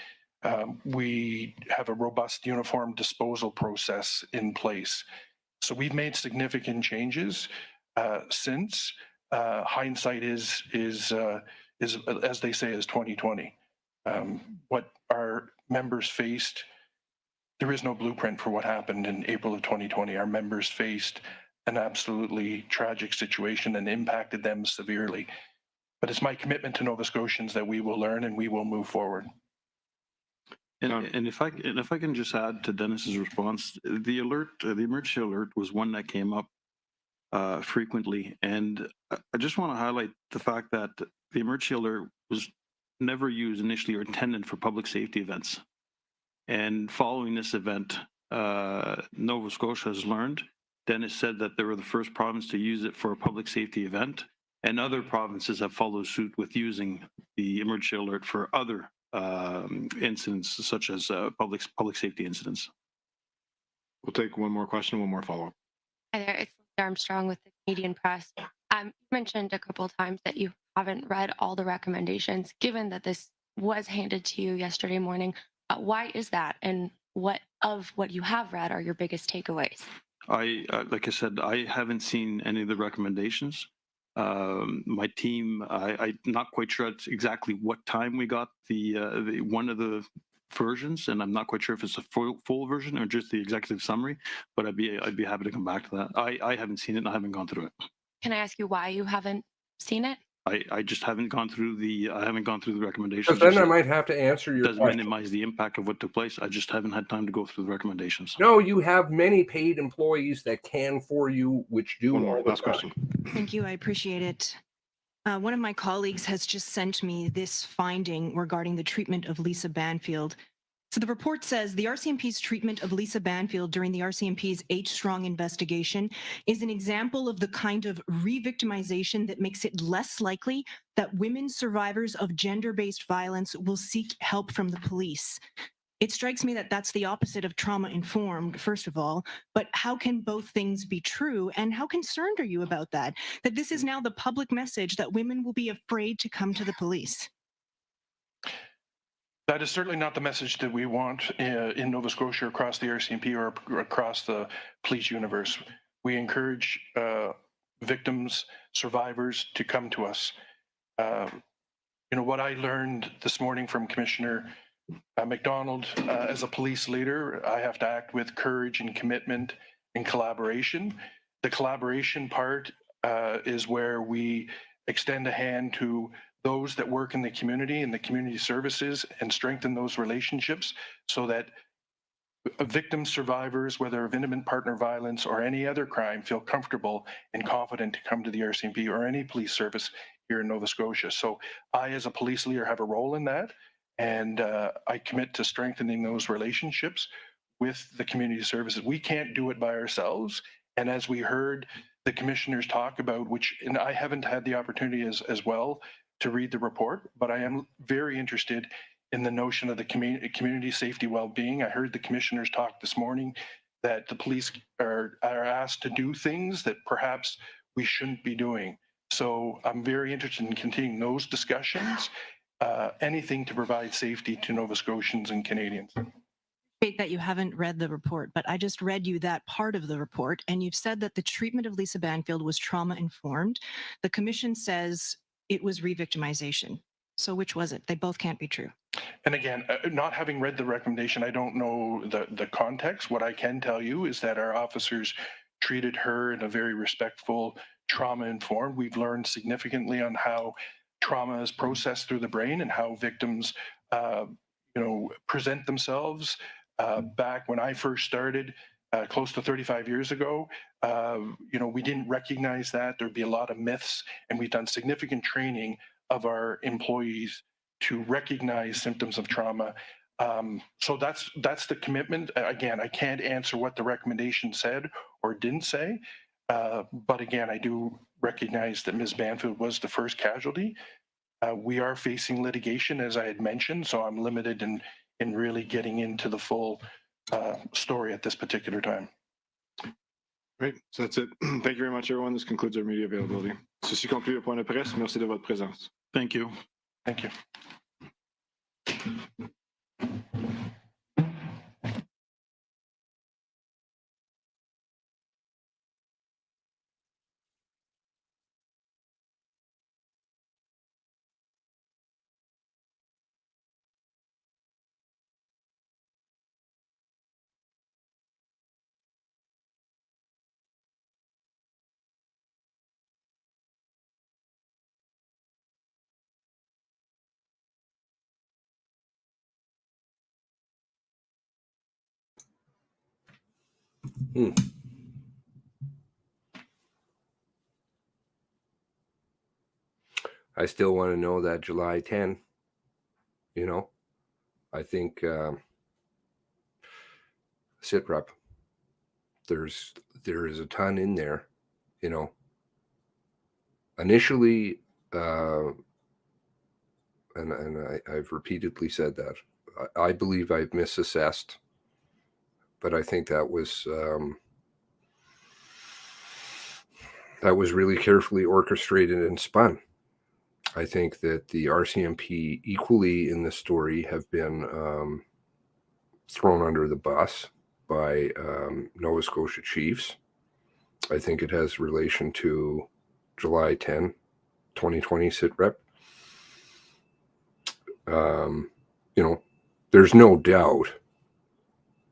Speaker 3: We have a robust uniform disposal process in place. So we've made significant changes since. Hindsight is as they say, is 2020. What our members faced, there is no blueprint for what happened in April of 2020. Our members faced an absolutely tragic situation and impacted them severely. But it's my commitment to Nova Scotians that we will learn and we will move forward.
Speaker 16: And if I can just add to Dennis's response, the emergency alert was one that came up frequently, and I just want to highlight the fact that the emergency alert was never used initially or intended for public safety events. And following this event, Nova Scotia has learned. Dennis said that they were the first province to use it for a public safety event, and other provinces have followed suit with using the emergency alert for other incidents, such as public safety incidents.
Speaker 2: We'll take one more question, one more follow-up.
Speaker 22: Hi there, it's Armstrong with the Canadian Press. You mentioned a couple of times that you haven't read all the recommendations. Given that this was handed to you yesterday morning, why is that? And what you have read are your biggest takeaways?
Speaker 16: Like I said, I haven't seen any of the recommendations. My team, I'm not quite sure exactly what time we got the one of the versions, and I'm not quite sure if it's a full version or just the executive summary. But I'd be happy to come back to that. I haven't seen it, and I haven't gone through it.
Speaker 22: Can I ask you why you haven't seen it?
Speaker 16: I just haven't gone through the recommendations.
Speaker 5: Because then I might have to answer your
Speaker 16: does
Speaker 5: question.
Speaker 16: minimize the impact of what took place. I just haven't had time to go through the recommendations.
Speaker 5: No, you have many paid employees that can for you, which do
Speaker 2: One more,
Speaker 5: all the
Speaker 2: last
Speaker 5: time.
Speaker 2: question.
Speaker 11: Thank you. I appreciate it. One of my colleagues has just sent me this finding regarding the treatment of Lisa Banfield. So the report says the RCMP's treatment of Lisa Banfield during the RCMP's H-Strong investigation is an example of the kind of re-victimization that makes it less likely that women survivors of gender-based violence will seek help from the police. It strikes me that that's the opposite of trauma-informed, first of all, but how can both things be true? And how concerned are you about that? That this is now the public message that women will be afraid to come to the police?
Speaker 3: That is certainly not the message that we want in Nova Scotia, across the RCMP, or across the police universe. We encourage victims, survivors to come to us. What I learned this morning from Commissioner McDonald, as a police leader, I have to act with courage and commitment and collaboration. The collaboration part is where we extend a hand to those that work in the community and the community services and strengthen those relationships so that victims, survivors, whether of intimate partner violence or any other crime, feel comfortable and confident to come to the RCMP or any police service here in Nova Scotia. So I, as a police leader, have a role in that, and I commit to strengthening those relationships with the community services. We can't do it by ourselves, and as we heard the commissioners talk about, and I haven't had the opportunity as well to read the report, but I am very interested in the notion of the community safety well-being. I heard the commissioners talk this morning that the police are asked to do things that perhaps we shouldn't be doing. So I'm very interested in continuing those discussions, anything to provide safety to Nova Scotians and Canadians.
Speaker 11: That you haven't read the report, but I just read you that part of the report, and you've said that the treatment of Lisa Banfield was trauma-informed. The commission says it was re-victimization. So which was it? They both can't be true.
Speaker 3: And again, not having read the recommendation, I don't know the context. What I can tell you is that our officers treated her in a very respectful, trauma-informed. We've learned significantly on how trauma is processed through the brain and how victims, present themselves. Back when I first started, close to 35 years ago, we didn't recognize that. There'd be a lot of myths, and we've done significant training of our employees to recognize symptoms of trauma. So that's the commitment. Again, I can't answer what the recommendation said or didn't say, but again, I do recognize that Ms. Banfield was the first casualty. We are facing litigation, as I had mentioned, so I'm limited in really getting into the full story at this particular time.
Speaker 2: Great. So that's it. Thank you very much, everyone. This concludes our media availability. Ceci conclut le point de presse. Merci de votre présence.
Speaker 16: Thank you.
Speaker 3: Thank you.
Speaker 5: I still want to know that July 10, I think sit rep, there is a ton in there, initially, and I've repeatedly said that I believe I've misassessed, but I think that was really carefully orchestrated and spun. I think that the RCMP equally in this story have been thrown under the bus by Nova Scotia chiefs. I think it has relation to July 10, 2020 sit rep. There's no doubt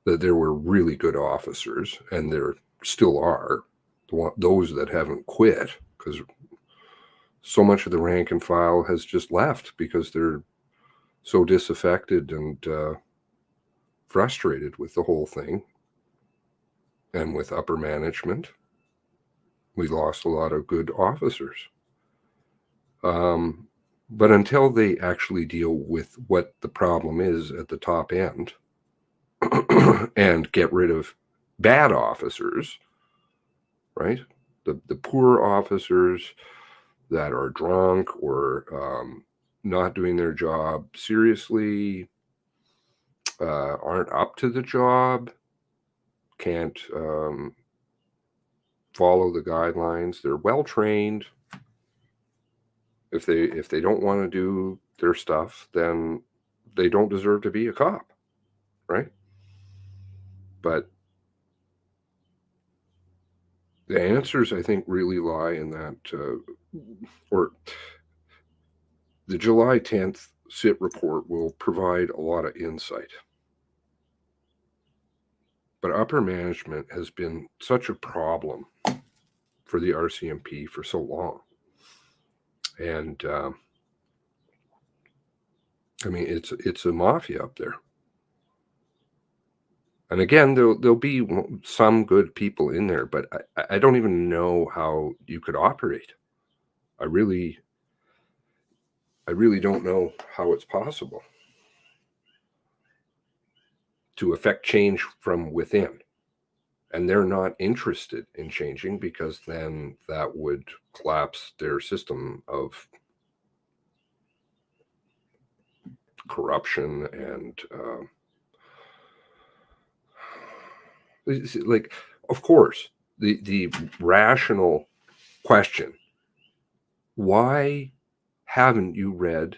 Speaker 5: that there were really good officers, and there still are, those that haven't quit, because so much of the rank and file has just left because they're so disaffected and frustrated with the whole thing. And with upper management, we lost a lot of good officers. But until they actually deal with what the problem is at the top end and get rid of bad officers, right? The poor officers that are drunk or not doing their job seriously, aren't up to the job, can't follow the guidelines. They're well trained. If they don't want to do their stuff, then they don't deserve to be a cop, right? But the answers, I think, really lie in that, or the July 10th SIT report will provide a lot of insight. But upper management has been such a problem for the RCMP for so long. And I mean, it's a mafia up there. And again, there'll be some good people in there, but I don't even know how you could operate. I really don't know how it's possible to affect change from within. And they're not interested in changing because then that would collapse their system of corruption and like, of course, the rational question, why haven't you read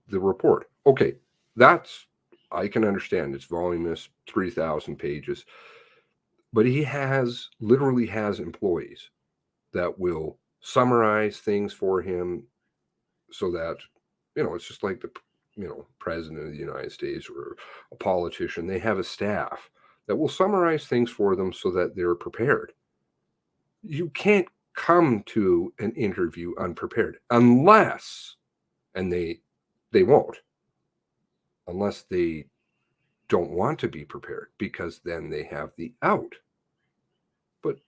Speaker 5: the report? Okay, I can understand. It's voluminous, 3,000 pages. But he literally has employees that will summarize things for him so that, it's just like the, president of the United States or a politician. They have a staff that will summarize things for them so that they're prepared. You can't come to an interview unprepared unless, and they won't, unless they don't want to be prepared, because then they have the out. But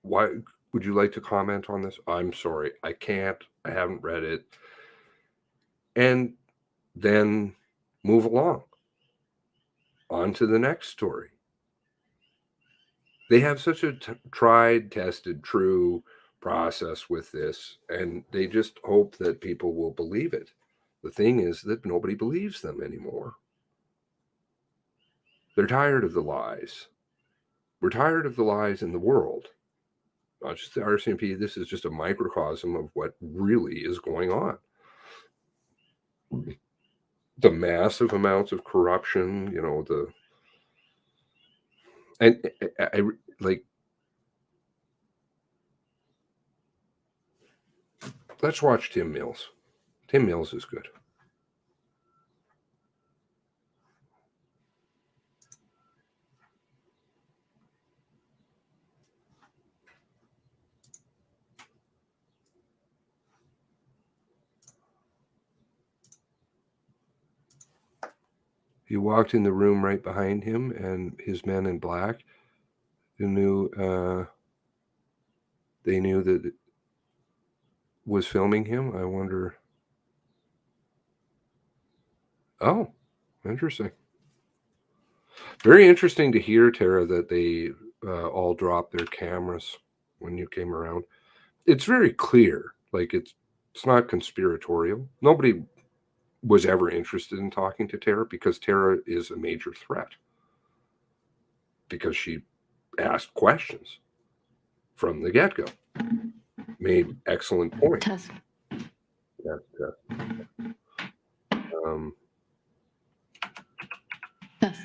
Speaker 5: why would you like to comment on this? I'm sorry, I can't. I haven't read it. And then move along on to the next story. They have such a tried, tested, true process with this, and they just hope that people will believe it. The thing is that nobody believes them anymore. They're tired of the lies. We're tired of the lies in the world. Not just the RCMP. This is just a microcosm of what really is going on. The massive amounts of corruption, and I like, let's watch Tim Mills. Tim Mills is good. He walked in the room right behind him, and his men in black, they knew that it was filming him. I wonder. Oh, interesting. Very interesting to hear, Tara, that they all dropped their cameras when you came around. It's very clear. Like, it's not conspiratorial. Nobody was ever interested in talking to Tara because Tara is a major threat. Because she asked questions from the get-go. Made excellent points.
Speaker 18: Test.
Speaker 5: Test.
Speaker 18: Test.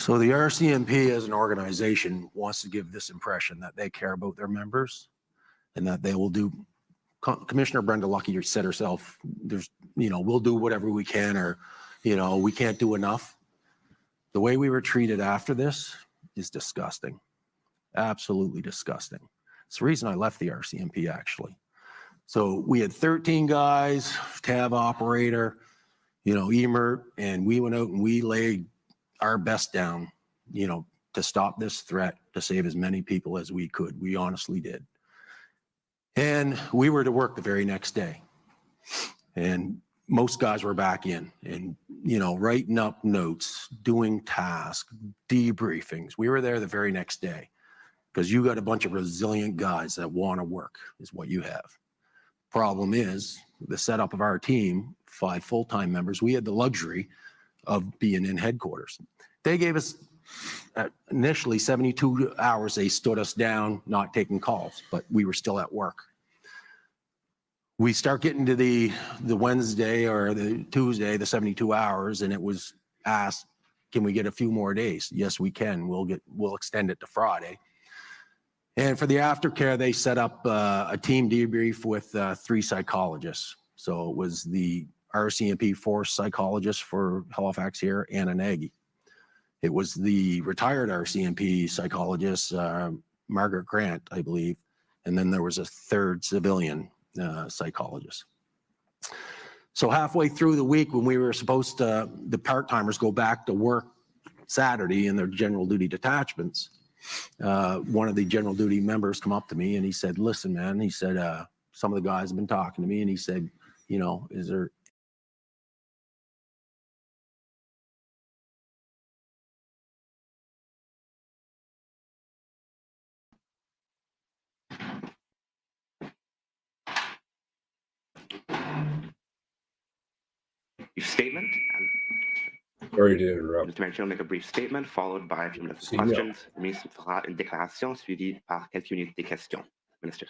Speaker 18: So the RCMP as an organization wants to give this impression that they care about their members and that they will do. Commissioner Brenda Lucky said herself, we'll do whatever we can, or, we can't do enough. The way we were treated after this is disgusting. Absolutely disgusting. It's the reason I left the RCMP, actually. So we had 13 guys, tab operator, EMERT, and we went out and we laid our best down, to stop this threat, to save as many people as we could. We honestly did. And we were to work the very next day. And most guys were back in and, writing up notes, doing tasks, debriefings. We were there the very next day because you got a bunch of resilient guys that want to work is what you have. Problem is the setup of our team, 5 full-time members, we had the luxury of being in headquarters. They gave us initially 72 hours. They stood us down, not taking calls, but we were still at work. We start getting to the Wednesday or the Tuesday, the 72 hours, and it was asked, can we get a few more days? Yes, we can. We'll extend it to Friday. And for the aftercare, they set up a team debrief with 3 psychologists. So it was the RCMP force psychologist for Halifax here, Anna Nagy. It was the retired RCMP psychologist, Margaret Grant, I believe. And then there was a 3rd civilian psychologist. So halfway through the week when we were supposed to, the part-timers go back to work Saturday in their general duty detachments, one of the general duty members come up to me and he said, listen, man, he said, some of the guys have been talking to me and he said, is there
Speaker 21: brief statement.
Speaker 5: Sorry to interrupt.
Speaker 21: Mr. Mayor, will make a brief statement followed by a few minutes of questions. Le ministre fera une déclaration suivie par quelques minutes de questions. Minister.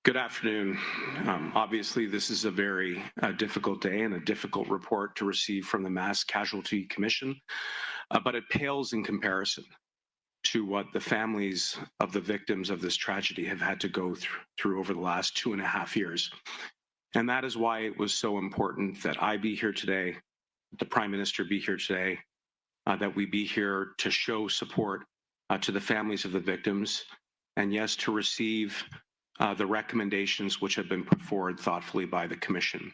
Speaker 23: Good afternoon. Obviously, this is a very difficult day and a difficult report to receive from the Mass Casualty Commission, but it pales in comparison to what the families of the victims of this tragedy have had to go through over the last 2.5 years. And that is why it was so important that I be here today, the Prime Minister be here today, that we be here to show support to the families of the victims, and yes, to receive the recommendations which have been put forward thoughtfully by the Commission.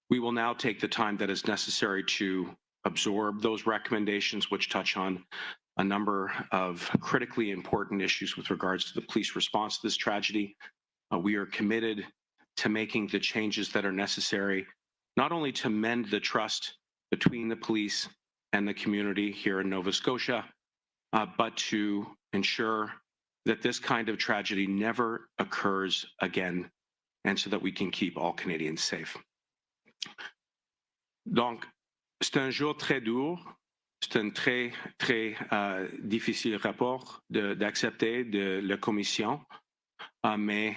Speaker 23: We will now take the time that is necessary to absorb those recommendations, which touch on a number of critically important issues with regards to the police response to this tragedy. We are committed to making the changes that are necessary, not only to mend the trust between the police and the community here in Nova Scotia, but to ensure that this kind of tragedy never occurs again, and so that we can keep all Canadians safe. Donc, c'est un jour très dur, c'est un très, très difficile rapport d'accepter de la Commission, mais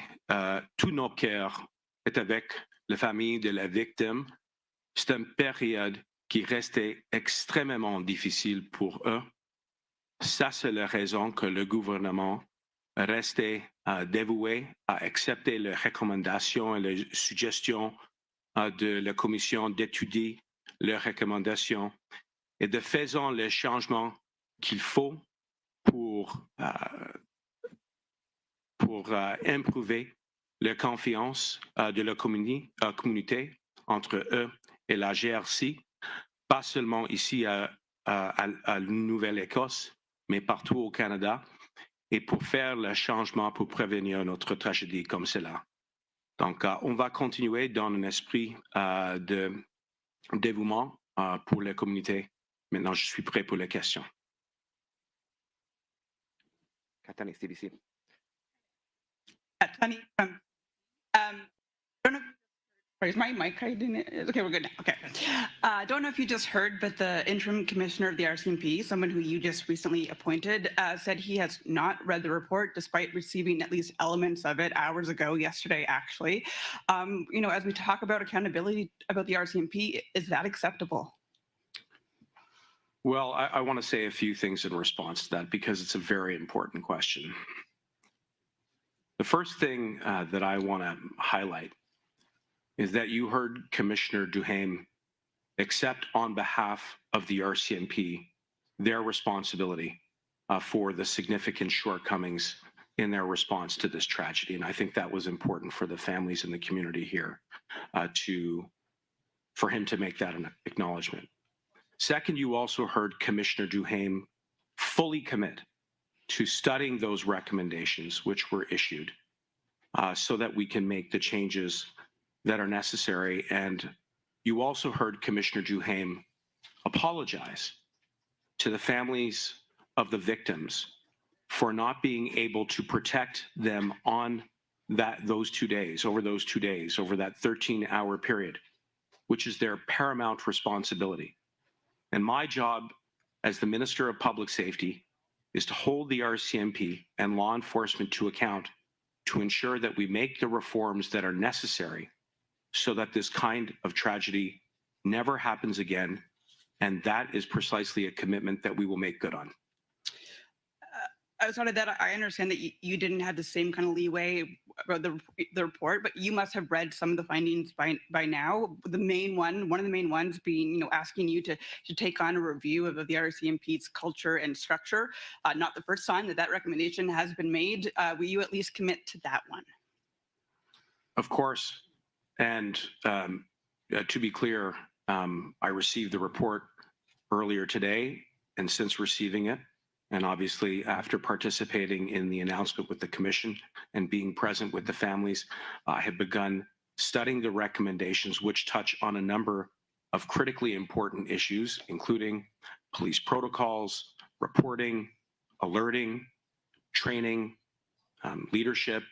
Speaker 23: tous nos cœurs est avec la famille de la victime. C'est une période qui restait extrêmement difficile pour eux. Ça, c'est la raison que le gouvernement restait dévoué à accepter les recommandations et les suggestions de la Commission, d'étudier les recommandations et de faisant les changements qu'il faut pour improver la confiance de la communauté entre eux et la GRC, pas seulement ici à Nouvelle-Écosse, mais partout au Canada, et pour faire le changement pour prévenir notre tragédie comme cela. Donc, on va continuer dans un esprit de dévouement pour la communauté. Maintenant, je suis prêt pour les questions.
Speaker 21: Katani, CBC.
Speaker 24: Katani from, don't know, is my mic, okay, we're good now, okay. Don't know if you just heard, but the interim commissioner of the RCMP, someone who you just recently appointed, said he has not read the report despite receiving at least elements of it hours ago, yesterday actually. As we talk about accountability about the RCMP, is that acceptable?
Speaker 23: Well, I want to say a few things in response to that because it's a very important question. The first thing that I want to highlight is that you heard Commissioner Duhaime accept on behalf of the RCMP their responsibility for the significant shortcomings in their response to this tragedy. And I think that was important for the families in the community here for him to make that an acknowledgement. Second, you also heard Commissioner Duhaime fully commit to studying those recommendations which were issued so that we can make the changes that are necessary. And you also heard Commissioner Duhaime apologize to the families of the victims for not being able to protect them on those 2 days, over that 13-hour period, which is their paramount responsibility. And my job as the Minister of Public Safety is to hold the RCMP and law enforcement to account to ensure that we make the reforms that are necessary so that this kind of tragedy never happens again. And that is precisely a commitment that we will make good on.
Speaker 24: Outside of that, I understand that you didn't have the same kind of leeway about the report, but you must have read some of the findings by now. One of the main ones being, asking you to take on a review of the RCMP's culture and structure. Not the first time that recommendation has been made. Will you at least commit to that one?
Speaker 23: Of course. And to be clear, I received the report earlier today, and since receiving it, and obviously after participating in the announcement with the Commission and being present with the families, I have begun studying the recommendations which touch on a number of critically important issues, including police protocols, reporting, alerting, training, leadership,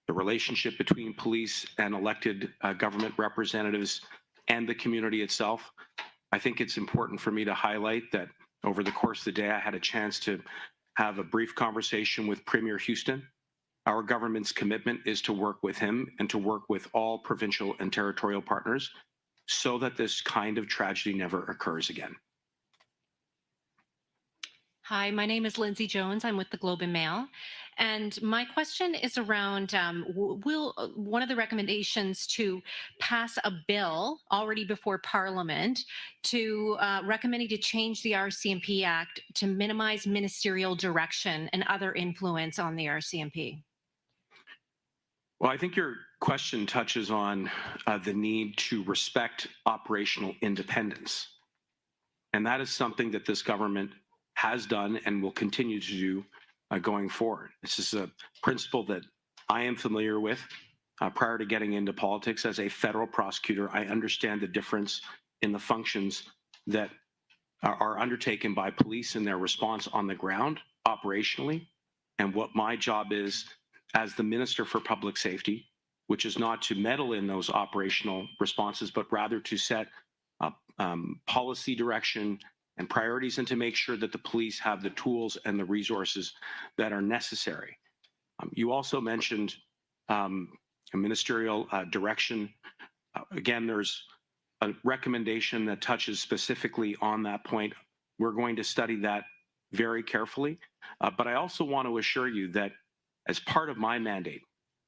Speaker 23: the relationship between police and elected government representatives and the community itself. I think it's important for me to highlight that over the course of the day, I had a chance to have a brief conversation with Premier Houston. Our government's commitment is to work with him and to work with all provincial and territorial partners so that this kind of tragedy never occurs again.
Speaker 20: Hi, my name is Lindsay Jones. I'm with the Globe and Mail. And my question is around, will one of the recommendations to pass a bill already before Parliament to recommending to change the RCMP Act to minimize ministerial direction and other influence on the RCMP?
Speaker 23: Well, I think your question touches on the need to respect operational independence. And that is something that this government has done and will continue to do going forward. This is a principle that I am familiar with prior to getting into politics. As a federal prosecutor, I understand the difference in the functions that are undertaken by police in their response on the ground operationally, and what my job is as the Minister for Public Safety, which is not to meddle in those operational responses, but rather to set up policy direction and priorities and to make sure that the police have the tools and the resources that are necessary. You also mentioned a ministerial direction. Again, there's a recommendation that touches specifically on that point. We're going to study that very carefully. But I also want to assure you that as part of my mandate,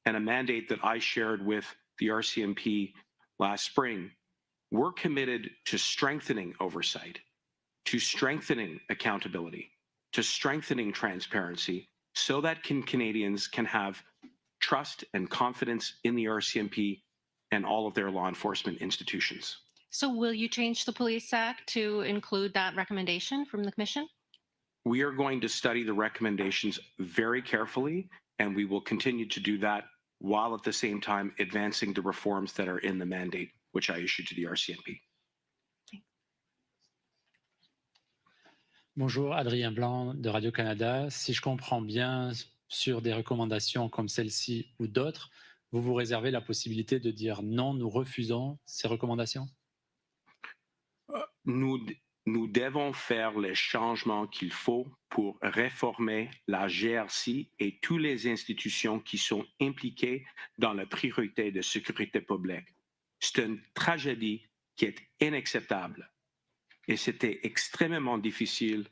Speaker 23: and a mandate that I shared with the RCMP last spring, we're committed to strengthening oversight, to strengthening accountability, to strengthening transparency, so that Canadians can have trust and confidence in the RCMP and all of their law enforcement institutions.
Speaker 20: So will you change the Police Act to include that recommendation from the Commission?
Speaker 23: We are going to study the recommendations very carefully, and we will continue to do that while at the same time advancing the reforms that are in the mandate, which I issued to the RCMP.
Speaker 7: Bonjour, Adrien Blanc de Radio-Canada. Si je comprends bien, sur des recommandations comme celle-ci ou d'autres, vous vous réservez la possibilité de dire non, nous refusons ces recommandations?
Speaker 23: Nous devons faire les changements qu'il faut pour réformer la GRC et toutes les institutions qui sont impliquées dans la priorité de sécurité publique. C'est une tragédie qui est inacceptable. et c'était extrêmement difficile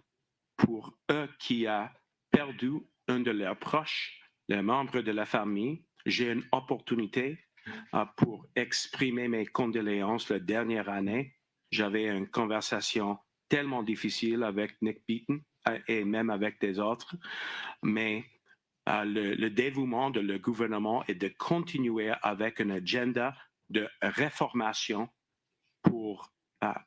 Speaker 23: pour eux qui a perdu un de leurs proches, les membres de la famille. J'ai une opportunité pour exprimer mes condoléances la dernière année. J'avais une conversation tellement difficile avec Nick Beaton et même avec des autres, mais le dévouement de le gouvernement est de continuer avec un agenda de réformation pour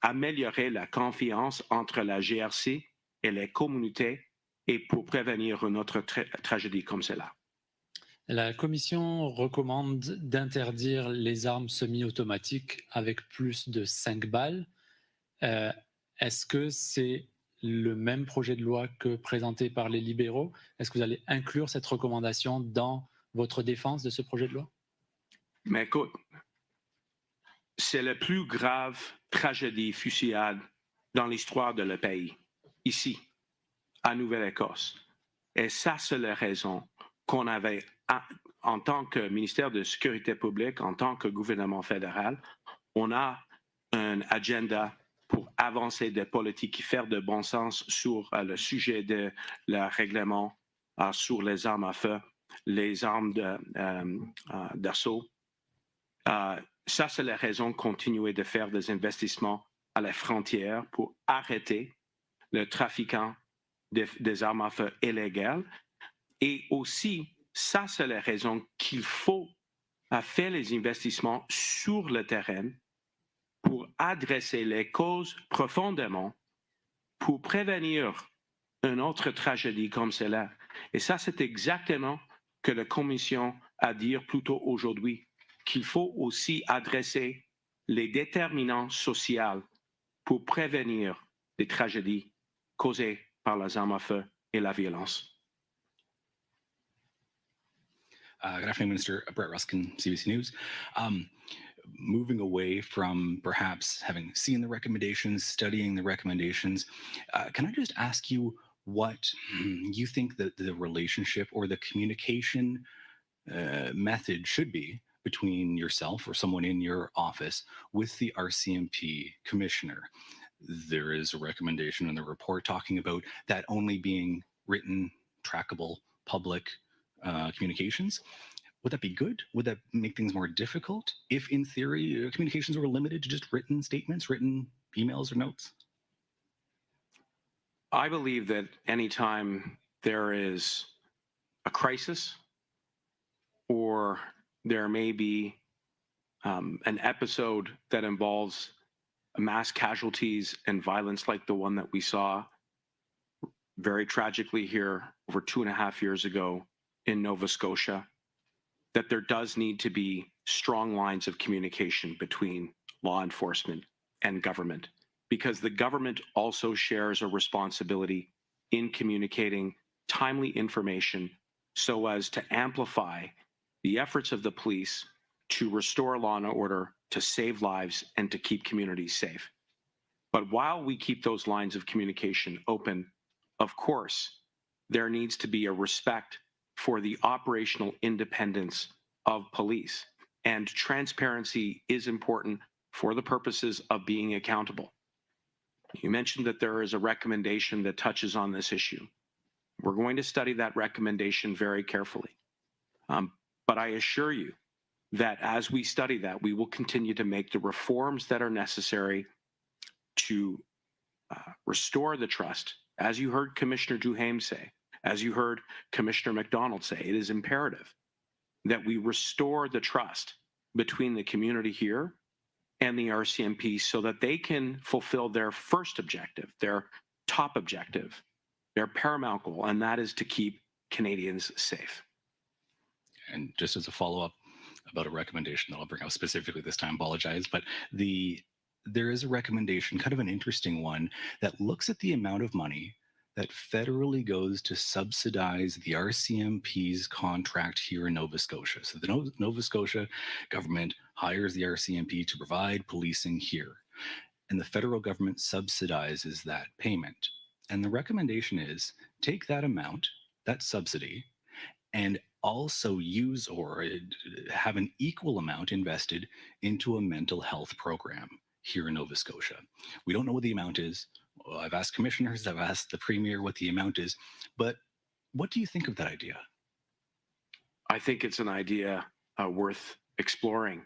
Speaker 23: améliorer la confiance entre la GRC et les communautés et pour prévenir une autre tragédie comme celle-là.
Speaker 7: La Commission recommande d'interdire les armes semi-automatiques avec plus de 5 balles. Est-ce que c'est le même projet de loi que présenté par les libéraux? Est-ce que vous allez inclure cette recommandation dans votre défense de ce projet de loi?
Speaker 23: Mais écoute, c'est la plus grave tragédie fusillade dans l'histoire de le pays, ici, à Nouvelle-Écosse. Et ça, c'est la raison qu'on avait, en tant que ministère de Sécurité publique, en tant que gouvernement fédéral, on a un agenda pour avancer des politiques qui font de bon sens sur le sujet de le règlement sur les armes à feu, les armes d'assaut. Ça, c'est la raison de continuer de faire des investissements à la frontière pour arrêter le trafiquant des armes à feu illégales. Et aussi, ça, c'est la raison qu'il faut faire les investissements sur le terrain pour adresser les causes profondément, pour prévenir une autre tragédie comme celle-là. Et ça, c'est exactement ce que la Commission a dit plus tôt aujourd'hui, qu'il faut aussi adresser les déterminants sociaux pour prévenir des tragédies causées par les armes à feu et la violence.
Speaker 12: Good afternoon, Minister. Brett Ruskin, CBC News. Moving away from perhaps having seen the recommendations, studying the recommendations, can I just ask you what you think that the relationship or the communication method should be between yourself or someone in your office with the RCMP commissioner? There is a recommendation in the report talking about that only being written, trackable, public communications. Would that be good? Would that make things more difficult if, in theory, communications were limited to just written statements, written emails or notes?
Speaker 23: I believe that anytime there is a crisis or there may be an episode that involves mass casualties and violence like the one that we saw very tragically here over 2.5 years ago in Nova Scotia, that there does need to be strong lines of communication between law enforcement and government, because the government also shares a responsibility in communicating timely information so as to amplify the efforts of the police to restore law and order, to save lives, and to keep communities safe. But while we keep those lines of communication open, of course, there needs to be a respect for the operational independence of police. And transparency is important for the purposes of being accountable. You mentioned that there is a recommendation that touches on this issue. We're going to study that recommendation very carefully. But I assure you that as we study that, we will continue to make the reforms that are necessary to restore the trust. As you heard Commissioner Duhaime say, as you heard Commissioner McDonald say, it is imperative that we restore the trust between the community here and the RCMP so that they can fulfill their first objective, their top objective, their paramount goal, and that is to keep Canadians safe.
Speaker 12: And just as a follow-up about a recommendation that I'll bring out specifically this time, apologize, but there is a recommendation, kind of an interesting one, that looks at the amount of money that federally goes to subsidize the RCMP's contract here in Nova Scotia. So the Nova Scotia government hires the RCMP to provide policing here, and the federal government subsidizes that payment. And the recommendation is take that amount, that subsidy, and also use or have an equal amount invested into a mental health program here in Nova Scotia. We don't know what the amount is. Well, I've asked commissioners, I've asked the premier what the amount is, but what do you think of that idea?
Speaker 23: I think it's an idea worth exploring.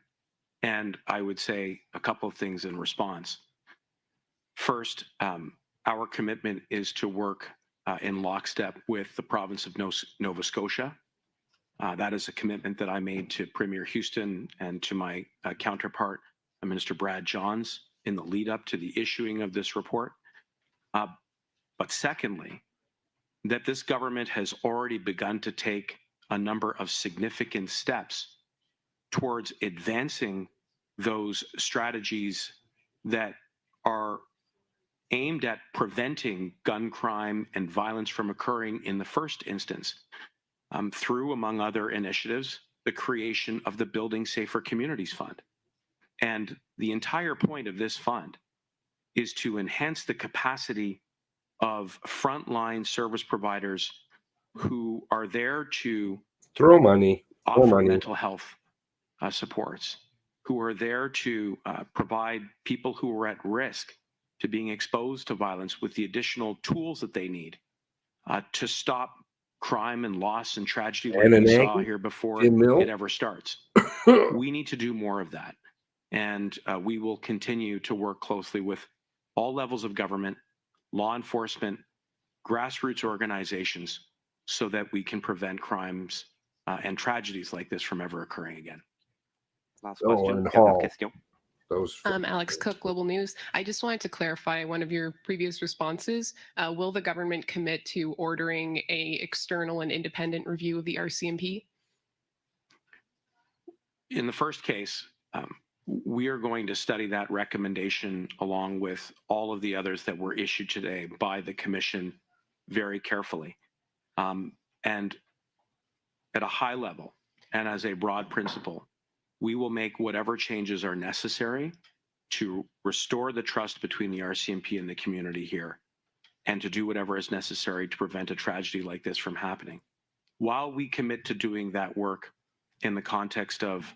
Speaker 23: And I would say a couple of things in response. First, our commitment is to work in lockstep with the province of Nova Scotia. That is a commitment that I made to Premier Houston and to my counterpart, Minister Brad Johns, in the lead up to the issuing of this report. But secondly, that this government has already begun to take a number of significant steps towards advancing those strategies that are aimed at preventing gun crime and violence from occurring in the first instance, through, among other initiatives, the creation of the Building Safer Communities Fund. And the entire point of this fund is to enhance the capacity of frontline service providers who are there to
Speaker 5: throw money,
Speaker 23: offer mental health supports, who are there to provide people who are at risk to being exposed to violence with the additional tools that they need to stop crime and loss and tragedy like we saw here before it ever starts. We need to do more of that. And we will continue to work closely with all levels of government, law enforcement, grassroots organizations, so that we can prevent crimes and tragedies like this from ever occurring again.
Speaker 21: Last question.
Speaker 4: Alex Cook, Global News. I just wanted to clarify one of your previous responses. Will the government commit to ordering a external and independent review of the RCMP?
Speaker 23: In the first case, we are going to study that recommendation along with all of the others that were issued today by the Commission very carefully. And at a high level and as a broad principle, we will make whatever changes are necessary to restore the trust between the RCMP and the community here, and to do whatever is necessary to prevent a tragedy like this from happening. While we commit to doing that work in the context of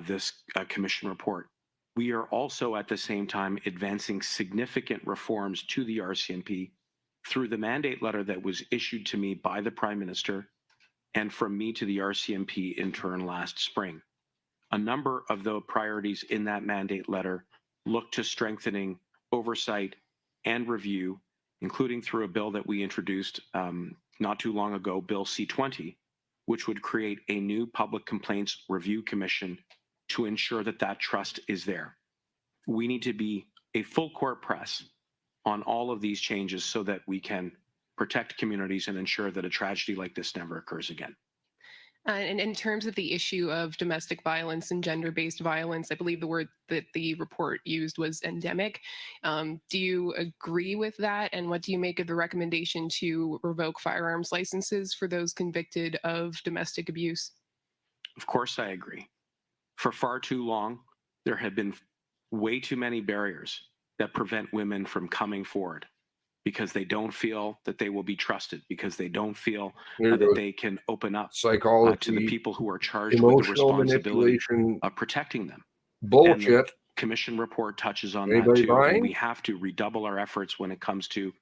Speaker 23: this commission report, we are also at the same time advancing significant reforms to the RCMP through the mandate letter that was issued to me by the Prime Minister and from me to the RCMP in turn last spring. A number of the priorities in that mandate letter look to strengthening oversight and review, including through a bill that we introduced not too long ago, Bill C-20, which would create a new public complaints review commission to ensure that that trust is there. We need to be a full court press on all of these changes so that we can protect communities and ensure that a tragedy like this never occurs again.
Speaker 4: And in terms of the issue of domestic violence and gender-based violence, I believe the word that the report used was endemic. Do you agree with that? And what do you make of the recommendation to revoke firearms licenses for those convicted of domestic abuse?
Speaker 23: Of course, I agree. For far too long, there have been way too many barriers that prevent women from coming forward, because they don't feel that they will be trusted, because they don't feel that they can open up to the people who are charged with the responsibility of protecting them.
Speaker 5: Bullshit.
Speaker 23: And the commission report touches on that too. And we have to redouble our efforts when it comes to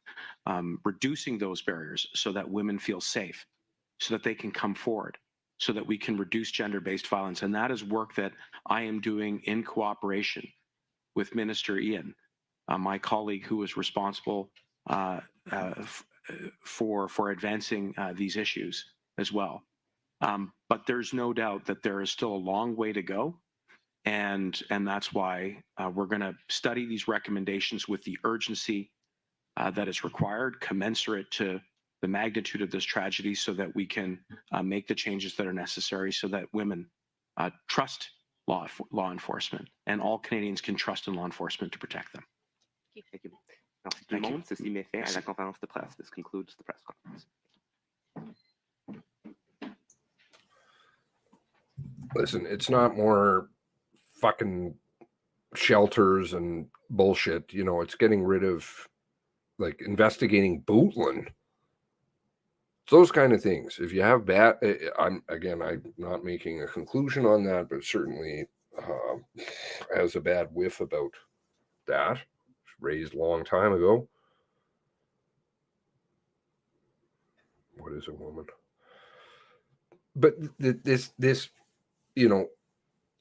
Speaker 23: reducing those barriers so that women feel safe, so that they can come forward, so that we can reduce gender-based violence. And that is work that I am doing in cooperation with Minister Ian, my colleague who is responsible for advancing these issues as well. But there's no doubt that there is still a long way to go. And that's why we're going to study these recommendations with the urgency that is required, commensurate to the magnitude of this tragedy, so that we can make the changes that are necessary so that women trust law enforcement, and all Canadians can trust in law enforcement to protect them.
Speaker 21: Thank you. Merci tout le monde. Ceci met fin à la conférence de presse. This concludes the press conference.
Speaker 5: Listen, it's not more fucking shelters and bullshit. You know, it's getting rid of, like, investigating Bootland. It's those kind of things. If you have bad, I'm not making a conclusion on that, but certainly has a bad whiff about that, raised a long time ago. What is a woman? But this,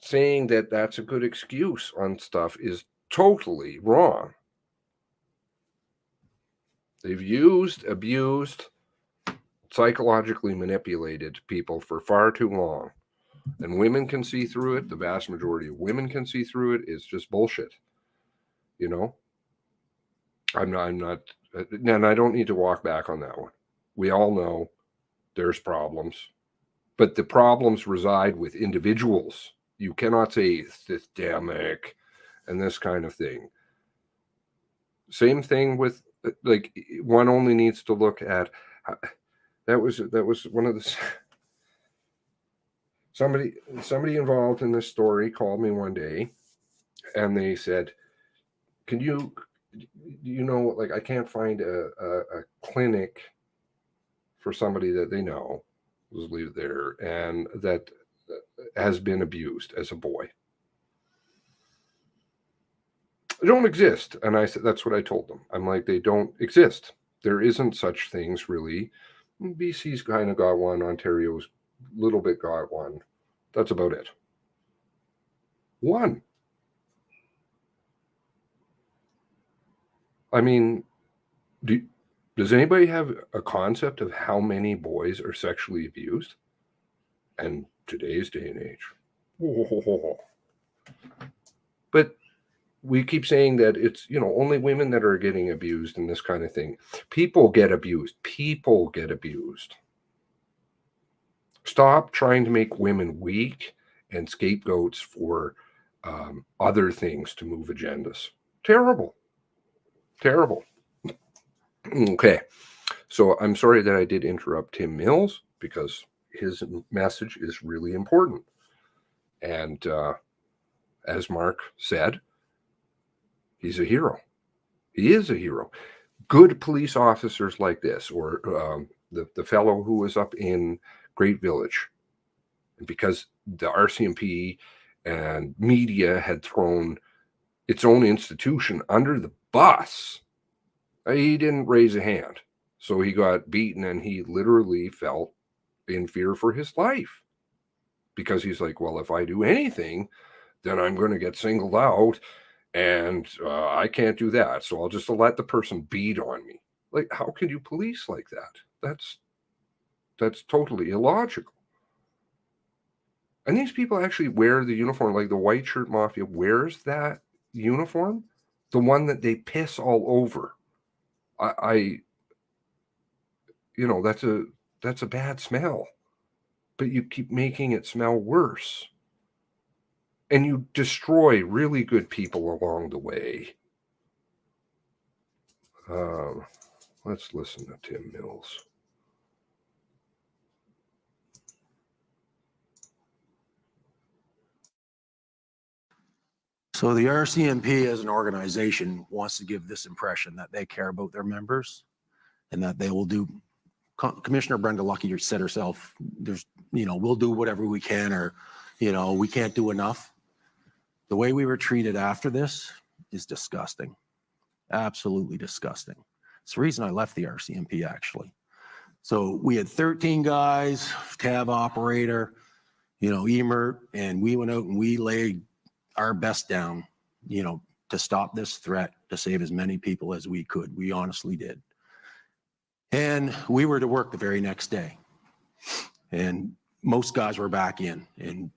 Speaker 5: saying that that's a good excuse on stuff is totally wrong. They've used, abused, psychologically manipulated people for far too long. And women can see through it. The vast majority of women can see through it. It's just bullshit. I'm not, and I don't need to walk back on that one. We all know there's problems, but the problems reside with individuals. You cannot say systemic and this kind of thing. Same thing with, like, one only needs to look at, that was one of the, somebody involved in this story called me one day and they said, like, I can't find a clinic for somebody that they know, let's leave it there, and that has been abused as a boy. They don't exist. And I said, that's what I told them. I'm like, they don't exist. There isn't such things really. BC's kind of got one. Ontario's a little bit got one. That's about it. One. I mean, does anybody have a concept of how many boys are sexually abused? And today's day and age. But we keep saying that it's, only women that are getting abused and this kind of thing. People get abused. People get abused. Stop trying to make women weak and scapegoats for other things to move agendas. Terrible. Terrible. Okay. So I'm sorry that I did interrupt Tim Mills because his message is really important. And as Mark said, he's a hero. He is a hero. Good police officers like this, or the fellow who was up in Great Village, because the RCMP and media had thrown its own institution under the bus. He didn't raise a hand. So he got beaten and he literally felt in fear for his life because he's like, well, if I do anything, then I'm going to get singled out and I can't do that. So I'll just let the person beat on me. Like, how can you police like that? That's totally illogical. And these people actually wear the uniform, like the white shirt mafia wears that uniform, the one that they piss all over. That's a bad smell, but you keep making it smell worse. And you destroy really good people along the way. Let's listen to Tim Mills.
Speaker 18: So the RCMP as an organization wants to give this impression that they care about their members and that they will do. Commissioner Brenda Lucky said herself, we'll do whatever we can, or, we can't do enough. The way we were treated after this is disgusting. Absolutely disgusting. It's the reason I left the RCMP, actually. So we had 13 guys, cab operator, EMERT, and we went out and we laid our best down, to stop this threat, to save as many people as we could. We honestly did. And we were to work the very next day. And most guys were back in and,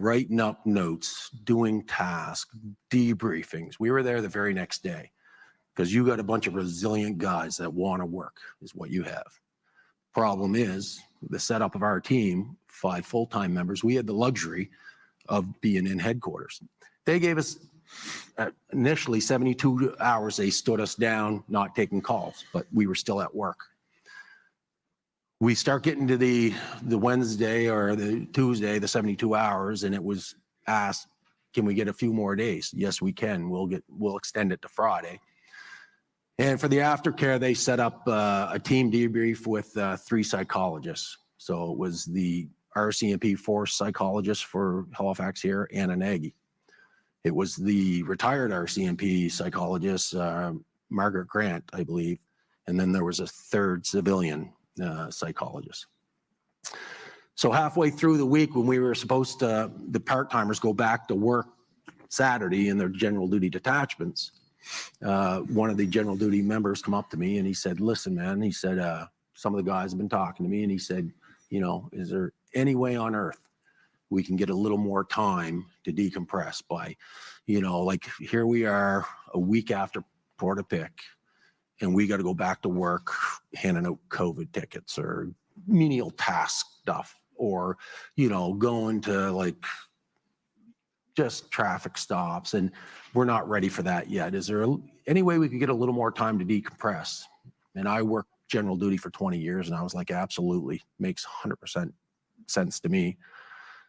Speaker 18: writing up notes, doing tasks, debriefings. We were there the very next day because you got a bunch of resilient guys that want to work is what you have. Problem is the setup of our team, 5 full-time members, we had the luxury of being in headquarters. They gave us initially 72 hours. They stood us down, not taking calls, but we were still at work. We start getting to the Wednesday or the Tuesday, the 72 hours, and it was asked, can we get a few more days? Yes, we can. We'll extend it to Friday. And for the aftercare, they set up a team debrief with 3 psychologists. So it was the RCMP 4 psychologist for Halifax here and an Aggie. It was the retired RCMP psychologist, Margaret Grant, I believe. And then there was a third civilian psychologist. So halfway through the week when we were supposed to, the part-timers go back to work Saturday in their general duty detachments, one of the general duty members come up to me and he said, listen, man, he said, some of the guys have been talking to me, and he said, you know, is there any way on earth we can get a little more time to decompress by, you know, like here we are a week after Portapique and we got to go back to work handing out COVID tickets or menial task stuff, or, you know, going to like just traffic stops, and we're not ready for that yet. Is there any way we could get a little more time to decompress? And I worked general duty for 20 years and I was like, absolutely, makes 100% sense to me.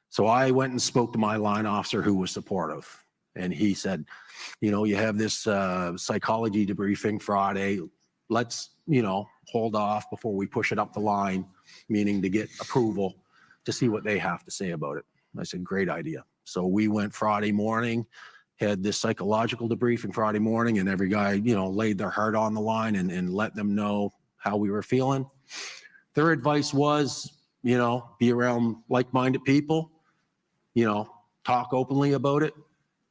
Speaker 18: So I went and spoke to my line officer who was supportive. And he said, you know, you have this psychology debriefing Friday. Let's, you know, hold off before we push it up the line, meaning to get approval to see what they have to say about it. I said, great idea. So we went Friday morning, had this psychological debriefing Friday morning, and every guy, you know, laid their heart on the line and let them know how we were feeling. Their advice was, you know, be around like-minded people, you know, talk openly about it,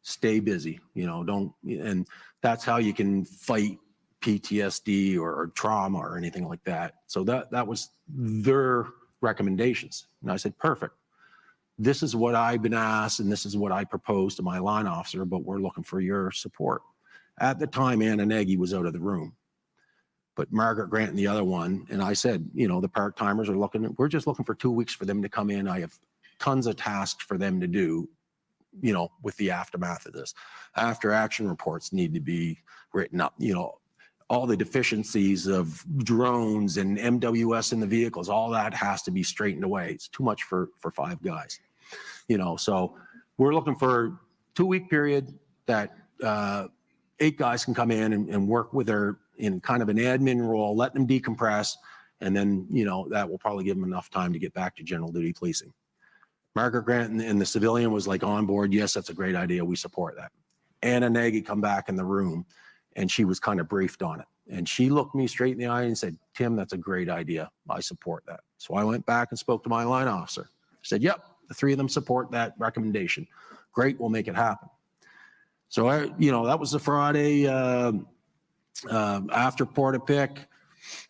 Speaker 18: stay busy, you know, don't, and that's how you can fight PTSD or trauma or anything like that. So that was their recommendations. And I said, perfect. This is what I've been asked, and this is what I proposed to my line officer, but we're looking for your support. At the time, Anna Nagy was out of the room, but Margaret Grant and the other one, and I said, you know, the part-timers are looking, we're just looking for 2 weeks for them to come in. I have tons of tasks for them to do, you know, with the aftermath of this. After action reports need to be written up, you know, all the deficiencies of drones and MWS in the vehicles, all that has to be straightened away. It's too much for 5 guys, you know, so we're looking for a 2-week period that 8 guys can come in and work with her in kind of an admin role, let them decompress, and then, you know, that will probably give them enough time to get back to general duty policing. Margaret Grant and the civilian was like on board. Yes, that's a great idea. We support that. Anna Nagy come back in the room and she was kind of briefed on it. And she looked me straight in the eye and said, Tim, that's a great idea. I support that. So I went back and spoke to my line officer. I said, yep, the 3 of them support that recommendation. Great, we'll make it happen. So, you know, that was the Friday after Portapique.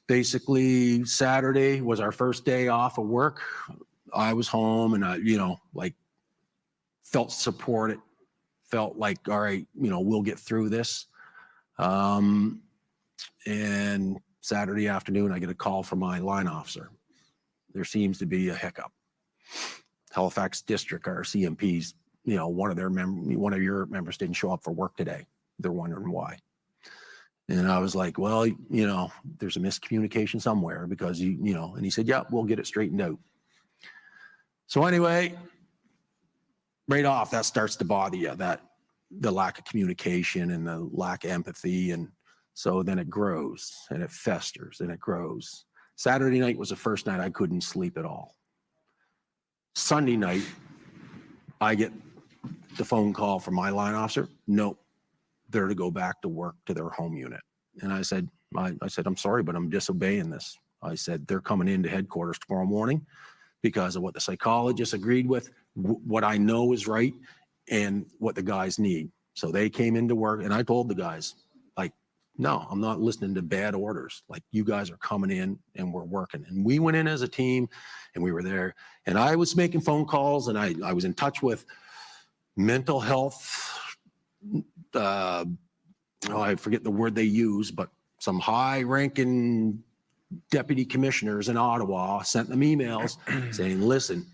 Speaker 18: Basically, Saturday was our first day off of work. I was home and I, you know, like felt supported, felt like, all right, you know, we'll get through this. And Saturday afternoon, I get a call from my line officer. There seems to be a hiccup. Halifax District, RCMP's, you know, one of your members didn't show up for work today. They're wondering why. And I was like, well, you know, there's a miscommunication somewhere because you know, and he said, yeah, we'll get it straightened out. So anyway, right off, that starts to bother you, that the lack of communication and the lack of empathy. And so then it grows and it festers and it grows. Saturday night was the first night I couldn't sleep at all. Sunday night, I get the phone call from my line officer. Nope, they're to go back to work to their home unit. And I said, I'm sorry, but I'm disobeying this. I said, they're coming into headquarters tomorrow morning because of what the psychologist agreed with, what I know is right, and what the guys need. So they came into work, and I told the guys, like, no, I'm not listening to bad orders. Like, you guys are coming in and we're working. And we went in as a team and we were there. And I was making phone calls and I was in touch with mental health, I forget the word they use, but some high-ranking deputy commissioners in Ottawa sent them emails saying, listen,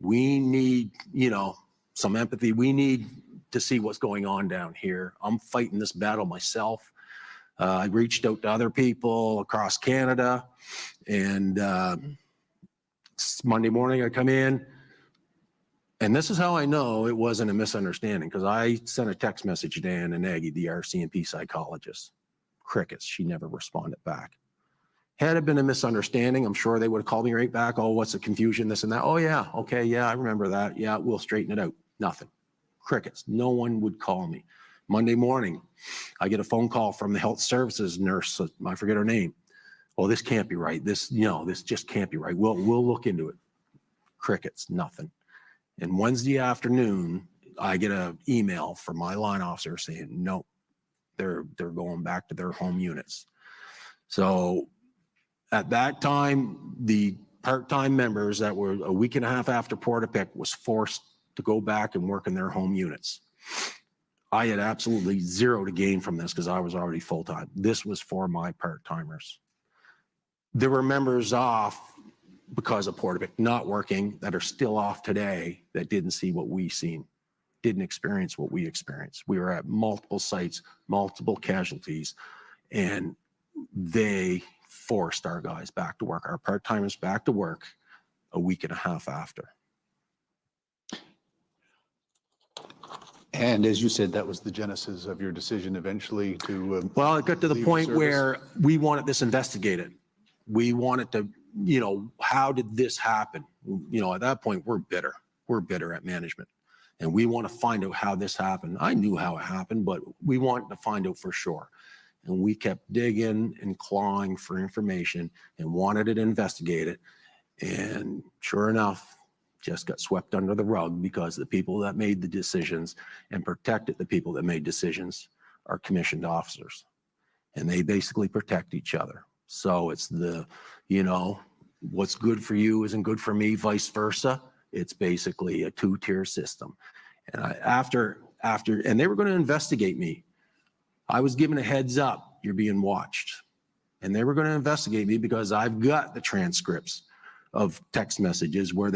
Speaker 18: we need, you know, some empathy. We need to see what's going on down here. I'm fighting this battle myself. I reached out to other people across Canada, and Monday morning I come in, and this is how I know it wasn't a misunderstanding, because I sent a text message to Anna Nagy, the RCMP psychologist. Crickets. She never responded back. Had it been a misunderstanding, I'm sure they would have called me right back. Oh, what's the confusion, this and that. Oh, yeah. Okay. Yeah, I remember that. Yeah, we'll straighten it out. Nothing. Crickets. No one would call me. Monday morning, I get a phone call from the health services nurse. I forget her name. Oh, this can't be right. This just can't be right. We'll look into it. Crickets, nothing. And Wednesday afternoon, I get an email from my line officer saying, no, they're going back to their home units. So at that time, the part-time members that were a week and a half after Portapic was forced to go back and work in their home units. I had absolutely zero to gain from this because I was already full-time. This was for my part-timers. There were members off because of Portapic not working that are still off today that didn't see what we seen, didn't experience what we experienced. We were at multiple sites, multiple casualties, and they forced our guys back to work, our part-timers back to work a week and a half after.
Speaker 1: And as you said, that was the genesis of your decision eventually to...
Speaker 18: well, it got to the
Speaker 1: leave
Speaker 18: point
Speaker 1: service.
Speaker 18: where we wanted this investigated. We wanted to, how did this happen? At that point, we're bitter. We're bitter at management. And we want to find out how this happened. I knew how it happened, but we wanted to find out for sure. And we kept digging and clawing for information and wanted it investigated. And sure enough, just got swept under the rug because the people that made the decisions and protected the people that made decisions are commissioned officers. And they basically protect each other. So it's the, what's good for you isn't good for me, vice versa. It's basically a two-tier system. And and they were going to investigate me. I was given a heads up, you're being watched. And they were going to investigate me because I've got the transcripts of text messages where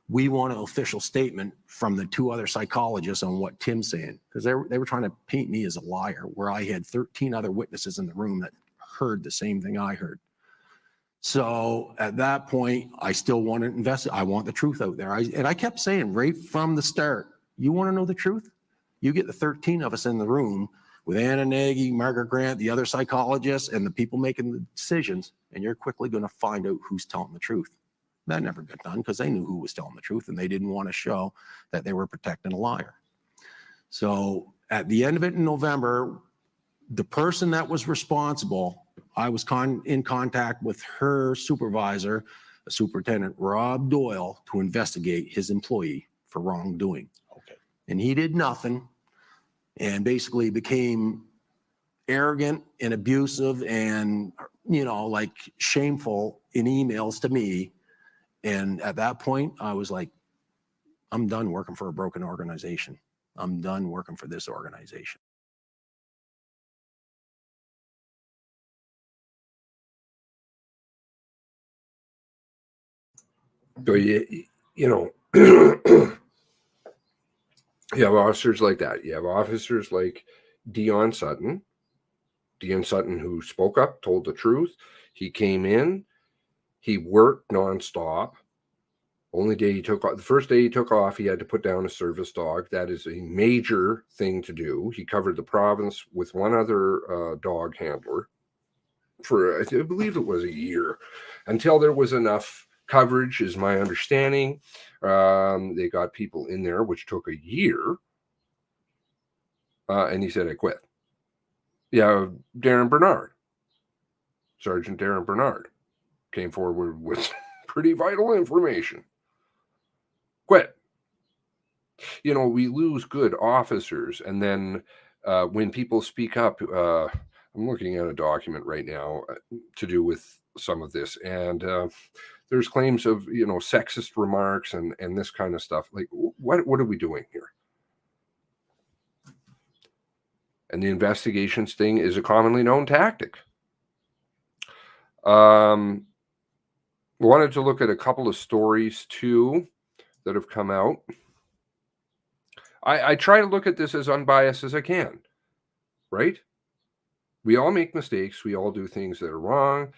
Speaker 18: we want an official statement from the two other psychologists on what Tim's saying. Because they were trying to paint me as a liar, where I had 13 other witnesses in the room that heard the same thing I heard. So at that point, I still want to investigate. I want the truth out there. And I kept saying right from the start, you want to know the truth? You get the 13 of us in the room with Anna Nagy, Margaret Grant, the other psychologists, and the people making the decisions, and you're quickly going to find out who's telling the truth. That never got done because they knew who was telling the truth, and they didn't want to show that they were protecting a liar. So at the end of it in November, the person that was responsible, I was in contact with her supervisor, Superintendent Rob Doyle, to investigate his employee for wrongdoing.
Speaker 1: Okay.
Speaker 18: And he did nothing and basically became arrogant and abusive and, shameful in emails to me. And at that point, I was like, I'm done working for a broken organization. I'm done working for this organization.
Speaker 5: So, you have officers like that. You have officers like Dion Sutton, who spoke up, told the truth. He came in, he worked nonstop. Only day he took off, the first day he took off, he had to put down a service dog. That is a major thing to do. He covered the province with one other dog handler for, I believe it was a year, until there was enough coverage, is my understanding. They got people in there, which took a year. And he said, I quit. Yeah, Sergeant Darren Bernard came forward with pretty vital information. Quit. We lose good officers. And then when people speak up, I'm looking at a document right now to do with some of this. And there's claims of, sexist remarks and this kind of stuff. Like, what are we doing here? And the investigations thing is a commonly known tactic. Wanted to look at a couple of stories too that have come out. I try to look at this as unbiased as I can, right? We all make mistakes. We all do things that are wrong.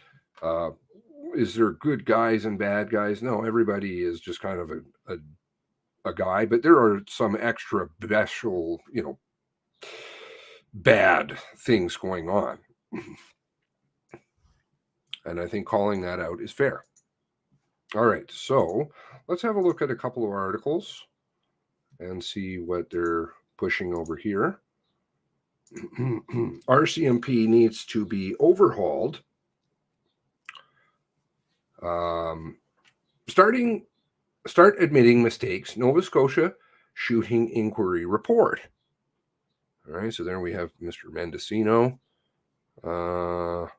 Speaker 5: Is there good guys and bad guys? No, everybody is just kind of a guy, but there are some extra special, bad things going on. And I think calling that out is fair. All right, so let's have a look at a couple of articles. and see what they're pushing over here. RCMP needs to be overhauled. Start admitting mistakes. Nova Scotia shooting inquiry report. All right, so there we have Mr. Mendocino. So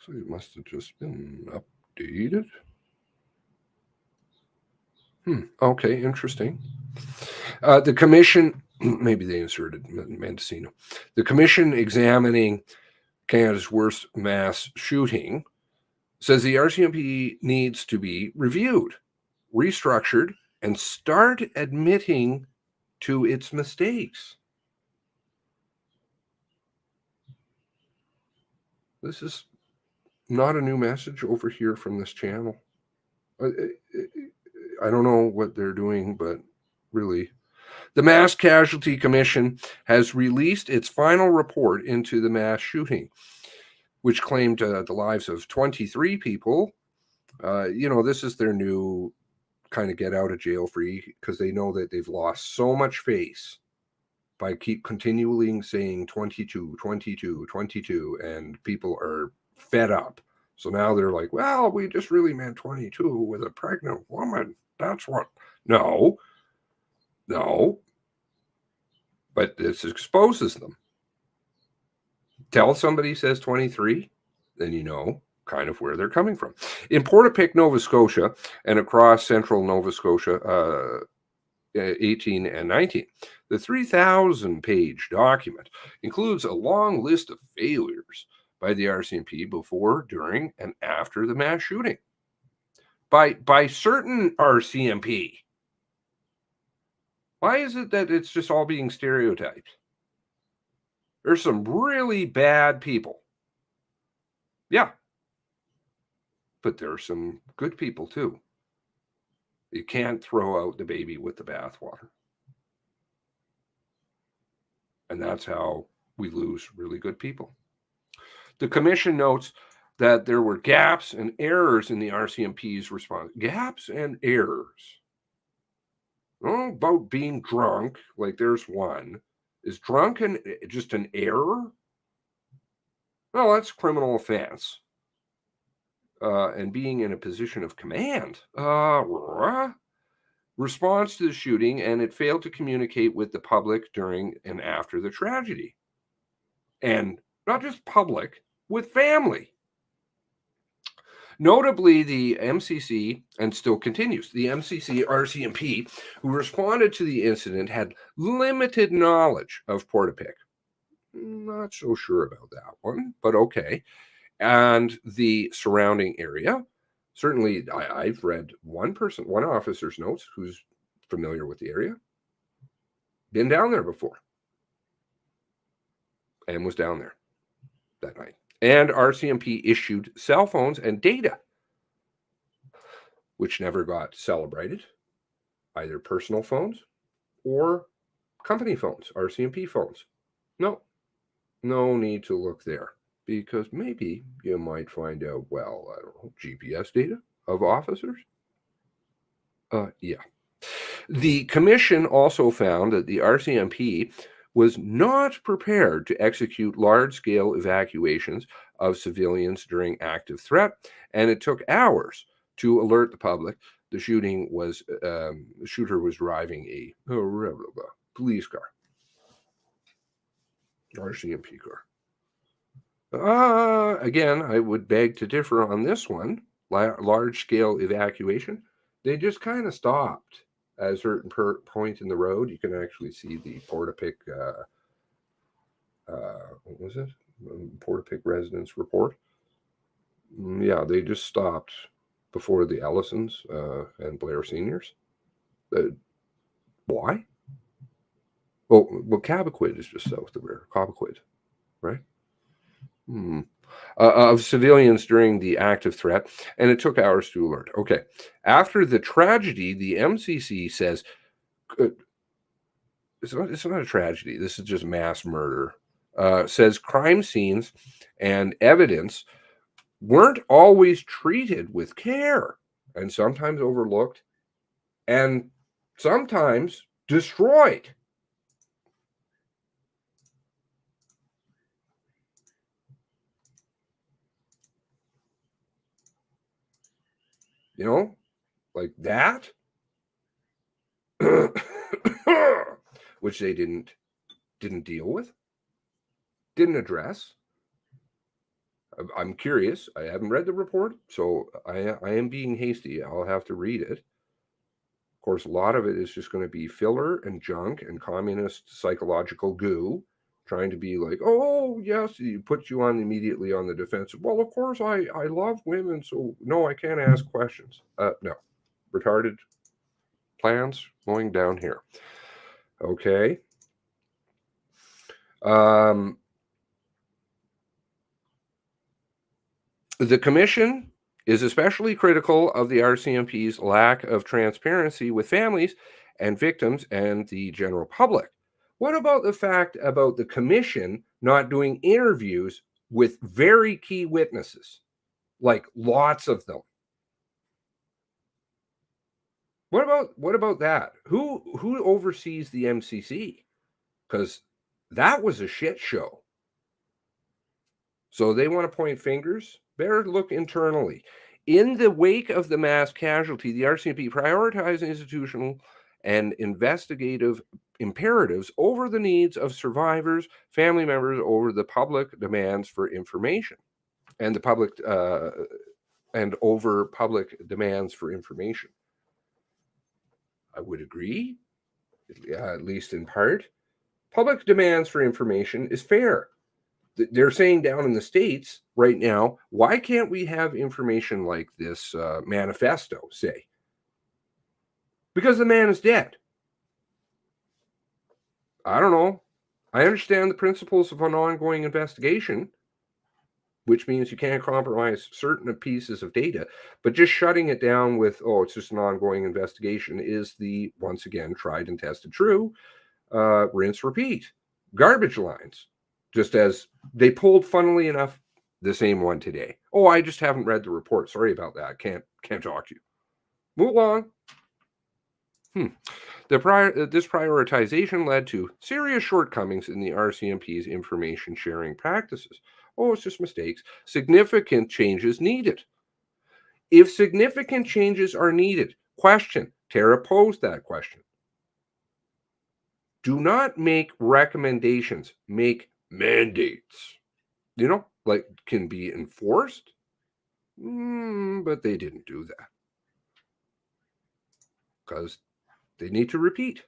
Speaker 5: it must have just been updated. Okay, interesting. The commission, maybe they inserted Mendocino. The commission examining Canada's worst mass shooting says the RCMP needs to be reviewed, restructured, and start admitting to its mistakes. This is not a new message over here from this channel. I don't know what they're doing, but really. The Mass Casualty Commission has released its final report into the mass shooting, which claimed the lives of 23 people. This is their new kind of get out of jail free, because they know that they've lost so much face by continually saying 22, 22, 22, and people are fed up. So now they're like, well, we just really meant 22 with a pregnant woman. That's what. No. But this exposes them. Tell somebody says 23, then you know kind of where they're coming from. In Portapique, Nova Scotia, and across central Nova Scotia, 18 and 19, the 3,000-page document includes a long list of failures by the RCMP before, during, and after the mass shooting. By certain RCMP. Why is it that it's just all being stereotyped? There's some really bad people. Yeah. But there are some good people too. You can't throw out the baby with the bathwater. And that's how we lose really good people. The commission notes that there were gaps and errors in the RCMP's response. Gaps and errors. Oh, about being drunk, like there's one. Is drunk just an error? Well, that's a criminal offense. And being in a position of command. Response to the shooting, and it failed to communicate with the public during and after the tragedy. And not just public, with family. Notably, the MCC, and still continues, the MCC RCMP, who responded to the incident, had limited knowledge of Portapique. Not so sure about that one, but okay. And the surrounding area. Certainly, I've read one officer's notes who's familiar with the area, been down there before, and was down there that night. And RCMP issued cell phones and data, which never got celebrated, either personal phones or company phones, RCMP phones. No need to look there, because maybe you might find out, well, I don't know, GPS data of officers? Yeah. The commission also found that the RCMP was not prepared to execute large-scale evacuations of civilians during active threat, and it took hours to alert the public the shooter was driving a police car, RCMP car. Again, I would beg to differ on this one. Large-scale evacuation, they just kind of stopped at a certain point in the road. You can actually see the Portapique, what was it? Portapique residence report. Yeah, they just stopped before the Ellisons and Blair Seniors. Why? Well, Cobequid is just south of there. Cobequid, right? Of civilians during the active threat, and it took hours to alert. Okay. After the tragedy, the MCC says it's not a tragedy. This is just mass murder. Says crime scenes and evidence weren't always treated with care and sometimes overlooked. And sometimes destroyed. You know, like that, which they didn't deal with, didn't address. I'm curious. I haven't read the report, so I am being hasty. I'll have to read it. Of course, a lot of it is just going to be filler and junk and communist psychological goo, trying to be like, oh, yes, it puts you on immediately on the defensive. Well, of course, I love women, so no, I can't ask questions. No. Retarded plans going down here. Okay. The commission is especially critical of the RCMP's lack of transparency with families and victims and the general public. What about the fact about the commission not doing interviews with very key witnesses, like lots of them? What about that? Who oversees the MCC? Because that was a shit show. So they want to point fingers. Better look internally. In the wake of the mass casualty, the RCMP prioritized institutional and investigative imperatives over the needs of survivors, family members, over the public demands for information, and the public and over public demands for information. I would agree, at least in part. Public demands for information is fair. They're saying down in the States right now, why can't we have information like this manifesto, say? Because the man is dead. I don't know. I understand the principles of an ongoing investigation, which means you can't compromise certain pieces of data, but just shutting it down with, oh, it's just an ongoing investigation is the, once again, tried and tested true, rinse, repeat. Garbage lines. Just as they pulled, funnily enough, the same one today. Oh, I just haven't read the report. Sorry about that. Can't talk to you. Move along. This prioritization led to serious shortcomings in the RCMP's information sharing practices. Oh, it's just mistakes. Significant changes needed. If significant changes are needed, question. Tara posed that question. Do not make recommendations. Make mandates. You know, like can be enforced. But they didn't do that. Because they need to repeat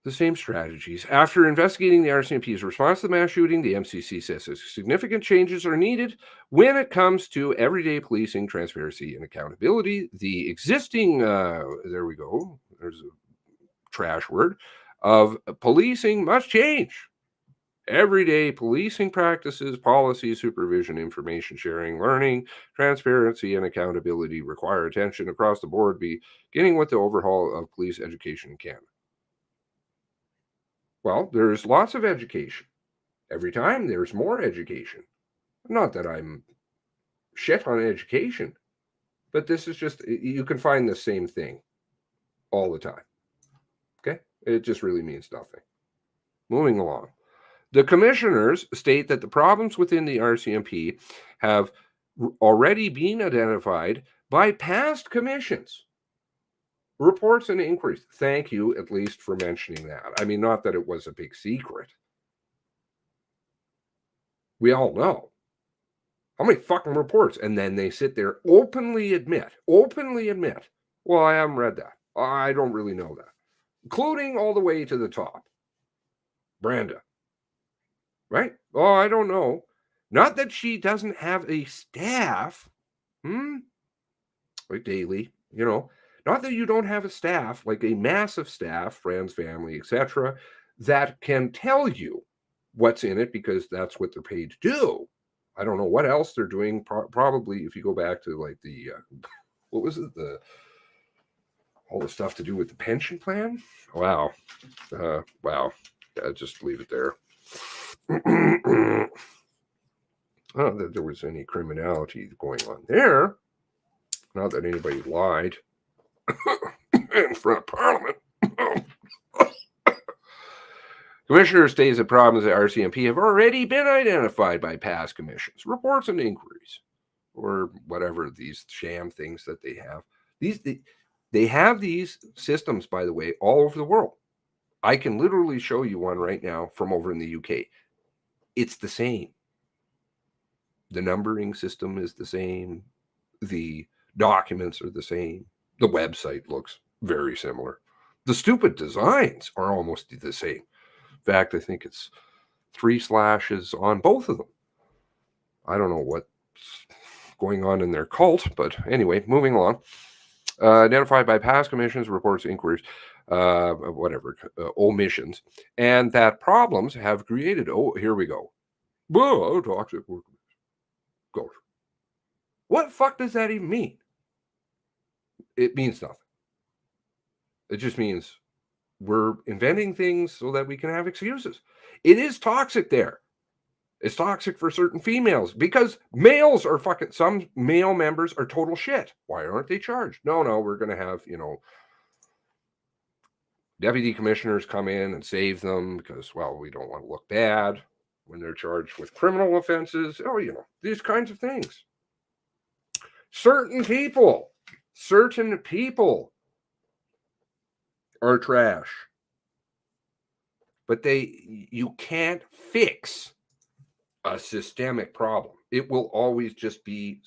Speaker 5: the same strategies. After investigating the RCMP's response to the mass shooting, the MCC says significant changes are needed when it comes to everyday policing, transparency, and accountability. The existing, there we go, there's a trash word, of policing must change. Everyday policing practices, policy, supervision, information sharing, learning, transparency, and accountability require attention across the board, beginning with the overhaul of police education in Canada. Well, there's lots of education. Every time there's more education. Not that I'm shit on education, but this is just, you can find the same thing all the time. Okay? It just really means nothing. Moving along. The commissioners state that the problems within the RCMP have already been identified by past commissions, reports, and inquiries. Thank you, at least, for mentioning that. I mean, not that it was a big secret. We all know. How many fucking reports? And then they sit there, openly admit, well, I haven't read that. I don't really know that. Including all the way to the top. Brenda. Right? Oh, I don't know. Not that she doesn't have a staff. Like daily, you know. Not that you don't have a staff, like a massive staff, friends, family, etc., that can tell you what's in it because that's what they're paid to do. I don't know what else they're doing. Probably if you go back to like the, what was it? All the stuff to do with the pension plan. Wow. Wow. Just leave it there. Not that there was any criminality going on there. Not that anybody lied. in front of Parliament. Commissioner states that problems at RCMP have already been identified by past commissions, reports, and inquiries, or whatever these sham things that they have. They have these systems, by the way, all over the world. I can literally show you one right now from over in the UK. It's the same. The numbering system is the same. The documents are the same. The website looks very similar. The stupid designs are almost the same. In fact, I think it's 3 slashes on both of them. I don't know what's going on in their cult, but anyway, moving along. Identified by past commissions, reports, inquiries, omissions, and that problems have created. Oh, here we go. Whoa, toxic work. Go. What the fuck does that even mean? It means nothing. It just means we're inventing things so that we can have excuses. It is toxic there. It's toxic for certain females because males are fucking, some male members are total shit. Why aren't they charged? No, we're going to have, deputy commissioners come in and save them because, well, we don't want to look bad when they're charged with criminal offenses. Oh, these kinds of things. Certain people are trash. But you can't fix a systemic problem. It will always just be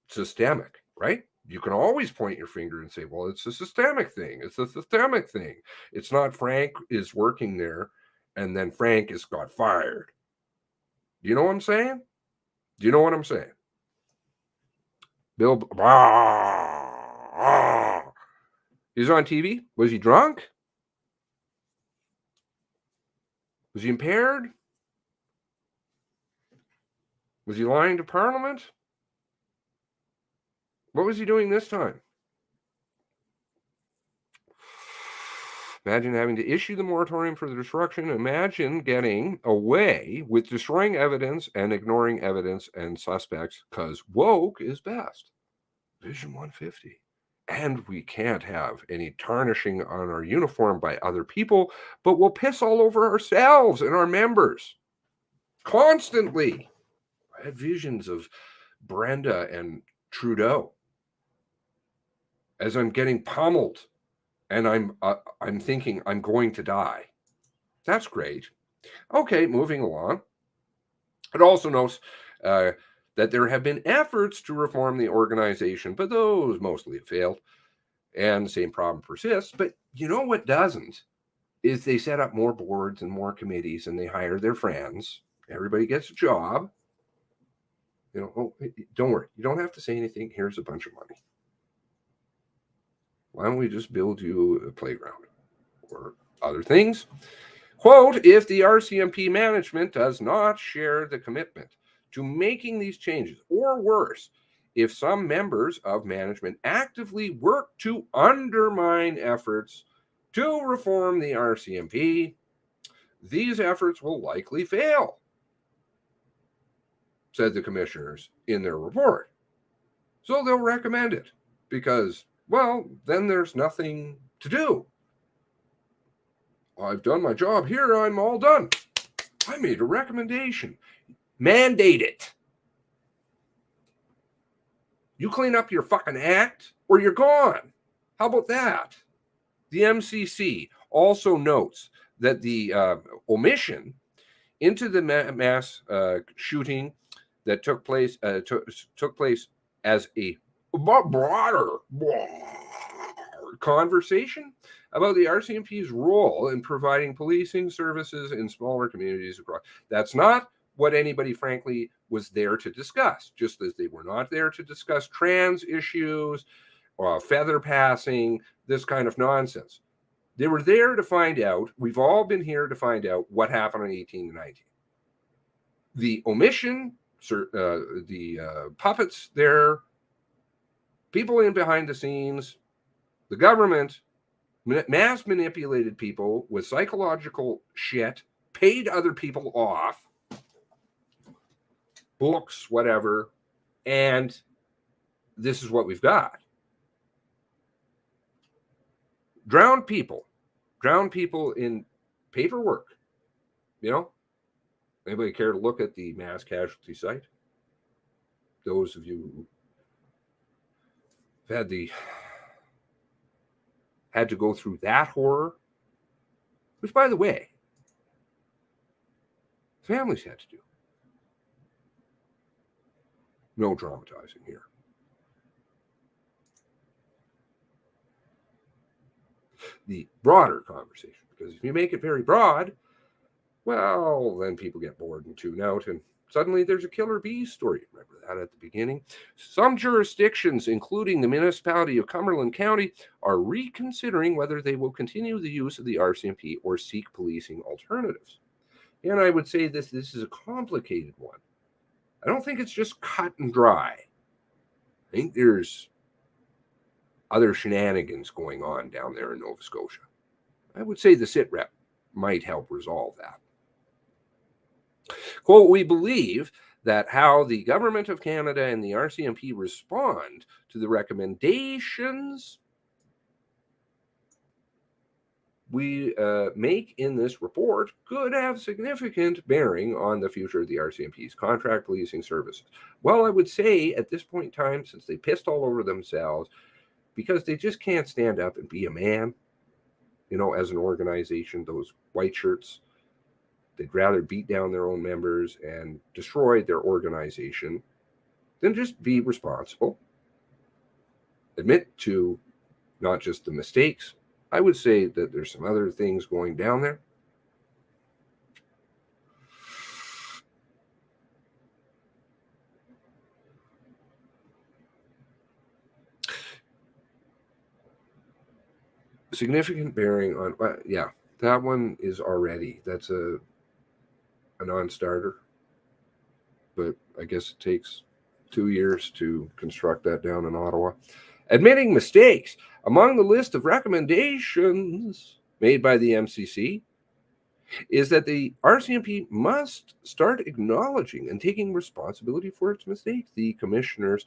Speaker 5: systemic, right? You can always point your finger and say, well, it's a systemic thing. It's a systemic thing. It's not Frank is working there and then Frank has got fired. Do you know what I'm saying? He's on TV. Was he drunk? Was he impaired? Was he lying to Parliament? What was he doing this time? Imagine having to issue the moratorium for the destruction. Imagine getting away with destroying evidence and ignoring evidence and suspects because woke is best. Vision 150. And we can't have any tarnishing on our uniform by other people, but we'll piss all over ourselves and our members constantly. I had visions of Brenda and Trudeau as I'm getting pummeled and I'm thinking I'm going to die. That's great. Okay, moving along. It also notes that there have been efforts to reform the organization, but those mostly have failed. And the same problem persists. But you know what doesn't? Is they set up more boards and more committees and they hire their friends. Everybody gets a job. Oh, don't worry. You don't have to say anything. Here's a bunch of money. Why don't we just build you a playground or other things? Quote, if the RCMP management does not share the commitment to making these changes, or worse, if some members of management actively work to undermine efforts to reform the RCMP, these efforts will likely fail, said the commissioners in their report. So they'll recommend it because, well, then there's nothing to do. I've done my job here. I'm all done. I made a recommendation. Mandate it. You clean up your fucking act or you're gone. How about that? The MCC also notes that the omission into the mass shooting that took place as a broader conversation about the RCMP's role in providing policing services in smaller communities across. That's not what anybody, frankly, was there to discuss, just as they were not there to discuss trans issues, feather passing, this kind of nonsense. They were there to find out, we've all been here to find out what happened on 18 and 19. The omission, the puppets there, people in behind the scenes, the government, mass manipulated people with psychological shit, paid other people off, books, whatever, and this is what we've got. drowned people in paperwork. You know, anybody care to look at the mass casualty site? Those of you who've had to go through that horror, which, by the way, families had to do. No dramatizing here. The broader conversation, because if you make it very broad, well, then people get bored and tune out, and suddenly there's a killer bees story. Remember that at the beginning? Some jurisdictions, including the municipality of Cumberland County, are reconsidering whether they will continue the use of the RCMP or seek policing alternatives. And I would say this is a complicated one. I don't think it's just cut and dry. I think there's other shenanigans going on down there in Nova Scotia. I would say the SITREP might help resolve that. Quote, we believe that how the Government of Canada and the RCMP respond to the recommendations we make in this report could have significant bearing on the future of the RCMP's contract policing services. Well, I would say at this point in time, since they pissed all over themselves, because they just can't stand up and be a man, you know, as an organization, those white shirts, they'd rather beat down their own members and destroy their organization than just be responsible, admit to not just the mistakes. I would say that there's some other things going down there. Significant bearing on, yeah, that one is already, that's a non-starter. But I guess it takes 2 years to construct that down in Ottawa. Admitting mistakes. Among the list of recommendations made by the MCC is that the RCMP must start acknowledging and taking responsibility for its mistakes. The commissioners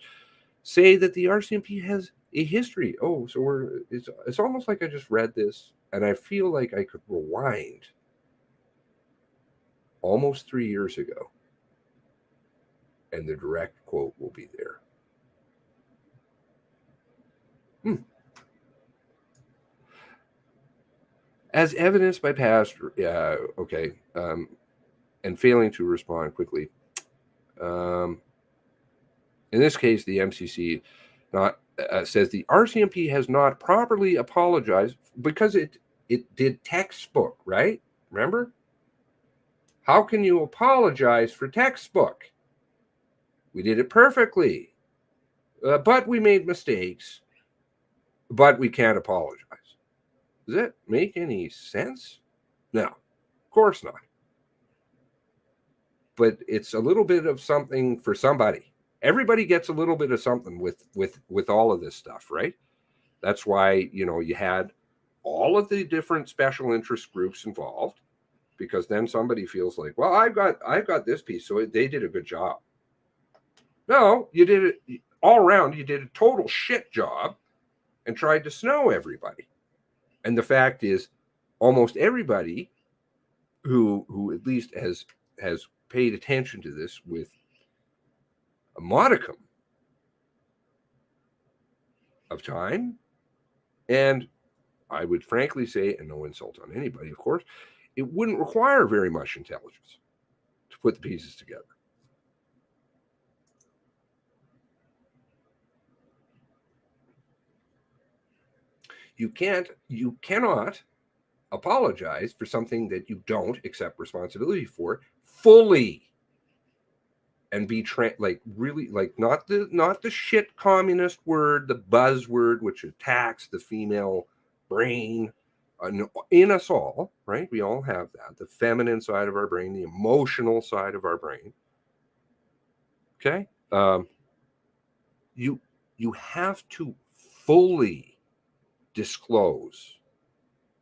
Speaker 5: say that the RCMP has a history. Oh, so it's almost like I just read this and I feel like I could rewind almost 3 years ago and the direct quote will be there. As evidenced by past, and failing to respond quickly. In this case, the MCC says the RCMP has not properly apologized because it did textbook, right? Remember? How can you apologize for textbook? We did it perfectly, but we made mistakes, but we can't apologize. Does that make any sense? No, of course not. But it's a little bit of something for somebody. Everybody gets a little bit of something with all of this stuff, right? That's why, you know, you had all of the different special interest groups involved, because then somebody feels like, well, I've got this piece, so they did a good job. No, you did it all around. You did a total shit job and tried to snow everybody. And the fact is, almost everybody who at least has paid attention to this with a modicum of time, and I would frankly say, and no insult on anybody, of course, it wouldn't require very much intelligence to put the pieces together. You cannot apologize for something that you don't accept responsibility for fully and be really not the shit communist word, the buzzword which attacks the female brain in us all, right? We all have that, the feminine side of our brain, the emotional side of our brain. Okay, you have to fully disclose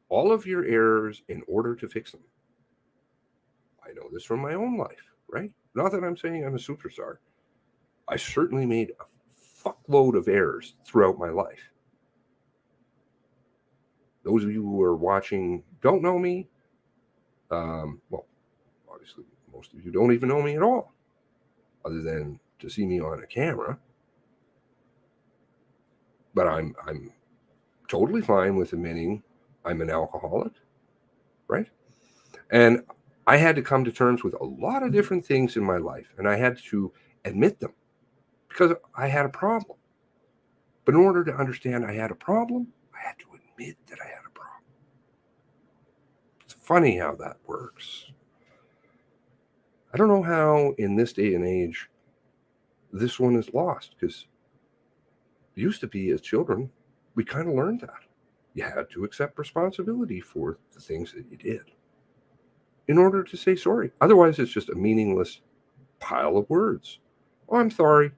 Speaker 5: all of your errors in order to fix them. I know this from my own life, right? Not that I'm saying I'm a superstar. I certainly made a fuckload of errors throughout my life. Those of you who are watching don't know me. Well, obviously, most of you don't even know me at all, other than to see me on a camera. But I'm totally fine with admitting I'm an alcoholic, right? And I had to come to terms with a lot of different things in my life, and I had to admit them because I had a problem. But in order to understand I had a problem, I had to admit that I had a problem. It's funny how that works. I don't know how in this day and age this one is lost, because it used to be as children, we kind of learned that. You had to accept responsibility for the things that you did in order to say sorry. Otherwise, it's just a meaningless pile of words. Oh, I'm sorry.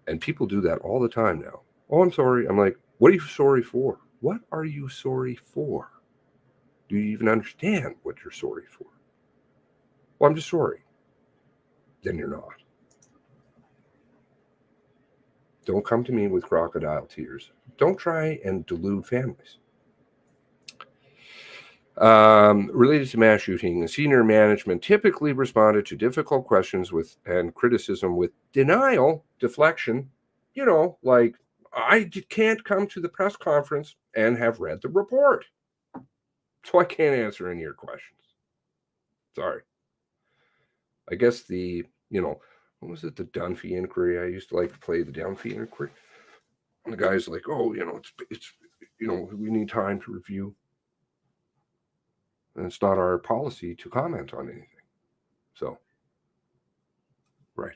Speaker 5: And people do that all the time now. Oh, I'm sorry. I'm like, what are you sorry for? What are you sorry for? Do you even understand what you're sorry for? Well, I'm just sorry. Then you're not. Don't come to me with crocodile tears. Don't try and delude families. Related to mass shooting, senior management typically responded to difficult questions and criticism with denial, deflection. You know, like, I can't come to the press conference and have read the report, so I can't answer any of your questions. Sorry. I guess what was it, the Dunphy inquiry? I used to like to play the Dunphy inquiry. And the guy's like, oh, it's we need time to review. And it's not our policy to comment on anything. So, right.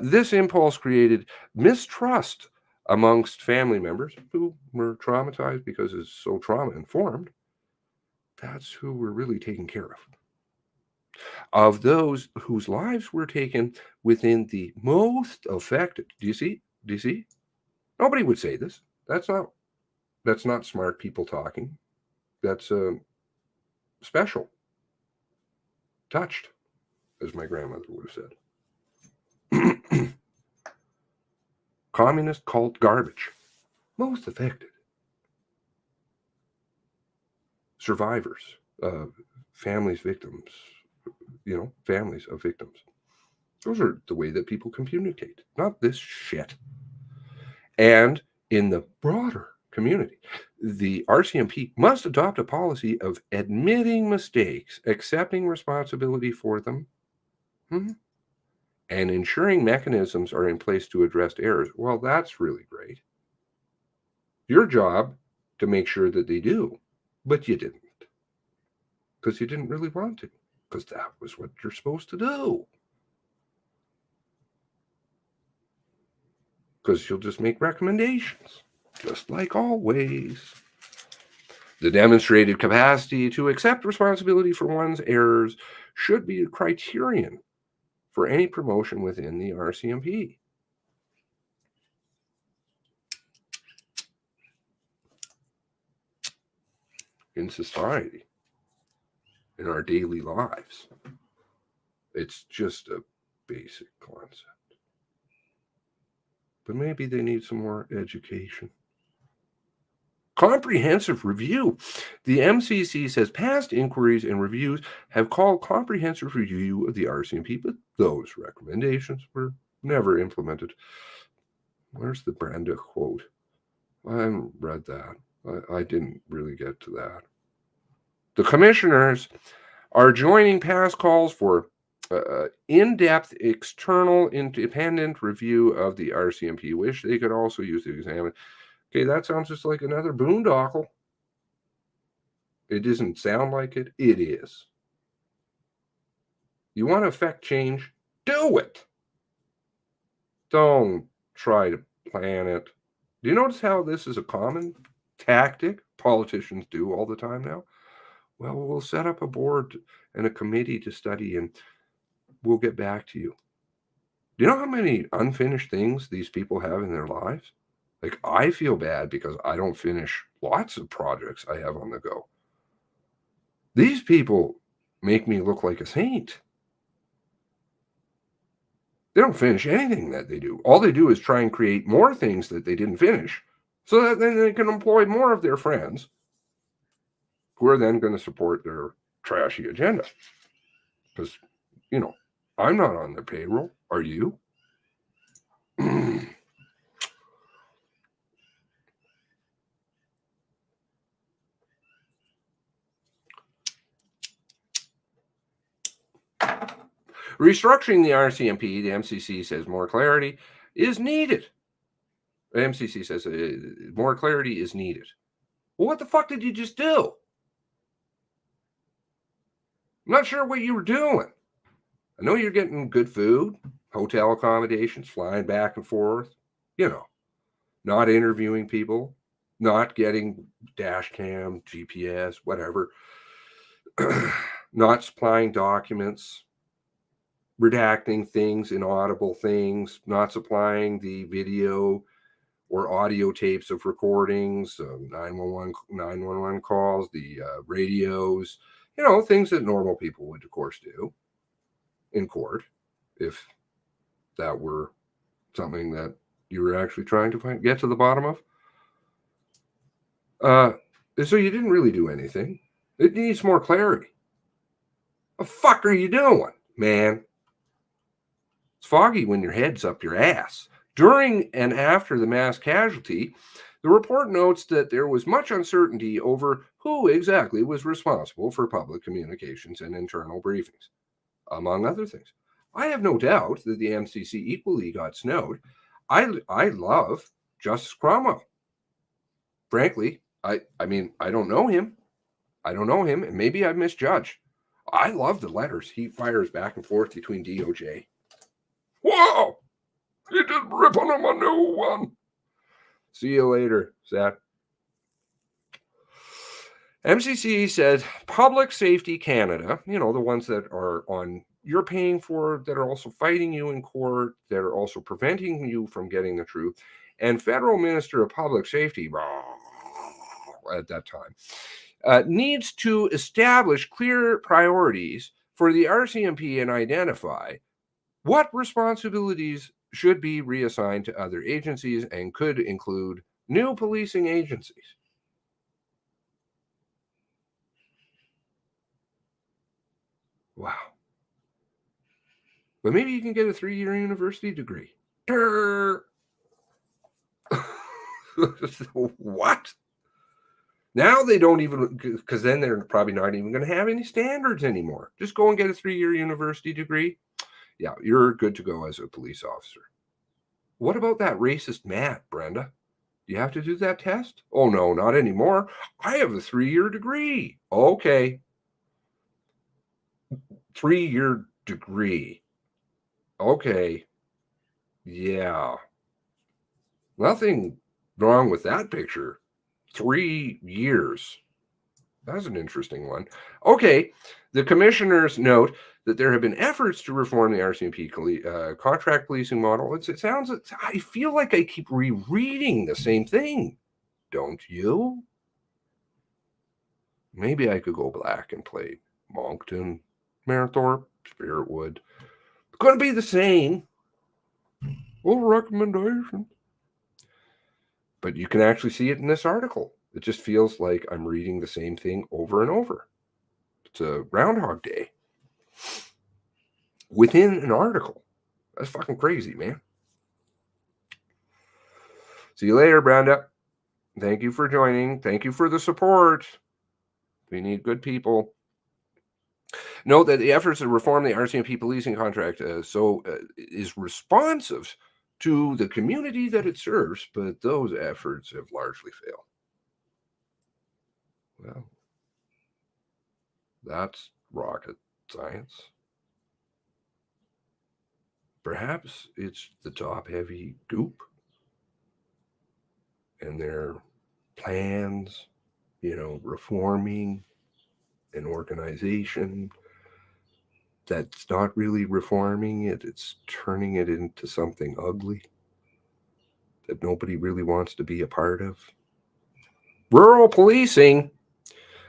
Speaker 5: This impulse created mistrust amongst family members who were traumatized because it's so trauma-informed. That's who we're really taking care of. Of those whose lives were taken within the most affected. Do you see? Nobody would say this. That's not smart people talking. That's special. Touched, as my grandmother would have said. Communist cult garbage. Most affected. Survivors, families, victims, families of victims. Those are the way that people communicate, not this shit. And in the broader community, the RCMP must adopt a policy of admitting mistakes, accepting responsibility for them, and ensuring mechanisms are in place to address errors. Well, that's really great. Your job to make sure that they do, but you didn't. Because you didn't really want to, because that was what you're supposed to do. Because you'll just make recommendations, just like always. The demonstrated capacity to accept responsibility for one's errors should be a criterion for any promotion within the RCMP. In society, in our daily lives, it's just a basic concept. But maybe they need some more education. Comprehensive review. The MCC says past inquiries and reviews have called comprehensive review of the RCMP, but those recommendations were never implemented. Where's the Brenda quote? I haven't read that. I didn't really get to that. The commissioners are joining past calls for in-depth external independent review of the RCMP, which they could also use to examine. Okay, that sounds just like another boondoggle. It doesn't sound like it. It is. You want to affect change? Do it. Don't try to plan it. Do you notice how this is a common tactic politicians do all the time now? Well, we'll set up a board and a committee to study, and we'll get back to you. Do you know how many unfinished things these people have in their lives? Like, I feel bad because I don't finish lots of projects I have on the go. These people make me look like a saint. They don't finish anything that they do. All they do is try and create more things that they didn't finish so that then they can employ more of their friends who are then going to support their trashy agenda. Because, you know, I'm not on their payroll. Are you? Restructuring the RCMP, the MCC says more clarity is needed. The MCC says more clarity is needed. Well, what the fuck did you just do? I'm not sure what you were doing. I know you're getting good food, hotel accommodations, flying back and forth, you know, not interviewing people, not getting dash cam, GPS, whatever, not supplying documents, redacting things, inaudible things, not supplying the video or audio tapes of recordings, 911 calls, the radios, you know, things that normal people would, of course, do in court if that were something that you were actually trying to get to the bottom of. So you didn't really do anything. It needs more clarity. What the fuck are you doing, man? It's foggy when your head's up your ass. During and after the mass casualty, the report notes that there was much uncertainty over who exactly was responsible for public communications and internal briefings, among other things. I have no doubt that the MCC equally got snowed. I love Justice Cromwell. Frankly, I mean, I don't know him. And maybe I misjudged. I love the letters he fires back and forth between DOJ. Whoa! You just ripping him a new one. See you later, Zach. MCC said Public Safety Canada, you know, the ones that are on you're paying for, that are also fighting you in court, that are also preventing you from getting the truth, and Federal Minister of Public Safety at that time needs to establish clear priorities for the RCMP and identify what responsibilities should be reassigned to other agencies and could include new policing agencies. Wow. But maybe you can get a 3-year university degree. What? Now they don't even, because then they're probably not even going to have any standards anymore. Just go and get a 3-year university degree. Yeah, you're good to go as a police officer. What about that racist math, Brenda? Do you have to do that test? Oh, no, not anymore. I have a 3-year degree. Okay. 3-year degree. Okay. Yeah. Nothing wrong with that picture. 3 years. That's an interesting one. Okay. The commissioners note that there have been efforts to reform the RCMP contract policing model. It sounds, I feel like I keep rereading the same thing. Don't you? Maybe I could go back and play Moncton, Marathorpe, Spiritwood. It's going to be the same. Well, recommendation. But you can actually see it in this article. It just feels like I'm reading the same thing over and over. It's a Groundhog Day within an article. That's fucking crazy, man. See you later, Brenda. Thank you for joining. Thank you for the support. We need good people. Note that the efforts to reform the RCMP policing contract is responsive to the community that it serves, but those efforts have largely failed. Well, that's rocket science. Perhaps it's the top-heavy goop and their plans, you know, reforming an organization that's not really reforming it. It's turning it into something ugly that nobody really wants to be a part of. Rural policing.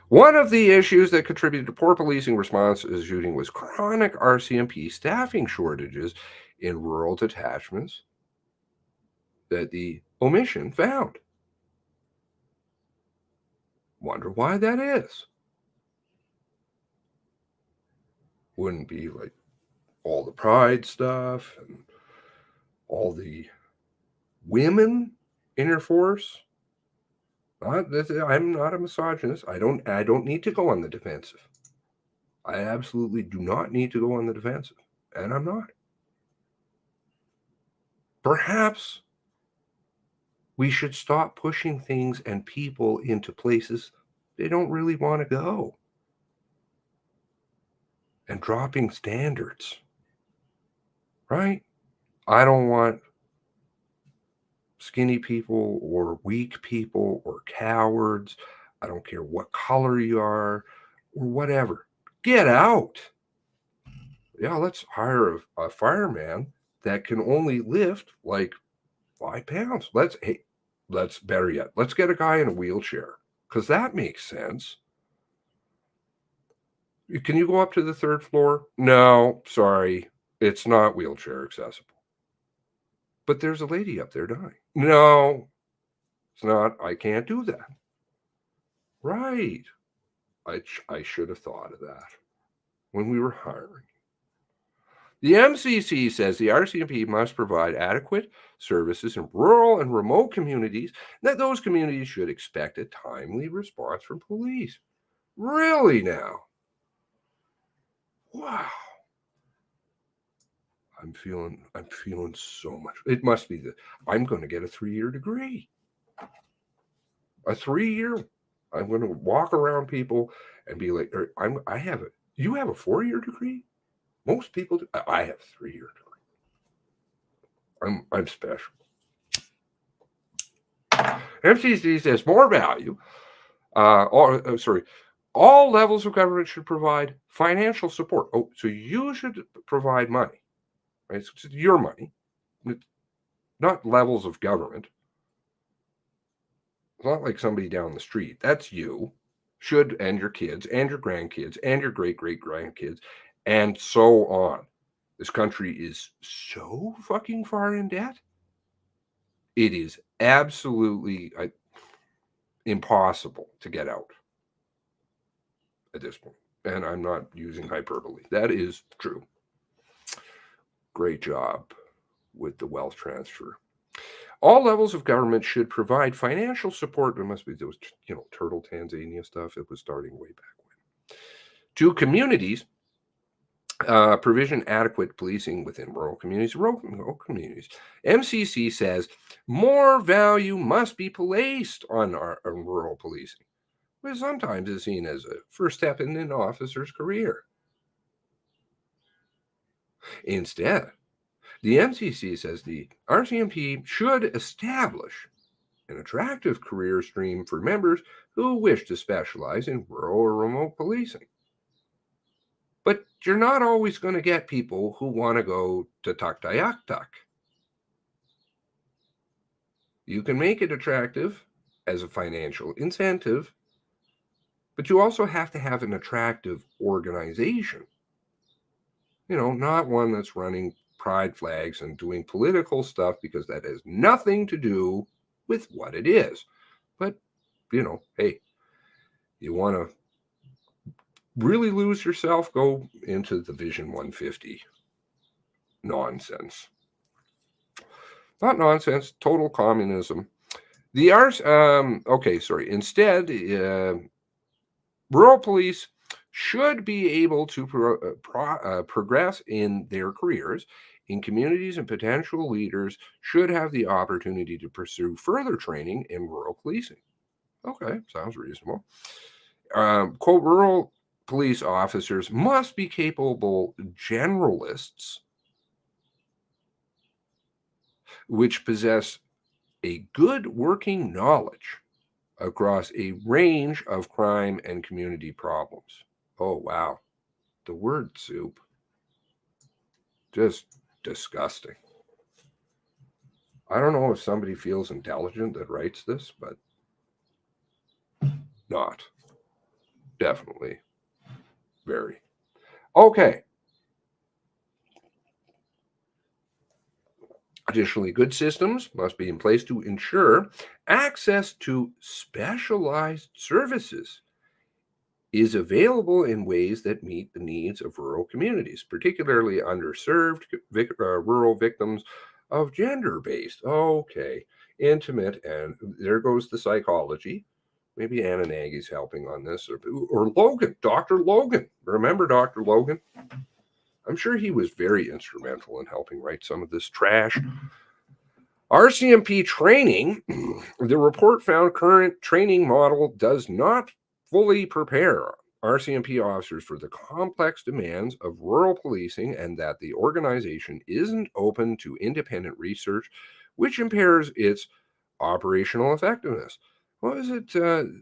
Speaker 5: One of the issues that contributed to poor policing response to the shooting was chronic RCMP staffing shortages in rural detachments that the omission found. Wonder why that is. Wouldn't be like all the pride stuff and all the women in your force. I'm not a misogynist. I don't need to go on the defensive. I absolutely do not need to go on the defensive, and I'm not. Perhaps we should stop pushing things and people into places they don't really want to go and dropping standards, right? I don't want skinny people or weak people or cowards. I don't care what color you are or whatever. Get out. Yeah, let's hire a fireman that can only lift like 5 pounds. Let's better yet, let's get a guy in a wheelchair because that makes sense. Can you go up to the 3rd floor? No, sorry, it's not wheelchair accessible. But there's a lady up there dying. No, it's not. I can't do that. Right. I should have thought of that when we were hiring. The MCC says the RCMP must provide adequate services in rural and remote communities, and that those communities should expect a timely response from police. Really now? Wow. I'm feeling so much. It must be that I'm going to get a 3-year degree. A 3-year. I'm going to walk around people and be like, you have a 4-year degree? Most people do. I have a 3-year degree. I'm special. MCC says more value. All levels of government should provide financial support. Oh, so you should provide money, right? It's your money, not levels of government. It's not like somebody down the street. That's you. Should, and your kids, and your grandkids, and your great-great-grandkids, and so on. This country is so fucking far in debt. It is absolutely impossible to get out at this point. And I'm not using hyperbole. That is true. Great job with the wealth transfer. All levels of government should provide financial support. There must be those, Turtle Tanzania stuff. It was starting way back when. To communities, provision adequate policing within rural communities. MCC says more value must be placed on rural policing, which sometimes is seen as a first step in an officer's career. Instead, the MCC says the RCMP should establish an attractive career stream for members who wish to specialize in rural or remote policing. But you're not always going to get people who want to go to Tuktoyaktuk. You can make it attractive as a financial incentive, but you also have to have an attractive organization. Not one that's running pride flags and doing political stuff, because that has nothing to do with what it is. But, hey, you want to really lose yourself, go into the Vision 150 nonsense. Not nonsense, total communism. Instead, rural police should be able to progress in their careers in communities, and potential leaders should have the opportunity to pursue further training in rural policing. Okay, sounds reasonable. Quote, rural police officers must be capable generalists which possess a good working knowledge across a range of crime and community problems. Oh, wow. The word soup. Just disgusting. I don't know if somebody feels intelligent that writes this, but not. Definitely. Very. Okay. Additionally, good systems must be in place to ensure access to specialized services is available in ways that meet the needs of rural communities, particularly underserved rural victims of gender-based, intimate, and there goes the psychology. Maybe Anna Nagy's helping on this, or Logan, Dr. Logan. Remember Dr. Logan? I'm sure he was very instrumental in helping write some of this trash. RCMP training, the report found current training model does not fully prepare RCMP officers for the complex demands of rural policing and that the organization isn't open to independent research, which impairs its operational effectiveness. What is it? The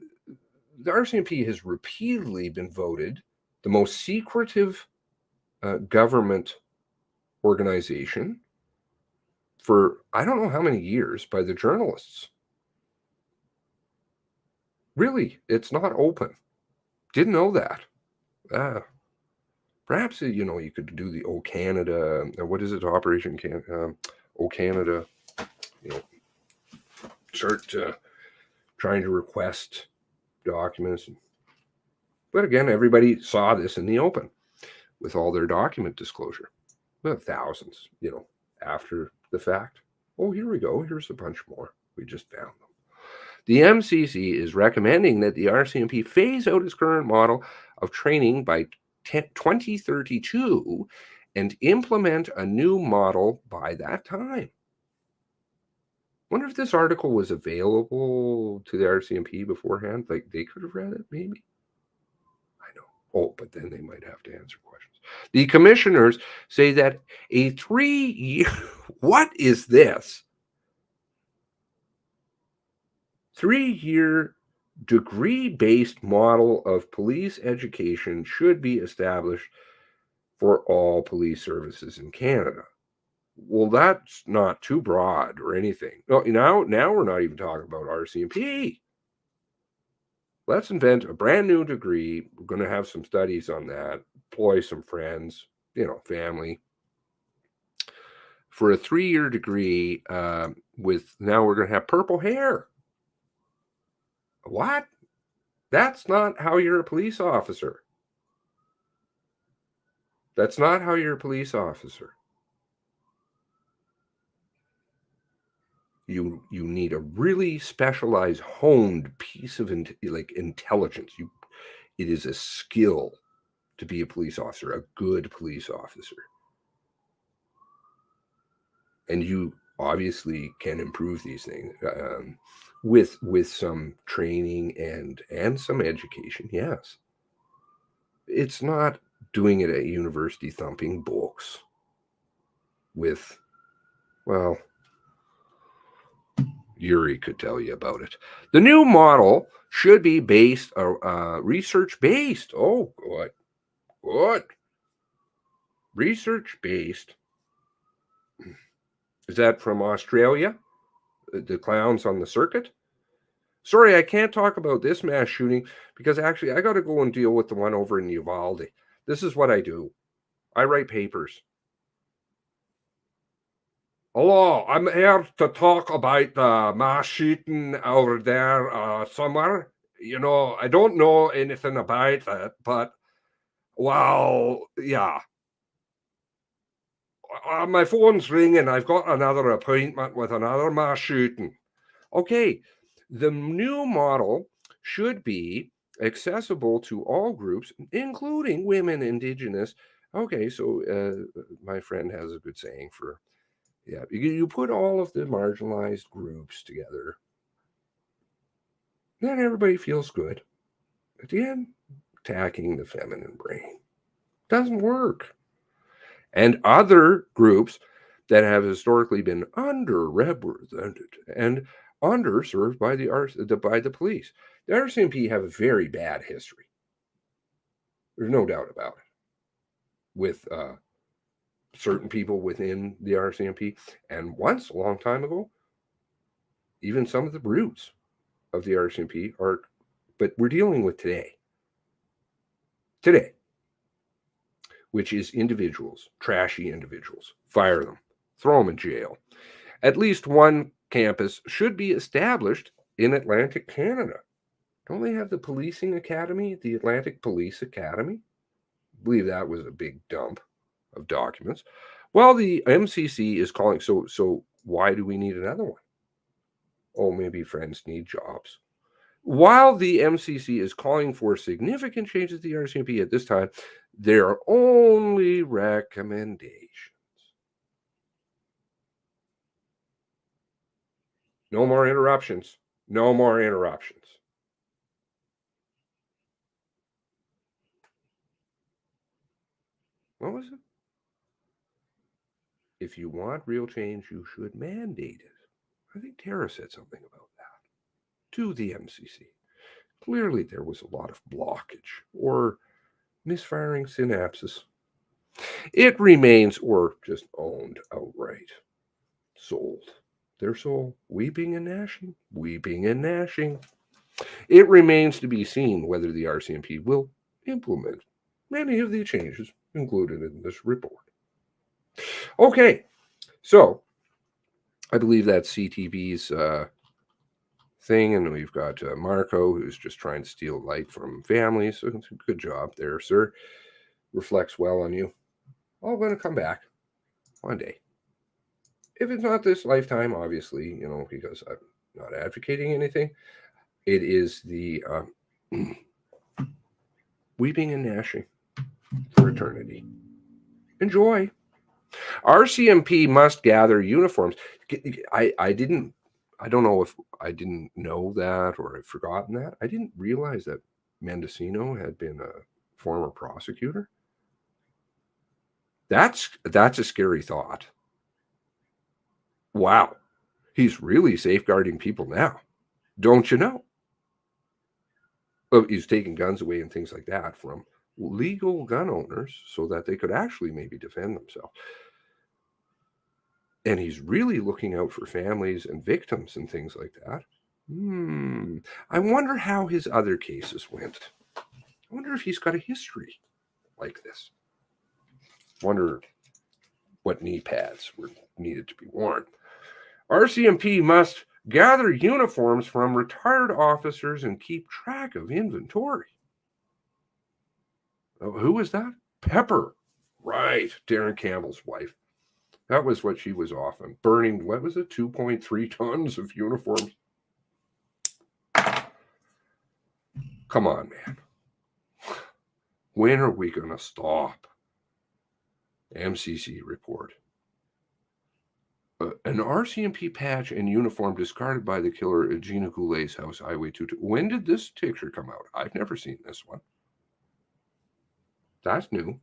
Speaker 5: RCMP has repeatedly been voted the most secretive government organization for I don't know how many years by the journalists. Really, it's not open. Didn't know that. Perhaps, you could do the O Canada, what is it, Operation O Canada, start trying to request documents. But again, everybody saw this in the open with all their document disclosure. Well, thousands, after the fact. Oh, here we go. Here's a bunch more. We just found them. The MCC is recommending that the RCMP phase out its current model of training by 2032 and implement a new model by that time. Wonder if this article was available to the RCMP beforehand. Like they could have read it, maybe. I know. Oh, but then they might have to answer questions. The commissioners say that a 3-year, what is this? 3-year degree-based model of police education should be established for all police services in Canada. Well, that's not too broad or anything. No, now we're not even talking about RCMP. Let's invent a brand new degree. We're going to have some studies on that, employ some friends, family. For a 3-year degree with, now we're going to have purple hair. What? That's not how you're a police officer. That's not how you're a police officer. You need a really specialized, honed piece of intelligence. It is a skill to be a police officer, a good police officer. And you obviously can improve these things with some training and some education. Yes, it's not doing it at university, thumping books with, well, Yuri could tell you about it. The new model should be based, research-based. Oh, good. Research-based. Is that from Australia? The clowns on the circuit? Sorry, I can't talk about this mass shooting because actually I got to go and deal with the one over in Uvalde. This is what I do. I write papers. Hello, I'm here to talk about the mass shooting over there somewhere. I don't know anything about it, but, well, yeah. My phone's ringing. I've got another appointment with another mass shooting. Okay, the new model should be accessible to all groups, including women, Indigenous. Okay, so my friend has a good saying for, yeah, you put all of the marginalized groups together, then everybody feels good. At the end, attacking the feminine brain doesn't work. And other groups that have historically been underrepresented and underserved by the police. The RCMP have a very bad history. There's no doubt about it. With certain people within the RCMP, and once, a long time ago, even some of the roots of the RCMP are, but we're dealing with today, which is individuals, trashy individuals. Fire them, Throw them in jail. At least one campus should be established in Atlantic Canada. Don't they have the policing academy, the Atlantic Police Academy? I believe that was a big dump of documents. Well, the MCC is calling. So why do we need another one? Oh, maybe friends need jobs. While the MCC is calling for significant changes to the RCMP at this time, there are only recommendations. No more interruptions. No more interruptions. What was it? If you want real change, you should mandate it. I think Tara said something about that to the MCC. Clearly, there was a lot of blockage or misfiring synapses. It remains, or just owned outright, sold. Their soul, weeping and gnashing, weeping and gnashing. It remains to be seen whether the RCMP will implement many of the changes included in this report. Okay, so I believe that's CTV's thing, and we've got Marco, who's just trying to steal light from families. So good job there, sir. Reflects well on you. All going to come back one day. If it's not this lifetime, obviously, because I'm not advocating anything, it is the weeping and gnashing for eternity. Enjoy. RCMP must gather uniforms. I don't know if I didn't know that or I've forgotten that. I didn't realize that Mendocino had been a former prosecutor. That's a scary thought. Wow. He's really safeguarding people now. Don't you know? Well, he's taking guns away and things like that from legal gun owners so that they could actually maybe defend themselves. And he's really looking out for families and victims and things like that. I wonder how his other cases went. I wonder if he's got a history like this. Wonder what knee pads were needed to be worn. RCMP must gather uniforms from retired officers and keep track of inventory. Oh, who was that? Pepper. Right, Darren Campbell's wife. That was what she was often burning. What was it? 2.3 tons of uniforms. Come on, man. When are we going to stop? MCC report. An RCMP patch and uniform discarded by the killer at Gina Goulet's house, Highway 22. When did this picture come out? I've never seen this one. That's new.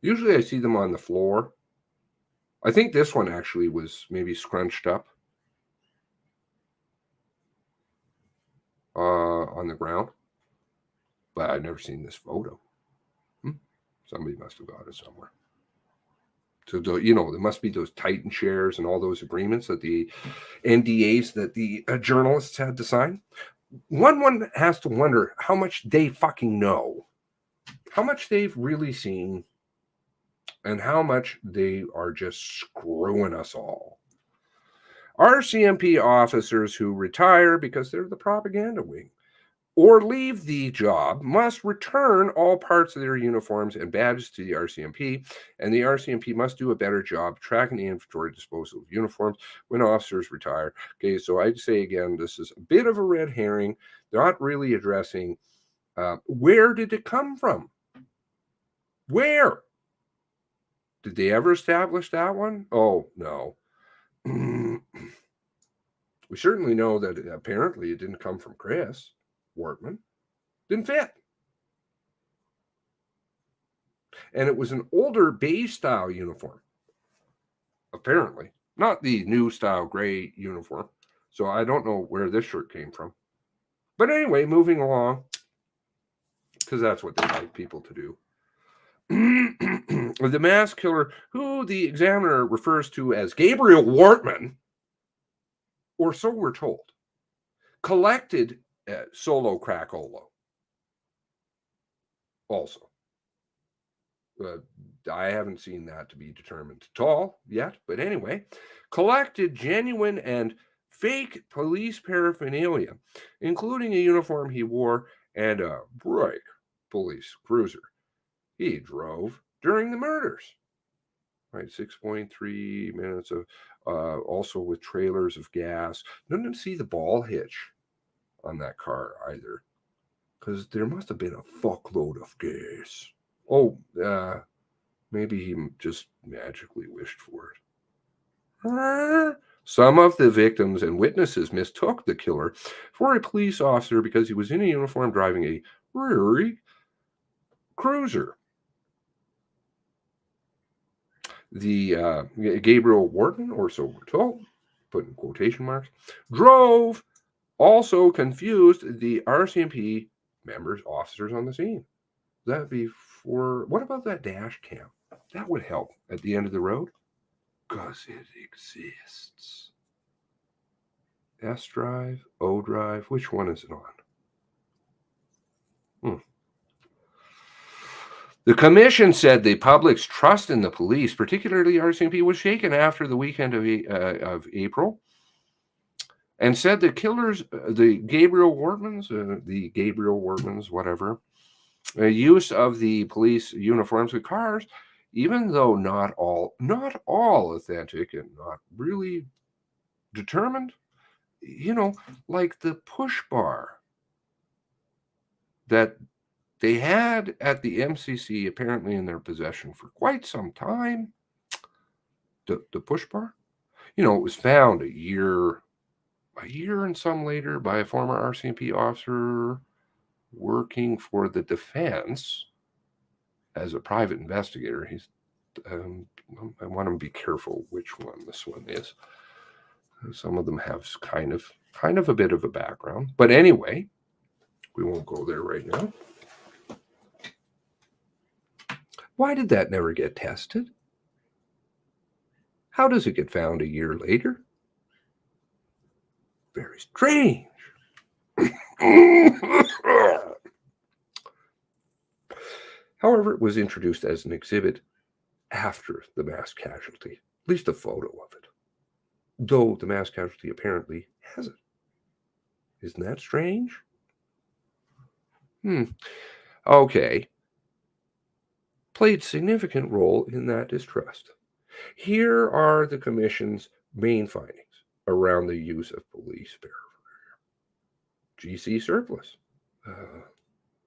Speaker 5: Usually I see them on the floor. I think this one actually was maybe scrunched up on the ground. But I've never seen this photo. Somebody must have got it somewhere. So, there must be those Titan shares and all those agreements that the NDAs that the journalists had to sign. One has to wonder how much they fucking know, how much they've really seen, and how much they are just screwing us all. RCMP officers who retire because they're the propaganda wing or leave the job must return all parts of their uniforms and badges to the RCMP, and the RCMP must do a better job tracking the inventory disposal of uniforms when officers retire. Okay, so I'd say again, this is a bit of a red herring. They're not really addressing where did it come from? Where? Did they ever establish that one? Oh, no. We certainly know that apparently it didn't come from Chris Wortman. Didn't fit. And it was an older beige style uniform. Apparently. Not the new style gray uniform. So I don't know where this shirt came from. But anyway, moving along. Because that's what they like people to do. The mass killer, who the examiner refers to as Gabriel Wortman, or so we're told, collected solo Crackolo. Also. I haven't seen that to be determined at all yet. But anyway, collected genuine and fake police paraphernalia, including a uniform he wore and a bright police cruiser he drove during the murders. Right, 6.3 minutes of also with trailers of gas. Didn't see the ball hitch on that car either, because there must have been a fuckload of gas. Oh, maybe he just magically wished for it. Some of the victims and witnesses mistook the killer for a police officer because he was in a uniform driving a rear cruiser. The Gabriel Wharton, or so we're told, put in quotation marks, drove, also confused the RCMP members, officers on the scene. That'd be for, what about that dash cam? That would help at the end of the road, because it exists. S drive, O drive, which one is it on? The commission said the public's trust in the police, particularly RCMP, was shaken after the weekend of April, and said the killers, the Gabriel Whartmans, whatever, use of the police uniforms with cars, even though not all authentic and not really determined, like the push bar that they had at the MCC apparently in their possession for quite some time. The push bar, it was found a year and some later by a former RCMP officer working for the defense as a private investigator. He's, I want to be careful which one this one is. Some of them have kind of a bit of a background, but anyway, we won't go there right now. Why did that never get tested? How does it get found a year later? Very strange. However, it was introduced as an exhibit after the mass casualty, at least a photo of it, though the mass casualty apparently hasn't. Isn't that strange? Okay. Played significant role in that distrust. Here are the commission's main findings around the use of police paraphernalia. GC surplus.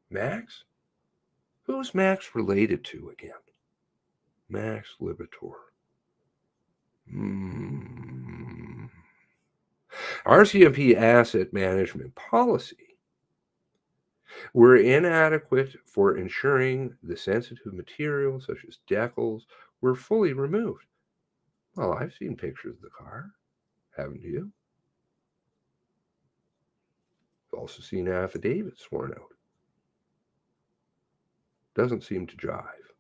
Speaker 5: Max? Who's Max related to again? Max Libator. RCMP asset management policy were inadequate for ensuring the sensitive materials such as decals were fully removed. Well, I've seen pictures of the car, haven't you? I've also seen affidavits sworn out. Doesn't seem to jive.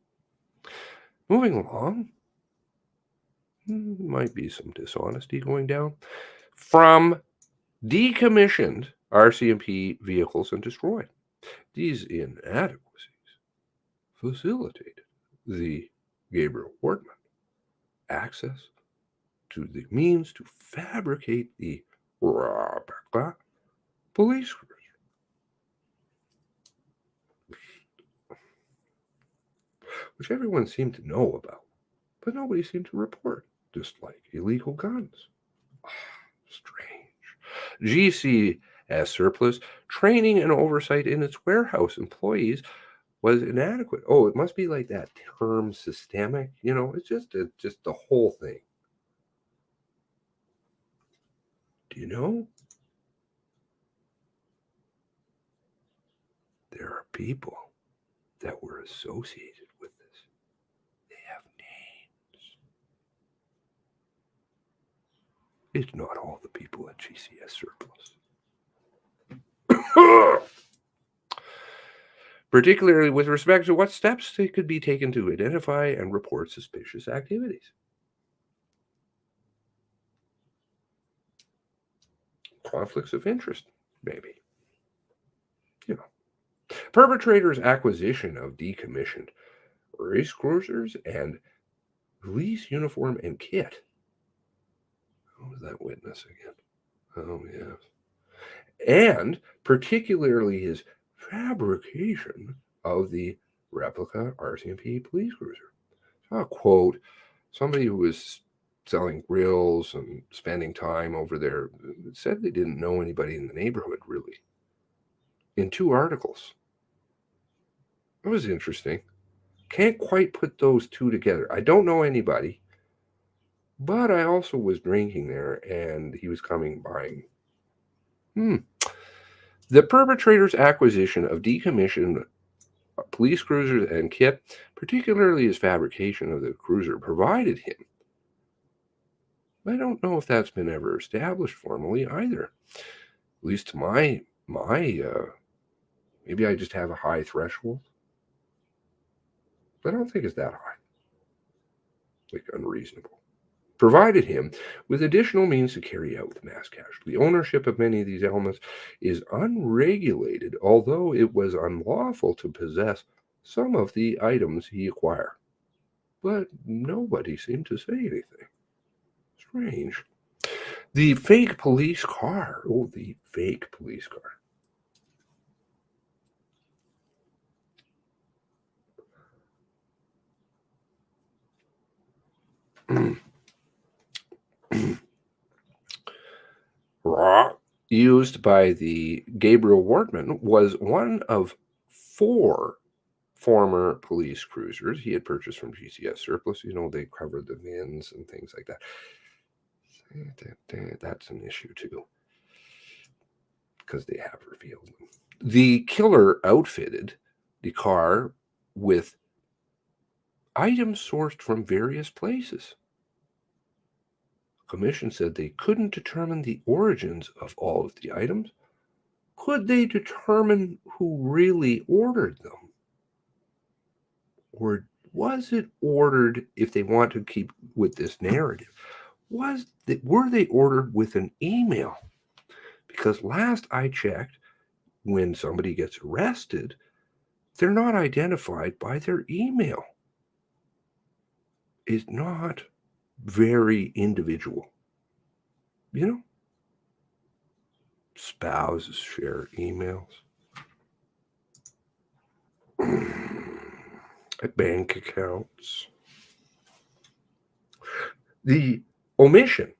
Speaker 5: Moving along, might be some dishonesty going down. From decommissioned RCMP vehicles and destroyed. These inadequacies facilitated the Gabriel Whartman access to the means to fabricate the police cruiser. Which everyone seemed to know about, but nobody seemed to report, just like illegal guns. Strange. GCS surplus training and oversight in its warehouse employees was inadequate. Oh, it must be like that term systemic. It's just the whole thing. Do you know? There are people that were associated with this. They have names. It's not all the people at GCS surplus. Particularly with respect to what steps they could be taken to identify and report suspicious activities. Conflicts of interest, maybe. Perpetrators' acquisition of decommissioned race cruisers and police uniform and kit. Who was that witness again? Oh, yes. And particularly his fabrication of the replica RCMP police cruiser. So, quote, somebody who was selling grills and spending time over there said they didn't know anybody in the neighborhood, really. In 2 articles. That was interesting. Can't quite put those 2 together. I don't know anybody, but I also was drinking there, and he was coming by. The perpetrator's acquisition of decommissioned police cruisers and kit, particularly his fabrication of the cruiser, provided him. I don't know if that's been ever established formally either. At least to my maybe I just have a high threshold. But I don't think it's that high. Like unreasonable. Provided him with additional means to carry out the mass casualty. Ownership of many of these elements is unregulated, although it was unlawful to possess some of the items he acquired. But nobody seemed to say anything. Strange. The fake police car. Oh, the fake police car. Used by the Gabriel Wortman was one of 4 former police cruisers he had purchased from GCS Surplus. You know, they covered the VINs and things like that. That's an issue too, because they have revealed them. The killer outfitted the car with items sourced from various places. Commission said they couldn't determine the origins of all of the items. Could they determine who really ordered them? Or was it ordered, if they want to keep with this narrative, were they ordered with an email? Because last I checked, when somebody gets arrested, they're not identified by their email. It's not very individual. You know? Spouses share emails. Bank accounts. The omission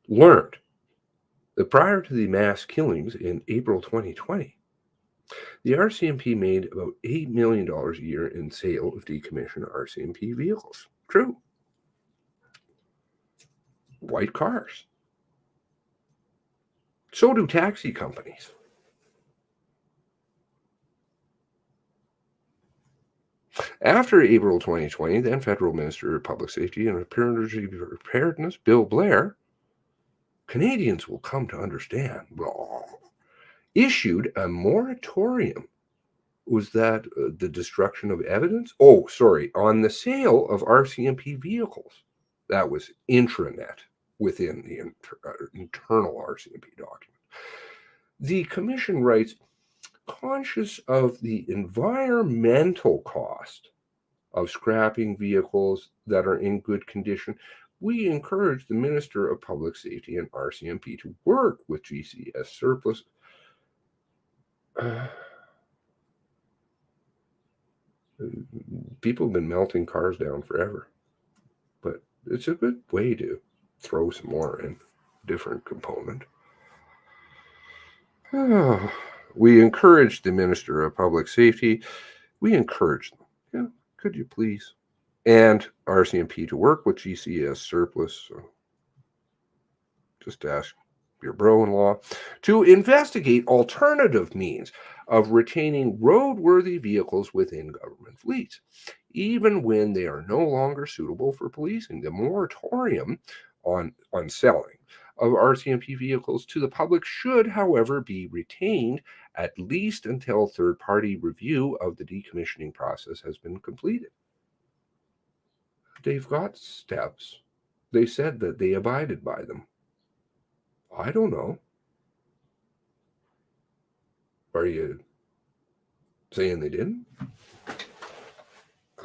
Speaker 5: learned that prior to the mass killings in April 2020, the RCMP made about $8 million a year in sale of decommissioned RCMP vehicles. True. White cars. So do taxi companies. After April 2020, then Federal Minister of Public Safety and Emergency Preparedness, Bill Blair, Canadians will come to understand, issued a moratorium. Was that the destruction of evidence? Oh, sorry, on the sale of RCMP vehicles. That was intranet within the internal RCMP document. The Commission writes, conscious of the environmental cost of scrapping vehicles that are in good condition, we encourage the Minister of Public Safety and RCMP to work with GCS Surplus. People have been melting cars down forever, but it's a good way to throw some more in, different component. We encourage the Minister of Public Safety. We encourage them. Yeah, could you please? And RCMP to work with GCS Surplus. Just ask your bro-in-law to investigate alternative means of retaining roadworthy vehicles within government fleets, even when they are no longer suitable for policing. The moratorium on selling of RCMP vehicles to the public should, however, be retained at least until third-party review of the decommissioning process has been completed. They've got steps. They said that they abided by them. I don't know. Are you saying they didn't?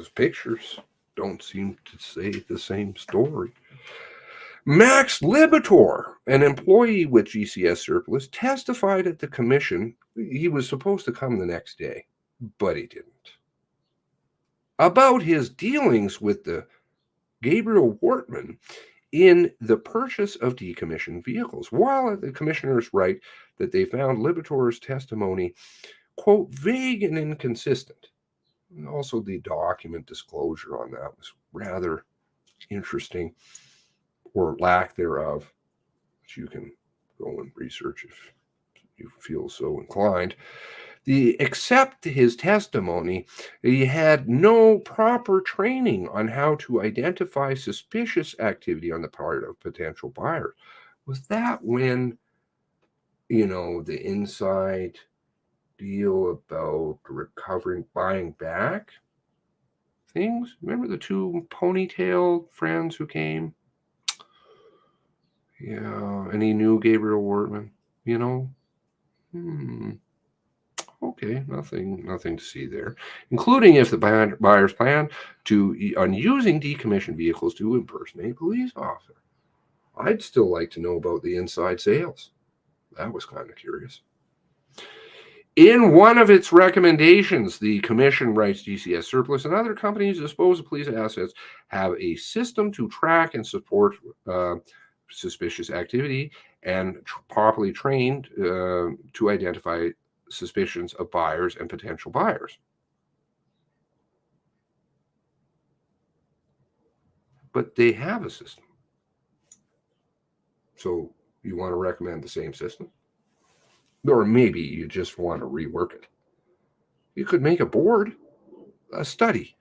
Speaker 5: Because pictures don't seem to say the same story. Max Libator, an employee with GCS Surplus, testified at the commission. He was supposed to come the next day, but he didn't. About his dealings with the Gabriel Wortman in the purchase of decommissioned vehicles, while the commissioners write that they found Libator's testimony, quote, vague and inconsistent. And also the document disclosure on that was rather interesting, or lack thereof, which you can go and research if you feel so inclined. Except his testimony, he had no proper training on how to identify suspicious activity on the part of potential buyers. Was that when, the inside deal about recovering, buying back things? Remember the two ponytail friends who came? Yeah, and he knew Gabriel Wortman, Okay, nothing to see there, including if the buyers plan on using decommissioned vehicles to impersonate a police officer. I'd still like to know about the inside sales. That was kind of curious. In one of its recommendations, the commission writes GCS Surplus and other companies dispose of police assets have a system to track and support suspicious activity and properly trained to identify suspicions of buyers and potential buyers. But they have a system. So you want to recommend the same system? Or maybe you just want to rework it. You could make a board, a study,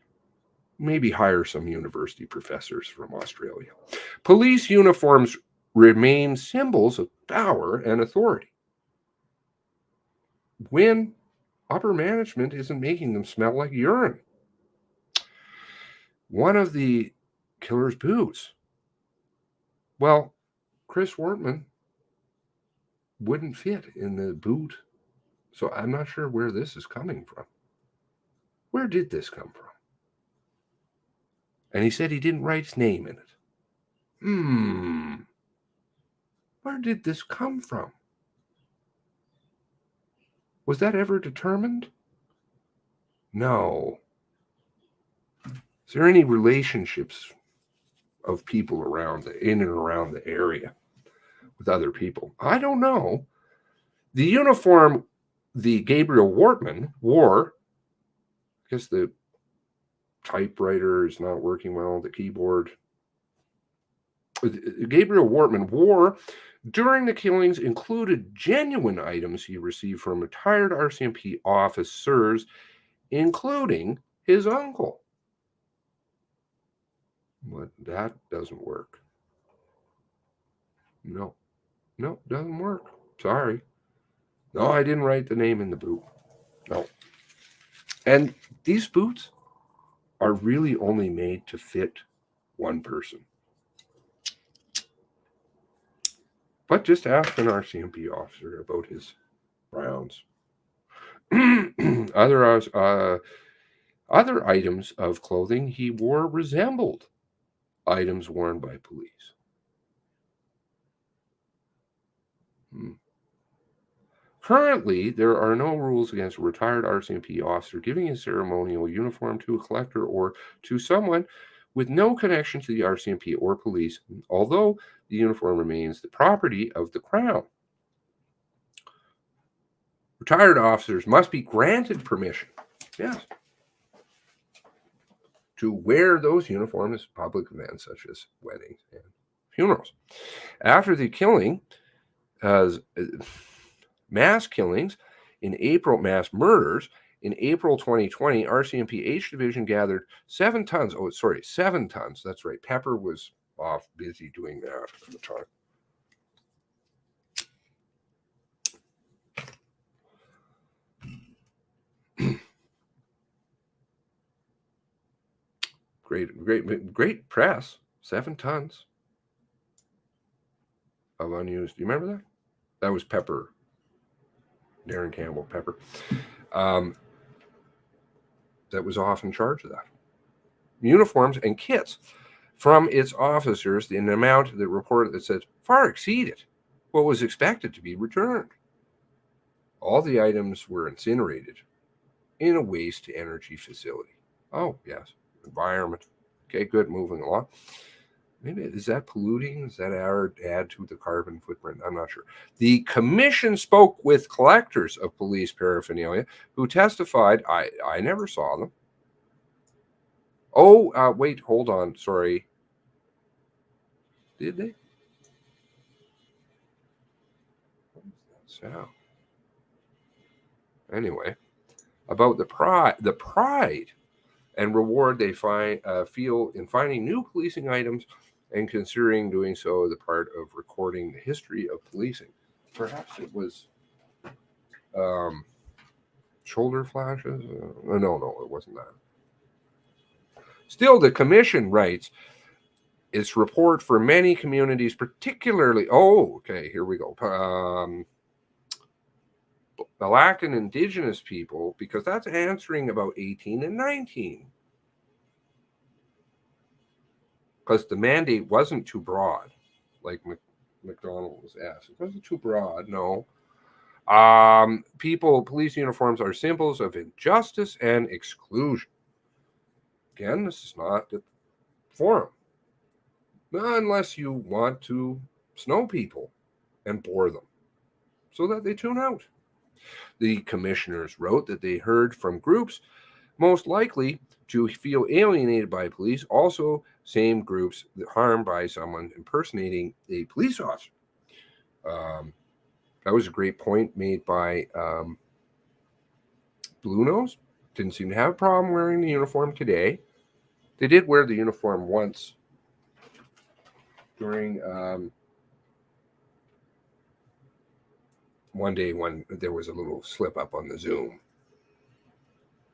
Speaker 5: maybe hire some university professors from Australia. Police uniforms remain symbols of power and authority when upper management isn't making them smell like urine. One of the killer's boots. Well, Chris Wortman wouldn't fit in the boot. So I'm not sure where this is coming from. Where did this come from? And he said he didn't write his name in it. Where did this come from? Was that ever determined? No. Is there any relationships of people in and around the area with other people? I don't know. The uniform the Gabriel Wortman wore, I guess the typewriter is not working well, the keyboard. Gabriel Wortman wore during the killings included genuine items he received from retired RCMP officers, including his uncle. But that doesn't work. No, doesn't work. Sorry. No, I didn't write the name in the boot. No. And these boots are really only made to fit one person. But just ask an RCMP officer about his browns. Other items of clothing he wore resembled items worn by police. Currently, there are no rules against a retired RCMP officer giving a ceremonial uniform to a collector or to someone with no connection to the RCMP or police, although the uniform remains the property of the Crown. Retired officers must be granted permission, yes, to wear those uniforms at public events such as weddings and funerals. After the killing, mass killings in April, mass murders in April 2020, RCMP H Division gathered 7 tons. 7 tons. That's right. Pepper was off busy doing that at the time. Great press. 7 tons of unused. Do you remember that? That was Pepper. Darren Campbell, Pepper. That was off in charge of that. uniforms and kits from its officers in an amount that reported that says far exceeded what was expected to be returned. All the items were incinerated in a waste-to-energy facility. Oh, yes, environment. Okay, good, moving along. Maybe, is that polluting? Does that add to the carbon footprint? I'm not sure. The commission spoke with collectors of police paraphernalia who testified, I never saw them. Oh, wait, hold on, sorry. Did they? What was that sound? Anyway, about the pride and reward they feel in finding new policing items and considering doing so as a part of recording the history of policing. Perhaps it was shoulder flashes? No, it wasn't that. Still, the commission writes, its report for many communities, particularly, here we go. Black and Indigenous people, because that's answering about 18 and 19. Because the mandate wasn't too broad, like McDonald was asked. It wasn't too broad, no. Police uniforms are symbols of injustice and exclusion. Again, this is not the forum. Unless you want to snow people and bore them so that they tune out. The commissioners wrote that they heard from groups most likely to feel alienated by police, also same groups that harmed by someone impersonating a police officer. That was a great point made by Blue Nose. Didn't seem to have a problem wearing the uniform today. They did wear the uniform once during one day when there was a little slip up on the Zoom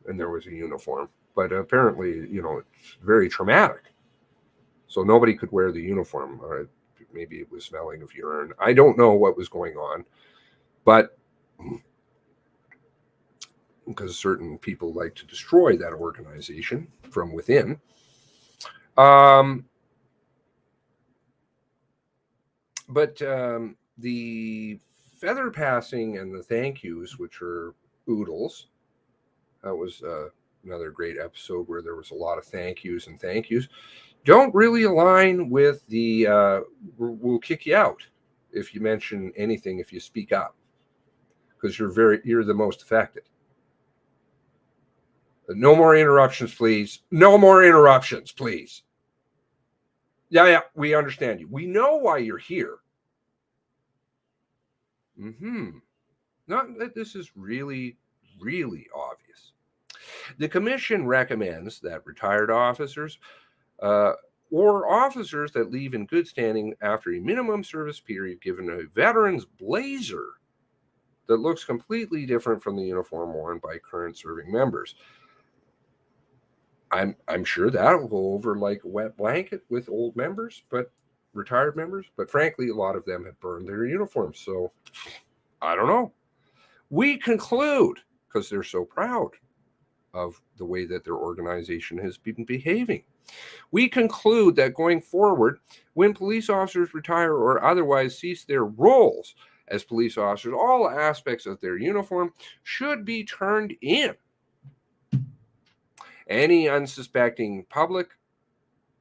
Speaker 5: and there was a uniform. But apparently, it's very traumatic. So nobody could wear the uniform. Maybe it was smelling of urine. I don't know what was going on. But because certain people like to destroy that organization from within. But the feather passing and the thank yous, which are oodles, that was another great episode where there was a lot of thank yous, don't really align with the we'll kick you out if you mention anything, if you speak up, because you're the most affected. No more interruptions, please. No more interruptions, please. Yeah, we understand you. We know why you're here. Not that this is really, really obvious. The commission recommends that retired officers or officers that leave in good standing after a minimum service period given a veteran's blazer that looks completely different from the uniform worn by current serving members. I'm sure that'll go over like a wet blanket with old members, but retired members. But frankly, a lot of them have burned their uniforms. So I don't know. We conclude, because they're so proud of the way that their organization has been behaving, we conclude that going forward, when police officers retire or otherwise cease their roles as police officers, all aspects of their uniform should be turned in. Any unsuspecting public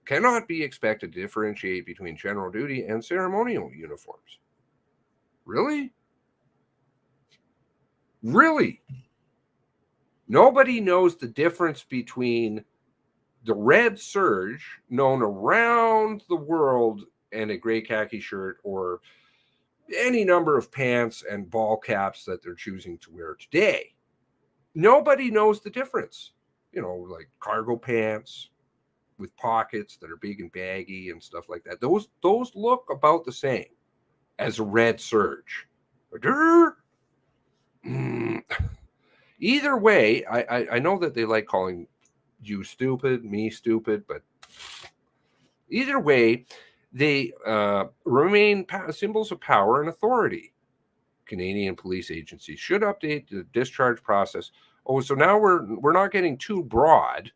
Speaker 5: cannot be expected to differentiate between general duty and ceremonial uniforms. Really? Really? Nobody knows the difference between the red serge known around the world and a gray khaki shirt, or any number of pants and ball caps that they're choosing to wear today. Nobody knows the difference. Like cargo pants with pockets that are big and baggy and stuff like that. Those look about the same as a red serge. Either way, I know that they like calling you stupid, me stupid, but either way, they remain symbols of power and authority. Canadian police agencies should update the discharge process. Oh, so now we're not getting too broad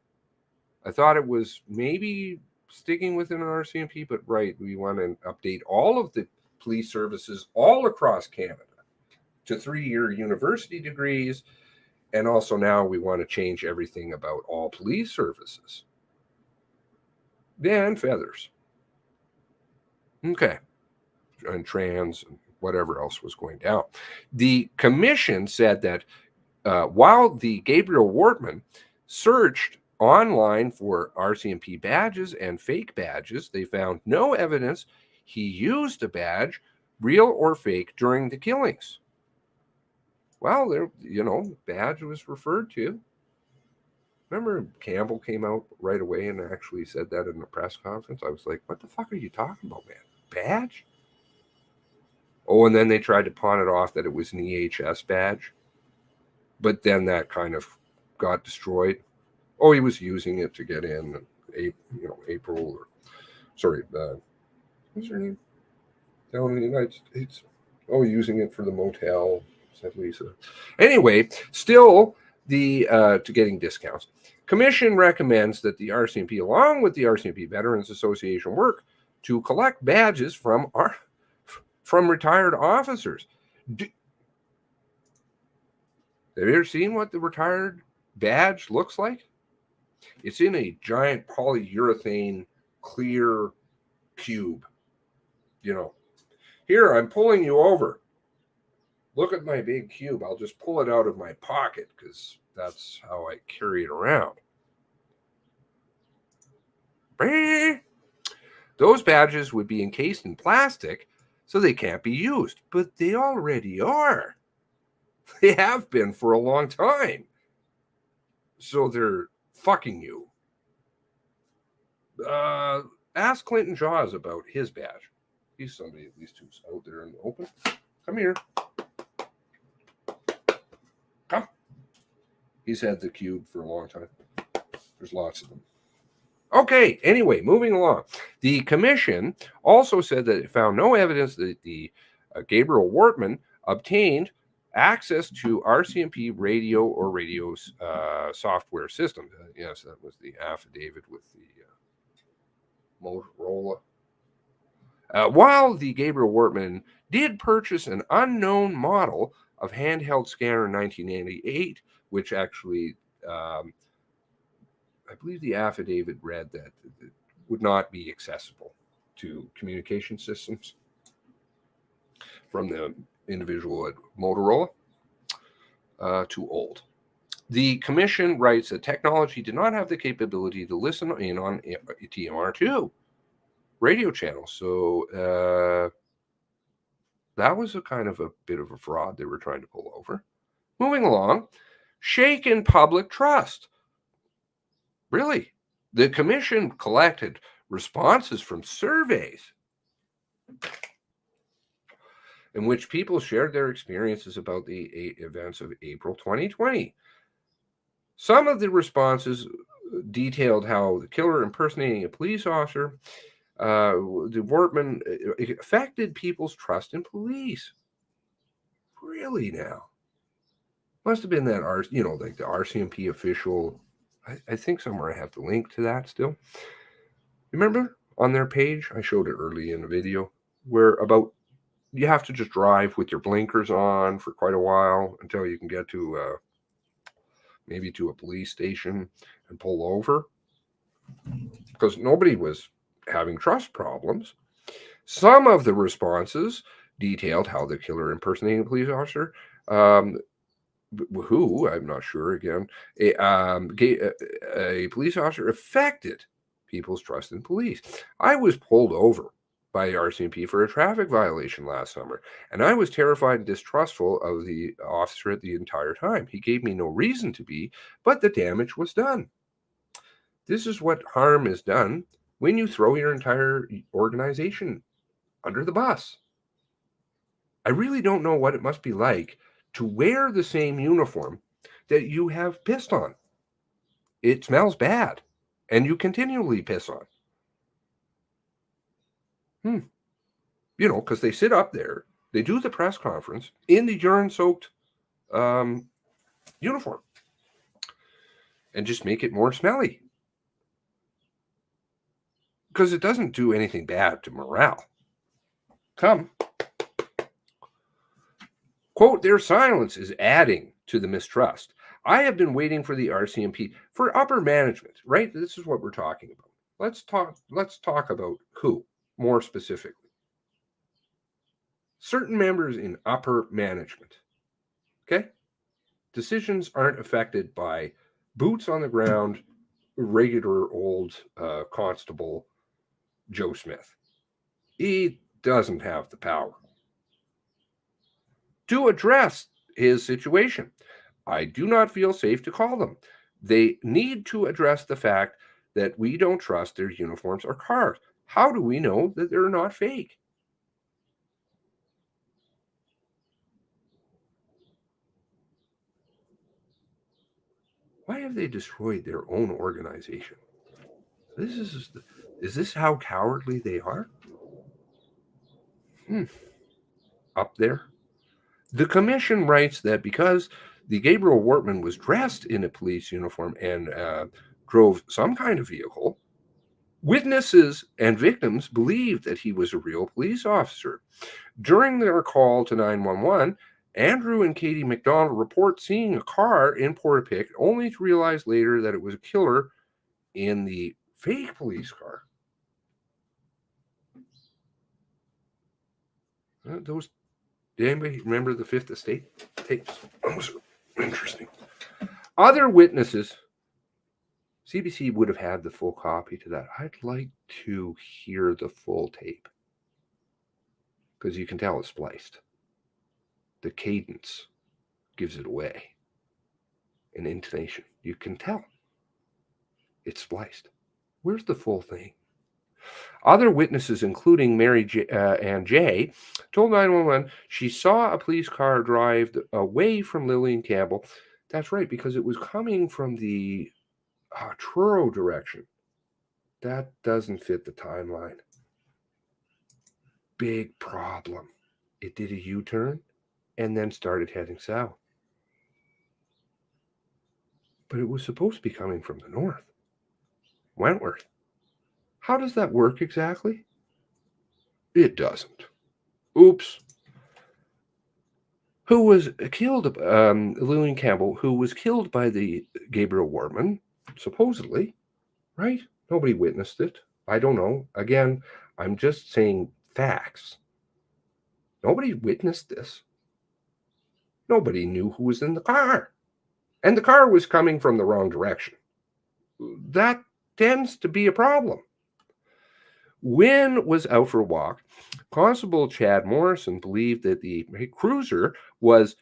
Speaker 5: I thought it was maybe sticking within an RCMP, but right, we want to update all of the police services all across Canada to 3-year university degrees. And also now we want to change everything about all police services. Yeah, and feathers. Okay. And trans and whatever else was going down. The commission said that while the Gabriel Wortman searched online for RCMP badges and fake badges, they found no evidence he used a badge, real or fake, during the killings. Well, there, badge was referred to. Remember Campbell came out right away and actually said that in a press conference? I was like, what the fuck are you talking about, man? Badge? Oh, and then they tried to pawn it off that it was an EHS badge. But then that kind of got destroyed. Oh, he was using it to get in, April, or sorry, what's her name? Down in the United States. Oh, using it for the motel, said Lisa. Anyway, still to getting discounts. Commission recommends that the RCMP, along with the RCMP Veterans Association, work to collect badges from retired officers. Have you ever seen what the retired badge looks like? It's in a giant polyurethane clear cube. Here, I'm pulling you over. Look at my big cube. I'll just pull it out of my pocket because that's how I carry it around. Those badges would be encased in plastic, so they can't be used. But they already are. They have been for a long time. So they're fucking you. Ask Clinton Jaws about his badge. He's somebody at least who's out there in the open. Come here. Come. He's had the cube for a long time. There's lots of them. Okay, anyway, moving along. The commission also said that it found no evidence that the Gabriel Wortman obtained access to RCMP radio or radio software systems. Yes, that was the affidavit with the Motorola. While the Gabriel Wortman did purchase an unknown model of handheld scanner in 1988, which actually, I believe the affidavit read that it would not be accessible to communication systems from the individual at Motorola, too old. The commission writes that technology did not have the capability to listen in on TMR2 radio channels. So that was a kind of a bit of a fraud they were trying to pull over. Moving along, shaken public trust. Really? The commission collected responses from surveys in which people shared their experiences about the events of April 2020. Some of the responses detailed how the killer impersonating a police officer, the Wortman, affected people's trust in police. Really now? Must have been that, like the RCMP official. I think somewhere I have the link to that still. Remember on their page? I showed it early in the video where about you have to just drive with your blinkers on for quite a while until you can get to maybe to a police station and pull over because nobody was having trust problems. Some of the responses detailed how the killer impersonating a police officer, who I'm not sure again, a police officer affected people's trust in police. I was pulled over by the RCMP for a traffic violation last summer, and I was terrified and distrustful of the officer the entire time. He gave me no reason to be, but the damage was done. This is what harm is done when you throw your entire organization under the bus. I really don't know what it must be like to wear the same uniform that you have pissed on. It smells bad, and you continually piss on. Because they sit up there, they do the press conference in the urine-soaked uniform and just make it more smelly. because it doesn't do anything bad to morale. Come. Quote, their silence is adding to the mistrust. I have been waiting for the RCMP, for upper management, right? This is what we're talking about. Let's talk about who, more specifically. Certain members in upper management, okay? Decisions aren't affected by boots on the ground, regular old constable Joe Smith. He doesn't have the power to address his situation. I do not feel safe to call them. They need to address the fact that we don't trust their uniforms or cars. How do we know that they're not fake? Why have they destroyed their own organization? Is this how cowardly they are? Up there. The commission writes that because the Gabriel Wortman was dressed in a police uniform and drove some kind of vehicle, witnesses and victims believed that he was a real police officer. During their call to 911, Andrew and Katie McDonald report seeing a car in Portapique, only to realize later that it was a killer in the fake police car. Did anybody remember the Fifth Estate tapes? Those are interesting. Other witnesses, CBC would have had the full copy to that. I'd like to hear the full tape because you can tell it's spliced. The cadence gives it away. An intonation, you can tell it's spliced. Where's the full thing? Other witnesses, including Mary Ann Jay, told 911 she saw a police car drive away from Lillian Campbell. That's right, because it was coming from the Truro direction. That doesn't fit the timeline. Big problem. It did a U-turn and then started heading south. But it was supposed to be coming from the north. Wentworth. How does that work exactly? It doesn't. Oops. Who was killed, Lillian Campbell, who was killed by the Gabriel Wortman, supposedly, right? Nobody witnessed it. I don't know. Again, I'm just saying facts. Nobody witnessed this. Nobody knew who was in the car. And the car was coming from the wrong direction. That tends to be a problem. Wynne was out for a walk. Constable Chad Morrison believed that the cruiser was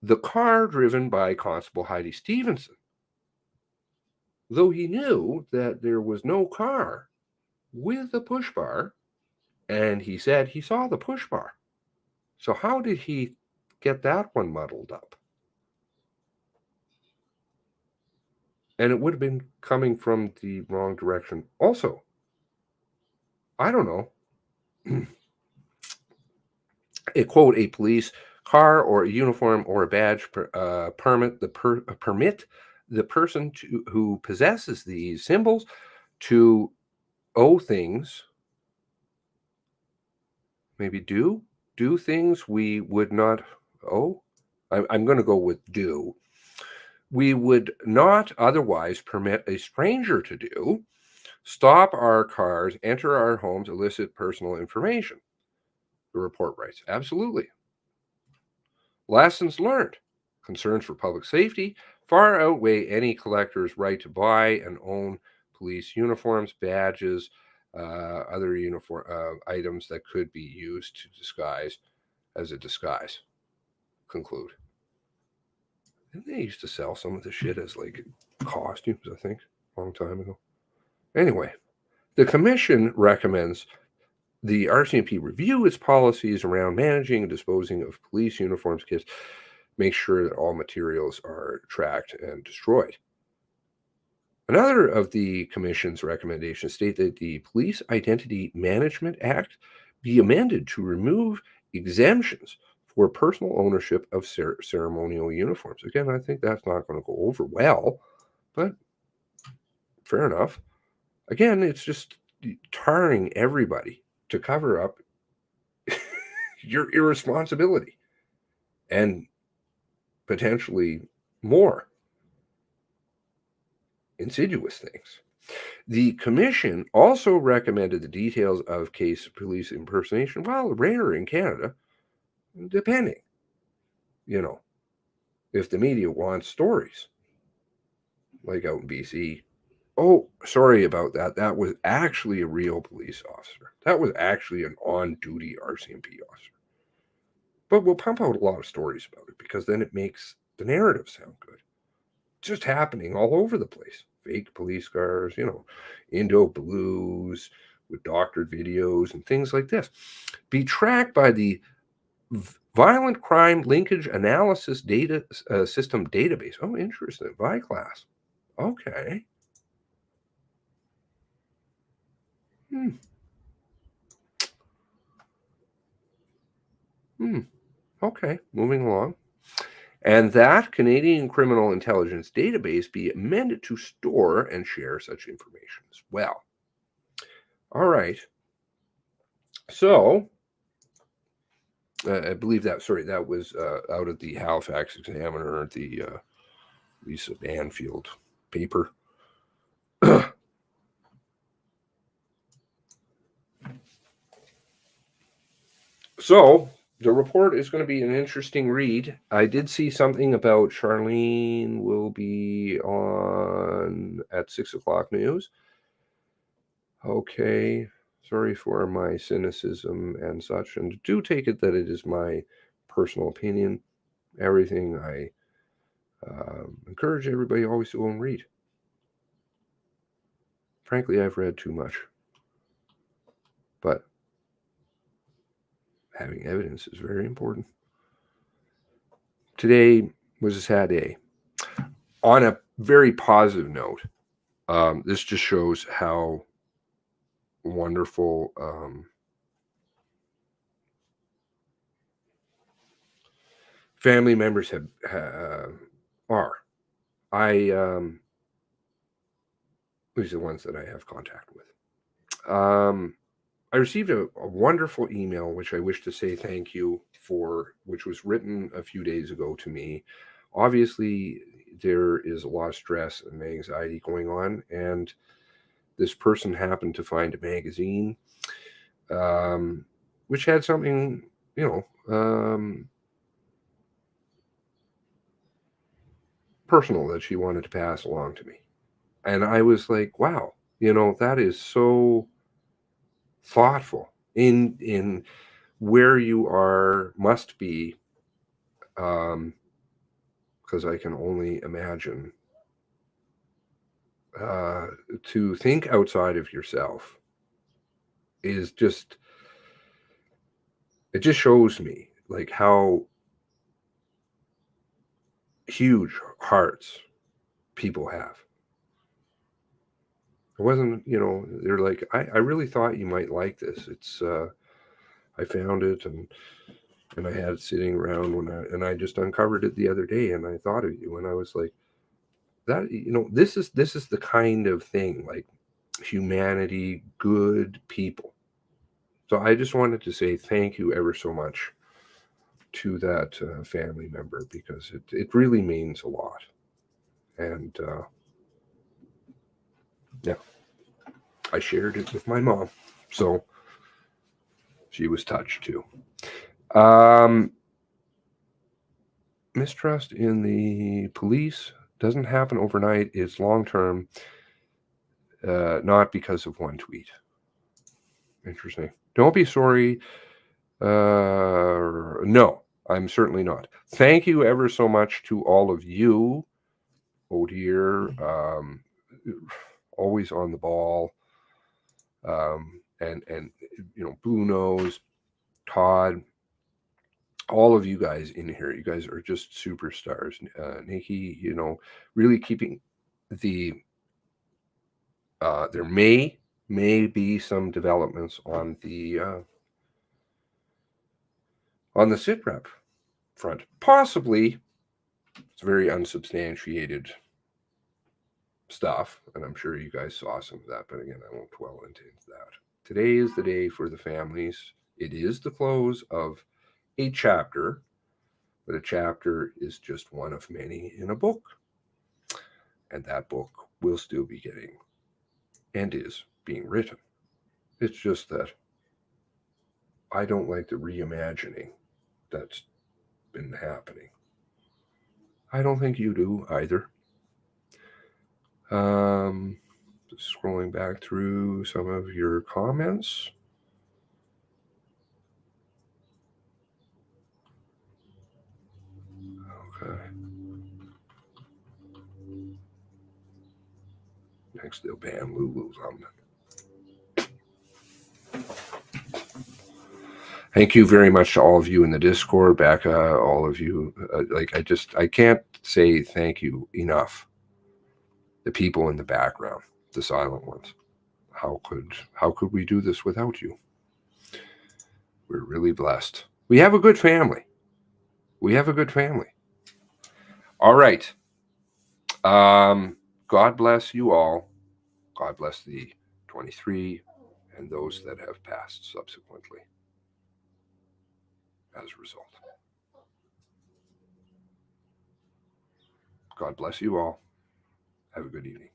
Speaker 5: the car driven by Constable Heidi Stevenson, though he knew that there was no car with a push bar, and he said he saw the push bar. So how did he get that one muddled up? And it would have been coming from the wrong direction also. I don't know. A quote, a police car or a uniform or a badge permit the person who possesses these symbols to owe things, maybe do things we would not owe. I'm going to go with do. We would not otherwise permit a stranger to do. Stop our cars, enter our homes, elicit personal information. The report writes, absolutely. Lessons learned. Concerns for public safety far outweigh any collector's right to buy and own police uniforms, badges, other uniform items that could be used to disguise as a disguise. Conclude. Didn't they used to sell some of the shit as like costumes, I think, a long time ago? Anyway, the commission recommends the RCMP review its policies around managing and disposing of police uniforms kits, make sure that all materials are tracked and destroyed. Another of the commission's recommendations state that the Police Identity Management Act be amended to remove exemptions for personal ownership of ceremonial uniforms. Again, I think that's not going to go over well, but fair enough. Again, it's just, tarring everybody to cover up your irresponsibility and potentially more insidious things. The commission also recommended the details of case police impersonation, while rare in Canada, depending, if the media wants stories, like out in BC. Oh, sorry about that. That was actually a real police officer. That was actually an on-duty RCMP officer. But we'll pump out a lot of stories about it because then it makes the narrative sound good. It's just happening all over the place. Fake police cars, Indo Blues with doctored videos and things like this. Be tracked by the Violent Crime Linkage Analysis Data System Database. Oh, interesting. ViClass. Okay. Okay, moving along. And that Canadian Criminal Intelligence Database be amended to store and share such information as well. All right. So, I believe that was out of the Halifax Examiner, the Lisa Banfield paper. So, the report is going to be an interesting read. I did see something about Charlene will be on at 6 o'clock news. Okay, sorry for my cynicism and such, and do take it that it is my personal opinion. Everything I encourage everybody always to go and read. Frankly, I've read too much. But having evidence is very important. Today was a sad day. On a very positive note, this just shows how wonderful family members are. These are the ones that I have contact with. I received a wonderful email, which I wish to say thank you for, which was written a few days ago to me. Obviously, there is a lot of stress and anxiety going on, and this person happened to find a magazine, which had something, personal that she wanted to pass along to me. And I was like, wow, that is so thoughtful in where you are, must be, because I can only imagine, to think outside of yourself is just, it just shows me like how huge hearts people have. It wasn't, they're like, I really thought you might like this. It's, I found it and I had it sitting around and I just uncovered it the other day and I thought of you and I was like, that, this is the kind of thing, like humanity, good people. So I just wanted to say thank you ever so much to that family member, because it really means a lot. And yeah, I shared it with my mom, so she was touched too. Mistrust in the police doesn't happen overnight. It's long-term, not because of one tweet. Interesting. Don't be sorry. No, I'm certainly not. Thank you ever so much to all of you. Oh dear. Always on the ball. And Blue Nose, Todd, all of you guys in here. You guys are just superstars. Nikki, really keeping the there may be some developments on the SITREP front. Possibly, it's very unsubstantiated stuff, and I'm sure you guys saw some of that, but again, I won't dwell into that. Today is the day for the families. It is the close of a chapter, but a chapter is just one of many in a book. And that book will still be getting and is being written. It's just that I don't like the reimagining that's been happening. I don't think you do either. Just scrolling back through some of your comments. Okay. Next, they'll ban Lulu's on them. Thank you very much to all of you in the Discord, Becca, all of you. I can't say thank you enough. The people in the background, the silent ones. How could we do this without you? We're really blessed. We have a good family. We have a good family. All right. God bless you all. God bless the 23 and those that have passed subsequently as a result. God bless you all. Have a good evening.